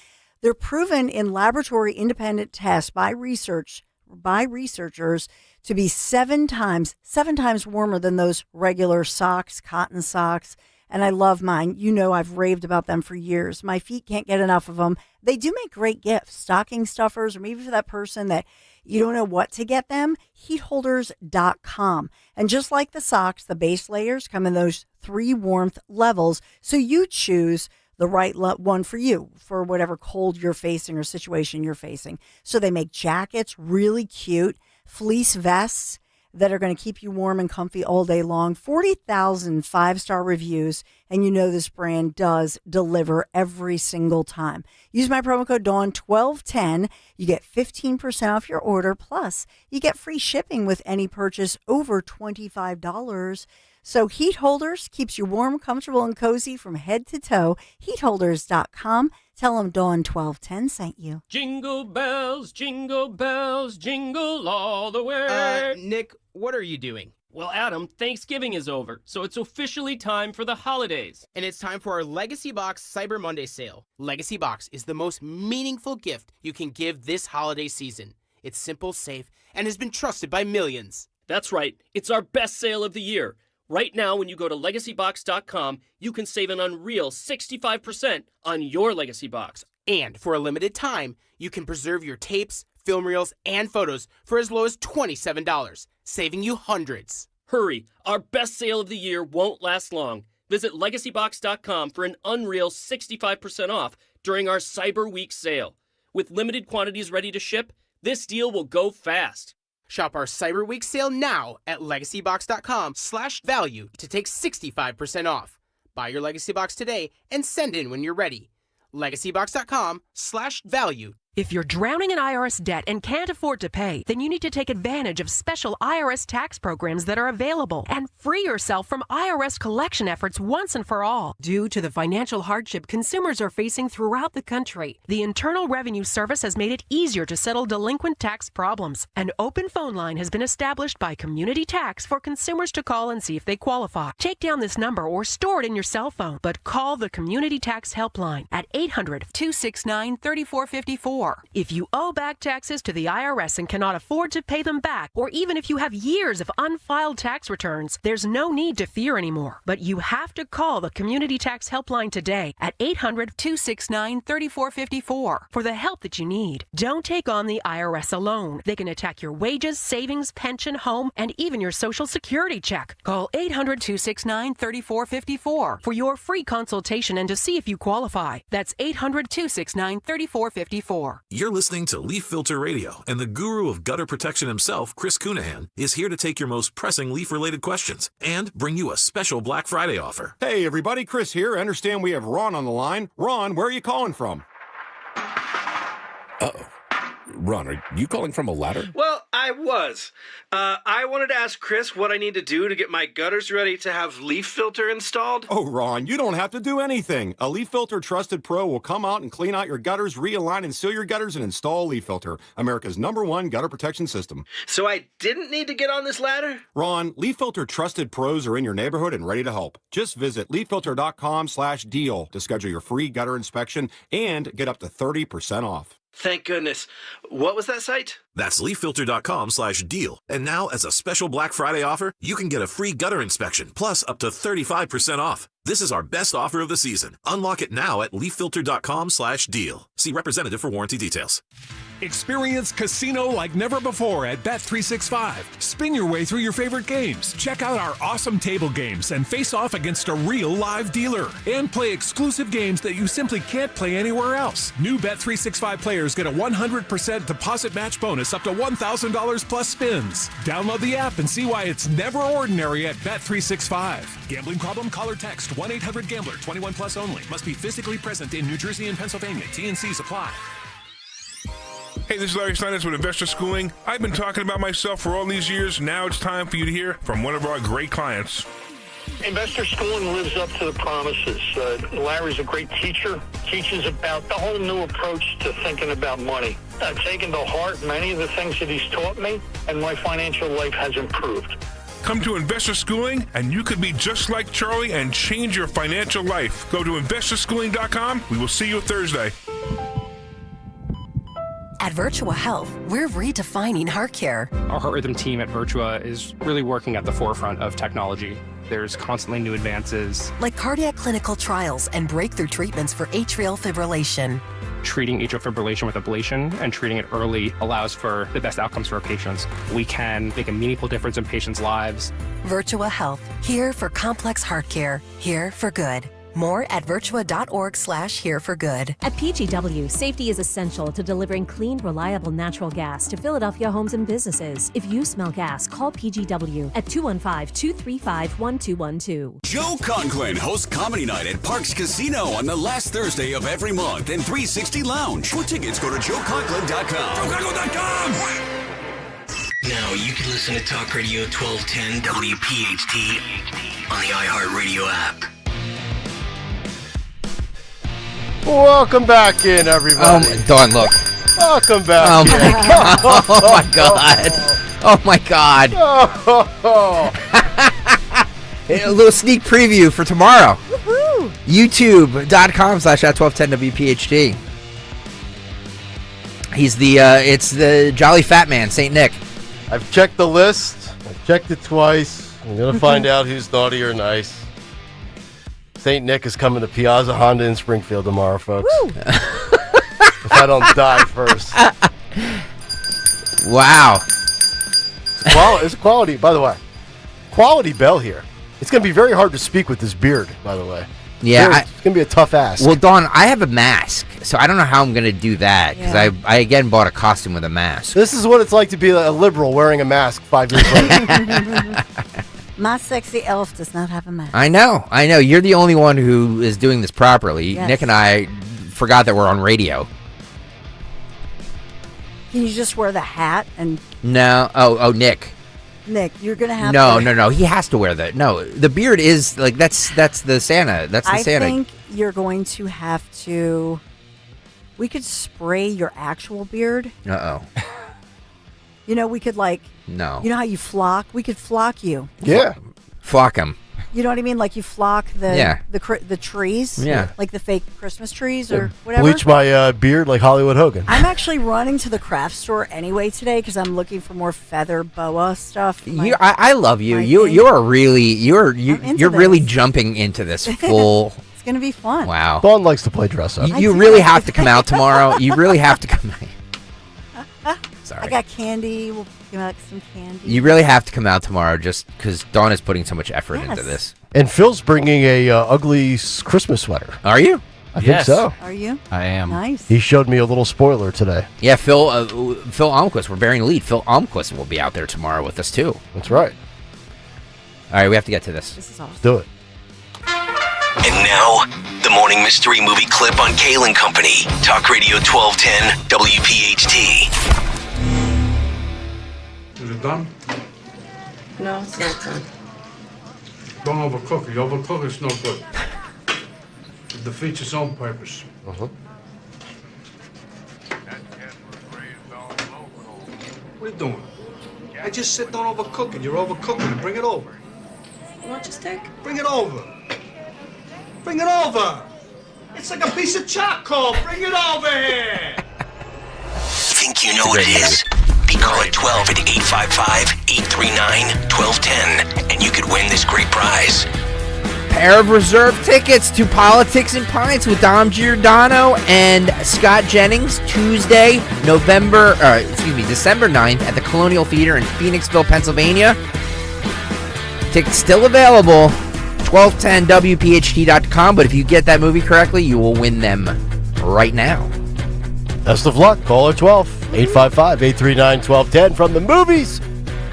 They're proven in laboratory independent tests by researchers to be 7 times warmer than those regular socks, cotton socks. and I love mine. You know, I've raved about them for years. My feet can't get enough of them. They do make great gifts, stocking stuffers, or maybe for that person that you don't know what to get them, heatholders.com. And just like the socks, the base layers come in those 3 warmth levels, so you choose the right one for you, for whatever cold you're facing or situation you're facing. So they make jackets, really cute, fleece vests that are going to keep you warm and comfy all day long. 40,000 5-star reviews, and you know this brand does deliver every single time. Use my promo code DAWN1210. You get 15% off your order, plus you get free shipping with any purchase over $25. So Heat Holders keeps you warm, comfortable, and cozy from head to toe. Heatholders.com. Tell them Dawn 1210 sent you. Jingle bells, jingle all the way. Nick, what are you doing? Well, Adam, Thanksgiving is over, so it's officially time for the holidays. And it's time for our Legacy Box Cyber Monday sale. Legacy Box is the most meaningful gift you can give this holiday season. It's simple, safe, and has been trusted by millions. That's right. It's our best sale of the year. Right now, when you go to LegacyBox.com, you can save an unreal 65% on your Legacy Box. And for a limited time, you can preserve your tapes, film reels, and photos for as low as $27, saving you hundreds. Hurry, our best sale of the year won't last long. Visit LegacyBox.com for an unreal 65% off during our Cyber Week sale. With limited quantities ready to ship, this deal will go fast. Shop our Cyber Week sale now at LegacyBox.com/value to take 65% off. Buy your Legacy Box today and send in when you're ready. LegacyBox.com/value. If you're drowning in IRS debt and can't afford to pay, then you need to take advantage of special IRS tax programs that are available and free yourself from IRS collection efforts once and for all. Due to the financial hardship consumers are facing throughout the country, the Internal Revenue Service has made it easier to settle delinquent tax problems. An open phone line has been established by Community Tax for consumers to call and see if they qualify. Take down this number or store it in your cell phone, but call the Community Tax Helpline at 800-269-3454. If you owe back taxes to the IRS and cannot afford to pay them back, or even if you have years of unfiled tax returns, there's no need to fear anymore. But you have to call the Community Tax Helpline today at 800-269-3454 for the help that you need. Don't take on the IRS alone. They can attack your wages, savings, pension, home, and even your Social Security check. Call 800-269-3454 for your free consultation and to see if you qualify. That's 800-269-3454. You're listening to Leaf Filter Radio, and the guru of gutter protection himself, Chris Cunahan, is here to take your most pressing leaf-related questions and bring you a special Black Friday offer. Hey, everybody, Chris here. I understand we have Ron on the line. Ron, where are you calling from? Uh-oh. Ron, are you calling from a ladder? Well, I was. I wanted to ask Chris what I need to do to get my gutters ready to have leaf filter installed. Oh, Ron, you don't have to do anything. A Leaf Filter Trusted Pro will come out and clean out your gutters, realign and seal your gutters, and install a Leaf Filter, America's #1 gutter protection system. So I didn't need to get on this ladder? Ron, Leaf Filter Trusted Pros are in your neighborhood and ready to help. Just visit leaffilter.com/deal to schedule your free gutter inspection and get up to 30% off. Thank goodness. What was that site? That's leaffilter.com/deal. And now, as a special Black Friday offer, you can get a free gutter inspection, plus up to 35% off. This is our best offer of the season. Unlock it now at leaffilter.com/deal. See representative for warranty details. Experience casino like never before at Bet365. Spin your way through your favorite games. Check out our awesome table games and face off against a real live dealer. And play exclusive games that you simply can't play anywhere else. New Bet365 players get a 100% deposit match bonus up to $1,000 plus spins. Download the app and see why it's never ordinary at Bet365. Gambling problem? Call or text 1-800-GAMBLER. 21 plus only. Must be physically present in New Jersey and Pennsylvania. T&Cs apply. Hey, this is Larry Steinitz with Investor Schooling. I've been talking about myself for all these years. Now it's time for you to hear from one of our great clients. Investor Schooling lives up to the promises. Larry's a great teacher, teaches about the whole new approach to thinking about money. I've taken to heart many of the things that he's taught me, and my financial life has improved. Come to Investor Schooling, and you could be just like Charlie and change your financial life. Go to investorschooling.com. We will see you Thursday. At Virtua Health, we're redefining heart care. Our heart rhythm team at Virtua is really working at the forefront of technology. There's constantly new advances. Like cardiac clinical trials and breakthrough treatments for atrial fibrillation. Treating atrial fibrillation with ablation and treating it early allows for the best outcomes for our patients. We can make a meaningful difference in patients' lives. Virtua Health, here for complex heart care, here for good. More at virtua.org/hereforgood. At PGW, safety is essential to delivering clean, reliable natural gas to Philadelphia homes and businesses. If you smell gas, call PGW at 215-235-1212. Joe Conklin hosts Comedy Night at Parks Casino on the last Thursday of every month and 360 Lounge. For tickets, go to joeconklin.com. JoeConklin.com! Now you can listen to Talk Radio 1210 WPHT on the iHeartRadio app. Welcome back in, everybody. Dawn, look. Welcome back Oh, in. my God. Oh, my God. Oh, my God. A little sneak preview for tomorrow. Woohoo! YouTube.com/at1210WPHT. He's it's the Jolly Fat Man, St. Nick. I've checked the list. I've checked it twice. I'm going to find out who's naughty or nice. St. Nick is coming to Piazza Honda in Springfield tomorrow, folks. If I don't die first. Wow. It's quality, by the way. Quality bell here. It's going to be very hard to speak with this beard, by the way. Yeah. It's going to be a tough ask. Well, Dawn, I have a mask, so I don't know how I'm going to do that, because I again bought a costume with a mask. This is what it's like to be a liberal wearing a mask 5 years later. My sexy elf does not have a mask. I know. You're the only one who is doing this properly. Yes. Nick and I forgot that we're on radio. Can you just wear the hat and... No. Oh, Nick. Nick, you're going to have No. He has to wear that. No, the beard is, like, that's the Santa. That's the Santa. I think you're going to have to... We could spray your actual beard. Uh-oh. You know, we could, like... No. You know how you flock? We could flock you. Yeah. Flock him. You know what I mean? Like you flock the trees. Yeah. Like the fake Christmas trees or whatever. Bleach my beard like Hollywood Hogan. I'm actually running to the craft store anyway today because I'm looking for more feather boa stuff. I love you. You're really jumping into this full. It's gonna be fun. Wow. Dawn likes to play dress up. You really have to come out tomorrow. You really have to come out. Sorry. I got candy. We'll give out some candy. You really have to come out tomorrow just because Dawn is putting so much effort into this. And Phil's bringing a ugly Christmas sweater. Are you? I think so. Are you? I am. Nice. He showed me a little spoiler today. Yeah, Phil Almquist. We're bearing the lead. Phil Almquist will be out there tomorrow with us too. That's right. All right, we have to get to this. This is awesome. Let's do it. And now, the morning mystery movie clip on Kayal and Company. Talk Radio 1210 WPHT. Is it done? No, it's not done. Don't overcook it. You overcook it's no good. It defeats its own purpose. Uh-huh. What are you doing? I just said don't overcook it. You're overcooking it. Bring it over. You want your steak? Bring it over. Bring it over. It's like a piece of charcoal. Bring it over here. Think you know what it is? Be call at 12 at 855-839-1210 and you could win this great prize. Pair of reserved tickets to Politics and Pints with Dom Giordano and Scott Jennings, Tuesday, December 9th at the Colonial Theater in Phoenixville, Pennsylvania. Tickets still available, 1210WPHT.com, but if you get that movie correctly, you will win them right now. Best of luck. Caller 12, 855-839-1210. From the movies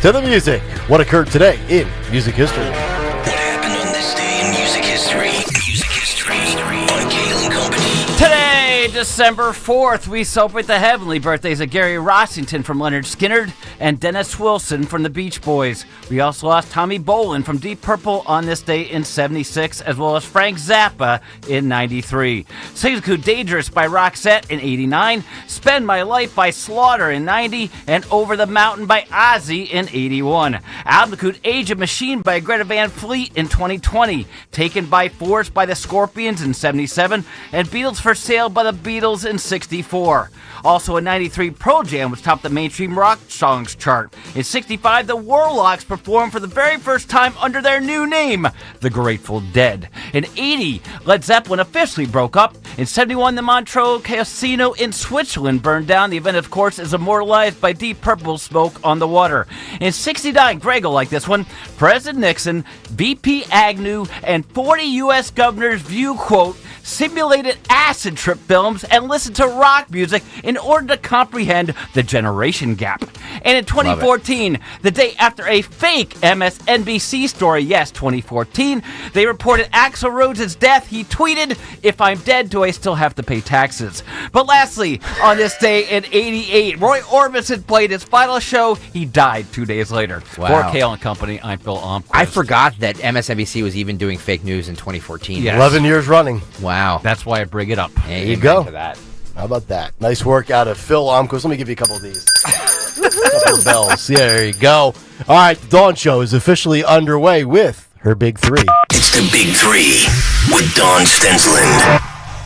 to the music. What occurred today in music history? What happened on this day in music history? Music history on Kayal and Company. Today, December 4th, we celebrate the heavenly birthdays of Gary Rossington from Leonard Skinner and Dennis Wilson from the Beach Boys. We also lost Tommy Bolin from Deep Purple on this day in 76, as well as Frank Zappa in 93. Songs include Dangerous by Roxette in 89, Spend My Life by Slaughter in 90, and Over the Mountain by Ozzy in 81. Albums include Age of Machine by Greta Van Fleet in 2020, Taken by Force by the Scorpions in 77, and Beatles for Sale by the Beatles in 64. Also in 93, Pearl Jam was topped the mainstream rock songs chart. In 65, the Warlocks performed for the very first time under their new name, The Grateful Dead. In 80, Led Zeppelin officially broke up. In 71, the Montreux Casino in Switzerland burned down. The event, of course, is immortalized by Deep Purple's Smoke on the Water. In 69, Greg will like this one, President Nixon, VP Agnew, and 40 U.S. governors view, quote, simulated acid trip films and listen to rock music in order to comprehend the generation gap. And in 2014, the day after a fake MSNBC story, yes, 2014, they reported Axl Rhodes' death. He tweeted, "If I'm dead, do I still have to pay taxes?" But lastly, on this day in 88, Roy Orbison played his final show. He died 2 days later. Wow. For Kayal and Company, I'm Phil Almquist. I forgot that MSNBC was even doing fake news in 2014. Yes. 11 years running. Wow. That's why I bring it up. There you go. To that. How about that? Nice work out of Phil Almquist. Let me give you a couple of these. Couple of bells. Yeah, there you go. All right, the Dawn Show is officially underway with her Big Three. It's the Big Three with Dawn Stensland.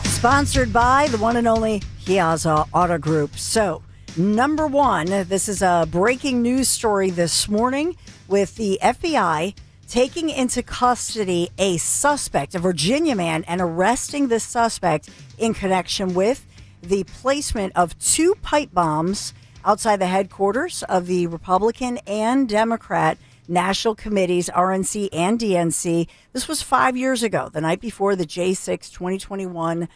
Sponsored by the one and only Piazza Auto Group. So, number one, this is a breaking news story this morning with the FBI taking into custody a suspect, a Virginia man, and arresting this suspect in connection with the placement of 2 pipe bombs outside the headquarters of the Republican and Democrat National Committees, RNC and DNC. This was 5 years ago, the night before the J6 2021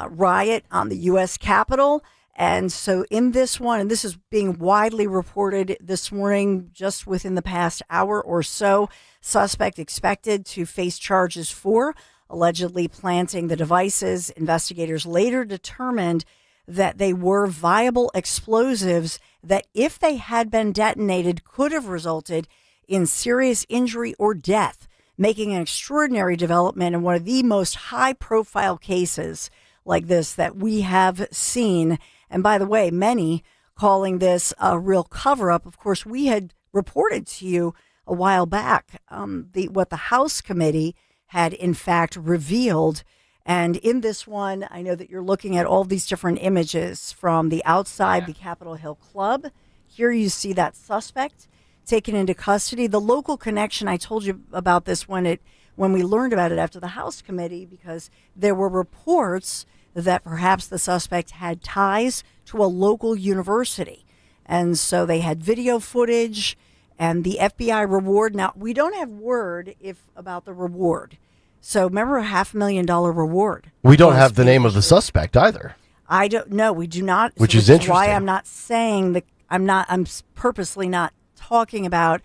riot on the U.S. Capitol. And so in this one, and this is being widely reported this morning, just within the past hour or so, suspect expected to face charges for allegedly planting the devices. Investigators later determined that they were viable explosives that, if they had been detonated, could have resulted in serious injury or death, making an extraordinary development in one of the most high-profile cases like this that we have seen. And by the way, many calling this a real cover-up. Of course, we had reported to you a while back what the House committee had in fact revealed. And in this one, I know that you're looking at all these different images from the outside the Capitol Hill Club. Here you see that suspect taken into custody. The local connection, I told you about this when we learned about it after the House committee, because there were reports that perhaps the suspect had ties to a local university. And so they had video footage and the FBI reward. Now, we don't have word about the reward. So remember, a $500,000 reward. We don't have the name of the suspect either. I don't know. We do not. Which is interesting. Why I'm not saying that. I'm purposely not talking about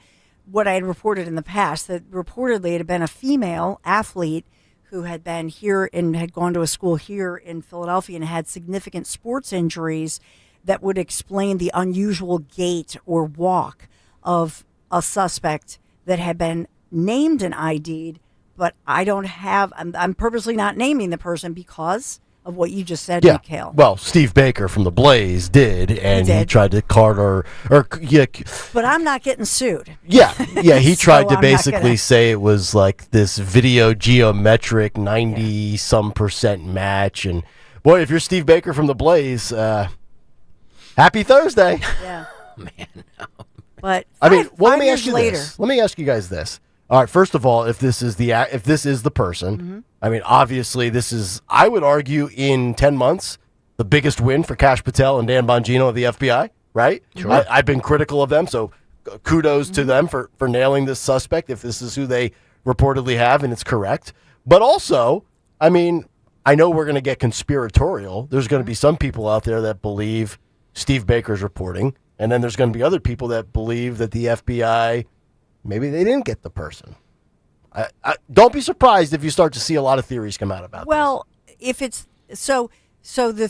what I had reported in the past. That reportedly it had been a female athlete who had been here and had gone to a school here in Philadelphia and had significant sports injuries that would explain the unusual gait or walk of a suspect that had been named and ID'd. But I don't have, I'm purposely not naming the person because of what you just said, Yeah. Kayal. Well, Steve Baker from The Blaze did, and he tried to card yeah. But I'm not getting sued. Yeah, he tried to I'm not basically gonna- say it was like this video geometric 90-some% match. And boy, if you're Steve Baker from The Blaze, happy Thursday. Yeah. Man, no. But I mean, well, let five me ask years you later, this. Let me ask you guys this. All right, first of all, if this is the person, Mm-hmm. I mean, obviously this is, I would argue, in 10 months, the biggest win for Kash Patel and Dan Bongino of the FBI, right? Sure. I've been critical of them, so kudos Mm-hmm. to them for nailing this suspect, if this is who they reportedly have and it's correct. But also, I mean, I know we're going to get conspiratorial. There's going to be some people out there that believe Steve Baker's reporting, and then there's going to be other people that believe that the FBI, maybe they didn't get the person. I don't be surprised if you start to see a lot of theories come out about well, if it's so the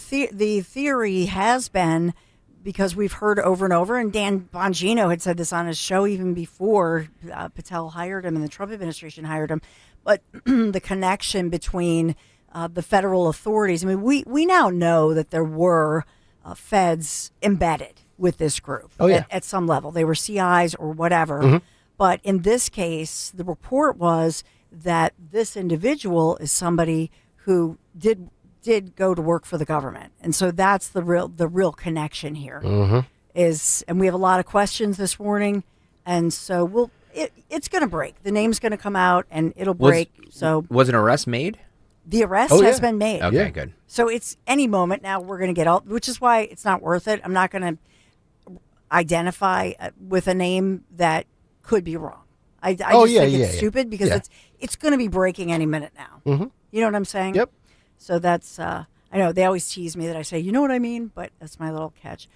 theory has been, because we've heard over and over, and Dan Bongino had said this on his show even before Patel hired him and the Trump administration hired him, but the connection between the federal authorities. I mean, we now know that there were feds embedded with this group at some level. They were CIs or whatever. Mm-hmm. But in this case, the report was that this individual is somebody who did did go to work for the government, and so that's the real connection here. Mm-hmm. And we have a lot of questions this morning, and so it's going to break. The name's going to come out, and it'll break. Was an arrest made? The arrest has been made. Okay, good. So it's any moment now we're going to get all, which is why it's not worth it. I'm not going to identify with a name that could be wrong. I just think it's stupid because it's going to be breaking any minute now. Mm-hmm. You know what I'm saying? Yep. So that's, I know they always tease me that I say, you know what I mean? But that's my little catch.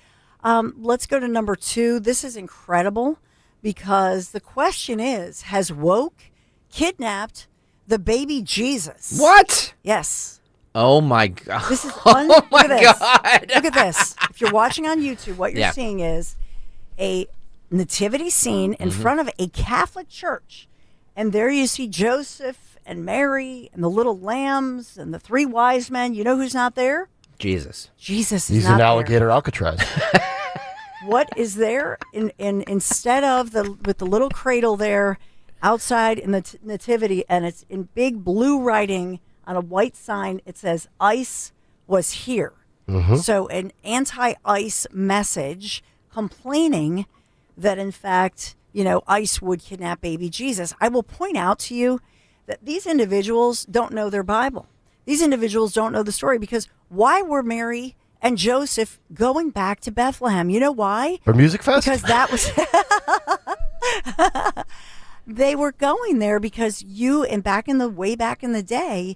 Let's go to number 2. This is incredible because the question is, has woke kidnapped the baby Jesus? What? Yes. Oh my God. This is God. Look at this. If you're watching on YouTube, what you're seeing is a nativity scene in front of a Catholic church. And there you see Joseph and Mary and the little lambs and the 3 wise men. You know who's not there? Jesus. Jesus is He's not an there. alligator Alcatraz. What is there in instead of with the little cradle there outside in the nativity, and it's in big blue writing on a white sign, it says ICE was here. Mm-hmm. So an anti-ICE message complaining that in fact, ICE would kidnap baby Jesus. I will point out to you that these individuals don't know their Bible. These individuals don't know the story, because why were Mary and Joseph going back to Bethlehem? You know why? For Music Fest? Because that was... They were going there because way back in the day,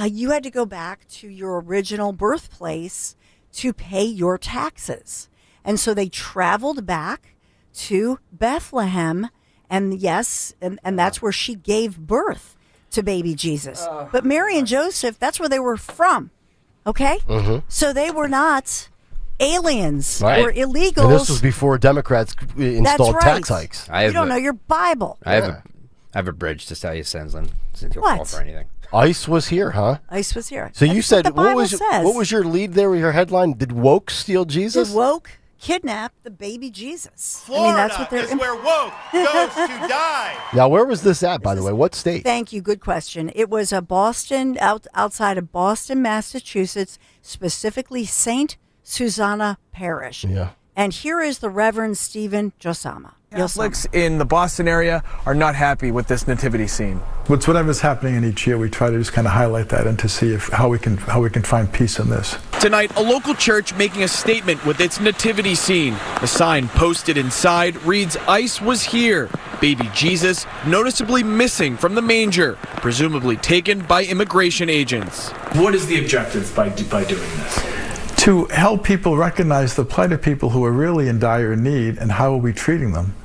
you had to go back to your original birthplace to pay your taxes. And so they traveled back to Bethlehem, and and that's where she gave birth to baby Jesus. But Mary and Joseph, that's where they were from. Okay? Mm-hmm. So they were not aliens Right. or illegals. And this was before Democrats installed right. tax hikes. You don't know your Bible. I have a bridge to tell you, Senslin, since you'll What? fall for anything. ICE was here, huh? ICE was here. So you That's said what the Bible what was says. your lead there? Your headline? Did woke steal Jesus? Did woke kidnap the baby Jesus? Florida that's what they're is where woke goes to die. Now, where was this at, by the way? What state? Thank you. Good question. It was Boston, outside of Boston, Massachusetts, specifically St. Susanna Parish. Yeah. And here is the Reverend Stephen Josama. Catholics in the Boston area are not happy with this nativity scene. With whatever's happening in each year, we try to just kind of highlight that and to see how we can find peace in this. Tonight, a local church making a statement with its nativity scene. The sign posted inside reads, "ICE was here." Baby Jesus noticeably missing from the manger, presumably taken by immigration agents. What is the objective by doing this? To help people recognize the plight of people who are really in dire need and how are we treating them.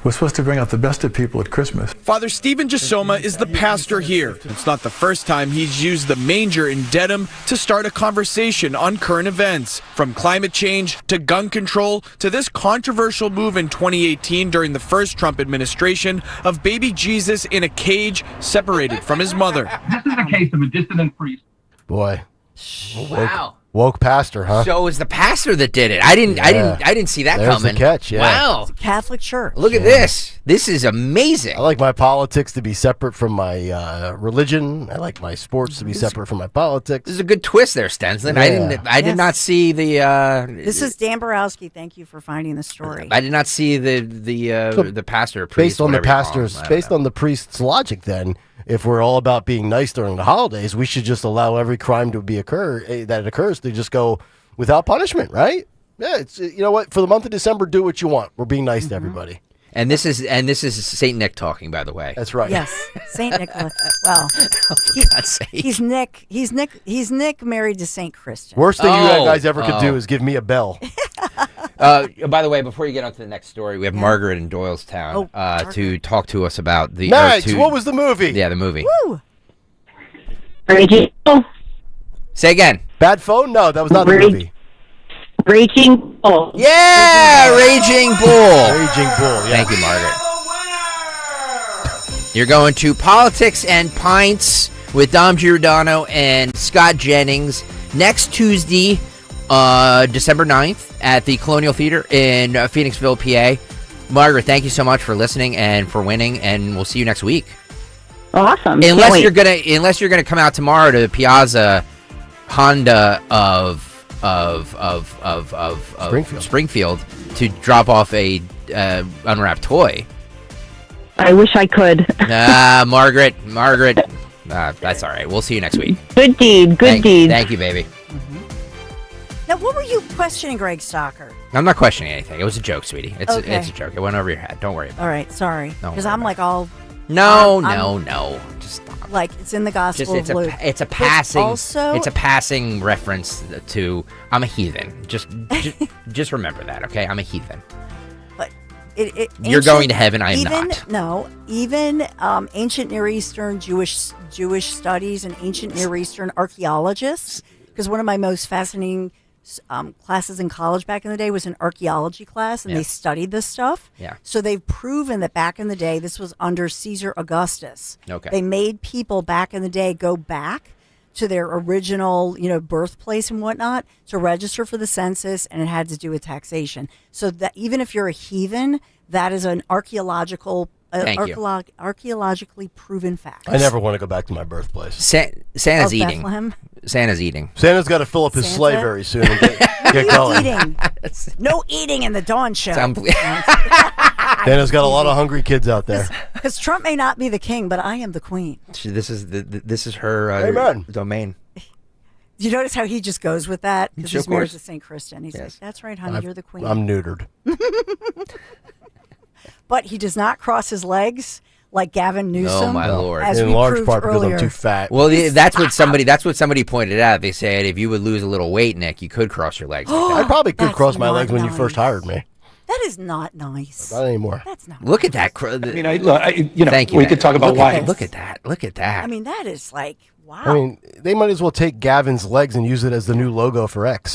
We're supposed to bring out the best of people at Christmas. Father Stephen Gisoma is the pastor here. It's not the first time he's used the manger in Dedham to start a conversation on current events, from climate change to gun control to this controversial move in 2018 during the first Trump administration of baby Jesus in a cage separated from his mother. This is a case of a dissident priest. Boy. Wow. Woke pastor, huh? So it was the pastor that did it. I didn't see that There's coming. the catch, yeah. Wow. It's a Catholic church. Look at this. This is amazing. I like my politics to be separate from my religion. I like my sports to be separate from my politics. This is a good twist there, Stenslin. Yeah. I did not see the This is Dan Borowski. Thank you for finding the story. I did not see the pastor or priest. Based on the whatever you call pastor's, him. I don't based know. on the priest's logic, then, if we're all about being nice during the holidays, we should just allow every crime that occurs to just go without punishment, right? Yeah, it's you know what? For the month of December, do what you want. We're being nice to everybody. And this is Saint Nick talking, by the way. That's right. Yes, Saint Nicholas. Well, God's sake. he's Nick married to Saint Christian. Worst thing you guys ever could do is give me a bell. By the way, before you get on to the next story, we have Margaret in Doylestown to talk to us about the. Nice. What was the movie? Yeah, the movie. Woo! Raging Bull. Say again. Bad phone? No, that was not the movie. Raging Bull. Yeah, Raging Bull. Raging Bull. Yeah. Thank you, Margaret. You're going to Politics and Pints with Dom Giordano and Scott Jennings next Tuesday, December 9th at the Colonial Theater in Phoenixville, PA. Margaret, thank you so much for listening and for winning, and we'll see you next week. Awesome. Unless you're gonna come out tomorrow to Piazza Honda of Springfield to drop off a unwrapped toy. I wish I could. Margaret. That's all right. We'll see you next week. Good deed. Good deed. Thank you, baby. Now, what were you questioning, Greg Stocker? I'm not questioning anything. It was a joke, sweetie. It's Okay. a joke. It went over your head. Don't worry about All right, sorry. Don't Because worry I'm like all... No. Just like it's in the Gospel it's of Luke. it's a But passing also, it's a passing reference to I'm a heathen. Just remember that, okay? I'm a heathen. But You're going to heaven, I am not. No, even ancient Near Eastern Jewish studies and ancient Near Eastern archaeologists, because one of my most fascinating classes in college back in the day was an archaeology class, and they studied this stuff. Yeah. So they've proven that back in the day, this was under Caesar Augustus. Okay. They made people back in the day go back to their original, birthplace and whatnot to register for the census, and it had to do with taxation. So that even if you're a heathen, that is an archaeologically proven fact. I never want to go back to my birthplace. Santa's Of eating. Bethlehem? Santa's eating. Santa's got to fill up his sleigh Santa? very soon and get going. Eating. No eating in the Dawn Show. Santa's got a lot of hungry kids out there. Because Trump may not be the king, but I am the queen. This is her Amen. domain. You notice how he just goes with that? Because Sure, he's of married course. to St. Kristen. He's Yes. like, that's right, honey, you're the queen. I'm neutered. But he does not cross his legs like Gavin Newsom. Oh my lord! As we proved earlier. I'm too fat. Well, that's what somebody pointed out. They said if you would lose a little weight, Nick, you could cross your legs. Like I that. probably could That's cross my not legs when you nice. first hired me. That is not nice. Not anymore. That's not. Look at that. Thank you. We We could talk about why. Look at that. Look at that. I mean, that is like, wow. I mean, they might as well take Gavin's legs and use it as the new logo for X.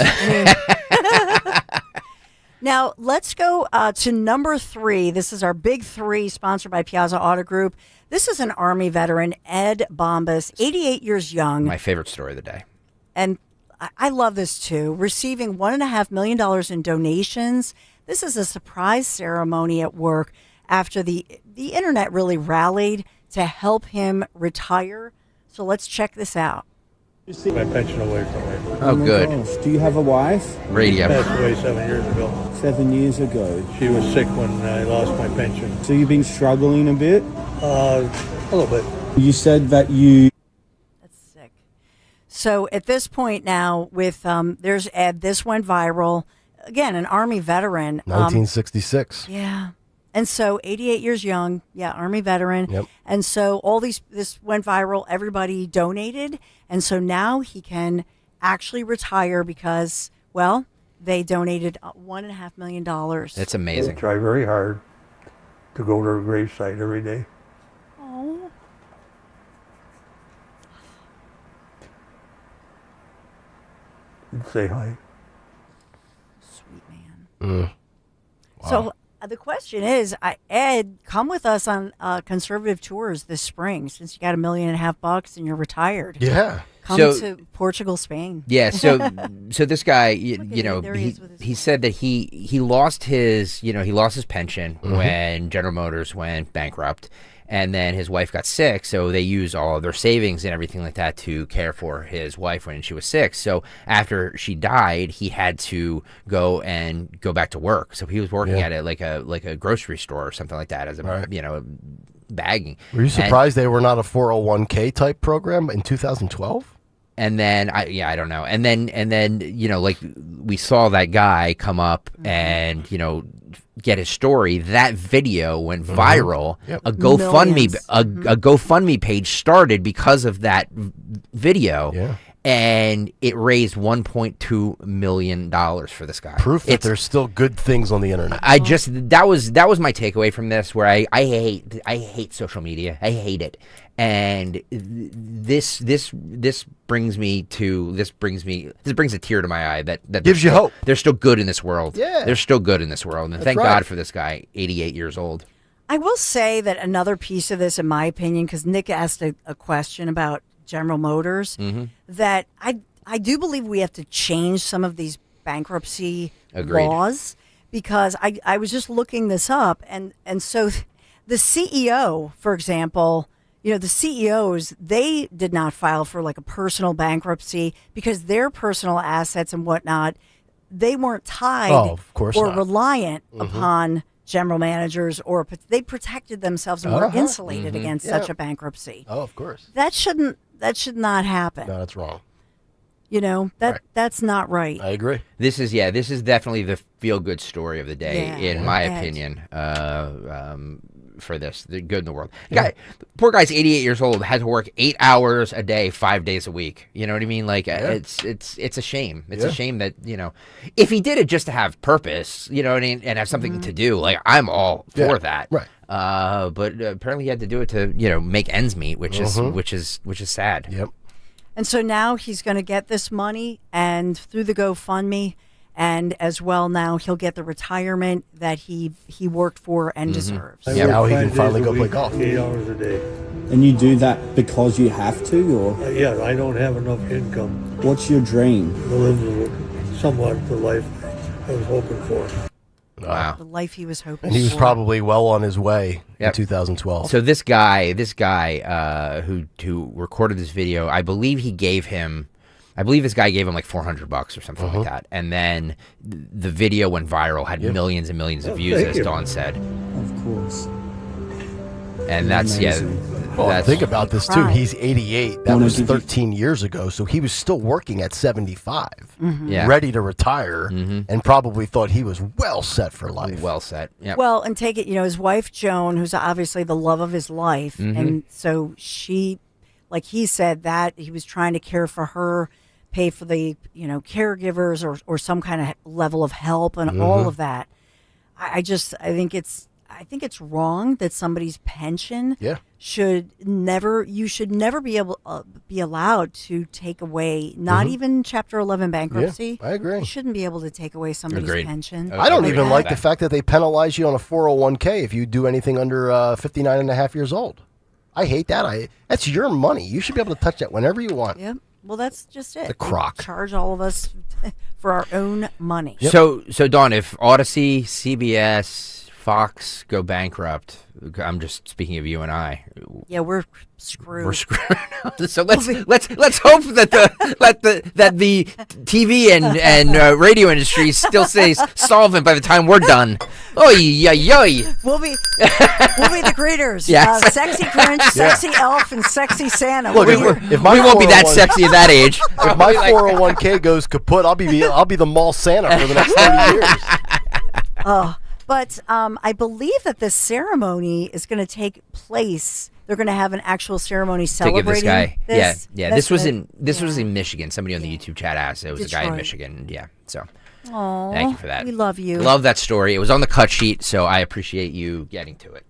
Now, let's go to number 3. This is our big 3, sponsored by Piazza Auto Group. This is an Army veteran, Ed Bombas, 88 years young. My favorite story of the day. And I love this too. Receiving $1.5 million in donations. This is a surprise ceremony at work after the internet really rallied to help him retire. So let's check this out. My pension away from me. Oh, good. Gosh. Do you have a wife? Radio. She passed away 7 years ago. 7 years ago. She was sick when I lost my pension. So you've been struggling a bit? A little bit. You said that you... So at this point now, with there's Ed, this went viral. Again, an Army veteran. 1966. Yeah. And so 88 years young. Yeah, Army veteran. Yep. And so this went viral. Everybody donated. And so now he can actually retire because, well, they donated $1.5 million. That's amazing. I try very hard to go to her gravesite every day. Oh. And say hi. Sweet man. Wow. So the question is, Ed, come with us on conservative tours this spring since you got $1.5 million and you're retired. Yeah. Come to Portugal, Spain. Yeah, so this guy, he said that he lost his pension when General Motors went bankrupt, and then his wife got sick, so they used all of their savings and everything like that to care for his wife when she was sick. So after she died, he had to go back to work. So he was working at it like a grocery store or something like that as a bagging. Were you surprised they were not a 401k type program in 2012? And then I don't know. And then like we saw that guy come up and get his story. That video went viral. Yep. A GoFundMe page started because of that video. Yeah. And it raised $1.2 million for this guy. Proof that there's still good things on the internet. That was my takeaway from this, where I hate social media. I hate it. And this brings a tear to my eye that gives you hope. There's still good in this world. Yeah. There's still good in this world. And thank right. God for this guy, 88 years old. I will say that another piece of this, in my opinion, because Nick asked a question about General Motors, that I do believe we have to change some of these bankruptcy laws, because I was just looking this up, and so the CEO, for example, the CEOs, they did not file for like a personal bankruptcy because their personal assets and whatnot, they weren't tied of course or not. reliant upon general managers, or they protected themselves and were insulated against such a bankruptcy. Oh, of course. That should not happen. No, that's wrong. That's not right. I agree. This is definitely the feel-good story of the day, in my opinion. For this, the good in the world. Poor guy's 88 years old, had to work 8 hours a day, 5 days a week. You know what I mean? Like it's a shame. It's a shame that if he did it just to have purpose, you know what I mean, and have something to do. Like I'm all for that. Right. But apparently he had to do it to make ends meet, which is sad. Yep. And so now he's going to get this money, and through the GoFundMe, and as well now he'll get the retirement that he worked for and deserves. Now he can finally go play golf. 8 hours a day. And you do that because you have to, or? Yeah, I don't have enough income What's your dream? to live somewhat the life I was hoping for. Wow. The life he was hoping And he was for. probably well on his way in 2012. So this guy who recorded this video, I believe this guy gave him like $400 or something like that. And then the video went viral, had millions and millions of views, as Dawn said. Of course. And that's Well, think about this too. He's 88. That was 13 years ago. So he was still working at 75, ready to retire, and probably thought he was well set for life. Well set. Yeah. Well, and take it, his wife Joan, who's obviously the love of his life, and so she, like he said, that he was trying to care for her, pay for the caregivers or some kind of level of help and all of that. I think it's wrong that somebody's pension should never be allowed to take away, not even Chapter 11 bankruptcy. Yeah, I agree. You shouldn't be able to take away somebody's pension. I don't even like the fact that they penalize you on a 401k if you do anything under 59 and a half years old. I hate that. That's your money. You should be able to touch that whenever you want. Yep. Well, that's just it. The crock. They charge all of us for our own money. Yep. So Dawn, if Odyssey, CBS, Fox go bankrupt, I'm just speaking of you and I. Yeah, we're screwed. We're screwed. So let's hope that the TV and radio industry still stays solvent by the time we're done. Oy yoy yoy. We'll be the greeters. Yes. Sexy Grinch, sexy Elf, and sexy Santa. Look, if we won't be that sexy at that age. If my 401k goes kaput, I'll be the mall Santa for the next 30 years. But I believe that this ceremony is going to take place. They're going to have an actual ceremony celebrating this guy. this. Yeah. This was in Michigan. Somebody on the YouTube chat asked. It was a guy in Detroit. Michigan. Yeah. So Aww, thank you for that. We love you. Love that story. It was on the cut sheet, so I appreciate you getting to it.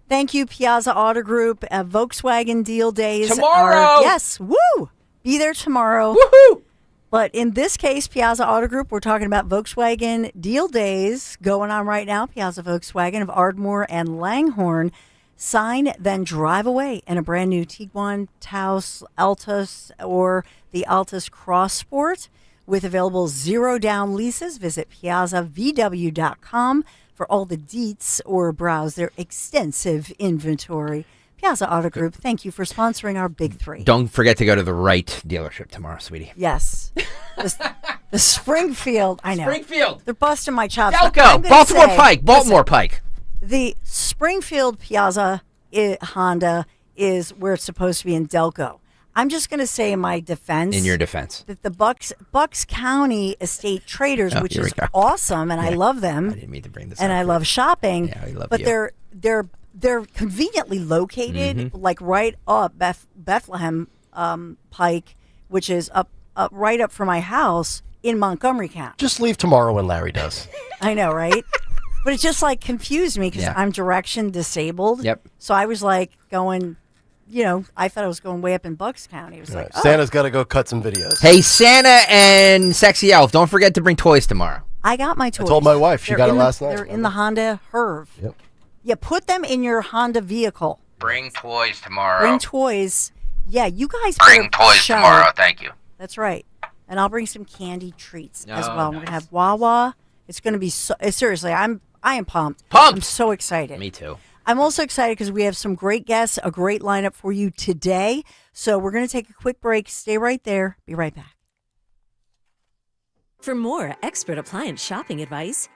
Thank you, Piazza Auto Group. Volkswagen Deal Days tomorrow. Yes, woo! Be there tomorrow. Woohoo! But in this case, Piazza Auto Group, we're talking about Volkswagen Deal Days going on right now. Piazza Volkswagen of Ardmore and Langhorne. Sign, then drive away in a brand new Tiguan, Taos, Altus, or the Altus Cross Sport. With available zero-down leases, visit piazzavw.com for all the deets or browse their extensive inventory. Piazza Auto Group, thank you for sponsoring our Big Three. Don't forget to go to the right dealership tomorrow, sweetie. Yes. The Springfield, I know. Springfield. They're busting my chops. Delco, Baltimore Pike. The Springfield Piazza Honda is where it's supposed to be in Delco. I'm just going to say in my defense. In your defense. That the Bucks County Estate Traders, which is awesome, and I love them. I didn't mean to bring this and up. I love shopping. Yeah, I love but you. they're conveniently located, like right up Bethlehem Pike, which is up right up from my house in Montgomery County. Just leave tomorrow when Larry does. I know, right? But it just like confused me because I'm direction disabled. Yep. So I was like going, I thought I was going way up in Bucks County. It was like, Santa's got to go cut some videos. Hey, Santa and Sexy Elf, don't forget to bring toys tomorrow. I got my toys. I told my wife. She got it last night. They're in the Honda Herv. Yep. Yeah, put them in your Honda vehicle. Bring toys tomorrow. Bring toys. Yeah, you guys Bring toys tomorrow. Thank you. That's right. And I'll bring some candy treats as well. We're going to have Wawa. It's going to be seriously, I am pumped. Pumped. I'm so excited. Me too. I'm also excited because we have some great guests, a great lineup for you today. So we're going to take a quick break. Stay right there. Be right back. For more expert appliance shopping advice,